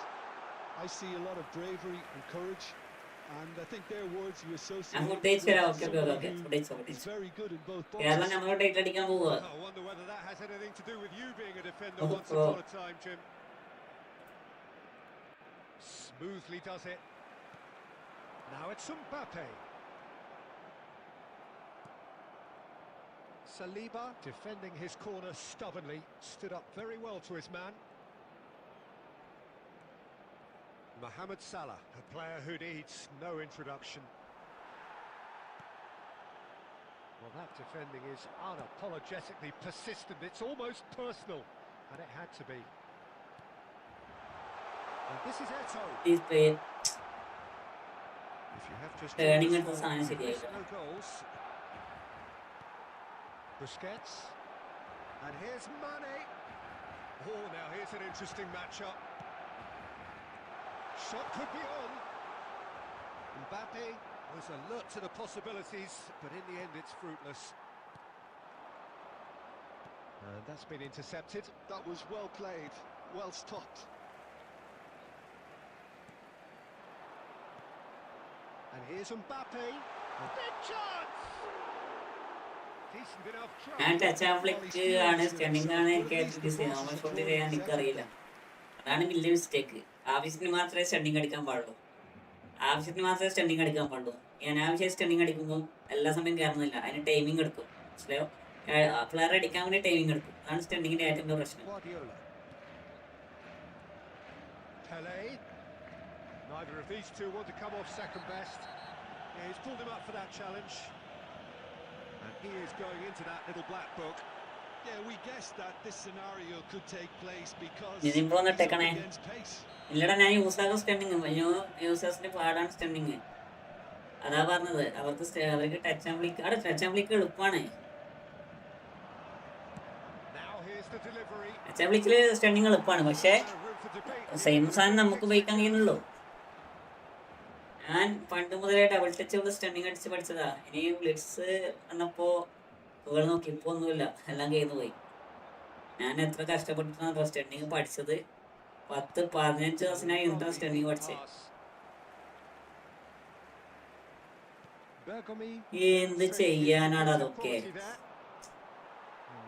I see a lot of bravery and courage, and I think their words you associate with someone who's very good in both boxes. I wonder whether that has anything to do with you being a defender once upon a time, Jim. Smoothly does it. Now it's Mbappe. Saliba defending his corner stubbornly, stood up very well to his man. Mohamed Salah, a player who needs no introduction. Well, that defending is unapologetically persistent. It's almost personal, and it had to be. And this is Eto'o. If you have just no goals. Busquets, and here's Mane. Oh, now here's an interesting matchup. Shot could be on. Mbappe was alert to the possibilities, but in the end it's fruitless. And that's been intercepted. That was well played, well stopped. And here's Mbappe. A big chance! Decent enough ഞാൻ try. Touch and Flick ആണ് stunting ആണ് എനിക്ക് നമ്മൾ shoot ചെയ്യാൻ എനിക്കറിയില്ല. അതാണ് വലിയ mistake. ആവശ്യത്തിന് മാത്രമേ സ്റ്റണ്ടിങ് അടിക്കാൻ പാടുള്ളൂ. ആവശ്യത്തിന് മാത്രമേ സ്റ്റണ്ടിങ് അടിക്കാൻ പാടുള്ളൂ. ഞാൻ ആവശ്യം സ്റ്റണ്ടിങ് അടിക്കുമ്പോൾ എല്ലാ സമയം കയറുന്നില്ല. അതിന് ടൈമിംഗ് എടുക്കും. മനസ്സിലായോ? ഫ്ലെയർ അടിക്കാൻ വേണ്ടി ടൈമിംഗ് എടുക്കും. അതാണ് സ്റ്റണ്ടിങ്ങിന്റെ ഏറ്റവും വലിയ പ്രശ്നം. Guardiola. Pele. Neither of these two want to come off second best. Yeah, he's pulled him up for that challenge. And he is going into that little black book. Yeah, we guessed that this scenario could take place because ഇതിമ്പോ ഒന്ന് he's up ഇട്ടേക്കണേ. against pace. ഇല്ലടാ, ഞാൻ യൂസാക്കും stunting. യൂസേഴ്സിന്റെ പാടാണ് stunting. അതാ പറഞ്ഞത്. അവർക്ക് touch and flick. അവിടെ touch and flick എളുപ്പമാണ്. Now here's the delivery. Touch and ഫ്ലിക്കില് സ്റ്റണ്ടിങ് എളുപ്പമാണ്. പക്ഷേ Room for debate. സെയിം സാധനം നമുക്ക് ഉപയോഗിക്കാൻ കഴിയുന്നുള്ളൂ. ഞാൻ പണ്ട് മുതലേ ഡബിൾ ടച്ച് ഉള്ള സ്റ്റണ്ടിങ് അടിച്ച് പഠിച്ചതാ. ഇനി ബ്ലിറ്റ്സ് വന്നപ്പോ തുകൾ നോക്കി ഇപ്പൊ ഒന്നുമില്ല, എല്ലാം കയ്യിൽ പോയി. ഞാൻ എത്ര കഷ്ടപ്പെട്ടിട്ടാണ് സ്റ്റണ്ടിങ് പഠിച്ചത്. 10-15 ദിവസത്തിനായി എന്നിട്ടാണ് സ്റ്റണ്ടിങ് പഠിച്ചത്. Bergomi. എന്ത് ചെയ്യാനാണ് അതൊക്കെ?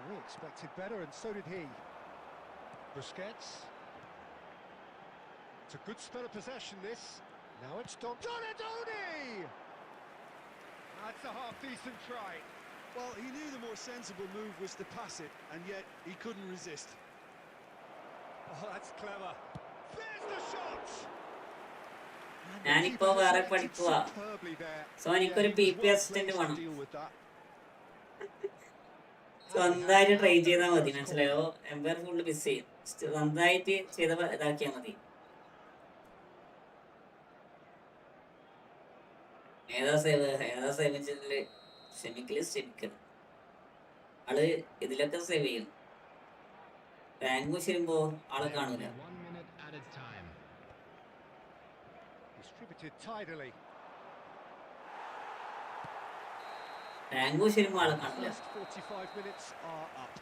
We expected better, and so did he. Busquets. It's a good spell of possession, this. Now it's Donadoni! That's a half-decent try. Well, he knew the more sensible move was to pass it, and yet he couldn't resist. Oh, that's clever. There's the shot! ഞാനിപ്പോ വേറെ പഠിക്കുക. So എനിക്കൊരു PP assistant വേണം. സ്വന്തമായിട്ട് try ചെയ്താൽ മതി. മനസ്സിലായോ? Empire full miss ചെയ്യും. സ്വന്തമായിട്ട് ചെയ്ത ഇതാക്കിയാൽ മതി. ഏതാ സേവ് ക്ഷമിക്കണം. ആള് ഇതിലൊക്കെ സേവ് ചെയ്യും. റാങ്ക് വരുമ്പോ ആളെ കാണൂല. Distributed tidily. റാങ്ക് വരുമ്പോ ആളെ കാണൂല. First 45 minutes are up.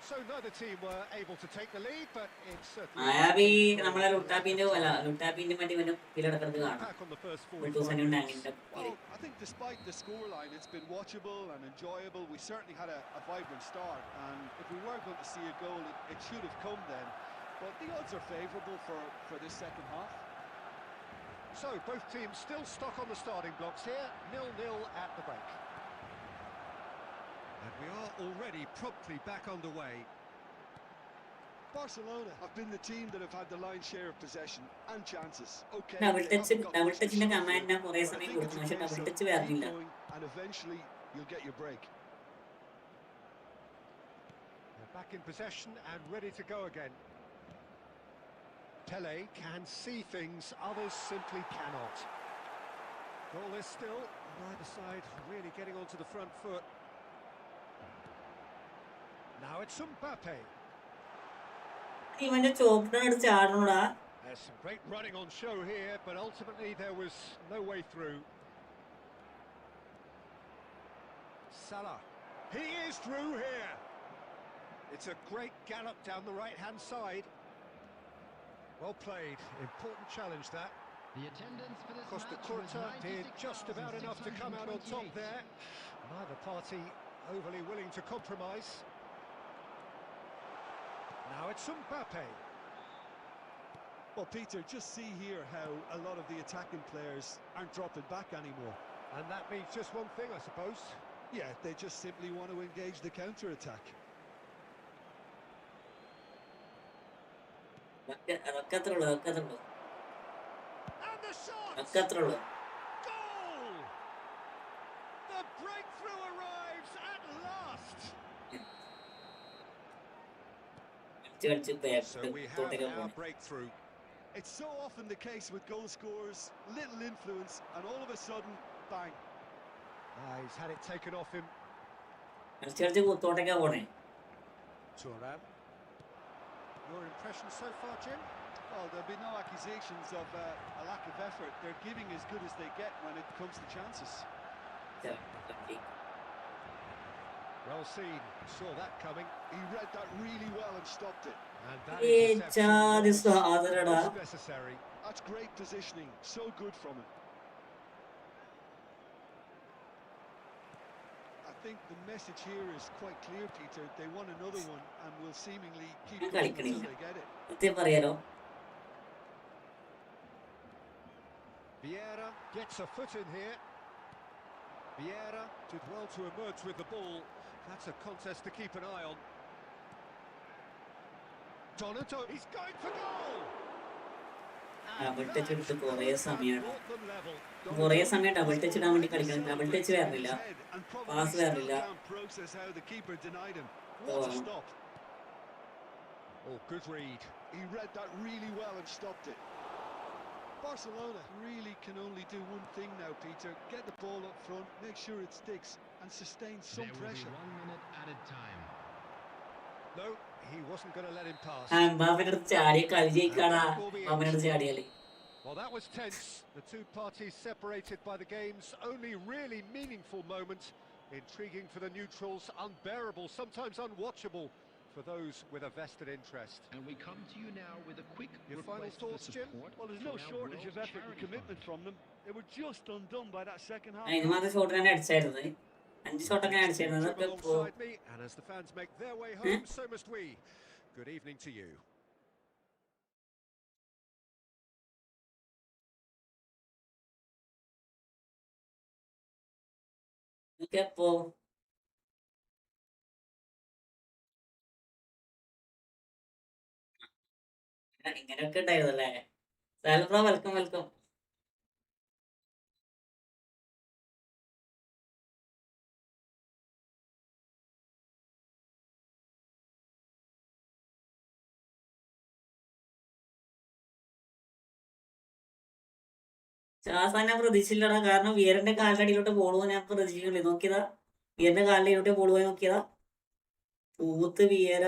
So neither team were able to take the lead, but it's certainly മായാവി നമ്മളെ ലുട്ടാപ്പിന്റെ മറ്റേ ഇതിലടക്കുന്നത് കാണാം. back on the first 45 minutes. Well, I think despite the scoreline, it's been watchable and enjoyable. We certainly had a vibrant start, and if we were going to see a goal, it should have come then. But the odds are favourable for this second half. So both teams still stuck on the starting blocks here, 0-0 at the break. And we are already promptly back underway. Barcelona have been the team that have had the lion's share of possession and chances. Okay, double they haven't got much to ടച്ചിന്റെ show for command it, ഞാൻ കുറെ but I സമയം think കൊടുത്തു. it's a പക്ഷെ case double of touch keep വരുന്നില്ല. going and eventually you'll get your break. They're back in possession and ready to go again. Pele can see things others simply cannot. Goal is still, neither side really getting onto the front foot. Now it's Mbappe. ഇവന്റെ ചോപ്പിനടുത്ത് ചാടണോടാ. There's some great running on show here, but ultimately there was no way through. Salah. He is through here. It's a great gallop down the right-hand side. Well played. Important challenge, that. The attendance for this Costa match was Curta did just about enough to come out on top 96,628. there. Neither party overly willing to compromise. Now it's Mbappe. Well, Peter, just see here how a lot of the attacking players aren't dropping back anymore. And that means just one thing, I suppose. Yeah, they just simply want to engage the counter-attack. അതൊക്കെ അത്രേ ഉള്ളൂ. And the shot! അത്രേ Goal! The breakthrough arrives at last. So we have our breakthrough. It's so often the case with goal scorers, little influence, and all of a sudden, bang. He's had it taken off him. കുത്തോട്ടേക്കാ പോണേ. Thuram. Your impression so far, Jim? Well, there'll be no accusations of a lack of effort. They're giving as good as they get when it comes to chances. Well seen. Saw that coming. He read that really well and stopped it. And that interception was necessary. That's great positioning. So good from him. think the message here is quite clear, Peter. They want another one and will seemingly keep ഞാൻ pushing until കളിക്കണില്ല they get it. സത്യം പറയാലോ. Vieira gets a foot in here. Vieira did well to emerge with the ball. That's a contest to keep an eye on. Donato, he's going for goal! Double touch എടുത്ത് കുറേ സമയമാണ്. Brought them level. കുറേ സമയം double touch ഇടാൻ വേണ്ടി കളിക്കണം. Double touch വരണില്ല, And probably pass still വരണില്ല. can't process how the keeper denied him. What a stop. Oh, good read. He read that really well and stopped it. Barcelona really can only do one thing now, Peter. Get the ball up front, make sure it sticks and sustain some There will pressure. be 1 minute added time. No, he wasn't going to let him pass. എംബാപ്പേന്റെ അടുത്ത് ചാടിയ കളി ജയിക്കാടാ. എംബാപ്പേന്റെ അടുത്ത് ചാടിയാലേ. Well, that was tense. The two parties separated by the game's only really meaningful moment. Intriguing for the neutrals, unbearable, sometimes unwatchable for those with a vested interest. And we come to you now with a quick Your request final thoughts, for Jim? support. Well, there's no from our shortage World of effort and Charity commitment Fund. from them. They were just undone by that second half. അതിന് മാത്രം shot തന്നെ അടിച്ചായിരുന്നത്. 5 ഷോട്ടൊക്കെ അടിച്ചായിരുന്നത്. Jim അതൊക്കെ ഇപ്പോ alongside me, and as the fans make their way home, so must we. Good evening to you. ഇതൊക്കെ ഇപ്പോ ഇങ്ങനെയൊക്കെ ഉണ്ടായിരുന്നല്ലേ. സാൽബ്രോ welcome welcome. ശാസാൻ ഞാൻ പ്രതീക്ഷിച്ചില്ലടാ. കാരണം വിയറിന്റെ കാലിന്റെ അടിയിലോട്ട് ബോൾ പോകാൻ ഞാൻ പ്രതീക്ഷിക്കുന്നില്ല. നോക്കിയതാ, വിയറിന്റെ കാലിന്റെ അടിയിലോട്ട് ബോൾ പോയി നോക്കിയതാ. പൂത്ത് വിയര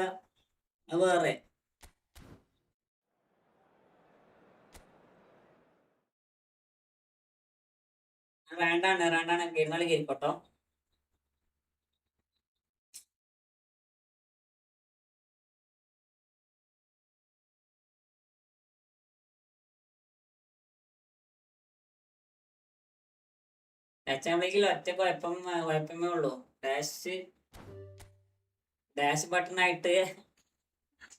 അത് വേറെ. വേണ്ടാണ് പെരുന്നാൾ കേൾക്കോട്ടോ. ടച്ചാകുമ്പോഴേക്കും ഒറ്റ കുഴപ്പമേ ഉള്ളൂ. ഡാഷ് ബട്ടണായിട്ട്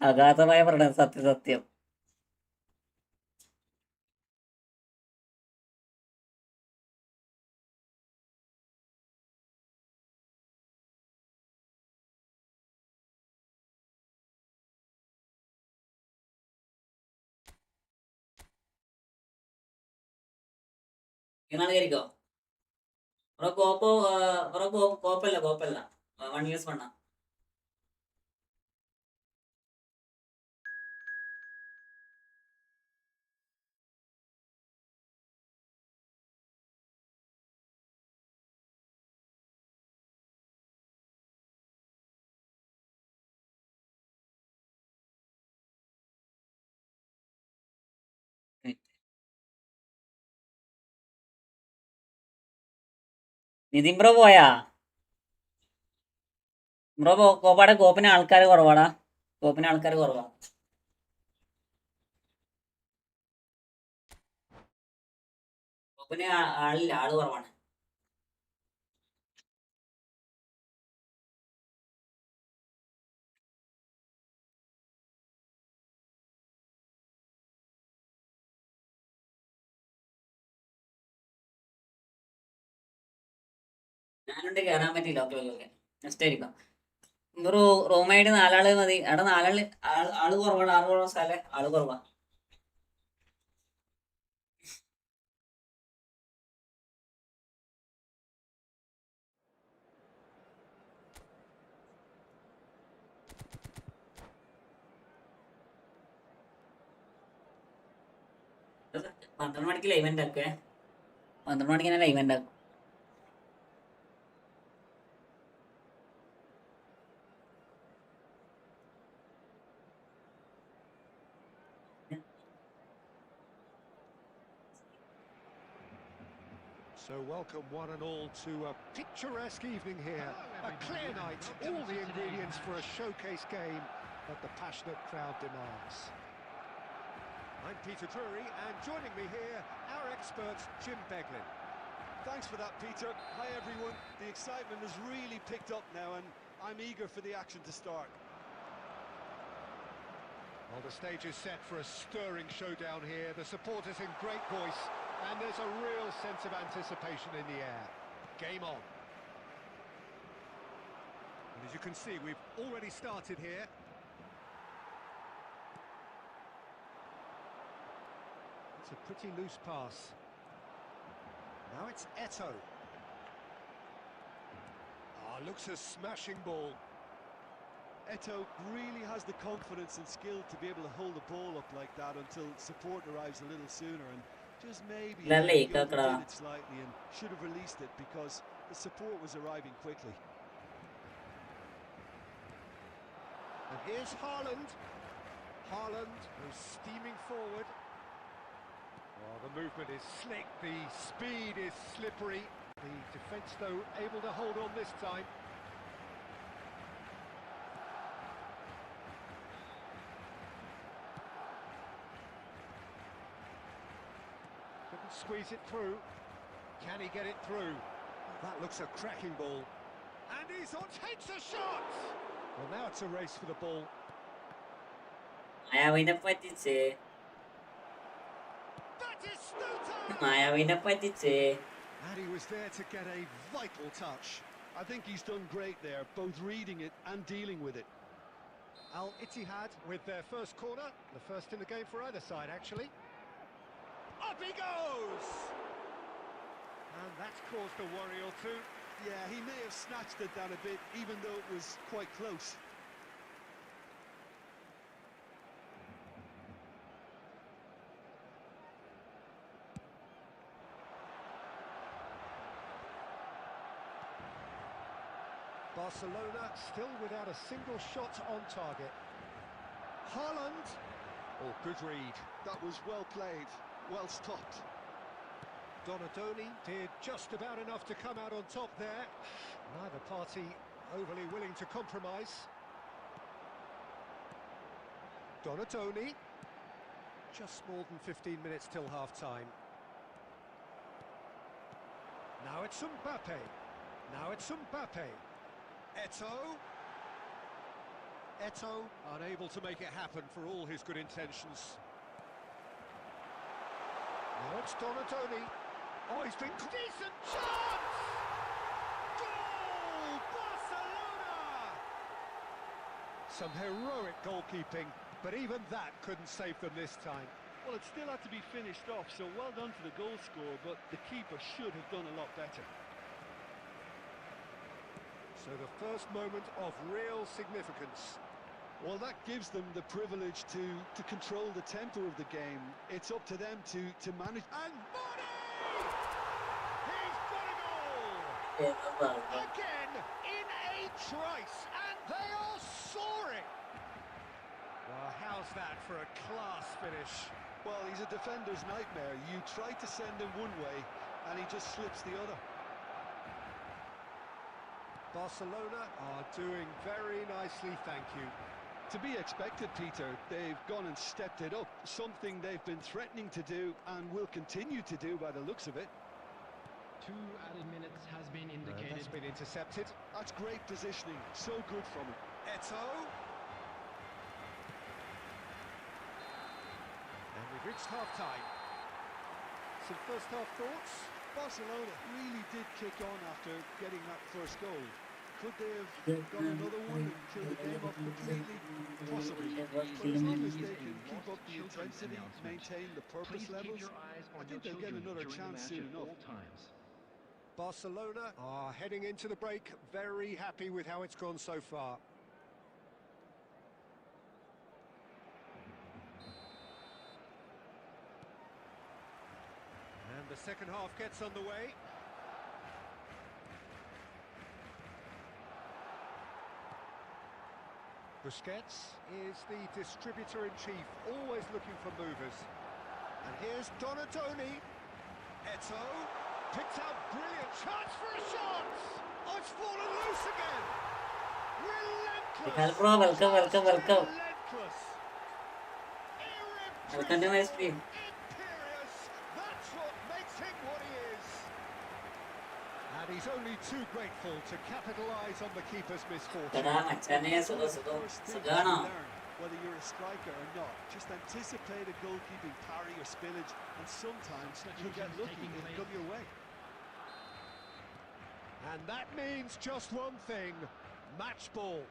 അഗാധമായ പഠനം. സത്യം. എന്നാണ് കയറിക്കോ. കോപ്പല്ല 1 years പണ്ണ. നിതിൻ ബ്രോ പോയാ? ബ്രോ കോപ്പിന് ആൾക്കാർ കുറവാടാ. കോപ്പിന് ആൾക്കാർ കുറവാ. കോപ്പിന് ആളില്ല, ആള് കുറവാണ്. ഞാനുണ്ട് കയറാൻ പറ്റില്ല. ഓക്കെ നെക്സ്റ്റ് ആയിരിക്കാം. ഒരു റൂമായിട്ട് 4 ആള് മതി. അവിടെ 4 ആള് കുറവാണ്. 6 കുറവ് സ്ഥലം ആള് കുറവാ. ഇത് 12 മണിക്ക് ലൈവ് ഉണ്ടാക്കേ. 12 മണിക്ക് തന്നെ ലൈവ് ഉണ്ടാക്കും. So welcome one and all to a picturesque evening here. A clear night, all the ingredients for a showcase game that the passionate crowd demands. I'm Peter Drury, and joining me here, our expert Jim Beglin. Thanks for that, Peter. Hi, everyone. The excitement has really picked up now, and I'm eager for the action to start. Well, the stage is set for a stirring showdown here. The supporters in great voice, and there's a real sense of anticipation in the air. Game on. And as you can see, we've already started here. It's a pretty loose pass. Now it's Eto. Looks a smashing ball. Eto really has the confidence and skill to be able to hold the ball up like that until support arrives a little sooner, and just maybe he overdid it slightly and should have released it because the support was arriving quickly. And here's Haaland. Haaland goes steaming forward. Oh, the movement is slick, the speed is slippery. The defence, though, able to hold on this time. Couldn't squeeze it through. Can he get it through? Oh, that looks a cracking ball. And he's on, takes a shot! Well, now it's a race for the ball. മായാവിനെ പറ്റിച്ച് That is Stuta! മായാവിനെ പറ്റിച്ച്. And he was there to get a vital touch. I think he's done great there, both reading it and dealing with it. Al Ittihad with their first corner, the first in the game for either side, actually. Up he goes! And that's caused a worry or two. Yeah, he may have snatched it down a bit, even though it was quite close. Barcelona still without a single shot on target. Haaland! Oh, good read. That was well played, well stopped. Donadoni did just about enough to come out on top there. Neither party overly willing to compromise. Donadoni. Just more than 15 minutes till half-time. Now it's Mbappe. Now it's Mbappe. Eto. Eto unable to make it happen for all his good intentions. Now it's Donadoni. Oh, he's been decent chance! Goal! Barcelona! Some heroic goalkeeping, but even that couldn't save them this time. Well, it still had to be finished off, so well done to the goal scorer, but the keeper should have done a lot better. So the first moment of real significance. Well, that gives them the privilege to control the tempo of the game. It's up to them to manage. And Body! He's got a goal! Again, in a trice, and they are soaring! Well, how's that for a class finish? Well, he's a defender's nightmare. You try to send him one way, and he just slips the other. Barcelona are doing very nicely, thank you. To be expected, Peter. They've gone and stepped it up, something they've been threatening to do and will continue to do by the looks of it. 2 added minutes has been indicated. That's been intercepted. That's great positioning, so good from him. Eto. And we've reached half-time. Some first-half thoughts? Barcelona really did kick on after getting that first goal. Could they have got another one and killed the game off completely? Possibly. But as long as they can keep up the intensity, maintain the purpose levels, I think they'll get another chance soon enough. Barcelona are heading into the break very happy with how it's gone so far. And the second half gets underway. Busquets is the distributor-in-chief, always looking for movers. And here's Donadoni. Eto picked out, brilliant chance for a shot! Oh, it's fallen loose again! Relentless! welcome. Relentless! Welcome to my stream. Imperious! That's what makes him what he is! And he's only too grateful to capitalise on the keeper's misfortune. എടാ മച്ചാനെ സുഖം സുഖം First thing സുഖാണോ? to learn, whether you're a striker or not, just anticipate a goalkeeping parry or spillage, and sometimes you'll get lucky, it'll come your way. And that means just one thing, match ball.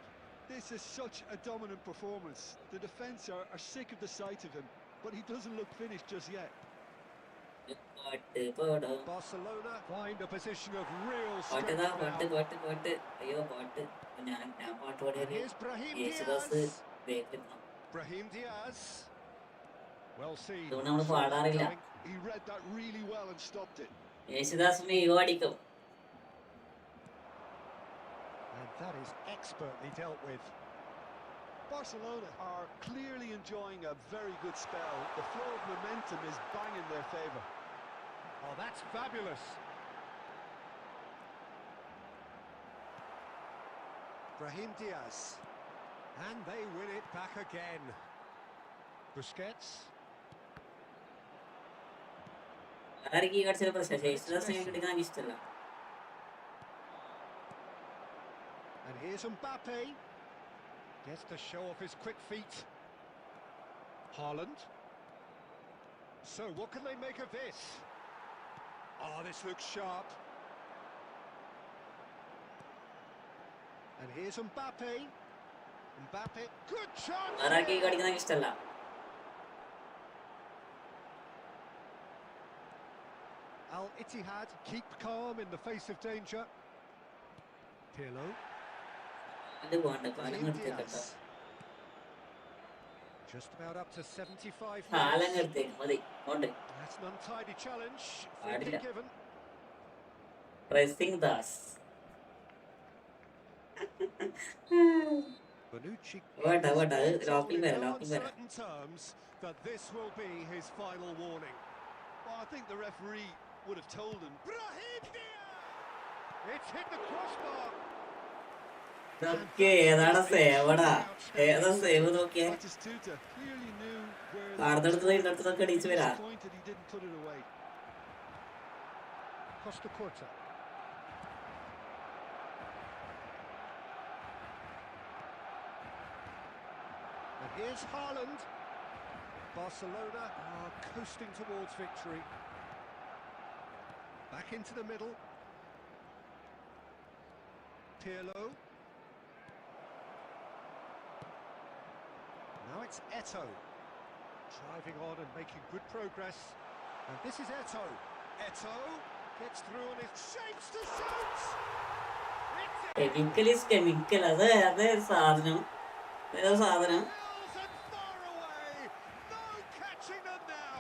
This is such a dominant performance. The defence are sick of the sight of him, but he doesn't look finished just yet. പാട്ട് പാടാം. Barcelona find a position of real പാട്ടുതാ strength പാട്ട് now. പാട്ട് പാട്ട് അയ്യോ പാട്ട് ഞാൻ പാട്ട് And പാടിയത് here's Brahim യേശുദാസ് Diaz. വേഗം Brahim Diaz. Well seen. ഇതുകൊണ്ട് നമ്മൾ പാടാറില്ല. He read that really well and stopped it. യേശുദാസിനെ ഈഗോ അടിക്കും. And that is expertly dealt with. Barcelona are clearly enjoying a very good spell. The flow of momentum is bang in their favour. Oh, that's fabulous. Brahim Diaz. And they win it back again. Busquets. ആർക്ക് ഈ കളിച്ച പ്രശ്നം യേശുദാസിനെ എടുക്കാൻ ഇഷ്ടമല്ല. And here's Mbappe. Gets to show off his quick feet. Haaland. So what can they make of this? Oh, this looks sharp. And here's Mbappe. Mbappe, good chance. ആർക്ക് ഈ കളിക്കുന്ന ഇഷ്ടമല്ല. Al Ittihad keep calm in the face of danger. Pirlo. ഇത് പോകണ്ട കാലം Brahim നിർത്തിയേക്കട്ടോ. Diaz. Just about up to 75 കാലം minutes. നിർത്തിയേക്ക് മതി കൊണ്ട്. That's an untidy challenge. Free പാടില്ല. kick given. Pressing Das. Bonucci വേണ്ട വേണ്ട അത് indicated ലോക്കിൽ with വരാം no ലോക്കിൽ വരാം. uncertain terms that this will be his final warning. Well, I think the referee would have told him. Brahim Diaz! It's hit the crossbar. ഇതൊക്കെ ഏതാണ് സേവടാ ഏതാ save നോക്കിയേ. Batistuta clearly knew where കാർന്നെടുത്തത് ഇന്നടുത്തതൊക്കെ അടിച്ചു വരാ. disappointed he didn't put it away. Costa Curta. And here's Haaland. Barcelona are coasting towards victory. Back into the middle. Pirlo. Now it's Eto'o. Driving on and making good progress. And this is Eto'o. Eto'o gets through on his shapes to shoot. Chemical is chemical. അത് അതേ സാധനം ഏതോ സാധനം. Miles and far away. No catching them now.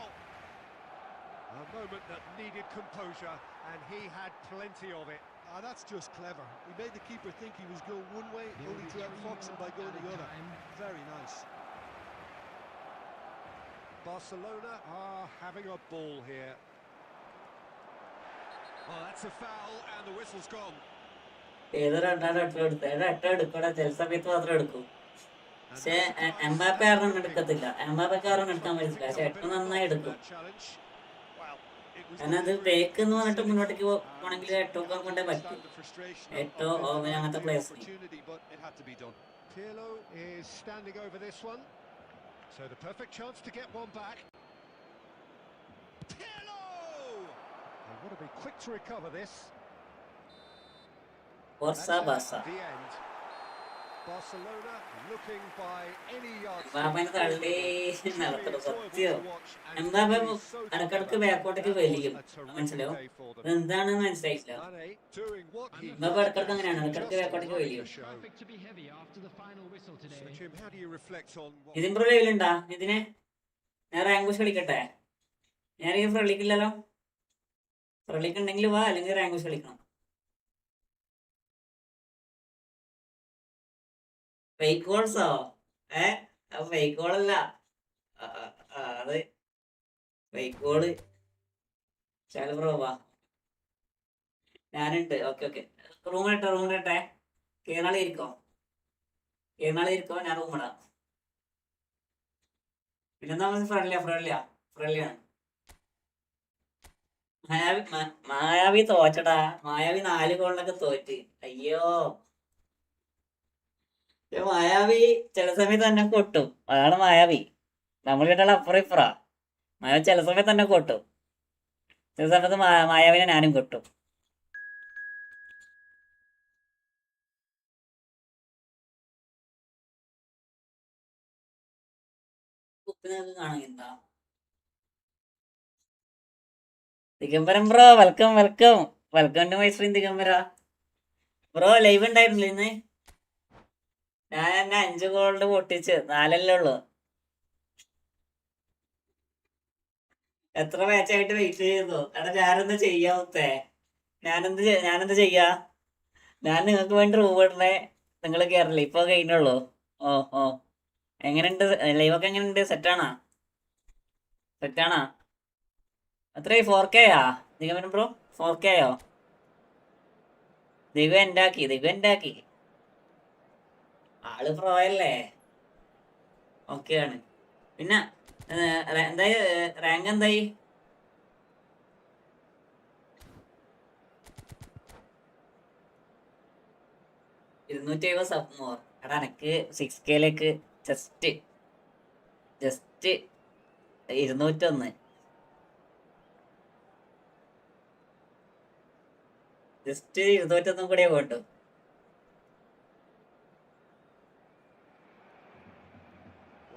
A moment that needed composure, and he had plenty of it. That's just clever. He made the keeper think he was going one way, only to outfox him by going the other. Very nice. Barcelona are having a ball here. Oh, that's a foul, and the whistle's gone. ഏത് രണ്ടാണ് എട്ട് എടുക്കൂടെ ചില സമയത്ത് മാത്രം എടുക്കും. പക്ഷെ Mbappe ആരും എടുക്കത്തില്ല. എംബാപ്പയ്ക്ക് ആരും എടുക്കാൻ പറ്റില്ല. പക്ഷെ എട്ട് നന്നായി എടുക്കും. കാരണം അത് ബ്രേക്ക് എന്ന് പറഞ്ഞിട്ട് മുന്നോട്ടേക്ക് പോകണമെങ്കിൽ എട്ടൊക്കെ കൊണ്ടേ പറ്റും. എട്ടോ ഓവൻ അങ്ങനത്തെ പ്ലേയേഴ്സിന്. Pirlo is standing over this one, so the perfect chance to get one back. Pirlo! They want to be quick to recover this. Forca ബാസ. The end. Barcelona looking by any yardstick. എംബാപ്പനെ തള്ളി നടത്തണം സത്യം. Mbappe ഇടക്കിടക്ക് ബാക്കോട്ടേക്ക് വലിയും. മനസ്സിലാവും എന്താണെന്ന് മനസ്സിലായില്ല. Mbappe ഇടക്കിടക്ക് അങ്ങനെയാണ് ഇടക്കിടക്ക് ബാക്കോട്ടേക്ക് വലിയും. Traffic to be heavy after the final whistle today. So Jim, how do you reflect on what ഇതിന് പ്രോ ലെവലുണ്ടാ ഇതിനെ? ഞാൻ റാങ്ക് പുഷ് കളിക്കട്ടെ? ഞാനീ ഫ്രളിക്കില്ലല്ലോ. ഫ്രളിക്ക് ഉണ്ടെങ്കിൽ വാ, അല്ലെങ്കിൽ റാങ്ക് പുഷ് കളിക്കണം. ഫേക്ക് ഗോൾസോ? ഫേക്ക് ഗോളല്ല, അത് ഫേക്ക് ഗോള്. ചാല ബ്രോ വാ, ഞാനുണ്ട്. ഓക്കെ ഓക്കെ, റൂമിലിട്ടെ കേരള ഇരിക്കോ, ഞാൻ റൂമിടാം. പിന്നെന്താ ഫ്രണ്ട്ലിയാണ്. മായാവി തോറ്റടാ. മായാവി 4 ഗോളിനൊക്കെ തോറ്റ്. അയ്യോ. മായാവി ചില സമയത്ത് തന്നെ കൊട്ടും. അതാണ് മായാവി. നമ്മൾ കേട്ടാൽ അപ്പുറം ഇപ്പുറാ. മായാവി ചില സമയത്ത് തന്നെ കൊട്ടും. ചില സമയത്ത് മായാവിനെ ഞാനും കൊട്ടും. കാണുന്നുണ്ടാ Digambaram bro? Welcome welcome welcome to my stream Digambara bro. Live ഉണ്ടായിരുന്നില്ല ഇന്ന്? ഞാൻ എന്നെ 5 ഗോൾഡ് പൊട്ടിച്ച് 4 ഉള്ളു. എത്ര മാച്ചായിട്ട് വെയിറ്റ് ചെയ്യുന്നു. എടാ ഞാനെന്താ ചെയ്യാമത്തേ? ഞാനെന്താ ചെയ്യാ? ഞാൻ നിങ്ങൾക്ക് വേണ്ടി റൂം ഇടണേ. നിങ്ങൾ കയറില്ലേ? ഇപ്പൊ കഴിഞ്ഞുള്ളൂ. ഓ ഓ, എങ്ങനെയുണ്ട് ലൈവൊക്കെ? എങ്ങനെയുണ്ട്? സെറ്റാണാ? സെറ്റാണാ? എത്രയായി? 4K യാ ദിഗംബരം ബ്രോ? 4K യോ? ദിഗു എൻഡാക്കി. ആള് പ്രോയല്ലേ? ഓക്കെ ആണ്. പിന്നെ എന്തായി റാങ്ക്? എന്തായി? $270 സബ് മോർ. എടാ എനക്ക് 6Kയിലേക്ക് ജസ്റ്റ് 201 ജസ്റ്റ് 201 കൂടെ പോട്ടു.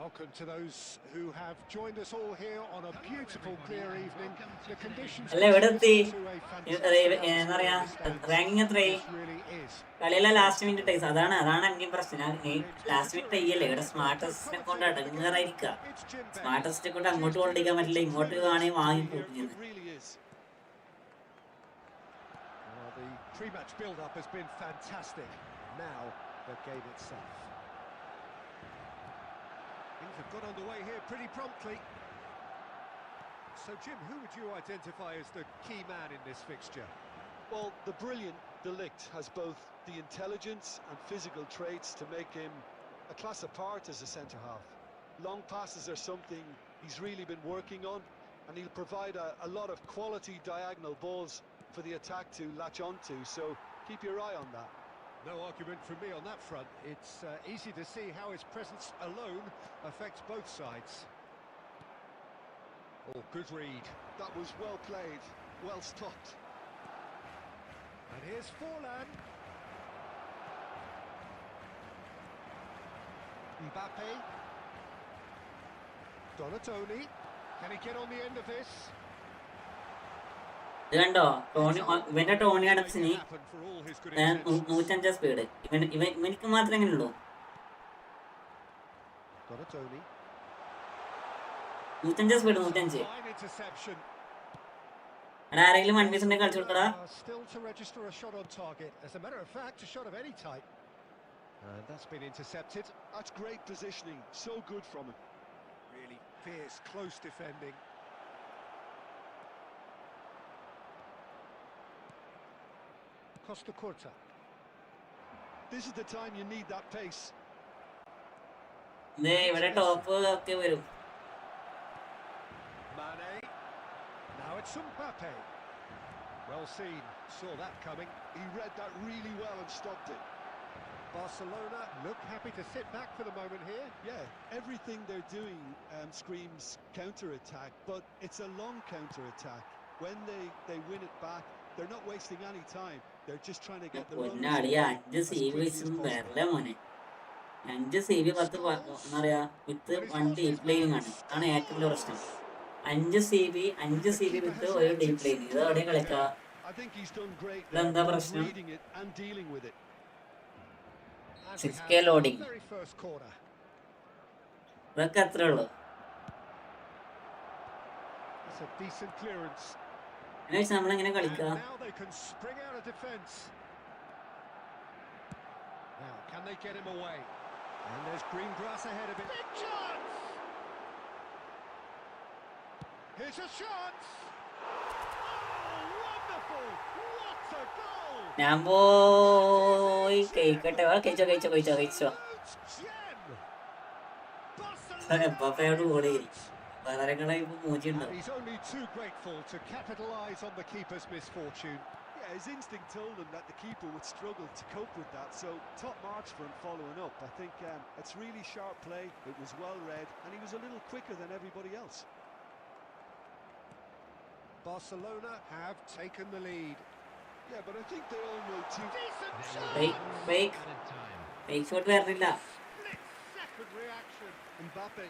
Welcome to those who have joined us all here on a beautiful, clear evening. The conditions അല്ല എവിടെ എത്തി? to a എന്താ പറയാ, റാങ്കിങ് എത്രയായി? really is. കളിയിലെ ലാസ്റ്റ് മിനിറ്റ് ടൈസ്. അതാണ് എനിക്ക് പ്രശ്നം. നീ ലാസ്റ്റ് മിനിറ്റ് ടൈയല്ലേ? ഇവിടെ സ്മാർട്ട് ടെസ്റ്റിനെ കൊണ്ട് അടങ്ങാറായിരിക്കുക. സ്മാർട്ട് ടെസ്റ്റിനെ കൊണ്ട് അങ്ങോട്ട് കൊണ്ടിരിക്കാൻ പറ്റില്ല, ഇങ്ങോട്ട് വേണമെങ്കിൽ വാങ്ങി കൂട്ടുന്നത്. Well, the pre-match build-up has been fantastic. Now the game itself. Things have got underway here pretty promptly. So, Jim, who would you identify as the key man in this fixture? Well, the brilliant De Ligt has both the intelligence and physical traits to make him a class apart as a centre-half. Long passes are something he's really been working on, and he'll provide a lot of quality diagonal balls for the attack to latch onto, so keep your eye on that. No argument from me on that front. It's easy to see how his presence alone affects both sides. Oh, good read. That was well played, well stopped. And here's Forlan. Mbappe. Donatoni. Can he get on the end of this? ഇത് കണ്ടോ? ഇവന്റെ Tony അഡംസിന് Happen for all his good 105 speed. ഇവനിക്ക് മാത്രമേ എങ്ങനെയുള്ളൂ? Donatoni. 105 speed. 105. Fine interception. എടാ ആരെങ്കിലും 1 piece ഉണ്ടെങ്കിൽ കളിച്ചു കൊടുക്കടാ. Still to register a shot on target. As a matter of fact, a shot of any type. And that's been intercepted. That's great positioning, so good from him. Really fierce, close defending. Costa Curta. This is the time you need that pace. ഇവിടെ top ഒക്കെ വരും. Mane. Now it's Mbappe. Well seen. Saw that coming. He read that really well and stopped it. Barcelona look happy to sit back for the moment here. Yeah, everything they're doing screams counter-attack, but it's a long counter-attack. When they win it back, they're not wasting any time. They're just trying to get the run. 5 CV വെച്ചൊന്നും വരില്ല മോനെ. 5 CV 10 എന്താ പറയാ വിത്ത് 1 deep lining ആണ്. അതാണ് ഏറ്റവും വലിയ പ്രശ്നം. 5 CV വിത്ത് ഒരു ഡീപ് ലൈനിങ്. ഇത് എവിടെ കളിക്കാ? I think he's done great. ഇതെന്താ പ്രശ്നം? Reading it and dealing with it. 6K loading. Very first corner. ഇതൊക്കെ അത്രേ ഉള്ളൂ. It's a decent clearance. എന്നു വെച്ചാൽ നമ്മളെങ്ങനെ കളിക്കുക? Now they can spring out of defence. Now, can they get him away? And there's green grass ahead of him. Big chance! Here's a chance! Oh, wonderful! What a goal! ഞാൻ പോയി കഴിക്കട്ടെ. കഴിച്ചോ. Gem! Barcelona എംബാപ്പയോട് കൂടി And he's only too grateful to capitalise on the keeper's misfortune. Yeah, his instinct told him that the keeper would struggle to cope with that, so top marks for him following up. I think it's really sharp play, it was well read, and he was a little quicker than everybody else. Barcelona have taken the lead. Yeah, but I think they all know too. Decent shot! Fake. Added time. Fake shot വരണില്ല. Split-second reaction. Mbappe.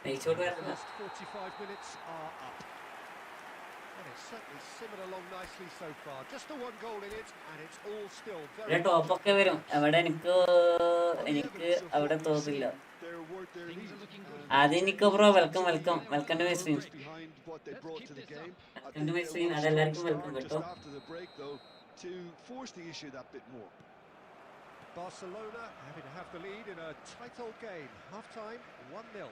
Fake shot The വരണില്ല. first 45 minutes are up. And it's certainly simmered along nicely so far. Just the one goal in it, and it's all still ഇവിടെ very... ടോപ്പൊക്കെ വരും. അവിടെ എനിക്ക് On the എനിക്ക് evidence of അവിടെ what we've തോന്നില്ല. seen, they're worth their Things lead. are looking good. ആദ്യം Nico bro welcome to my stream. Behind what they brought to the game. I Welcome think to my they stream. want a അതെല്ലാവർക്കും strong welcome start കേട്ടോ. just after the break, though, to force the issue that bit more. Barcelona having to have the lead in a tight old game. Half-time, 1-0.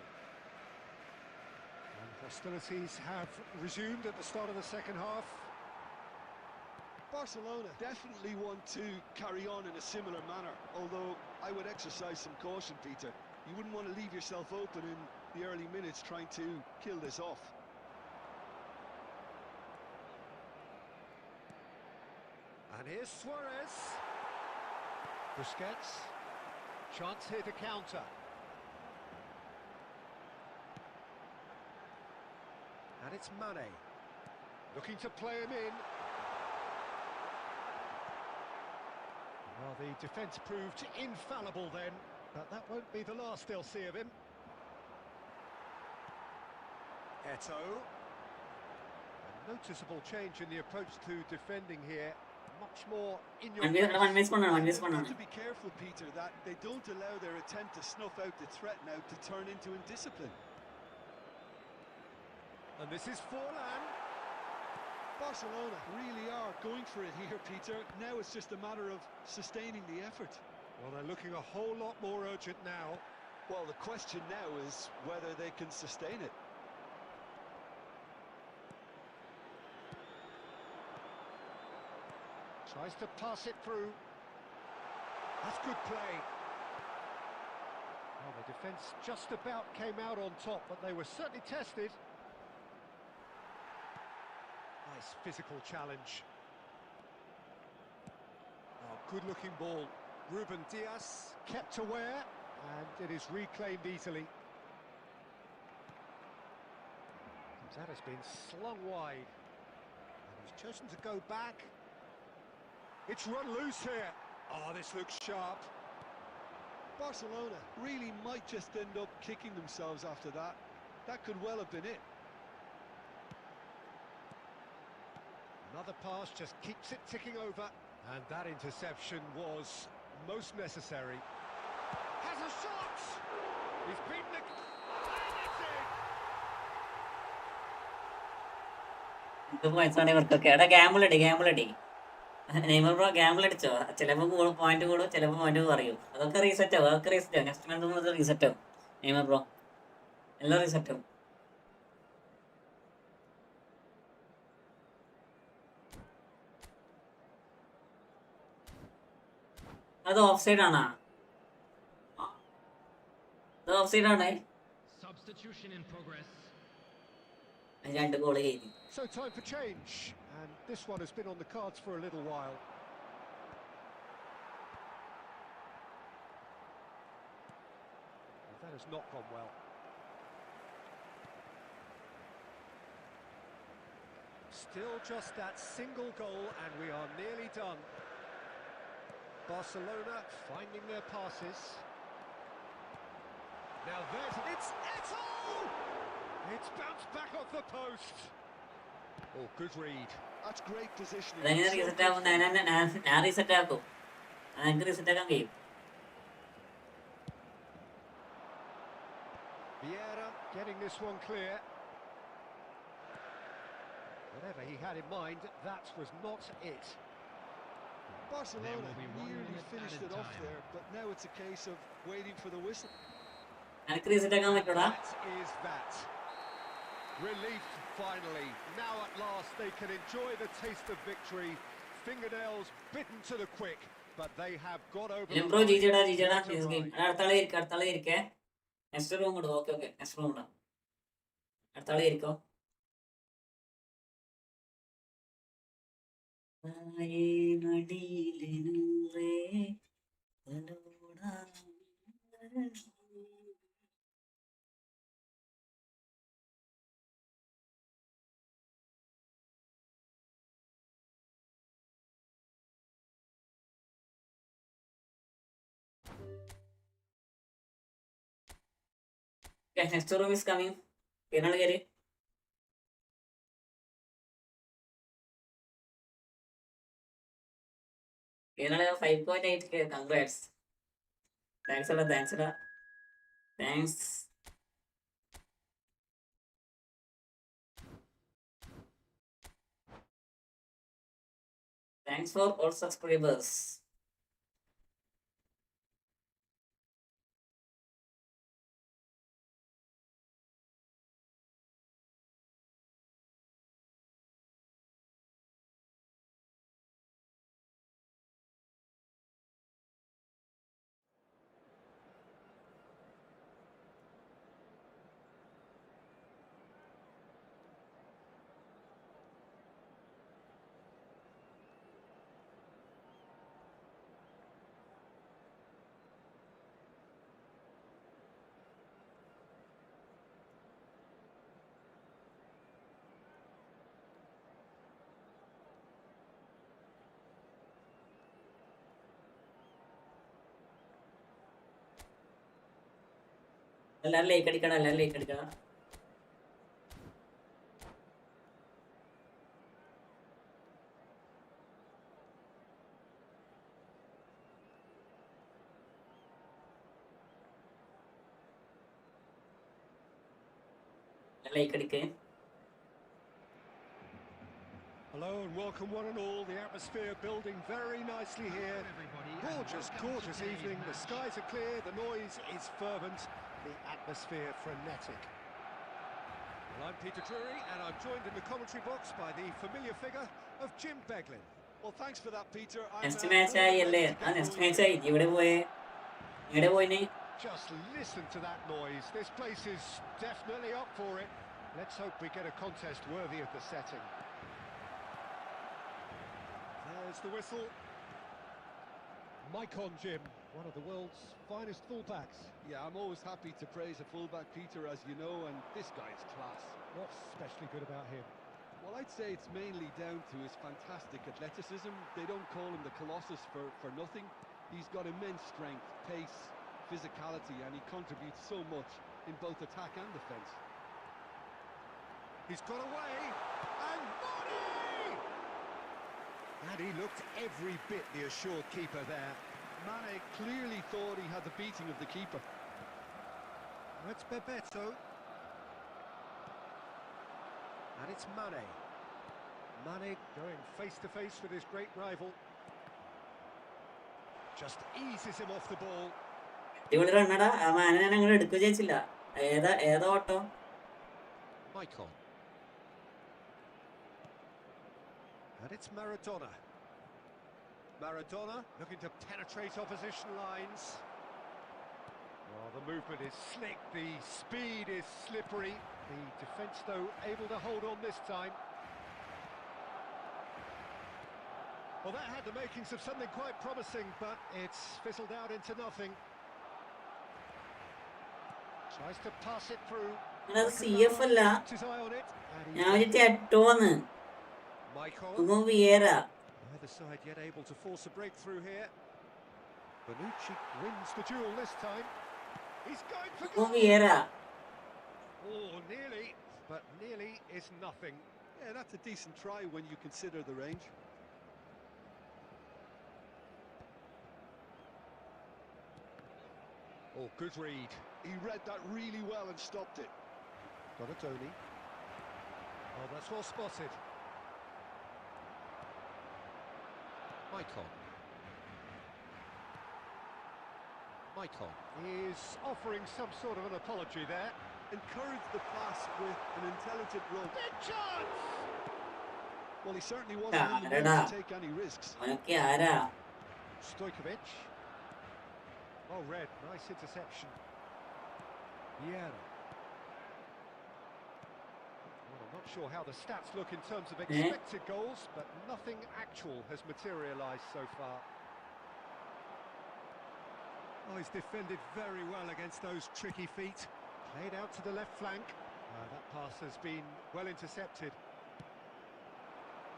And hostilities have resumed at the start of the second half. Barcelona definitely want to carry on in a similar manner, although I would exercise some caution, Peter. You wouldn't want to leave yourself open in the early minutes trying to kill this off. And here's Suarez. Busquets. Chance here to counter. And it's Mane. Looking to play him in. Well, the defence proved infallible then, but that won't be the last they'll see of him. Eto'o. A noticeable change in the approach to defending here. Much more in your One miss They've one. got to be careful, Peter, that they don't allow their attempt to snuff out the threat now to turn into indiscipline. And this is Forlan. Barcelona really are going for it here, Peter. Now it's just a matter of sustaining the effort. Well, they're looking a whole lot more urgent now. Well, the question now is whether they can sustain it. Tries to pass it through. That's good play. Well, the defence just about came out on top, but they were certainly tested. Nice physical challenge. Oh, good-looking ball. Ruben Dias kept aware, and it is reclaimed easily. That has been slung wide. And he's chosen to go back. It's run loose here. Oh, this looks sharp. Barcelona really might just end up kicking themselves after that. That could well have been it. Another pass just keeps it ticking over. And that interception was most necessary. Has a shot! He's beaten it. And it's in! ഇത് പോയിന്റ്സാണ് ഇവർക്കൊക്കെ. എടാ Gamble അടി. Neymar bro Gamble അടിച്ചോ? ചിലപ്പോൾ point കൂടും, ചിലപ്പോൾ point കുറയും. അതൊക്കെ റീസെറ്റ് ആവും. നെക്സ്റ്റ് മന്ത് മുതൽ റീസെറ്റ് ആവും. നെയ്മർ ബ്രോ എല്ലാം റീസെറ്റ് ആവും. അത് ഓഫ് സൈഡ് ആണോ? അത് ഓഫ് സൈഡ് ആണേ. Substitution in progress. 2 ഗോൾ കഴിഞ്ഞു. So time for change. And this one has been on the cards for a little while. That has not gone well. Still just that single goal and we are nearly done. Barcelona finding their passes. Now it's Eto'o! It's bounced back off the post. Oh, good read. That's great positioning. അതെങ്ങനെ reset ആവും? ഞാൻ reset ആക്കും. എനിക്ക് reset ആക്കാൻ കഴിയും. Vieira getting this one clear. Whatever he had in mind, that was not it. Barcelona There will be 1 nearly minute finished added it off time. there, but now it's a case of waiting for the whistle. എനിക്ക് reset ആക്കാൻ പറ്റൂടാ? That is that. Relief finally. Now at last they can enjoy the taste of victory. Fingernails bitten to the quick, but they have got over the bro line. ജിജടാ What a game. ride. അടുത്താളെ ഇരിക്കേ. Next room ഇടും. Okay next room ഇടാം. അടുത്ത ആള് കയറിക്കോ. Next room is coming. ഏതാണ് കയറി? ഏതാണ് 5.8K? Congrats. Thanks a lot. Thanks. Thanks for all subscribers. എല്ലാവരും ലൈക്ക് അടിക്കണം. Like അടിക്കേ. Hello and welcome one and all. The atmosphere building very nicely here. Gorgeous evening. The skies are clear, the noise is fervent, the atmosphere frenetic. Well, I'm Peter Drury and I'm joined in the commentary box by the familiar figure of Jim Beglin. Well, thanks for that, Peter. Next match ആയി അല്ലേ? Next match ആയി. ഇവിടെ പോയിന്. Just listen to that noise. This place is definitely up for it. Let's hope we get a contest worthy of the setting. There's the whistle. Mike on Jim, one of the world's finest fullbacks. Yeah, I'm always happy to praise a fullback, Peter, as you know, and this guy's class. What's especially good about him? Well, I'd say it's mainly down to his fantastic athleticism. They don't call him the Colossus for nothing. He's got immense strength, pace, physicality, and he contributes so much in both attack and defence. He's got away, and Mane! And he looked every bit the assured keeper there. Mane clearly thought he had the beating of the keeper. That's Bebeto. And it's Mane. Mane going face to face with his great rival. Just eases him off the ball. ഇവിടെ റണ്ണടാ. മാനെ ഞാൻ അങ്ങനെ എടുക്കുക ചെയ്യിച്ചില്ല. ഏതാ auto? Michael. And it's Maradona. Maradona looking to penetrate opposition lines. Well, the movement is slick, the speed is slippery. The defence, though, able to hold on this time. Well, that had the makings of something quite promising, but it's fizzled out into nothing. Tries to pass it through. അത് CF അല്ല. His eye on it. ഞാൻ വിചാരിച്ച എട്ടോന്ന്. Michael. വിയേറ. Neither side yet able to force a breakthrough here. Bonucci wins the duel this time. He's going for goal. വിയേറ. Oh, nearly, but nearly is nothing. Yeah, that's a decent try when you consider the range. Oh, good read. He read that really well and stopped it. Donatoni. Oh, that's well spotted. Michael is offering some sort of an apology there. Encouraged the pass with an intelligent run. Big chance! Well, he certainly wasn't in the mood to take any risks. അവനൊക്കെ ആരാ? Stojkovic. Oh, Red, nice interception. Vieira. Not sure how the stats look in terms of expected goals, but nothing actual has materialised so far. Oh, he's defended very well against those tricky feet. Played out to the left flank. That pass has been well intercepted.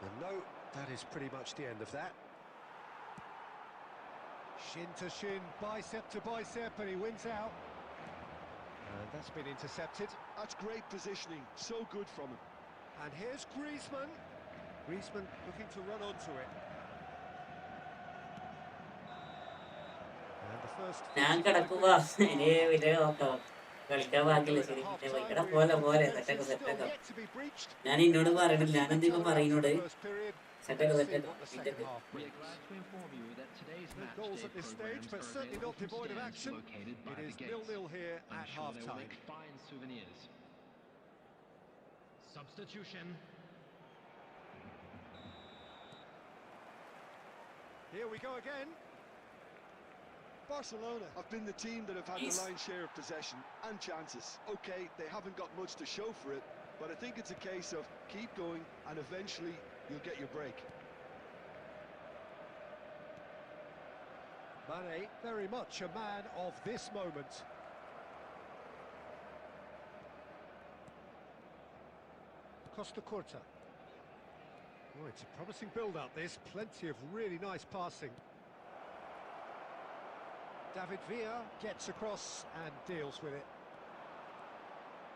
And no, that is pretty much the end of that. Shin to shin, bicep to bicep, and he wins out. And that's been intercepted. That's great positioning, so good from him. And here's Griezmann. Griezmann looking to run onto it. And the first... ഞാൻ കിടക്കുക ഇനി വലിയ നോക്കാം കളിക്കാൻ ബാക്കിയില്ല ശരി പിന്നെ ഇവിടെ പോലെ സെറ്റൊക്കെ ഞാൻ എന്നോട് പറയണില്ല ഞാനെന്താ ഇപ്പൊ പറയുന്നോട് സെറ്റൊക്കെ We are glad to inform you that today's No match goals day at this stage, programmes but are certainly available not from devoid of stands action. located by It the is gates. 0-0 here I'm at sure they will half-time. make fine souvenirs. Substitution. Here we go again. Barcelona have been the team that have had the lion's share of possession and chances. Okay, they haven't got much to show for it, but I think it's a case of keep going and eventually you'll get your break. Mane, very much a man of this moment. Costa Curta. Oh, it's a promising build-up, this. Plenty of really nice passing. David Villa gets across and deals with it.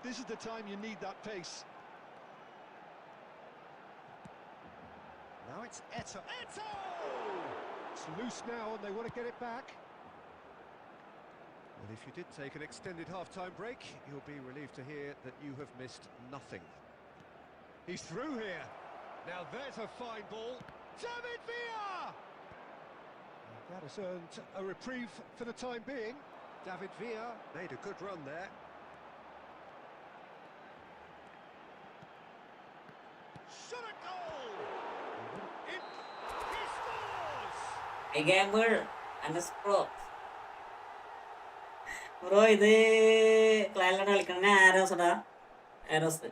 This is the time you need that pace. Now it's Eto. Eto! It's loose now and they want to get it back. And if you did take an extended half-time break, you'll be relieved to hear that you have missed nothing. He's through here. Now there's a fine ball. David Villa! And that has earned a reprieve for the time being. David Villa made a good run there. Shot a goal! He scores! A gamer and a pro. Bro, ഇത് ക്ലാരിലാണ് കളിക്കണ ആരോസടാ arrows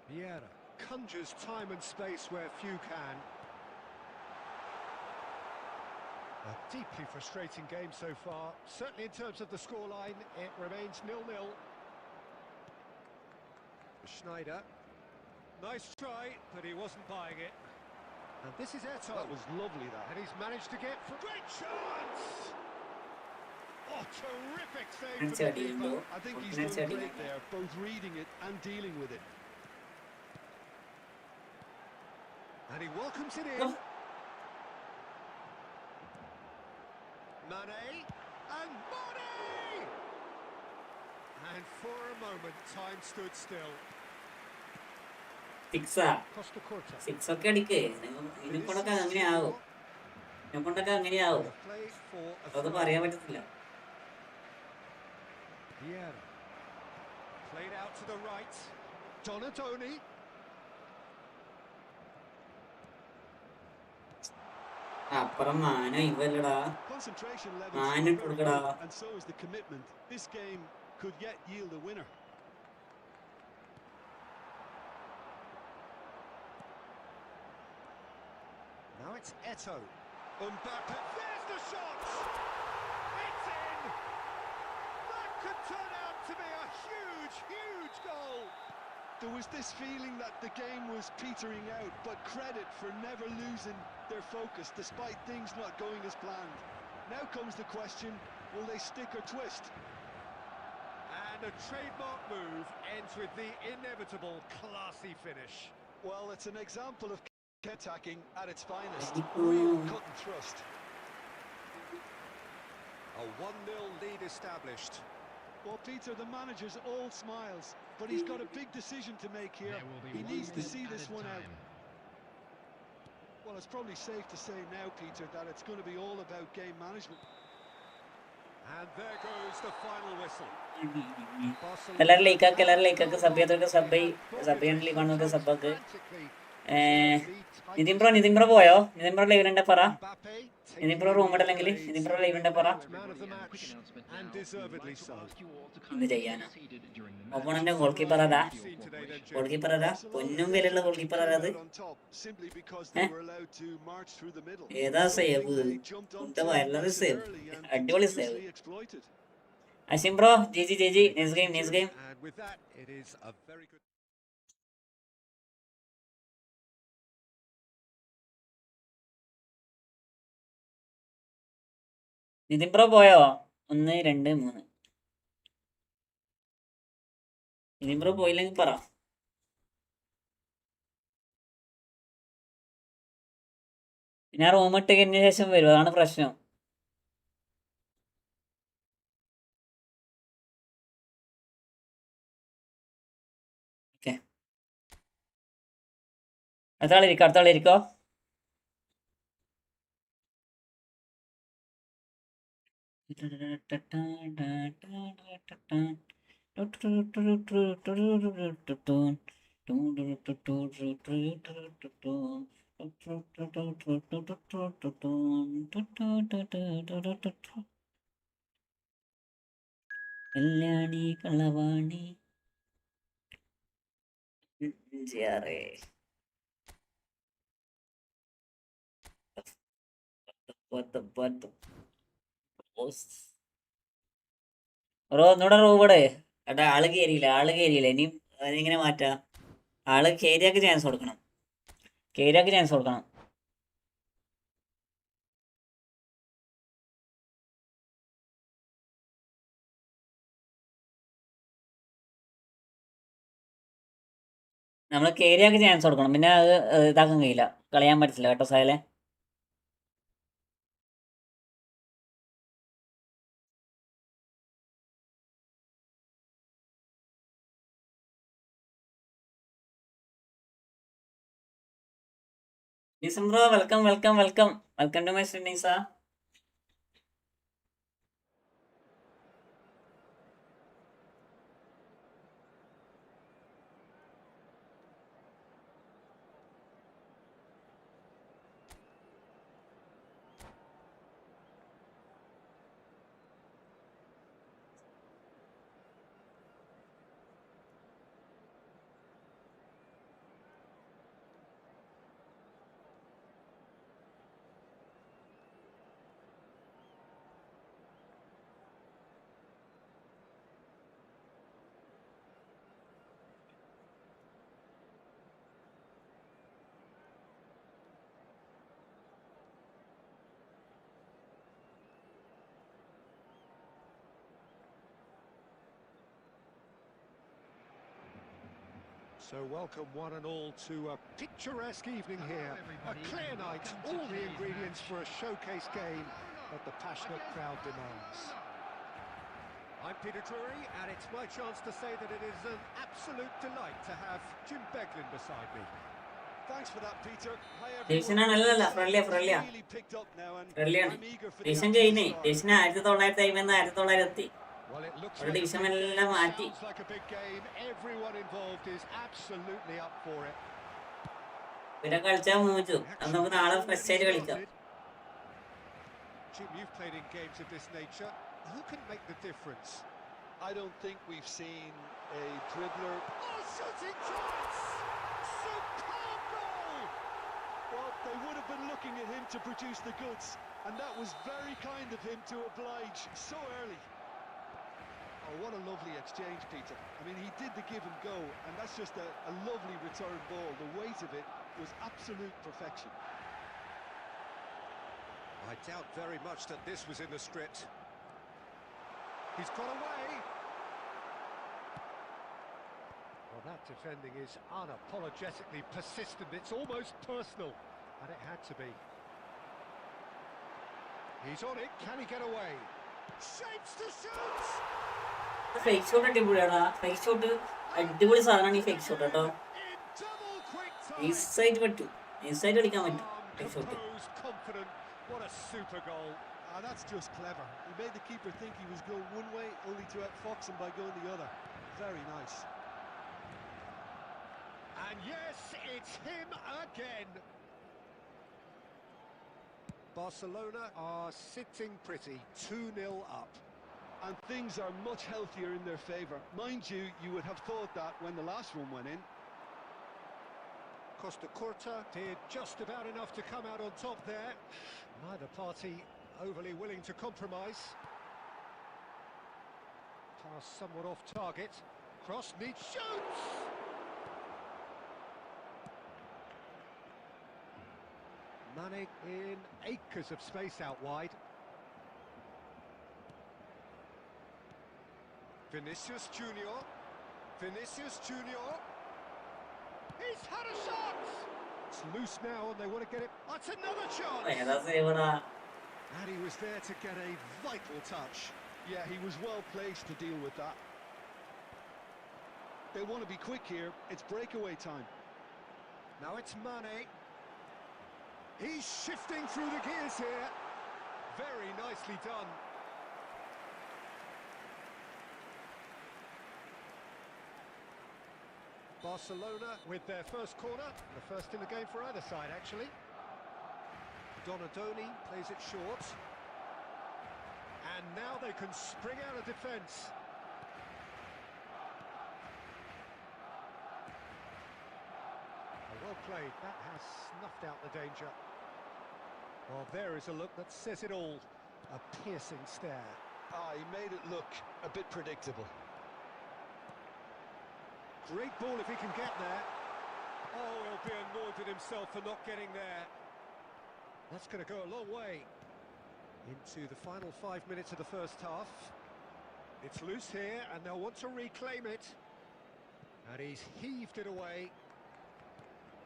Vieira conjures time and space where few can. A deeply frustrating game so far. Certainly in terms of the scoreline, it remains 0-0. Schneider. Nice try, but he wasn't buying it. And this is Eto. That was lovely, that. And he's managed to get... Great chance! Oh, terrific save And from the keeper. I think he's done great there, both reading it and dealing with it. And he welcomes it in. Mane, and Mane! And for a moment, time stood still. സിക്സാ Costa Curta. Six ഒക്കെ അടിക്ക് ഇതിനെക്കൊണ്ടൊക്കെ അങ്ങനെയാവും ഇതിനെക്കൊണ്ടൊക്കെ അങ്ങനെയാവും The play for a അത് throw. പറയാൻ പറ്റത്തില്ല Vieira. Played out to the right. Donatoni. അപ്പുറം മാന ഇവല്ലടാ Concentration levels Man, are it very would good, go. and so is the commitment. This game could yet yield a winner. Now it's Eto. Mbappe. There's the shot! It's in! That could turn out to be a huge, huge goal! There was this feeling that the game was petering out, but credit for never losing their focus despite things not going as planned. Now comes the question, will they stick or twist? And a trademark move ends with the inevitable classy finish. Well, it's an example of attacking at its finest. Real cut and thrust. A 1-0 lead established. Well, Peter, the manager's all smiles, but he's got a big decision to make here. There will be He 1 needs to minute see this added one out. time. Well, it's probably safe to say now, Peter, that it's going to be all about game management. And there goes the final whistle. എല്ലാവരും ലൈക്കാക്ക് sub ചെയ്യാത്തവർക്ക് sub ചെയ്യണമെങ്കിൽ കാണുന്നവർക്ക് സബ്ബാക്ക് Frantically Nitin bro പോയോ? Nitin bro ലൈവിലുണ്ടെ പറ. Mbappe Nithin taking bro in room the ഇടല്ലെങ്കിൽ accolades Nithin bro of the ലൈവിലുണ്ടെ പറ. awarded man of the match, and deservedly so. എന്ത് ചെയ്യാനാ? ഒപ്പണന്റെ ഗോൾ കീപ്പർ അതാ, ഗോൾ കീപ്പർ അതാ, പൊന്നും വിലയുള്ള ഗോൾ കീപ്പർ അതാ. അത് ഏതാ സേവ്? വയറുള്ള സേവ്, അടിപൊളി save. Ashim bro ji next game. And with that, it is a very good. Nithin bro പോയോ? 1 2 3. നിതിൻ ബ്രോ പോയില്ലെങ്കിൽ പറ. പിന്നെ റൂം ഇട്ട് കഴിഞ്ഞ ശേഷം വരും, അതാണ് പ്രശ്നം. ഓക്കെ, അടുത്താളിരിക്കോ. കല്യാണി കളവാണി ഒന്നൂടെ റൂബടെ എടാ. ആള് കേറിയില്ല. ഇനിയും അതിങ്ങനെ മാറ്റാ. ആള് കേരിയാക്ക് ചാൻസ് കൊടുക്കണം. നമ്മള് കേരിയാക്ക് ചാൻസ് കൊടുക്കണം. പിന്നെ അത് ഇതാക്കാൻ കഴിയില്ല, കളയാൻ പറ്റില്ല കേട്ടോ സായലെ. Nisam bro welcome to my stream Nisa. So welcome one and all to a picturesque evening here. A clear night, all the ingredients for a showcase game that the passionate crowd demands. I'm Peter Drury, and it's my chance to say that it is an absolute delight to have Jim Beglin beside me. Thanks for that, Peter. Hi ഡിവിഷനാണല്ല, ഫ്രണ്ട്ലിയാ. really picked up now, and ഫ്രണ്ട്ലിയാണ്. I'm eager for the division action to ചെയ്യുന്നേ. start. Division 1950 1900 Well, it looks ഒരു like a division big എല്ലാം game, മാറ്റി. sounds like a big game. Everyone involved is absolutely up for it. പിന്നെ കളിച്ചാൽ മൂച്ചു. അത് നമുക്ക് നാളെ fresh ആയിട്ട് കളിക്കാം. Jim, you've played in games of this nature. Who can make the difference? I don't think we've seen a dribbler. Oh, shooting chance! Superb goal! Well, they would have been looking at him to produce the goods, and that was very kind of him to oblige so early. Oh, what a lovely exchange, Peter. I mean, he did the give and go, and that's just a lovely return ball. The weight of it was absolute perfection. I doubt very much that this was in the script. He's got away. Well, that defending is unapologetically persistent. It's almost personal, and it had to be. He's on it. Can he get away? Shapes to shoot! Fake shot അടിപൊളിയാടാ. Fake shot അടിപൊളി സാധനമാണ് ഈ fake shot കേട്ടോ. In double quick time. ഈസായിട്ട് പറ്റും, ഈസായിട്ട് കളിക്കാൻ പറ്റും fake shot. Composed, confident. What a super goal. That's just clever. He made the keeper think he was going one way, only to outfox him by going the other. Very nice. And yes, it's him again. Barcelona are sitting pretty, 2-0 up. And things are much healthier in their favour. Mind you, you would have thought that when the last one went in. Costa Curta did just about enough to come out on top there. Neither party overly willing to compromise. Pass somewhat off target. Cross needs shoots! Mane in acres of space out wide. Vinicius Junior. Vinicius Junior. He's had a shot! It's loose now and they want to get it. That's another chance! ഏതാ സേവടാ? And he was there to get a vital touch. Yeah, he was well placed to deal with that. They want to be quick here. It's breakaway time. Now it's Mane. He's shifting through the gears here. Very nicely done. Barcelona with their first corner. The first in the game for either side, actually. Donadoni plays it short. And now they can spring out of defence. Well played. That has snuffed out the danger. Well, there is a look that says it all. A piercing stare. Ah, he made it look a bit predictable. Great ball if he can get there. Oh, he'll be annoyed with himself for not getting there. That's going to go a long way. Into the final 5 minutes of the first half. It's loose here, and they'll want to reclaim it. And he's heaved it away.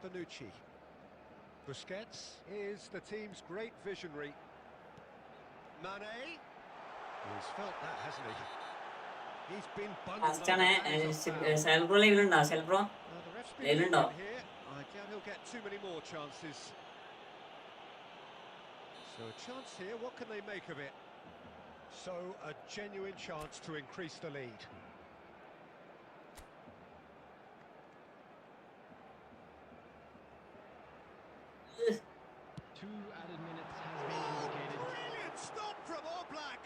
Bonucci. Busquets is the team's great visionary. Mane. He's felt that, hasn't he? He's been bundled Last ആണ് under സെൽബ്രോ ലൈവിലുണ്ടോ? സെൽബ്രോ the ref's been ലൈവിലുണ്ടോ? looking here. I doubt he'll get too many more chances. So a chance here, what can they make of it? So a genuine chance to increase the lead. Two added minutes has been indicated. Brilliant stop from Oblak!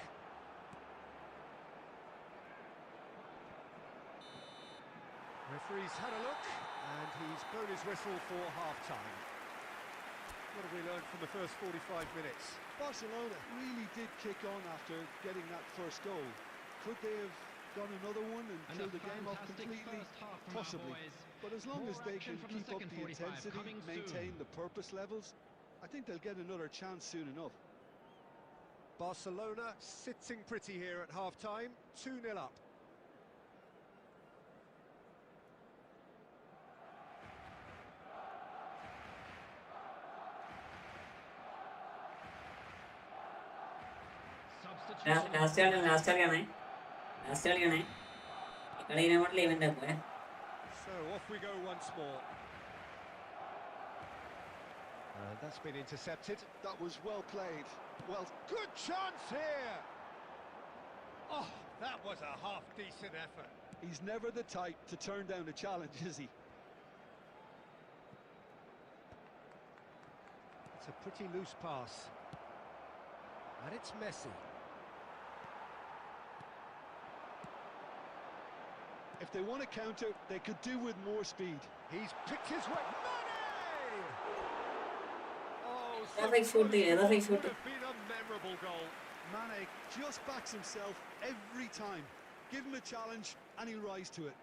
Referee's had a look, and he's blown his whistle for half-time. What have we learned from the first 45 minutes? Barcelona really did kick on after getting that first goal. Could they have done another one and And killed a the game off fantastic completely? first half from our Possibly. boys. But as long More as they action can from the keep up second the 45 intensity, coming maintain soon. the purpose levels, I think they'll get another chance soon enough. Barcelona sitting pretty here at half-time, 2-0 up. Substitution. Last കളിയാണേ ഈ കളി നമ്മൾ ലൈവിൻ്റെ പോയെ. So off we go once more. That's been intercepted. That was well played. Well, Good chance here! Oh, that was a half-decent effort. he's never the type to turn down a challenge, is he? It's a pretty loose pass. And it's Messi. If they want to counter, they could do with more speed. He's picked his way. Mane! Oh, That's like shooting, that's like would shooting. have been a memorable goal. Mane just backs himself every time. Give him a challenge and he'll rise to it.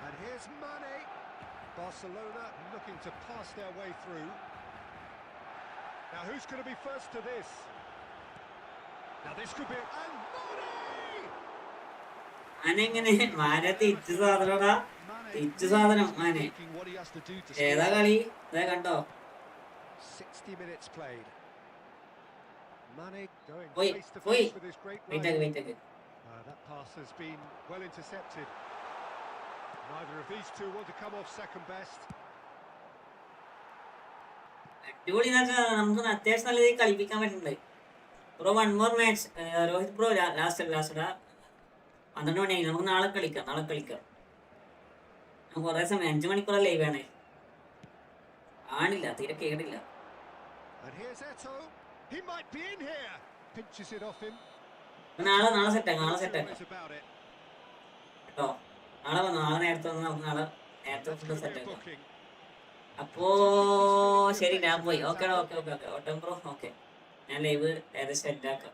And here's Mane. Barcelona looking to pass their way through. Now who's going to be first to this? Now this could be... And Mane! മാനെങ്ങനെ മാനെ തിരിച്ചു സാധനടാ, തിരിച്ചു സാധനം മാനെ. Thinking what he has to do to ഏതാ score. കളി? ഇതാ കണ്ടോ? 60 minutes played. Mane going Oi, face to oi. face with his great wait rival. ആക്ക്, wait ആക്ക്. That pass has been well intercepted. Neither of these two want to come off second best. അടിപൊളി എന്ന് വെച്ചാൽ നമുക്ക് അത്യാവശ്യം നല്ല രീതിയിൽ കളിപ്പിക്കാൻ പറ്റുന്നുണ്ട്. Bro 1 more match Rohit bro last 12 മണിയായി. നമുക്ക് നാളെ കളിക്കാം. കുറേ സമയം 5 മണിക്കൂർ ലൈവ് ആണ്. ആണില്ല, തീരെ കേടില്ല. And here's Eto. He might be in here. Pinches it off him. നാളെ സെറ്റാക്കാം Worries about it. കേട്ടോ. നാളെ നേരത്തെ വന്ന് നമുക്ക് നേരത്തെ ഫുഡ് സെറ്റാക്കാം. Booking. അപ്പോ ശരി, ഞാൻ പോയി. ഓക്കെ ഓട്ടം ബ്രോ. ഓക്കെ, ഞാൻ ലൈവ് ഏകദേശം സെറ്റാക്കാം.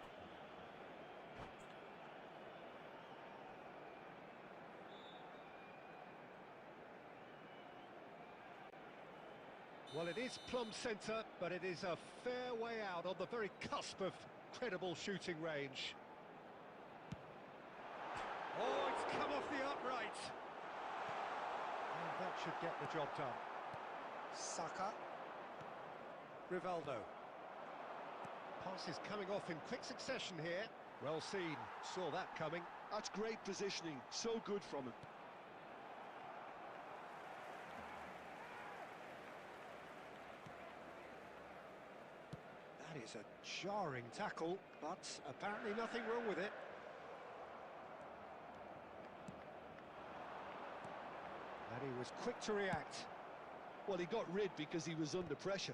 Well, it is plumb centre, but it is a fair way out on the very cusp of credible shooting range. Oh, it's come off the upright. And that should get the job done. Saka. Rivaldo. Pass is coming off in quick succession here. Well seen, saw that coming. That's great positioning, so good from him. That is a jarring tackle, but apparently nothing wrong with it. And he was quick to react. Well, he got rid because he was under pressure.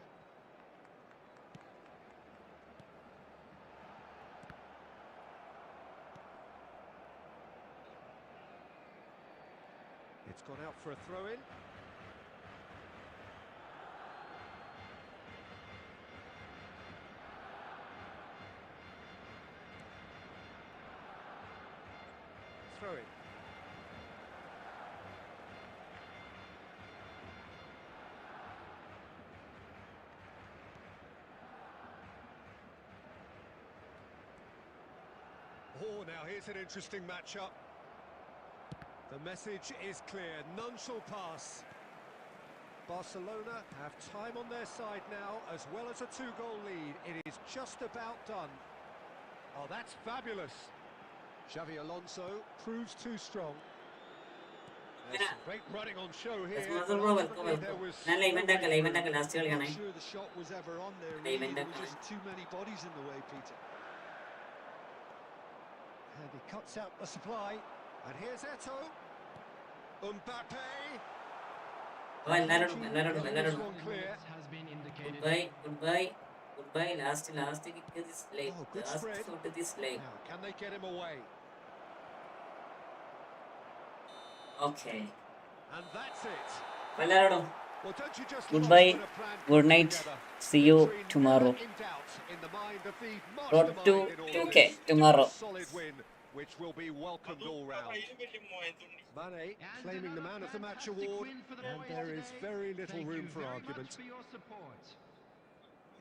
It's gone out for a throw-in. Throw-in. Oh, now here's an interesting matchup. The message is clear, none shall pass. Barcelona have time on their side now, as well as a 2-goal lead. It is just about done. Oh, that's fabulous. Xavi Alonso proves too strong. There's some great running on show here. Ultimately, there was ഞാൻ live ഉണ്ടാക്കാം last കളിയാണ്. I'm sure the shot was ever on there. Live Really. There and were just too many bodies in the way, Peter. And he cuts out the supply. And here's Eto. Mbappe. എല്ലാരോടും This one clear. Has been indicated. goodbye last kick this live. Oh, good Last spread. shot this live. Now, can they get him away? Okay, And that's it. എല്ലാരോടും Well, don't you just Goodbye, love when a plan good comes night, together? see you Victory never tomorrow. in doubt in the mind of the Road to mastermind in all 2K this. tomorrow. A solid win, which will be welcomed all round. Mane claiming the man of the match award, and there is very little room for argument. For your support.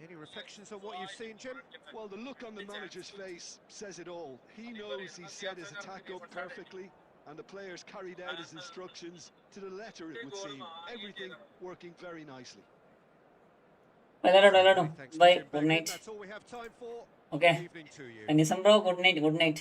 Any reflections on what you've seen, Jim? Well, the look on the manager's face says it all. He knows he set his attack up perfectly, and the players carried out his instructions to the letter, it would seem. Everything working very nicely. എല്ലാരോടും Thanks to bye, Jim good Beglin. night. That's all we have time for. Okay, Good evening to you. Anisam bro, good night.